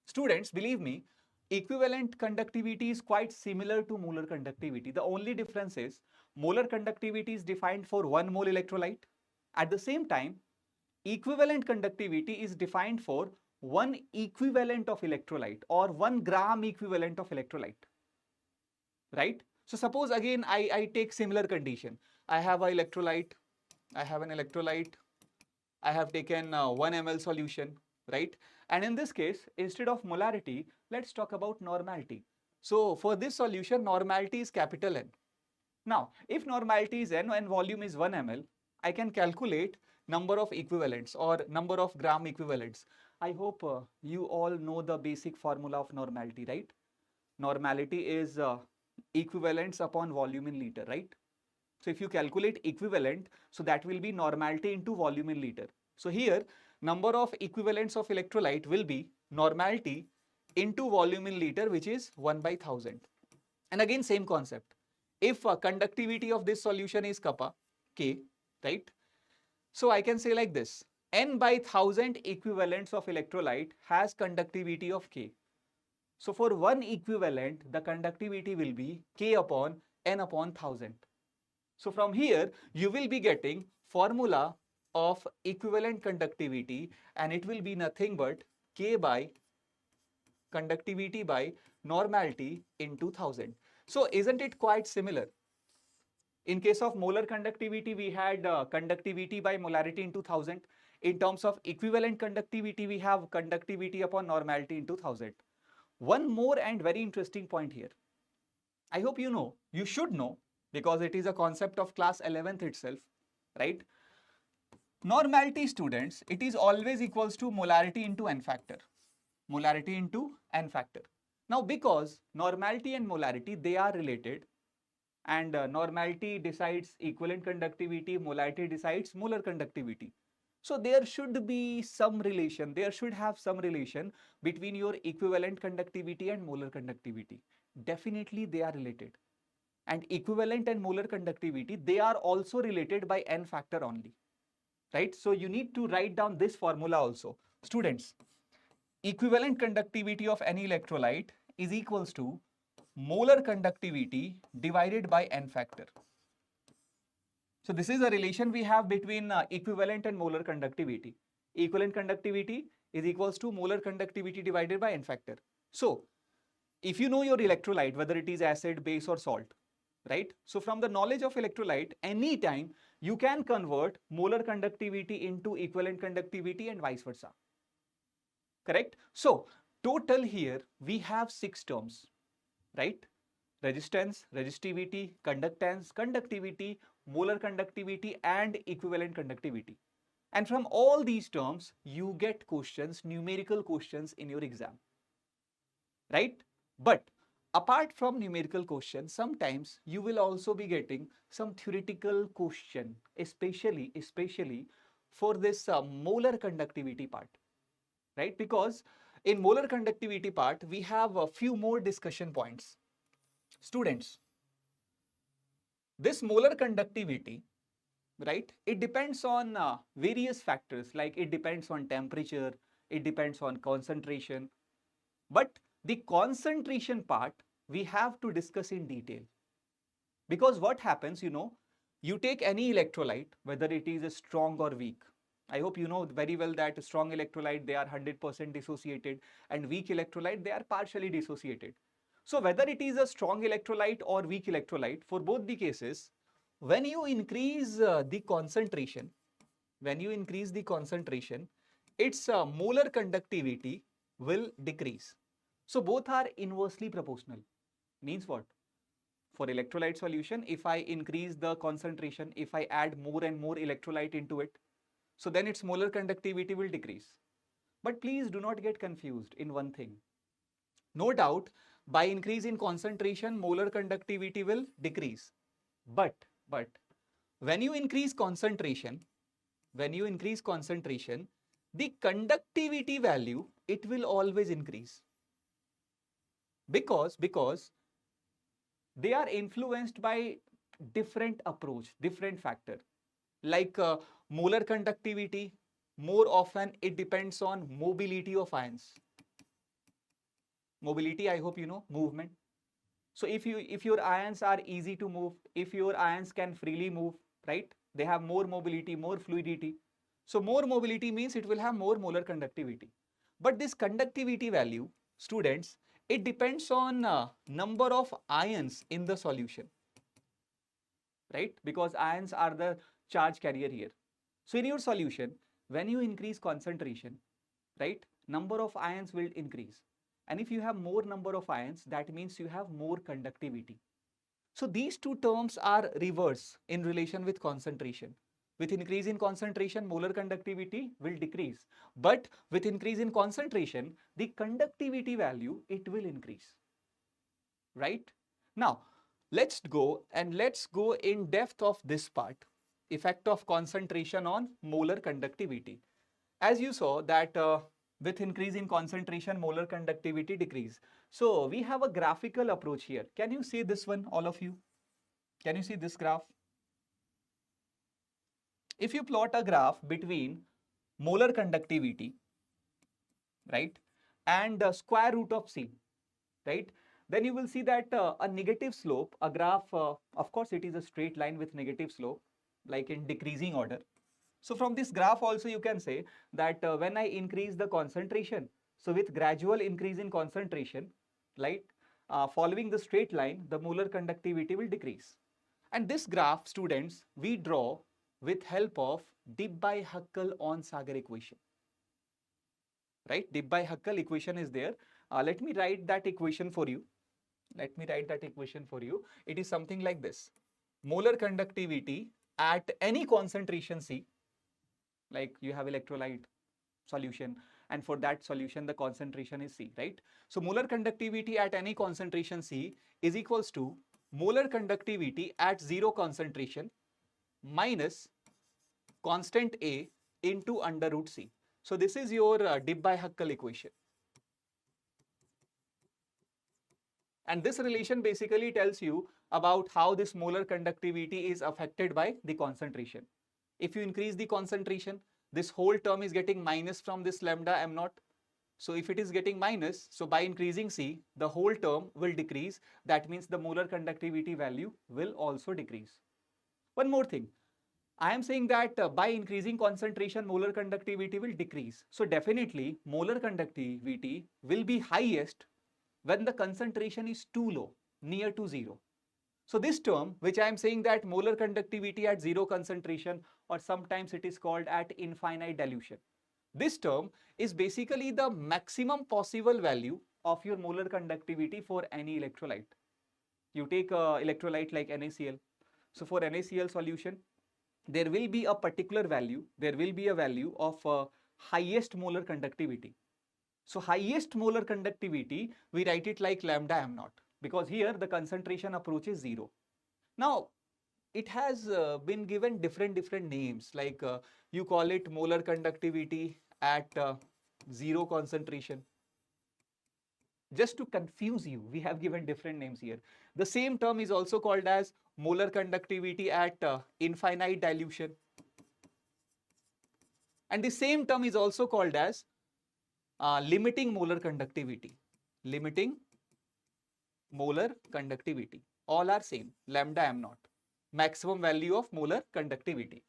Students, believe me, equivalent conductivity is quite similar to molar conductivity. The only difference is molar conductivity is defined for 1 mole electrolyte. At the same time, equivalent conductivity is defined for 1 equivalent of electrolyte or 1 gram equivalent of electrolyte. Right? So suppose again I take similar condition. I have an electrolyte, I have taken 1 ml solution, right? And in this case, instead of molarity, let's talk about normality. So for this solution, normality is capital N. Now, if normality is N and volume is 1 ml, I can calculate number of equivalents or number of gram equivalents. I hope you all know the basic formula of normality, right? Normality is equivalents upon volume in liter, right? So if you calculate equivalent, so that will be normality into volume in liter. So here, number of equivalents of electrolyte will be normality into volume in liter, which is 1 by 1000. And again, same concept. If conductivity of this solution is kappa, K, right? So I can say like this, N by 1000 equivalents of electrolyte has conductivity of K. So for one equivalent, the conductivity will be K upon N upon 1000. So from here, you will be getting formula of equivalent conductivity, and it will be nothing but K by conductivity by normality into 1000. So isn't it quite similar? In case of molar conductivity, we had conductivity by molarity into 1000. In terms of equivalent conductivity, we have conductivity upon normality into 1000. One more and very interesting point here. I hope you know, you should know, because it is a concept of class 11th itself, right? Normality, students, it is always equals to molarity into n factor. Molarity into n factor. Now, because normality and molarity, they are related, and normality decides equivalent conductivity, molarity decides molar conductivity. So there should be some relation, there should have some relation between your equivalent conductivity and molar conductivity. Definitely they are related. And equivalent and molar conductivity, they are also related by n factor only, right? So you need to write down this formula also. Students, equivalent conductivity of any electrolyte is equals to molar conductivity divided by n factor. So this is a relation we have between equivalent and molar conductivity. Equivalent conductivity is equals to molar conductivity divided by n factor. So if you know your electrolyte, whether it is acid, base or salt, right? So from the knowledge of electrolyte, anytime you can convert molar conductivity into equivalent conductivity and vice versa. Correct? So total here we have 6 terms, right? Resistance, resistivity, conductance, conductivity, molar conductivity and equivalent conductivity. And from all these terms, you get questions, numerical questions in your exam, right? But apart from numerical questions, sometimes you will also be getting some theoretical question, especially for this molar conductivity part, right? Because in molar conductivity part, we have a few more discussion points. Students, this molar conductivity, right? It depends on various factors, like it depends on temperature, it depends on concentration. But the concentration part, we have to discuss in detail. Because what happens, you take any electrolyte, whether it is a strong or weak. I hope you know very well that strong electrolyte, they are 100% dissociated, and weak electrolyte, they are partially dissociated. So whether it is a strong electrolyte or weak electrolyte, for both the cases, when you increase the concentration, its molar conductivity will decrease. So both are inversely proportional. Means what? For electrolyte solution, if I increase the concentration, if I add more and more electrolyte into it, so then its molar conductivity will decrease. But please do not get confused in one thing. No doubt, by increase in concentration, molar conductivity will decrease. But when you increase concentration, the conductivity value, it will always increase. Because they are influenced by different approach, different factor. Like molar conductivity, more often it depends on mobility of ions. Mobility, I hope you know, movement. So if your ions are easy to move, if your ions can freely move, right? They have more mobility, more fluidity. So more mobility means it will have more molar conductivity. But this conductivity value, students, it depends on number of ions in the solution, right? Because ions are the charge carrier here. So in your solution, when you increase concentration, right, number of ions will increase. And if you have more number of ions, that means you have more conductivity. So these two terms are reverse in relation with concentration. With increase in concentration, molar conductivity will decrease. But with increase in concentration, the conductivity value, it will increase. Right? Now, let's go in depth of this part. Effect of concentration on molar conductivity. As you saw that with increase in concentration, molar conductivity decrease. So we have a graphical approach here. Can you see this one, all of you? Can you see this graph? If you plot a graph between molar conductivity, right, and the square root of C, right, then you will see that a negative slope, a graph, of course, it is a straight line with negative slope, like in decreasing order. So from this graph also you can say that when I increase the concentration, so with gradual increase in concentration, like following the straight line, the molar conductivity will decrease. And this graph, students, we draw with help of Debye-Huckel-on-Sager equation. Right? Debye-Huckel equation is there. Let me write that equation for you. It is something like this. Molar conductivity at any concentration C, like you have electrolyte solution, and for that solution the concentration is C, right? So molar conductivity at any concentration C is equals to molar conductivity at zero concentration minus constant A into under root C. So this is your Debye-Huckel equation. And this relation basically tells you about how this molar conductivity is affected by the concentration. If you increase the concentration, this whole term is getting minus from this lambda m naught. So if it is getting minus, so by increasing C, the whole term will decrease. That means the molar conductivity value will also decrease. One more thing. I am saying that by increasing concentration, molar conductivity will decrease. So definitely molar conductivity will be highest when the concentration is too low, near to zero. So this term, which I am saying that molar conductivity at zero concentration, or sometimes it is called at infinite dilution. This term is basically the maximum possible value of your molar conductivity for any electrolyte. You take a electrolyte like NaCl. So for NaCl solution, there will be a particular value, of highest molar conductivity. So highest molar conductivity, we write it like lambda m naught, because here the concentration approaches zero. Now, it has been given different names, like you call it molar conductivity at zero concentration. Just to confuse you, we have given different names here. The same term is also called as molar conductivity at infinite dilution. And the same term is also called as limiting molar conductivity. Limiting molar conductivity. All are same, lambda m naught. Maximum value of molar conductivity.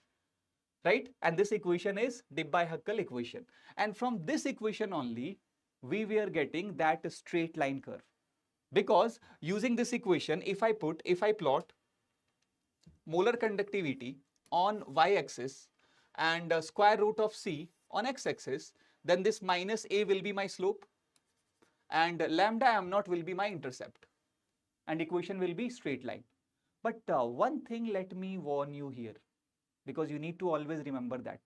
Right? And this equation is Debye-Huckel equation. And from this equation only, we were getting that straight line curve. Because using this equation, if I plot molar conductivity on y-axis and square root of C on x-axis, then this minus A will be my slope and lambda m naught will be my intercept, and equation will be straight line. But one thing, let me warn you here, because you need to always remember that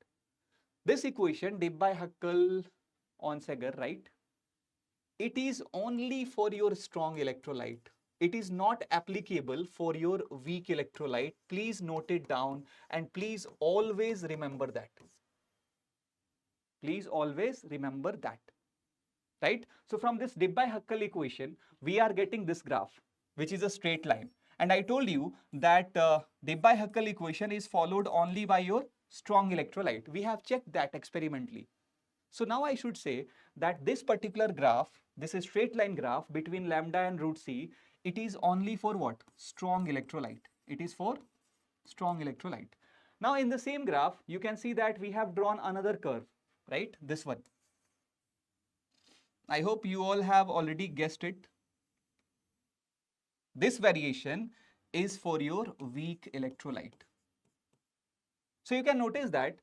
this equation Debye-Huckel on Sager, right, it is only for your strong electrolyte. It is not applicable for your weak electrolyte. Please note it down and please always remember that. Please always remember that. Right? So from this Debye-Huckel equation, we are getting this graph, which is a straight line. And I told you that Debye-Huckel equation is followed only by your strong electrolyte. We have checked that experimentally. So now I should say that this particular graph, this is straight line graph between lambda and root C, it is only for what? Strong electrolyte. It is for strong electrolyte. Now in the same graph, you can see that we have drawn another curve, right? This one. I hope you all have already guessed it. This variation is for your weak electrolyte. So you can notice that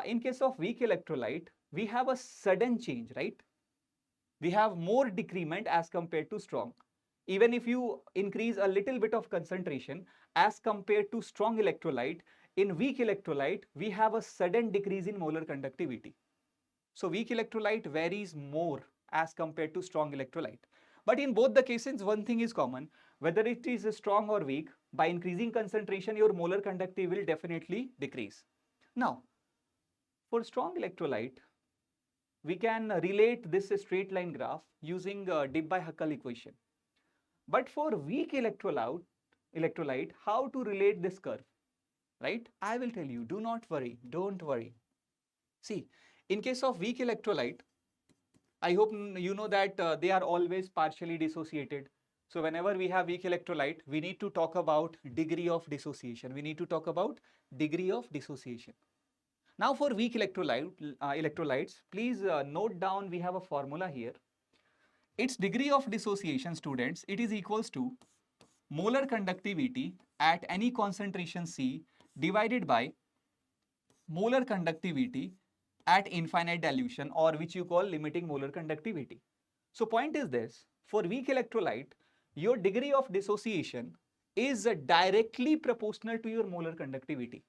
in case of weak electrolyte, we have a sudden change, right? We have more decrement as compared to strong. Even if you increase a little bit of concentration as compared to strong electrolyte, in weak electrolyte, we have a sudden decrease in molar conductivity. So weak electrolyte varies more as compared to strong electrolyte. But in both the cases, one thing is common, whether it is strong or weak, by increasing concentration, your molar conductivity will definitely decrease. Now, for strong electrolyte, we can relate this straight line graph using Debye-Huckel equation. But for weak electrolyte, how to relate this curve, right? I will tell you, do not worry, don't worry. See, in case of weak electrolyte, I hope you know that they are always partially dissociated. So whenever we have weak electrolyte, we need to talk about degree of dissociation. We need to talk about degree of dissociation. Now for weak electrolytes, please note down we have a formula here. Its degree of dissociation, students, it is equals to molar conductivity at any concentration C divided by molar conductivity at infinite dilution, or which you call limiting molar conductivity. So point is this, for weak electrolyte, your degree of dissociation is directly proportional to your molar conductivity.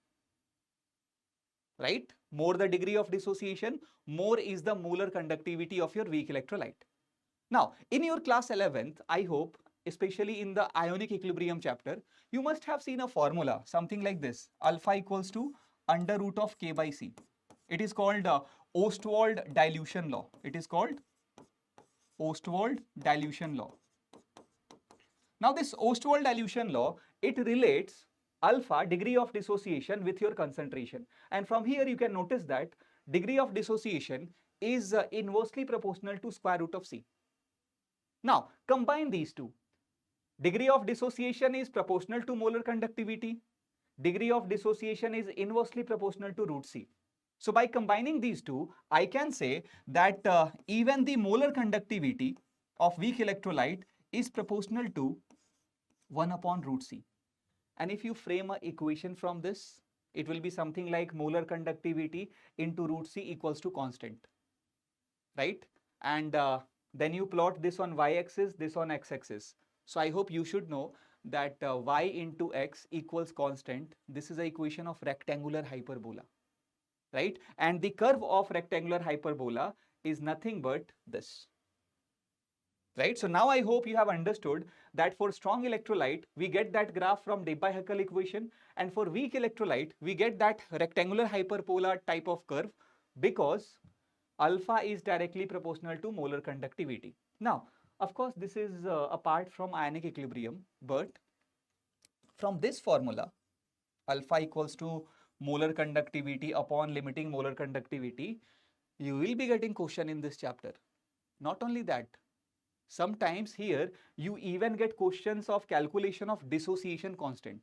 Right? More the degree of dissociation, more is the molar conductivity of your weak electrolyte. Now, in your class 11th, I hope, especially in the ionic equilibrium chapter, you must have seen a formula, something like this, alpha equals to under root of K by C. It is called Ostwald dilution law. It is called Ostwald dilution law. Now, this Ostwald dilution law, it relates alpha, degree of dissociation, with your concentration. And from here, you can notice that degree of dissociation is inversely proportional to square root of C. Now, combine these two. Degree of dissociation is proportional to molar conductivity. Degree of dissociation is inversely proportional to root C. So by combining these two, I can say that even the molar conductivity of weak electrolyte is proportional to 1 upon root C. And if you frame an equation from this, it will be something like molar conductivity into root C equals to constant, right? And then you plot this on y-axis, this on x-axis. So I hope you should know that y into x equals constant. This is an equation of rectangular hyperbola, right? And the curve of rectangular hyperbola is nothing but this. Right? So now I hope you have understood that for strong electrolyte, we get that graph from Debye-Huckel equation, and for weak electrolyte, we get that rectangular hyperbola type of curve because alpha is directly proportional to molar conductivity. Now, of course, this is apart from ionic equilibrium, but from this formula, alpha equals to molar conductivity upon limiting molar conductivity, you will be getting question in this chapter. Not only that, sometimes here you even get questions of calculation of dissociation constant.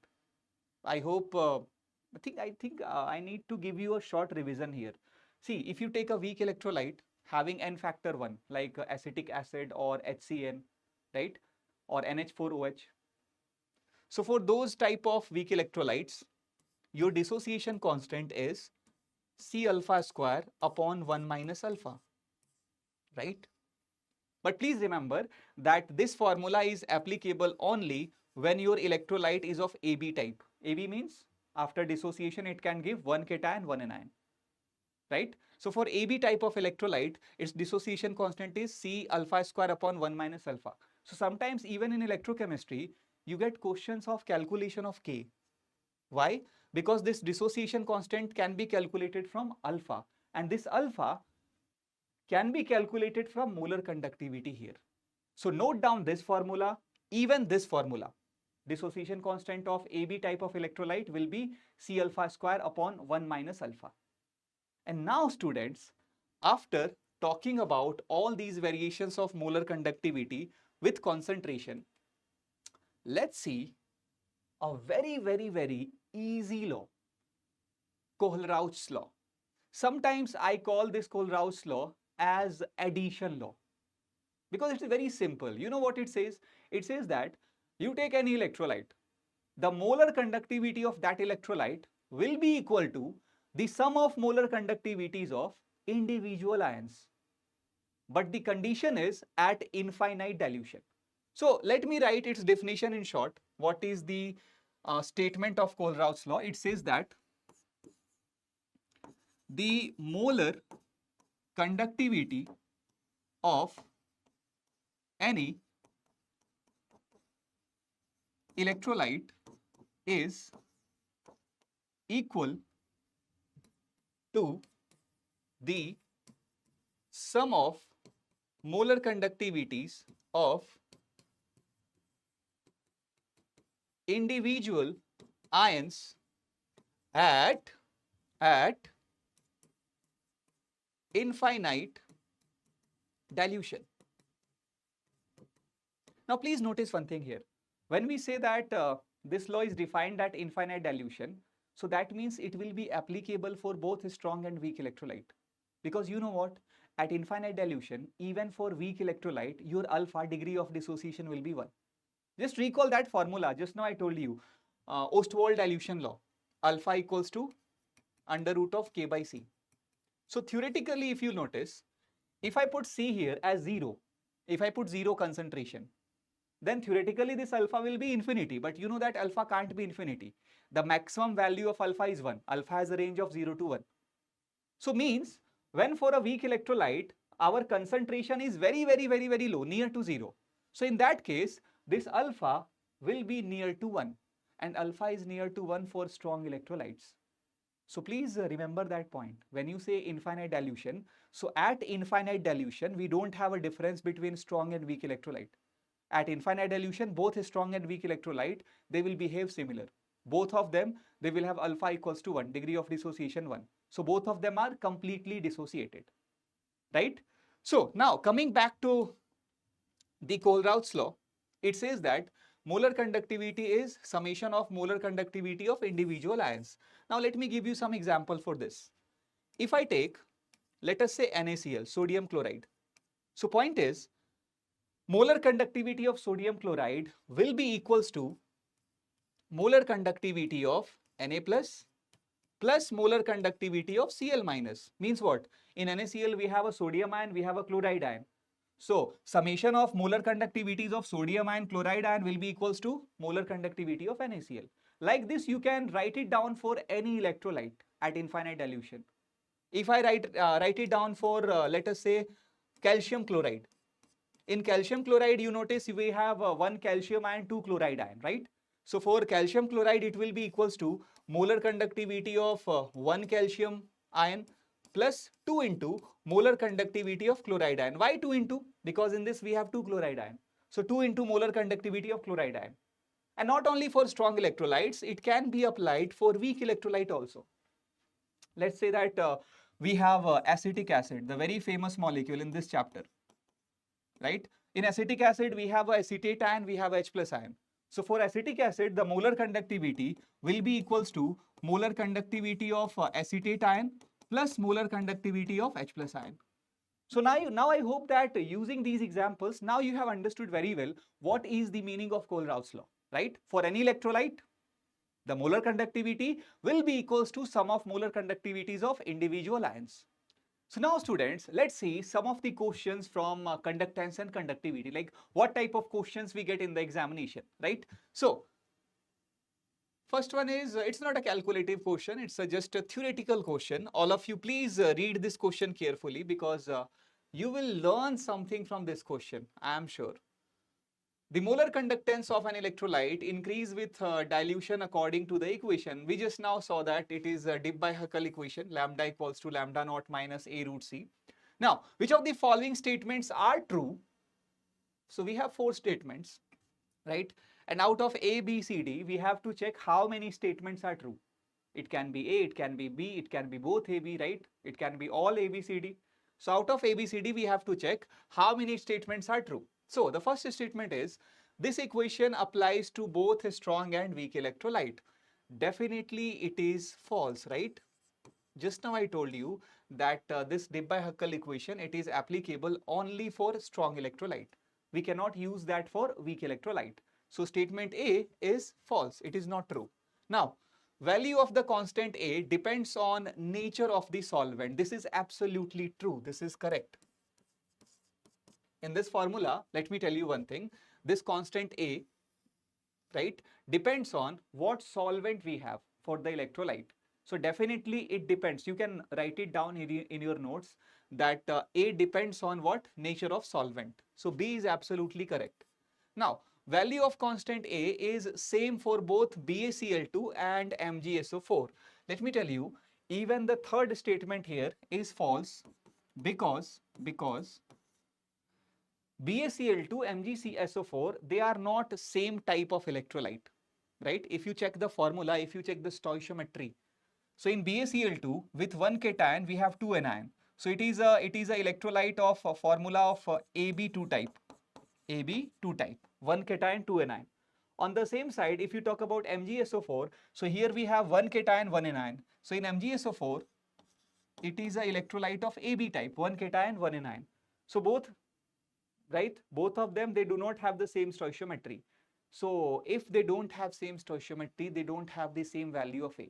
I hope, I think I need to give you a short revision here. See, if you take a weak electrolyte having N factor 1, like acetic acid or HCN, right, or NH4OH. So for those type of weak electrolytes, your dissociation constant is C alpha square upon 1 minus alpha, right? But please remember that this formula is applicable only when your electrolyte is of AB type. AB means after dissociation it can give one cation, one anion. right? So for AB type of electrolyte, its dissociation constant is C alpha square upon 1 minus alpha. So sometimes even in electrochemistry, you get questions of calculation of K. Why? Because this dissociation constant can be calculated from alpha, and this alpha can be calculated from molar conductivity here. So note down this formula, even this formula. Dissociation constant of AB type of electrolyte will be C alpha square upon 1 minus alpha. And now students, after talking about all these variations of molar conductivity with concentration, let's see a very easy law, Kohlrausch's law. Sometimes I call this Kohlrausch's law as addition law because it's very simple. You know what it says? It says that you take any electrolyte, the molar conductivity of that electrolyte will be equal to the sum of molar conductivities of individual ions. But the condition is at infinite dilution. So let me write its definition in short. What is the statement of Kohlrausch's law? It says that the molar conductivity of any electrolyte is equal to the sum of molar conductivities of individual ions at infinite dilution. Now please notice one thing here. When we say that this law is defined at infinite dilution, so that means it will be applicable for both strong and weak electrolyte. Because you know what? At infinite dilution, even for weak electrolyte, your alpha degree of dissociation will be 1. Just recall that formula. Just now I told you, Ostwald dilution law. Alpha equals to under root of K by C. So theoretically, if you notice, if I put C here as 0, if I put 0 concentration, then theoretically this alpha will be infinity. But you know that alpha can't be infinity. The maximum value of alpha is 1. Alpha has a range of 0 to 1. So means when for a weak electrolyte, our concentration is very low, near to 0. So in that case, this alpha will be near to 1. And alpha is near to 1 for strong electrolytes. So please remember that point. When you say infinite dilution, so at infinite dilution, we don't have a difference between strong and weak electrolyte. At infinite dilution, both strong and weak electrolyte, they will behave similar. Both of them, they will have alpha equals to 1, degree of dissociation 1. So both of them are completely dissociated, right? So now coming back to the Kohlrausch's law, it says that molar conductivity is summation of molar conductivity of individual ions. Now let me give you some example for this. If I take, let us say NaCl, sodium chloride. So point is, molar conductivity of sodium chloride will be equals to molar conductivity of Na plus molar conductivity of Cl minus. Means what? In NaCl we have a sodium ion, we have a chloride ion. So summation of molar conductivities of sodium ion, chloride ion will be equals to molar conductivity of NaCl. Like this you can write it down for any electrolyte at infinite dilution. If I write it down for let us say calcium chloride. In calcium chloride you notice we have 1 calcium ion, 2 chloride ion, right? So for calcium chloride it will be equals to molar conductivity of 1 calcium ion plus 2 into molar conductivity of chloride ion. Why 2 into? Because in this we have 2 chloride ion. So 2 into molar conductivity of chloride ion. And not only for strong electrolytes, it can be applied for weak electrolyte also. Let's say that we have acetic acid, the very famous molecule in this chapter, right? In acetic acid, we have a acetate ion, we have H plus ion. So for acetic acid, the molar conductivity will be equals to molar conductivity of acetate ion plus molar conductivity of H plus ion. So now I hope that using these examples, now you have understood very well what is the meaning of Kohlrausch's law, right? For any electrolyte, the molar conductivity will be equals to sum of molar conductivities of individual ions. So now students, let's see some of the questions from conductance and conductivity, like what type of questions we get in the examination, right? So First one is, it's not a calculative question, it's just a theoretical question. All of you please read this question carefully because you will learn something from this question, I am sure. The molar conductance of an electrolyte increase with dilution according to the equation. We just now saw that it is a Debye-Huckel equation, lambda equals to lambda naught minus a root c. Now, which of the following statements are true? So we have 4 statements, right? And out of A, B, C, D, we have to check how many statements are true. It can be A, it can be B, it can be both A, B, right? It can be all A, B, C, D. So out of A, B, C, D, we have to check how many statements are true. So the first statement is, this equation applies to both a strong and weak electrolyte. Definitely it is false, right? Just now I told you that this Debye-Huckel equation, it is applicable only for strong electrolyte. We cannot use that for weak electrolyte. So statement A is false. It is not true. Now, value of the constant A depends on nature of the solvent. This is absolutely true. This is correct. In this formula, let me tell you one thing. This constant A, right, depends on what solvent we have for the electrolyte. So definitely it depends. You can write it down in your notes that A depends on what? Nature of solvent. So B is absolutely correct. Now, value of constant A is same for both BaCl2 and MgSO4. Let me tell you, even the third statement here is false because BaCl2, MgCSO4, they are not same type of electrolyte, right? If you check the formula, if you check the stoichiometry, so in BaCl2 with one cation we have two anion. So it is a electrolyte of a formula of AB2 type. AB2 type, one cation, two anion. On the same side, if you talk about MgSO4, so here we have one cation, one anion. So in MgSO4, it is a electrolyte of AB type, one cation, one anion. So both, right, both of them, they do not have the same stoichiometry. So if they don't have same stoichiometry, they don't have the same value of A.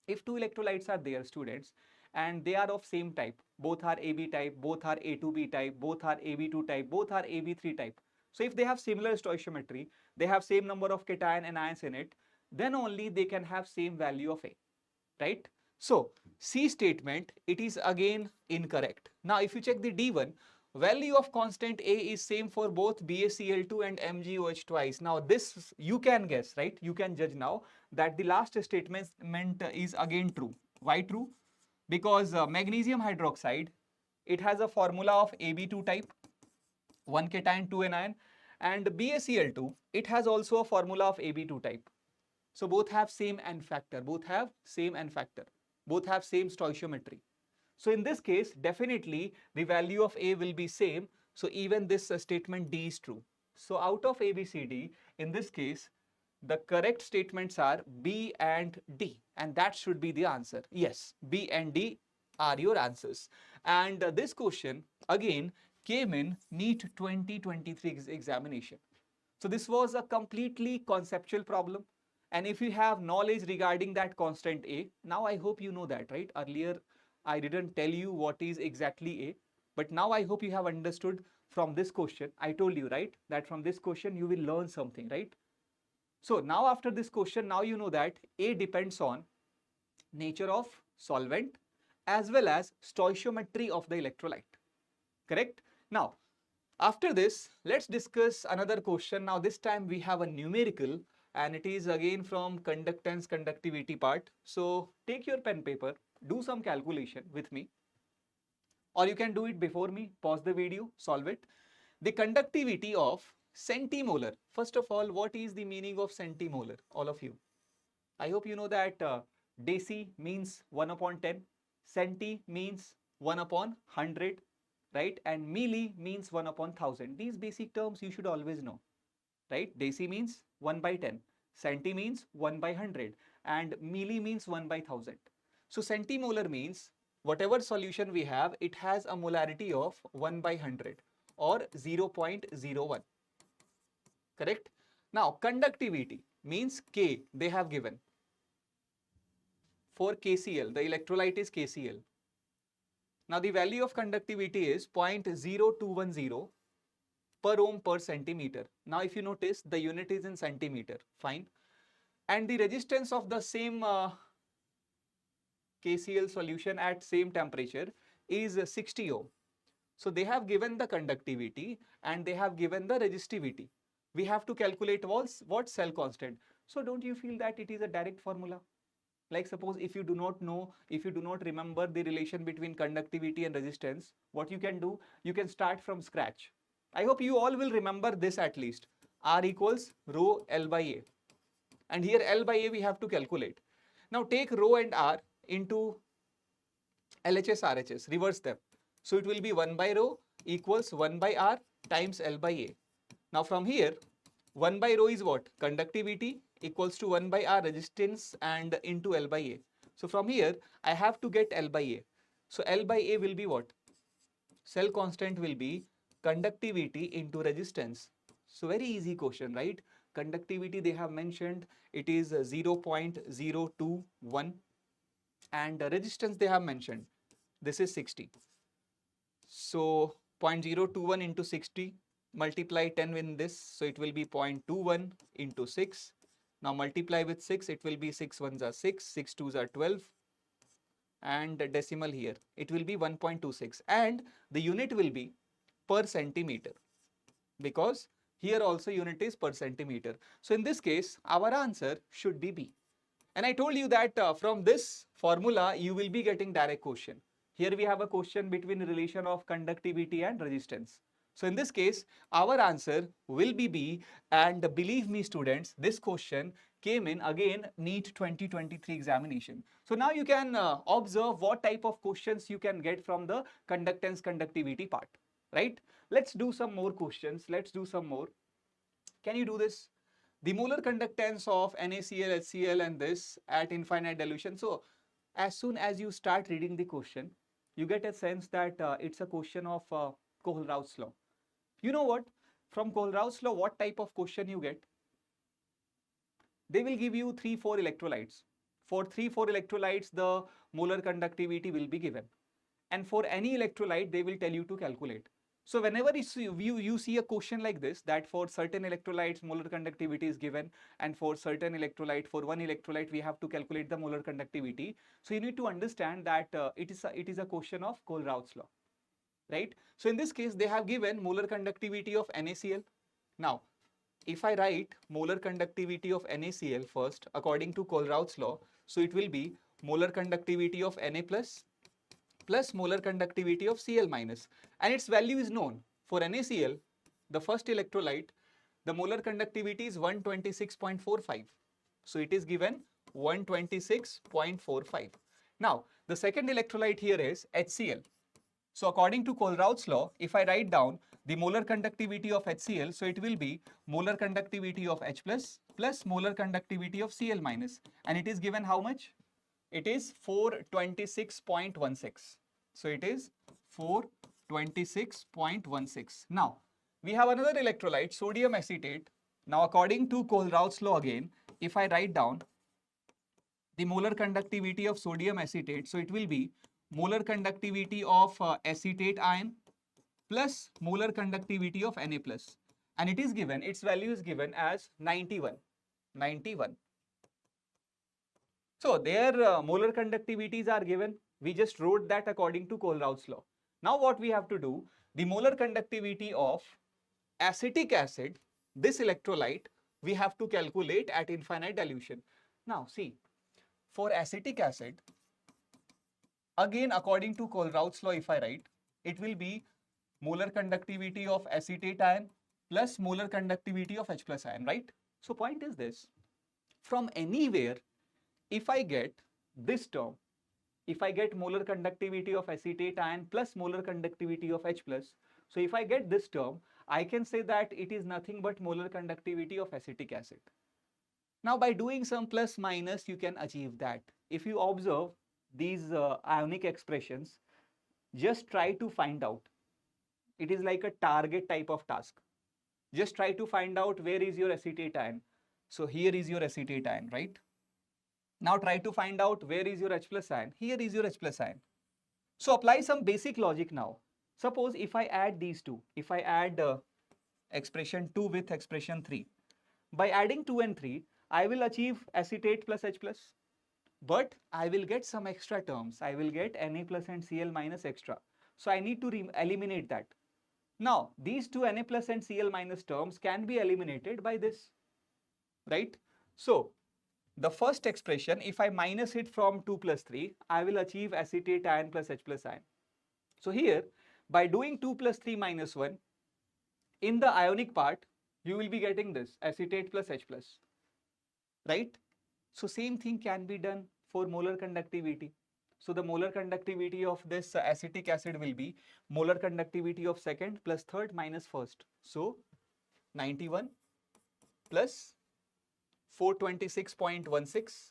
If two electrolytes are there, students, and they are of same type, both are AB type, both are A2B type, both are AB2 type, both are AB3 type. So if they have similar stoichiometry, they have same number of cation and ions in it, then only they can have same value of A, right? So C statement, it is again incorrect. Now if you check the D1, value of constant A is same for both BaCl2 and MgOH twice. Now this you can guess, right? You can judge now that the last statement is again true. Why true? Because magnesium hydroxide, it has a formula of AB2 type, one cation, two anion, and BaCl2, it has also a formula of AB2 type. So both have same N factor, both have same N factor, both have same stoichiometry. So in this case, definitely the value of A will be same. So even this statement D is true. So out of A, B, C, D, in this case, the correct statements are B and D, and that should be the answer. Yes, B and D are your answers. And this question again came in NEET 2023 examination. So this was a completely conceptual problem. And if you have knowledge regarding that constant A, now I hope you know that, right? Earlier, I didn't tell you what is exactly A, but now I hope you have understood from this question. I told you, right, that from this question you will learn something, right? So now after this question, now you know that A depends on nature of solvent as well as stoichiometry of the electrolyte, correct? Now, after this, let's discuss another question. Now this time we have a numerical and it is again from conductance conductivity part. So take your pen paper, do some calculation with me, or you can do it before me, pause the video, solve it. The conductivity of centimolar. First of all, what is the meaning of centimolar, all of you? I hope you know that deci means 1 upon 10, centi means 1 upon 100, right? And milli means 1 upon 1000. These basic terms you should always know, right? Deci means 1 by 10, centi means 1 by 100, and milli means 1 by 1000. So centimolar means whatever solution we have, it has a molarity of 1 by 100 or 0.01, correct? Now conductivity means K they have given. For KCl, the electrolyte is KCl. Now the value of conductivity is 0.0210 per ohm per centimeter. Now if you notice, the unit is in centimeter, fine. and the resistance of the same KCl solution at same temperature is 60 ohm. So they have given the conductivity and they have given the resistivity. We have to calculate what cell constant. So don't you feel that it is a direct formula? Like suppose if you do not know, if you do not remember the relation between conductivity and resistance, what you can do, you can start from scratch. I hope you all will remember this at least. R equals rho L by A. And here L by A we have to calculate. Now take rho and R into LHS, RHS, reverse them. So it will be 1 by rho equals 1 by R times L by A. Now from here, 1 by rho is what? Conductivity equals to 1 by R resistance and into L by A. So from here, I have to get L by A. So L by A will be what? Cell constant will be conductivity into resistance. So very easy question, right? Conductivity they have mentioned, it is 0.021 and the resistance they have mentioned, this is 60. So 0.021 into 60, multiply 10 in this, so it will be 0.21 into 6. Now multiply with 6, it will be 6 ones are 6, 6 twos are 12, and the decimal here, it will be 1.26, and the unit will be per centimeter, because here also unit is per centimeter. So in this case, our answer should be B. And I told you that from this formula, you will be getting direct question. Here we have a question between relation of conductivity and resistance. So in this case, our answer will be B, and believe me students, this question came in again NEET 2023 examination. So now you can observe what type of questions you can get from the conductance conductivity part, right? Let's do some more questions. Let's do some more. Can you do this? The molar conductance of NaCl, HCl and this at infinite dilution. So as soon as you start reading the question, you get a sense that it's a question of Kohlrausch law. You know what? From Kohlrausch law, what type of question you get? They will give you 3-4 electrolytes. For 3-4 electrolytes, the molar conductivity will be given. And for any electrolyte, they will tell you to calculate. So whenever you see a question like this, that for certain electrolytes molar conductivity is given, and for certain electrolyte, for one electrolyte we have to calculate the molar conductivity. So you need to understand that it is a question of Kohlrausch law, right? So in this case, they have given molar conductivity of NaCl. Now, if I write molar conductivity of NaCl first according to Kohlrausch law, so it will be molar conductivity of Na plus molar conductivity of Cl minus, and its value is known. For NaCl, the first electrolyte, the molar conductivity is 126.45. So it is given 126.45. Now, the second electrolyte here is HCl. So according to Kohlrausch law, if I write down the molar conductivity of HCl, so it will be molar conductivity of H plus molar conductivity of Cl minus, and it is given how much? It is 426.16. So it is 426.16. Now, we have another electrolyte, sodium acetate. Now, according to Kohlrausch law again, if I write down the molar conductivity of sodium acetate, so it will be molar conductivity of acetate ion plus molar conductivity of Na plus. And it is given, its value is given as 91. So their molar conductivities are given. We just wrote that according to Kohlrausch law. Now what we have to do, the molar conductivity of acetic acid, this electrolyte, we have to calculate at infinite dilution. Now see, for acetic acid, again according to Kohlrausch law, if I write, it will be molar conductivity of acetate ion plus molar conductivity of H plus ion, right? So point is this, from anywhere, if I get this term, if I get molar conductivity of acetate ion plus molar conductivity of H plus, so if I get this term, I can say that it is nothing but molar conductivity of acetic acid. Now by doing some plus minus, you can achieve that. If you observe these ionic expressions, just try to find out. It is like a target type of task. Just try to find out where is your acetate ion. So here is your acetate ion, right? Now try to find out where is your H plus ion. Here is your H plus ion. So apply some basic logic now. Suppose if I add these two, if I add expression 2 with expression 3. By adding 2 and 3, I will achieve acetate plus H plus. But I will get some extra terms. I will get Na plus and Cl minus extra. So I need to eliminate that. Now, these two Na plus and Cl minus terms can be eliminated by this, right? So, the first expression, if I minus it from 2 plus 3, I will achieve acetate ion plus H plus ion. So here, by doing 2 plus 3 minus 1, in the ionic part, you will be getting this, acetate plus H plus, right? So same thing can be done for molar conductivity. So the molar conductivity of this acetic acid will be molar conductivity of second plus third minus first. So 91 plus 426.16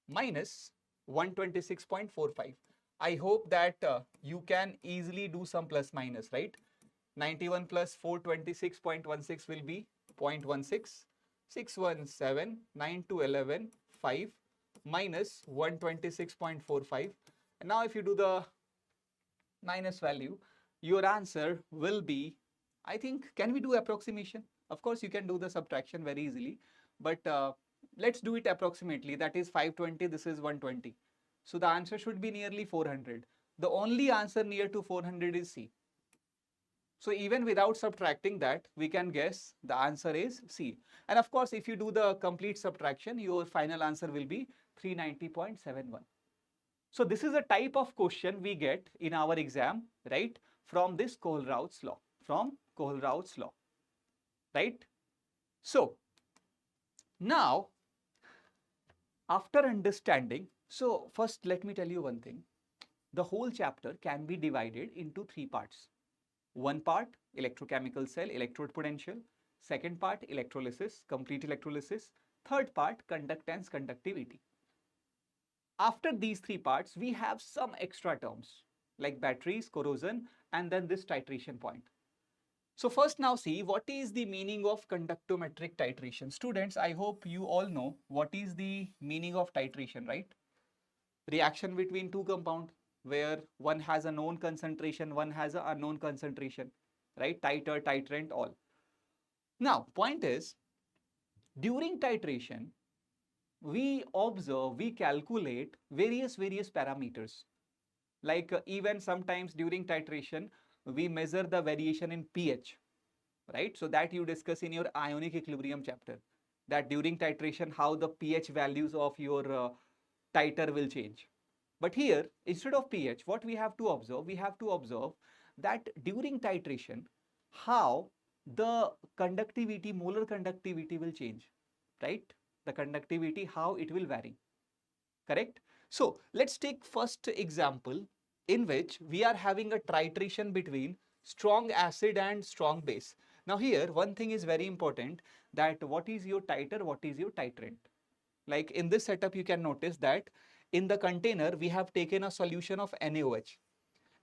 minus 126.45. I hope that you can easily do some plus minus, right? 91 plus 426.16 will be 0.16, 617, 9 to 11, 5 minus 126.45. And now if you do the minus value, your answer will be, I think, can we do approximation? Of course, you can do the subtraction very easily, but let's do it approximately. That is 520, this is 120. So the answer should be nearly 400. The only answer near to 400 is C. So even without subtracting that, we can guess the answer is C. And of course, if you do the complete subtraction, your final answer will be 390.71. So this is a type of question we get in our exam, right? From this Kohlrausch's law, right? So now, after understanding, so first let me tell you one thing. The whole chapter can be divided into 3 parts. One part, electrochemical cell, electrode potential. Second part, electrolysis, complete electrolysis. Third part, conductance, conductivity. After these 3 parts, we have some extra terms like batteries, corrosion, and then this titration point. So first now see what is the meaning of conductometric titration. Students, I hope you all know what is the meaning of titration, right? Reaction between two compounds where one has a known concentration, one has an unknown concentration, right? Titer, titrant, all. Now, point is, during titration, we observe, we calculate various parameters. Like even sometimes during titration, we measure the variation in pH, right? So that you discuss in your ionic equilibrium chapter, that during titration, how the pH values of your titer will change. But here, instead of pH, what we have to observe? We have to observe that during titration, how the conductivity, molar conductivity will change, right? The conductivity, how it will vary, correct? So let's take first example in which we are having a titration between strong acid and strong base. Now here, one thing is very important, that what is your titer, what is your titrant? Like in this setup, you can notice that in the container, we have taken a solution of NaOH,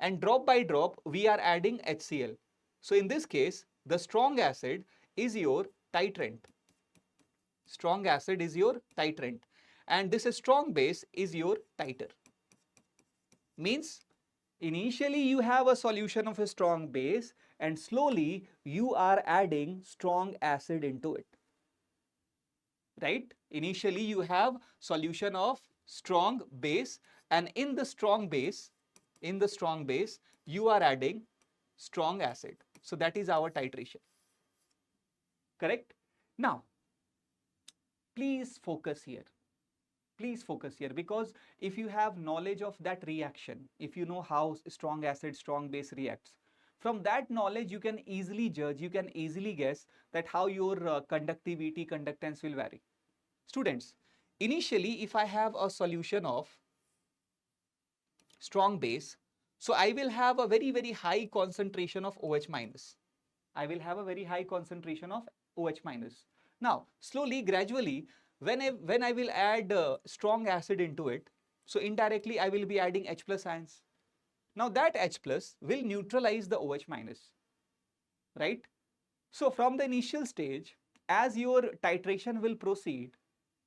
and drop by drop, we are adding HCl. So in this case, the strong acid is your titrant. Strong acid is your titrant, and this strong base is your titer. Means initially you have a solution of a strong base, and slowly you are adding strong acid into it, right? Initially you have solution of strong base, and in the strong base, you are adding strong acid. So that is our titration, correct? Now, please focus here. Please focus here, because if you have knowledge of that reaction, if you know how strong acid, strong base reacts, from that knowledge you can easily judge, you can easily guess that how your conductivity, conductance will vary. Students, initially if I have a solution of strong base, so I will have a very high concentration of OH minus. I will have a very high concentration of OH minus. Now, slowly, gradually, when I will add strong acid into it, so indirectly I will be adding H plus ions. Now that H plus will neutralize the OH minus, right? So from the initial stage, as your titration will proceed,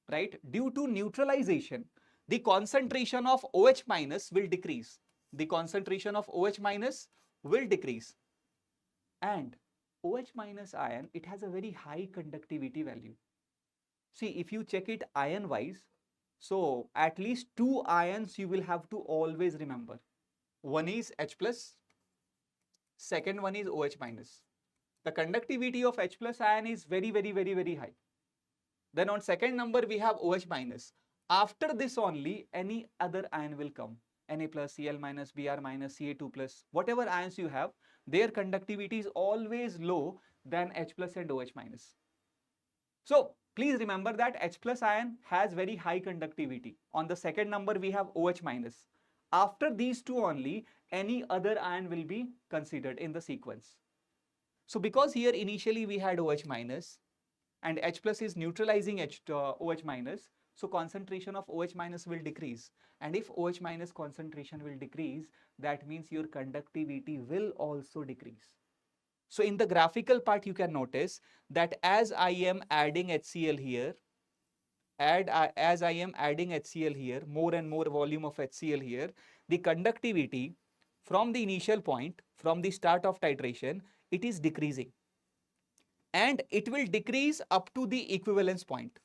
right, due to neutralization, the concentration of OH minus will decrease. The concentration of OH minus will decrease. And OH minus ion, it has a very high conductivity value. See, if you check it ion wise, so at least two ions you will have to always remember. One is H plus, second one is OH minus. The conductivity of H plus ion is very high. Then on second number we have OH minus. After this only any other ion will come. Na plus, Cl minus, Br minus, Ca2 plus, whatever ions you have, their conductivity is always low than H plus and OH minus. So please remember that H plus ion has very high conductivity. On the second number we have OH minus. After these two only, any other ion will be considered in the sequence. So because here initially we had OH minus and H plus is neutralizing OH minus, so concentration of OH minus will decrease. And if OH minus concentration will decrease, that means your conductivity will also decrease. So in the graphical part, you can notice that as I am adding HCl here, as I am adding HCl here, more and more volume of HCl here, the conductivity from the initial point, from the start of titration, it is decreasing. And it will decrease up to the equivalence point.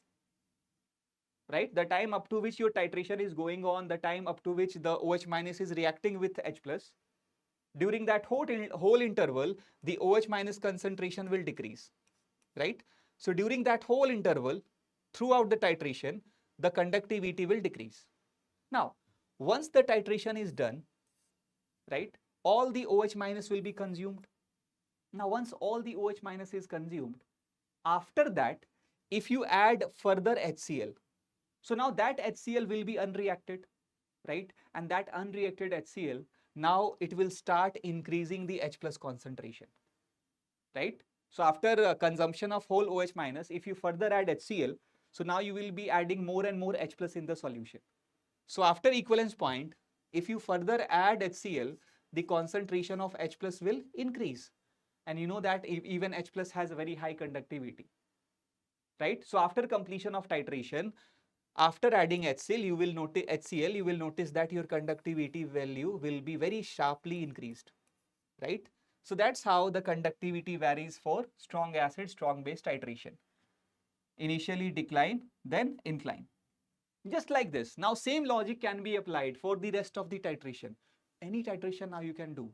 Right? The time up to which your titration is going on, the time up to which the OH minus is reacting with H plus, during that whole interval, the OH minus concentration will decrease, right? So during that whole interval, throughout the titration, the conductivity will decrease. Now, once the titration is done, right, all the OH minus will be consumed. Now, once all the OH minus is consumed, after that, if you add further HCl, so now that HCl will be unreacted, right? And that unreacted HCl, now it will start increasing the H plus concentration, right? So after consumption of whole OH minus, if you further add HCl, so now you will be adding more and more H plus in the solution. So after equivalence point, if you further add HCl, the concentration of H plus will increase. And you know that even H plus has a very high conductivity, right? So after completion of titration, after adding HCl, you will notice that your conductivity value will be very sharply increased, right? So that's how the conductivity varies for strong acid, strong base titration. Initially decline, then incline. Just like this. Now same logic can be applied for the rest of the titration. Any titration now you can do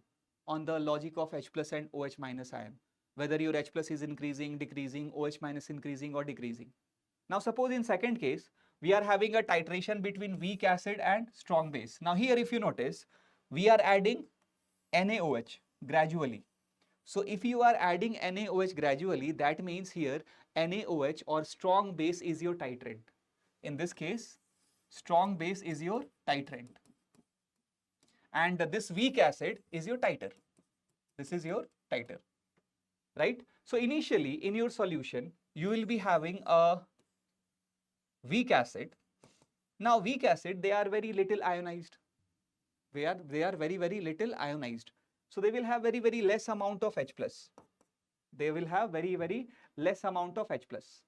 on the logic of H plus and OH minus ion. Whether your H plus is increasing, decreasing, OH minus increasing or decreasing. Now suppose in second case, we are having a titration between weak acid and strong base. Now here if you notice, we are adding NaOH gradually. So if you are adding NaOH gradually, that means here NaOH or strong base is your titrant. In this case, strong base is your titrant. And this weak acid is your titer. This is your titer, right? So initially in your solution, you will be having a weak acid. Now weak acid, they are very little ionized. They are very little ionized. So they will have very less amount of H plus. They will have very less amount of H plus,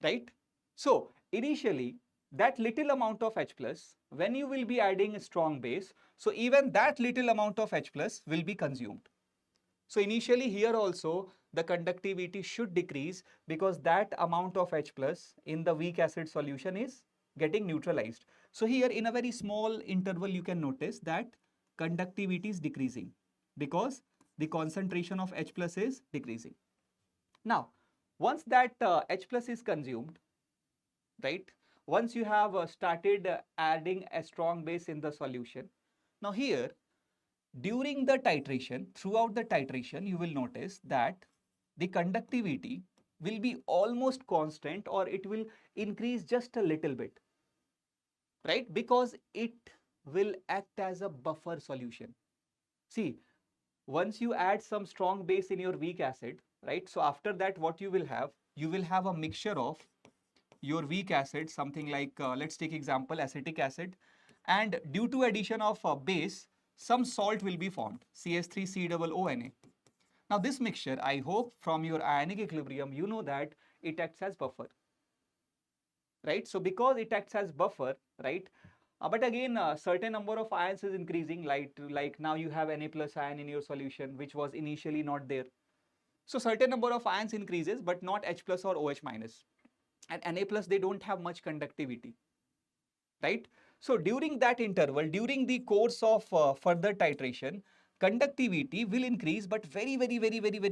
right? So initially that little amount of H plus, when you will be adding a strong base, so even that little amount of H plus will be consumed. So initially here also the conductivity should decrease because that amount of H plus in the weak acid solution is getting neutralized. So here in a very small interval you can notice that conductivity is decreasing because the concentration of H plus is decreasing. Now once that H plus is consumed, right, once you have started adding a strong base in the solution, now here during the titration, throughout the titration, you will notice that the conductivity will be almost constant or it will increase just a little bit, right? Because it will act as a buffer solution. See, once you add some strong base in your weak acid, right? So after that, what you will have a mixture of your weak acid, something like, let's take example, acetic acid. And due to addition of base, some salt will be formed, CH3COONA. Now this mixture, I hope from your ionic equilibrium, you know that it acts as buffer, right? So because it acts as buffer, right? But again, a certain number of ions is increasing, like now you have Na plus ion in your solution, which was initially not there. So certain number of ions increases, but not H plus or OH minus. and Na plus, they don't have much conductivity, right? So during that interval, during the course of further titration, conductivity will increase, but very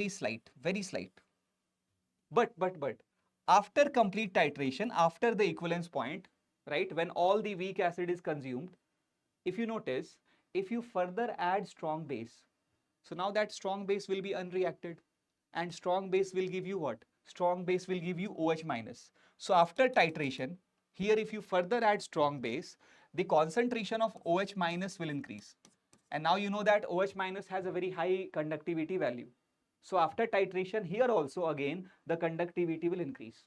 slight, very slight. But after complete titration, after the equivalence point, right, when all the weak acid is consumed, if you notice, if you further add strong base, so now that strong base will be unreacted, and strong base will give you what? Strong base will give you OH minus. So after titration, here if you further add strong base, the concentration of OH minus will increase. And now you know that OH minus has a very high conductivity value. So after titration, here also again the conductivity will increase,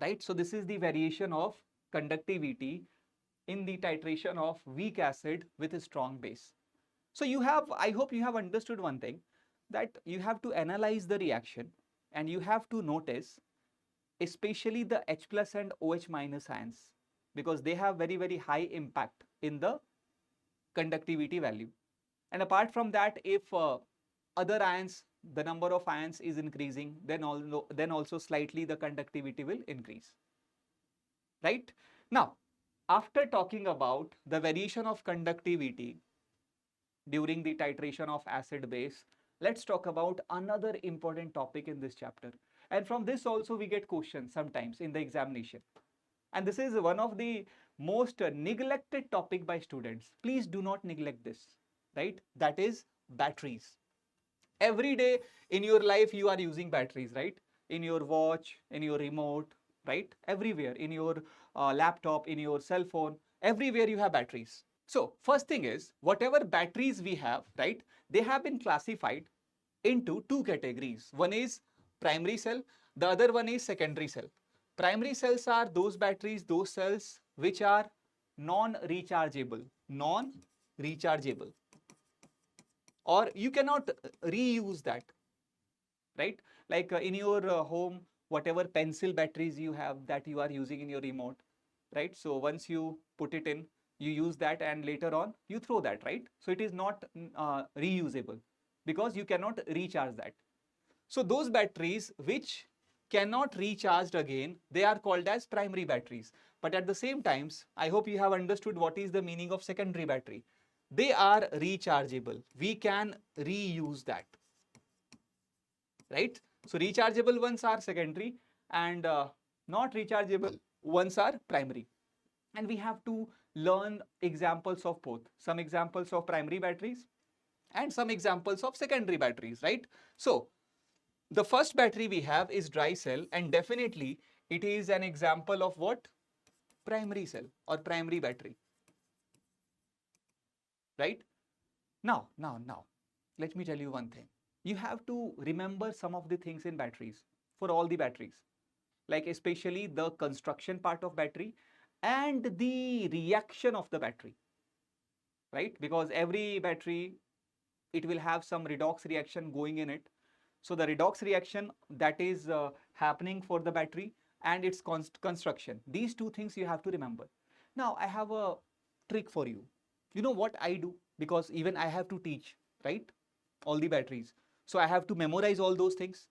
right? So this is the variation of conductivity in the titration of weak acid with a strong base. So you have, I hope you have understood one thing, that you have to analyze the reaction and you have to notice especially the H plus and OH minus ions, because they have very high impact in the conductivity value. And apart from that, if other ions, the number of ions is increasing, then also slightly the conductivity will increase, right? Now, after talking about the variation of conductivity during the titration of acid base, let's talk about another important topic in this chapter. And from this also we get questions sometimes in the examination. And this is one of the most neglected topic by students. Please do not neglect this, right? That is batteries. Every day in your life you are using batteries, right? In your watch, in your remote, right? Everywhere, in your laptop, in your cell phone, everywhere you have batteries. So first thing is, whatever batteries we have, right, they have been classified into two categories. One is primary cell, the other one is secondary cell. Primary cells are those batteries, those cells which are non-rechargeable, non-rechargeable, or you cannot reuse that, right? Like in your home, whatever pencil batteries you have that you are using in your remote, right? So once you put it in, you use that and later on you throw that, right? So it is not reusable because you cannot recharge that. So those batteries which cannot recharged again, they are called as primary batteries. But at the same times, I hope you have understood what is the meaning of secondary battery. They are rechargeable. We can reuse that, right? So rechargeable ones are secondary and not rechargeable ones are primary. And we have to learn examples of both. Some examples of primary batteries and some examples of secondary batteries, right? So the first battery we have is dry cell, and definitely it is an example of what? Primary cell or primary battery, right? Now, let me tell you one thing. You have to remember some of the things in batteries for all the batteries, like especially the construction part of battery and the reaction of the battery, right? Because every battery, it will have some redox reaction going in it. So the redox reaction that is happening for the battery and its construction, these two things you have to remember. Now I have a trick for you. You know what I do? Because even I have to teach, right, all the batteries. So I have to memorize all those things.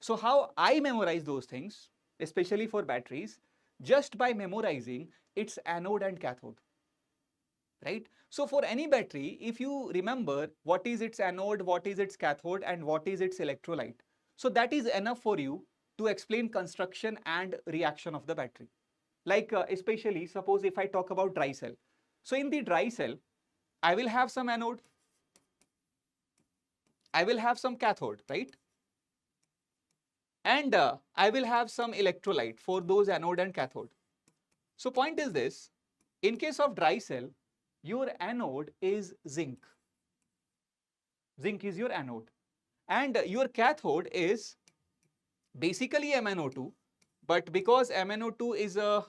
So how I memorize those things, especially for batteries, just by memorizing its anode and cathode, right? So for any battery, if you remember what is its anode, what is its cathode, and what is its electrolyte, so that is enough for you to explain construction and reaction of the battery. Like especially suppose if I talk about dry cell. So in the dry cell, I will have some anode, I will have some cathode, right? And I will have some electrolyte for those anode and cathode. So point is this, in case of dry cell, your anode is zinc. Zinc is your anode. And your cathode is basically MnO2, but because MnO2 is a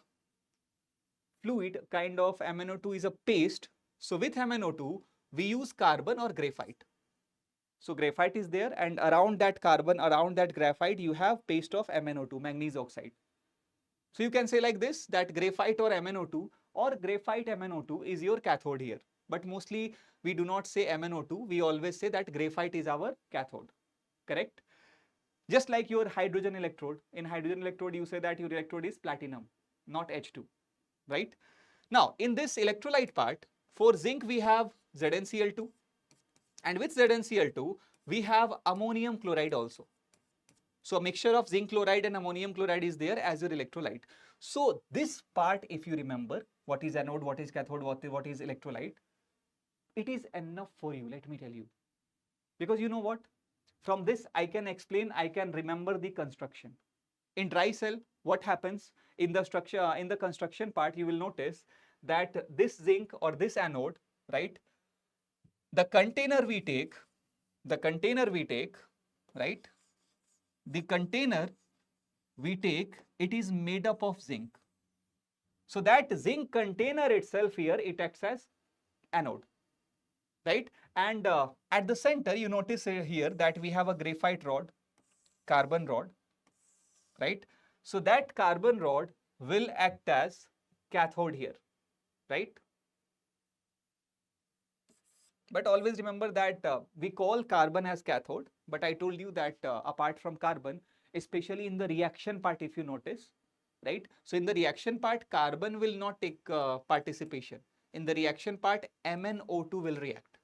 fluid, kind of MnO2 is a paste, so with MnO2, we use carbon or graphite. So graphite is there, and around that carbon, around that graphite, you have paste of MnO2, manganese oxide. So you can say like this, that graphite or MnO2 or graphite MnO2 is your cathode here. But mostly we do not say MnO2, we always say that graphite is our cathode, correct? Just like your hydrogen electrode. In hydrogen electrode, you say that your electrode is platinum, not H2, right? Now, in this electrolyte part, for zinc, we have ZnCl2. And with ZnCl2, we have ammonium chloride also. So a mixture of zinc chloride and ammonium chloride is there as your electrolyte. So this part, if you remember, what is anode, what is cathode, what is electrolyte, it is enough for you, let me tell you. Because you know what? From this, I can explain, I can remember the construction. In dry cell, what happens in the structure, in the construction part, you will notice that this zinc or this anode, right? The container we take, right? The container we take, it is made up of zinc. So that zinc container itself here, it acts as anode, right? And at the center, you notice here that we have a graphite rod, carbon rod, right? So that carbon rod will act as cathode here, right? But always remember that we call carbon as cathode, but I told you that apart from carbon, especially in the reaction part, if you notice, right? So in the reaction part, carbon will not take participation. In the reaction part, MnO2 will react,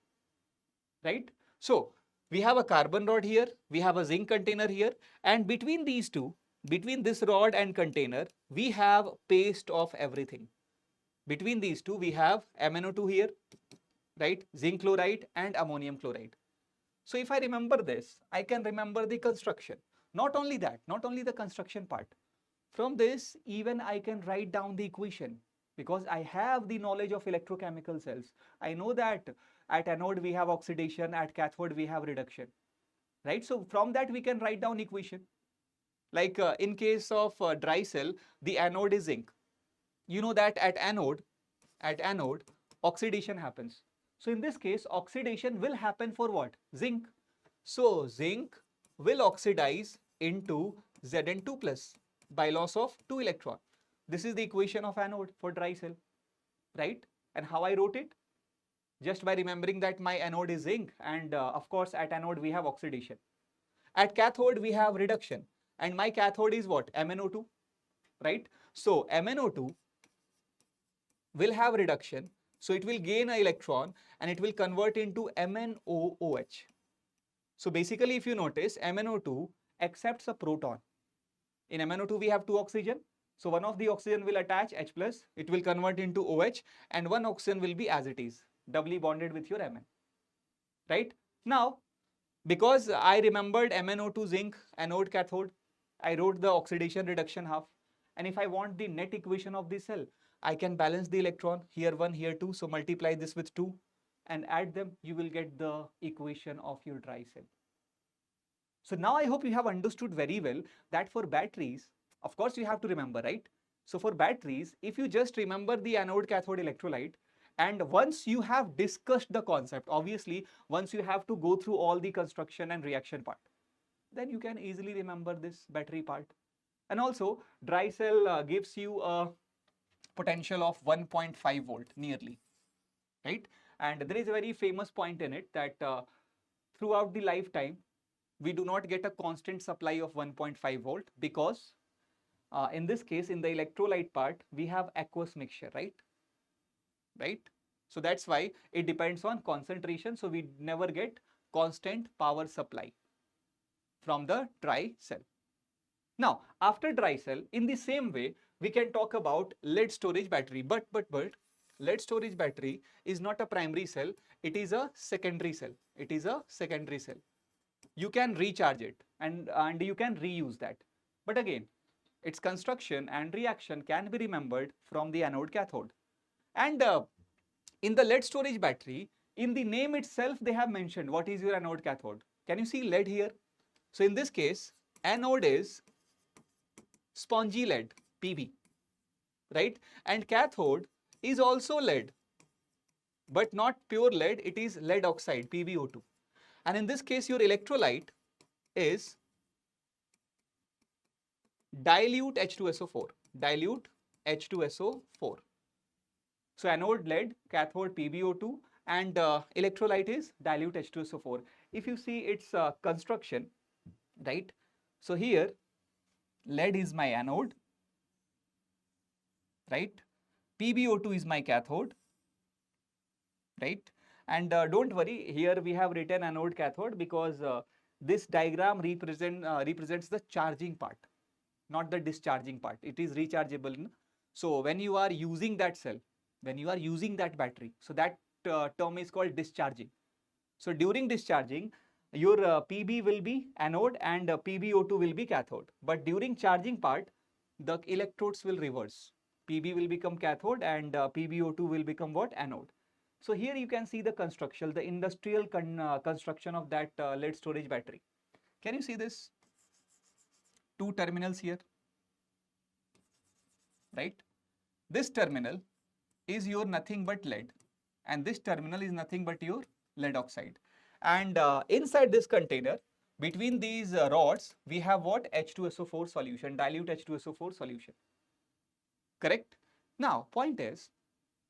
right? So we have a carbon rod here, we have a zinc container here, and between these two, between this rod and container, we have paste of everything. Between these two, we have MnO2 here, right? Zinc chloride and ammonium chloride. So if I remember this, I can remember the construction. Not only that, not only the construction part. From this, even I can write down the equation because I have the knowledge of electrochemical cells. I know that at anode we have oxidation, at cathode we have reduction, right? So from that we can write down equation. Like in case of dry cell, the anode is zinc. You know that at anode, oxidation happens. So in this case, oxidation will happen for what? Zinc. So zinc will oxidize into Zn2 plus by loss of 2 electron. This is the equation of anode for dry cell, right? And how I wrote it? Just by remembering that my anode is zinc, and of course at anode we have oxidation. At cathode we have reduction, and my cathode is what? MnO2, right? So MnO2 will have reduction, so it will gain an electron and it will convert into MnOOH. So basically, if you notice, MnO2 accepts a proton. In MnO2 we have two oxygen, so one of the oxygen will attach H plus, it will convert into OH, and one oxygen will be as it is, doubly bonded with your Mn, right? Now, because I remembered MnO2 zinc anode cathode, I wrote the oxidation reduction half, and if I want the net equation of the cell, I can balance the electron, here 1, here 2, so multiply this with 2 and add them, you will get the equation of your dry cell. So now I hope you have understood very well that for batteries, of course you have to remember, right? So for batteries, if you just remember the anode cathode electrolyte, and once you have discussed the concept, obviously once you have to go through all the construction and reaction part, then you can easily remember this battery part. And also dry cell gives you a potential of 1.5 volt nearly, right? And there is a very famous point in it that throughout the lifetime, we do not get a constant supply of 1.5 volt because in this case, in the electrolyte part, we have aqueous mixture, right? Right? So that's why it depends on concentration. So we never get constant power supply from the dry cell. Now, after dry cell, in the same way, we can talk about lead storage battery. But lead storage battery is not a primary cell. It is a secondary cell. It is a secondary cell. You can recharge it and you can reuse that. But again, its construction and reaction can be remembered from the anode cathode. And in the lead storage battery, in the name itself, they have mentioned what is your anode cathode. Can you see lead here? So in this case, anode is spongy lead, Pb, right? And cathode is also lead, but not pure lead, it is lead oxide, PbO2. And in this case, your electrolyte is dilute H2SO4, dilute H2SO4. So anode lead, cathode PbO2, and electrolyte is dilute H2SO4. If you see its construction, right? So here lead is my anode, right? PbO2 is my cathode, right? And don't worry, here we have written anode cathode because this diagram represents the charging part, not the discharging part. It is rechargeable. So when you are using that cell, when you are using that battery, so that term is called discharging. So during discharging, your Pb will be anode and PbO2 will be cathode. But during charging part, the electrodes will reverse. Pb will become cathode and PbO2 will become what? Anode. So here you can see the construction, the industrial construction of that lead storage battery. Can you see this? Two terminals here, right? This terminal is your nothing but lead and this terminal is nothing but your lead oxide. And inside this container, between these rods, we have what? H2SO4 solution, dilute H2SO4 solution. Correct? Now, point is,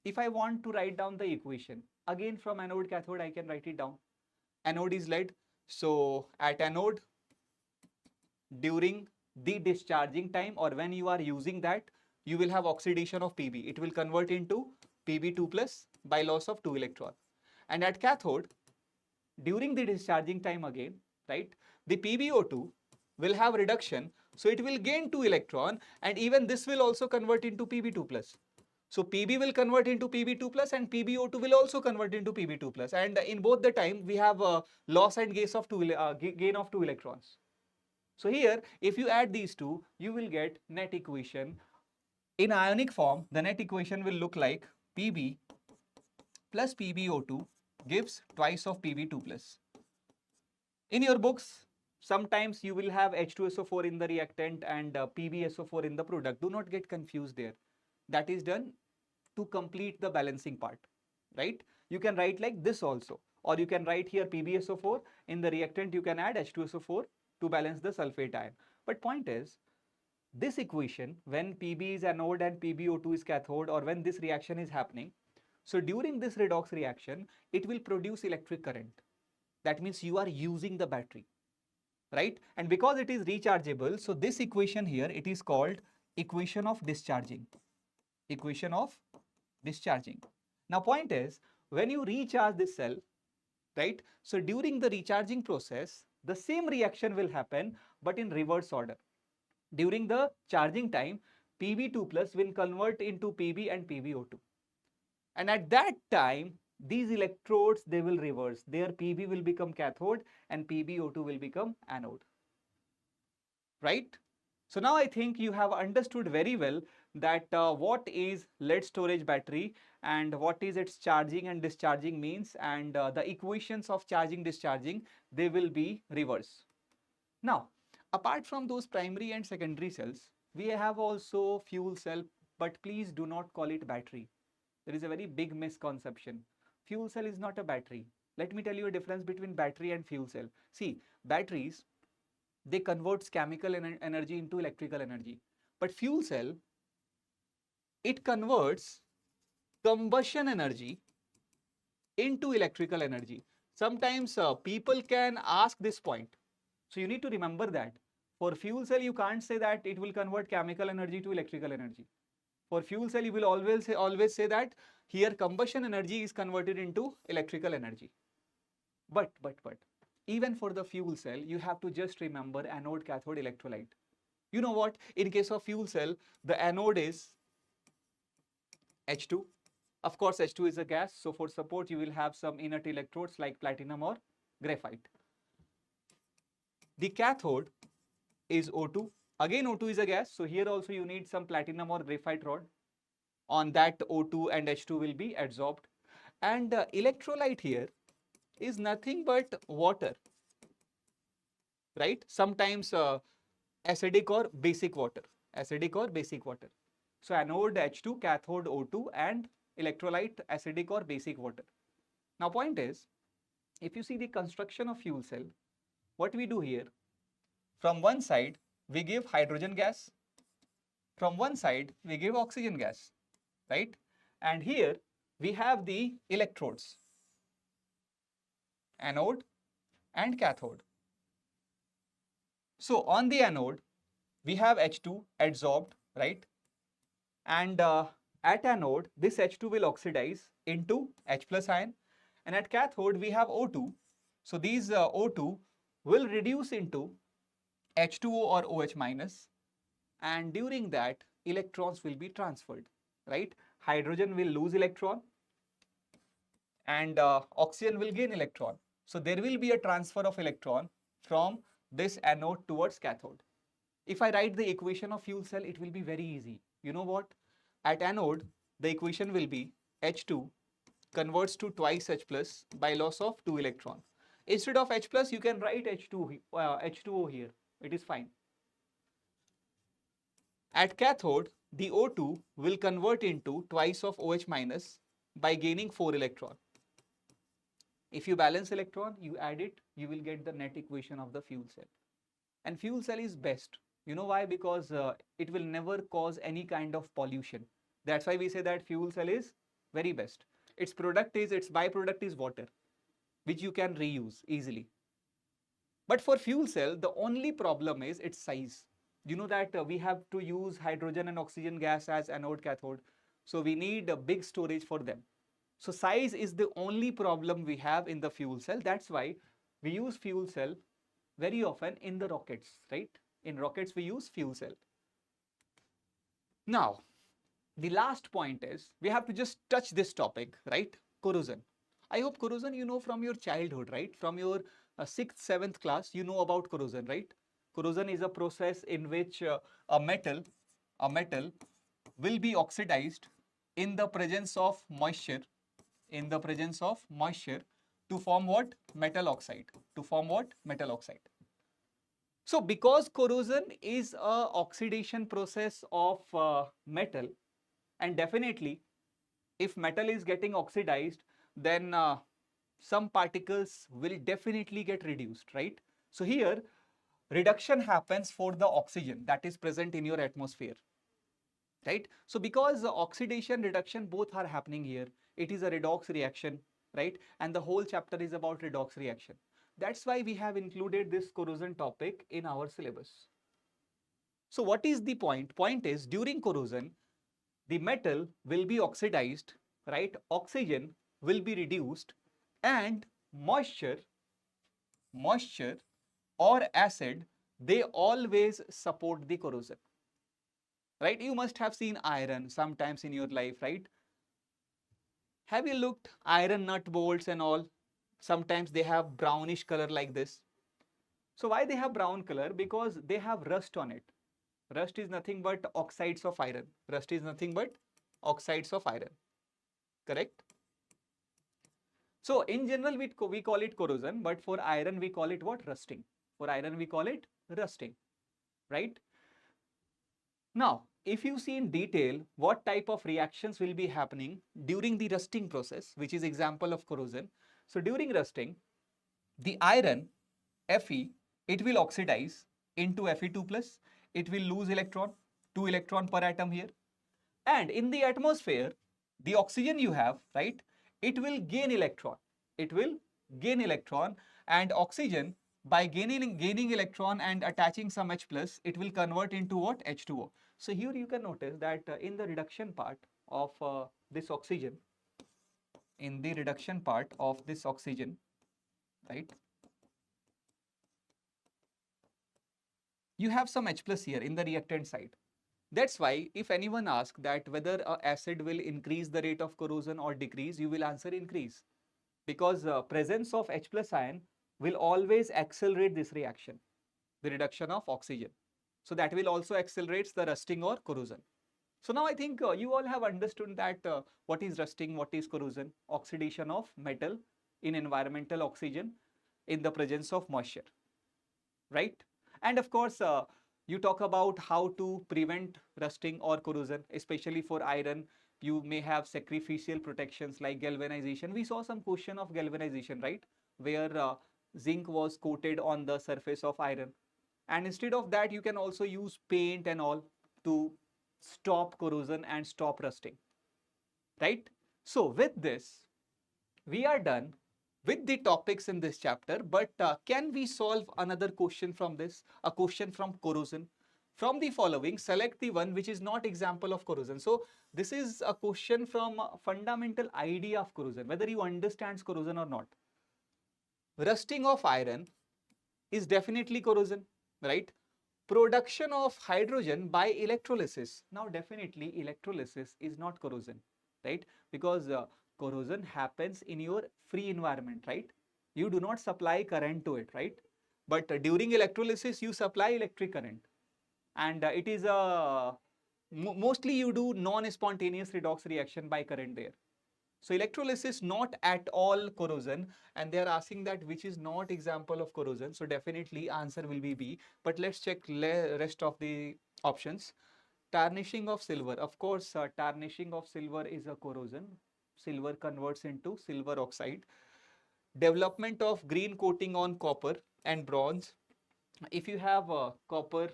if I want to write down the equation, again from anode cathode, I can write it down. Anode is lead. So at anode, during the discharging time or when you are using that, you will have oxidation of Pb. It will convert into Pb2 plus by loss of 2 electron. And at cathode, during the discharging time again, right, the PbO2 will have reduction. So it will gain 2 electron and even this will also convert into Pb2 plus. So Pb will convert into Pb2 plus and PbO2 will also convert into Pb2 plus. And in both the time, we have loss and gain of 2 electrons. So here, if you add these two, you will get net equation. In ionic form, the net equation will look like Pb plus PbO2 gives twice of Pb2 plus. In your books, sometimes you will have H2SO4 in the reactant and PbSO4 in the product. Do not get confused there. That is done to complete the balancing part, right? You can write like this also, or you can write here PbSO4. In the reactant, you can add H2SO4 to balance the sulfate ion. But point is, this equation, when Pb is anode and PbO2 is cathode, or when this reaction is happening, so during this redox reaction, it will produce electric current. That means you are using the battery, right? And because it is rechargeable, so this equation here, it is called equation of discharging. Equation of discharging. Now point is, when you recharge this cell, right? So during the recharging process, the same reaction will happen, but in reverse order. During the charging time, Pb2 plus will convert into Pb and PbO2. And at that time, these electrodes, they will reverse. Their Pb will become cathode and PbO2 will become anode. Right? So now I think you have understood very well that what is lead storage battery and what is its charging and discharging means, and the equations of charging discharging, they will be reverse. Now, apart from those primary and secondary cells, we have also fuel cell, but please do not call it battery. There is a very big misconception. Fuel cell is not a battery. Let me tell you a difference between battery and fuel cell. See, batteries, they converts chemical energy into electrical energy. But fuel cell, it converts combustion energy into electrical energy. Sometimes people can ask this point. So you need to remember that. For fuel cell, you can't say that it will convert chemical energy to electrical energy. For fuel cell, you will always say that here combustion energy is converted into electrical energy. But even for the fuel cell, you have to just remember anode, cathode, electrolyte. You know what? In case of fuel cell, the anode is H2. Of course, H2 is a gas. So for support, you will have some inert electrodes like platinum or graphite. The cathode is O2. Again, O2 is a gas. So here also you need some platinum or graphite rod. On that, O2 and H2 will be adsorbed. And electrolyte here is nothing but water, right? Sometimes acidic or basic water. Acidic or basic water. So anode H2, cathode O2, and electrolyte acidic or basic water. Now point is, if you see the construction of fuel cell, what we do here, from one side we give hydrogen gas, from one side we give oxygen gas, right? And here we have the electrodes, anode and cathode. So on the anode, we have H2 adsorbed, right? And at anode, this H2 will oxidize into H plus ion. And at cathode, we have O2. So these O2 will reduce into H2O or OH minus. And during that, electrons will be transferred, right? Hydrogen will lose electron and oxygen will gain electron. So there will be a transfer of electron from this anode towards cathode. If I write the equation of fuel cell, it will be very easy. You know what? At anode, the equation will be H2 converts to twice H plus by loss of 2 electron. Instead of H plus, you can write H2O here. It is fine. At cathode, the O2 will convert into twice of OH minus by gaining 4 electron. If you balance electron, you add it, you will get the net equation of the fuel cell. And fuel cell is best. You know why? Because it will never cause any kind of pollution. That's why we say that fuel cell is very best. Its byproduct is water, which you can reuse easily. But for fuel cell, the only problem is its size. You know that we have to use hydrogen and oxygen gas as anode cathode. So we need a big storage for them. So size is the only problem we have in the fuel cell. That's why we use fuel cell very often in the rockets, right? In rockets, we use fuel cell. Now, the last point is we have to just touch this topic, right? Corrosion. I hope corrosion you know from your childhood, right? From your 6th, 7th class, you know about corrosion, right? Corrosion is a process in which a metal will be oxidized in the presence of moisture, to form what? Metal oxide. To form what? Metal oxide. So because corrosion is a oxidation process of metal, and definitely if metal is getting oxidized, then some particles will definitely get reduced, right? So here reduction happens for the oxygen that is present in your atmosphere, right? So because the oxidation reduction both are happening here, it is a redox reaction, right? And the whole chapter is about redox reaction. That's why we have included this corrosion topic in our syllabus. So what is the point? Point is during corrosion, the metal will be oxidized, right? Oxygen will be reduced and moisture or acid, they always support the corrosion, right? You must have seen iron sometimes in your life, right? Have you looked iron nut bolts and all? Sometimes they have brownish color like this. So why they have brown color? Because they have rust on it. Rust is nothing but oxides of iron. Rust is nothing but oxides of iron. Correct? So in general, we call it corrosion, but for iron, we call it what? Rusting. For iron, we call it rusting, right? Now, if you see in detail what type of reactions will be happening during the rusting process, which is example of corrosion. So during rusting, the iron Fe, it will oxidize into Fe2 plus. It will lose electron, 2 electron per atom here. And in the atmosphere, the oxygen you have, right, it will gain electron. It will gain electron, and oxygen, by gaining electron and attaching some H plus, it will convert into what? H2O. So here you can notice that in the reduction part of this oxygen, right, you have some H plus here in the reactant side. That's why if anyone asks that whether an acid will increase the rate of corrosion or decrease, you will answer increase. Because presence of H plus ion will always accelerate this reaction, the reduction of oxygen. So that will also accelerate the rusting or corrosion. So now I think you all have understood that what is rusting, what is corrosion, oxidation of metal in environmental oxygen in the presence of moisture, right? And of course, you talk about how to prevent rusting or corrosion, especially for iron. You may have sacrificial protections like galvanization. We saw some question of galvanization, right? Where zinc was coated on the surface of iron. And instead of that, you can also use paint and all to stop corrosion and stop rusting, right? So with this, we are done with the topics in this chapter, but can we solve another question from this? A question from corrosion. From the following, select the one which is not example of corrosion. So this is a question from fundamental idea of corrosion, whether you understand corrosion or not. Rusting of iron is definitely corrosion, right? Production of hydrogen by electrolysis. Now definitely electrolysis is not corrosion, right? Because corrosion happens in your free environment, right? You do not supply current to it, right? But during electrolysis you supply electric current, and it is a mostly you do non-spontaneous redox reaction by current there. So electrolysis not at all corrosion, and they are asking that which is not example of corrosion. So definitely answer will be B. But let's check rest of the options. Tarnishing of silver. Of course, tarnishing of silver is a corrosion. Silver converts into silver oxide. Development of green coating on copper and bronze. If you have copper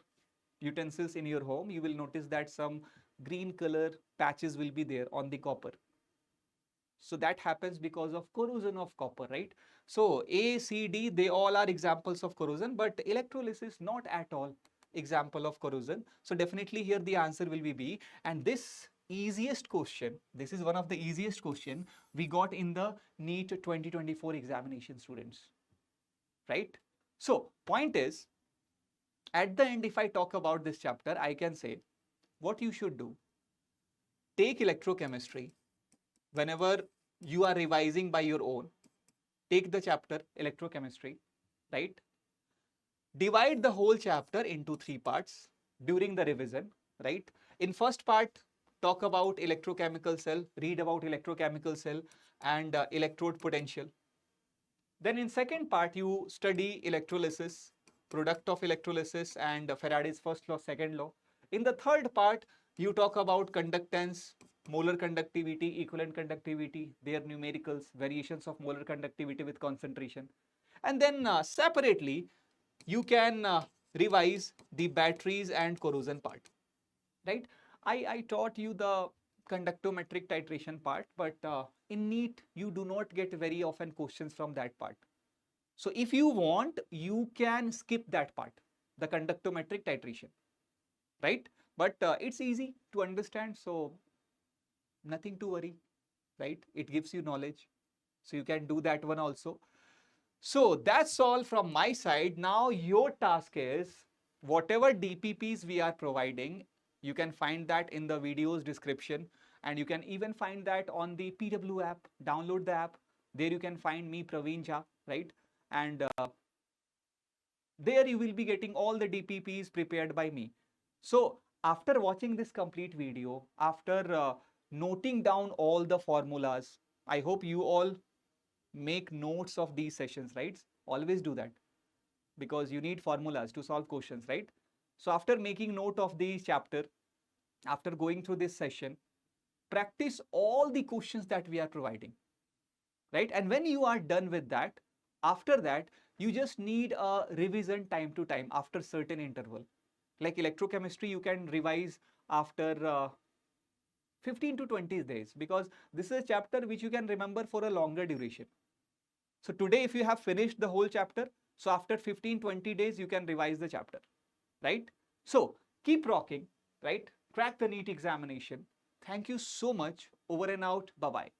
utensils in your home, you will notice that some green color patches will be there on the copper. So that happens because of corrosion of copper, right? So A, C, D, they all are examples of corrosion, but electrolysis not at all example of corrosion. So definitely here the answer will be B. And this easiest question, this is one of the easiest question we got in the NEET 2024 examination, students, right? So point is, at the end, if I talk about this chapter, I can say what you should do. Take electrochemistry. Whenever you are revising by your own, take the chapter electrochemistry, right? Divide the whole chapter into 3 parts during the revision, right? In first part, talk about electrochemical cell, read about electrochemical cell and electrode potential. Then in second part, you study electrolysis, product of electrolysis and Faraday's first law, second law. In the third part, you talk about conductance, molar conductivity, equivalent conductivity, their numericals, variations of molar conductivity with concentration. And then separately, you can revise the batteries and corrosion part, right? I taught you the conductometric titration part, but in NEET, you do not get very often questions from that part. So if you want, you can skip that part, the conductometric titration, right? But it's easy to understand, so nothing to worry, right? It gives you knowledge. So you can do that one also. So that's all from my side. Now your task is, whatever DPPs we are providing, you can find that in the video's description, and you can even find that on the PW app. Download the app. There you can find me, Praveen Jha, right? And there you will be getting all the DPPs prepared by me. So after watching this complete video, after noting down all the formulas, I hope you all make notes of these sessions, right? Always do that, because you need formulas to solve questions, right? So after making note of the chapter, after going through this session, practice all the questions that we are providing, right? And when you are done with that, after that, you just need a revision time to time after certain interval. Like electrochemistry, you can revise after 15 to 20 days, because this is a chapter which you can remember for a longer duration. So today, if you have finished the whole chapter, so after 15-20 days, you can revise the chapter, right? So keep rocking, right? Crack the NEET examination. Thank you so much. Over and out. Bye-bye.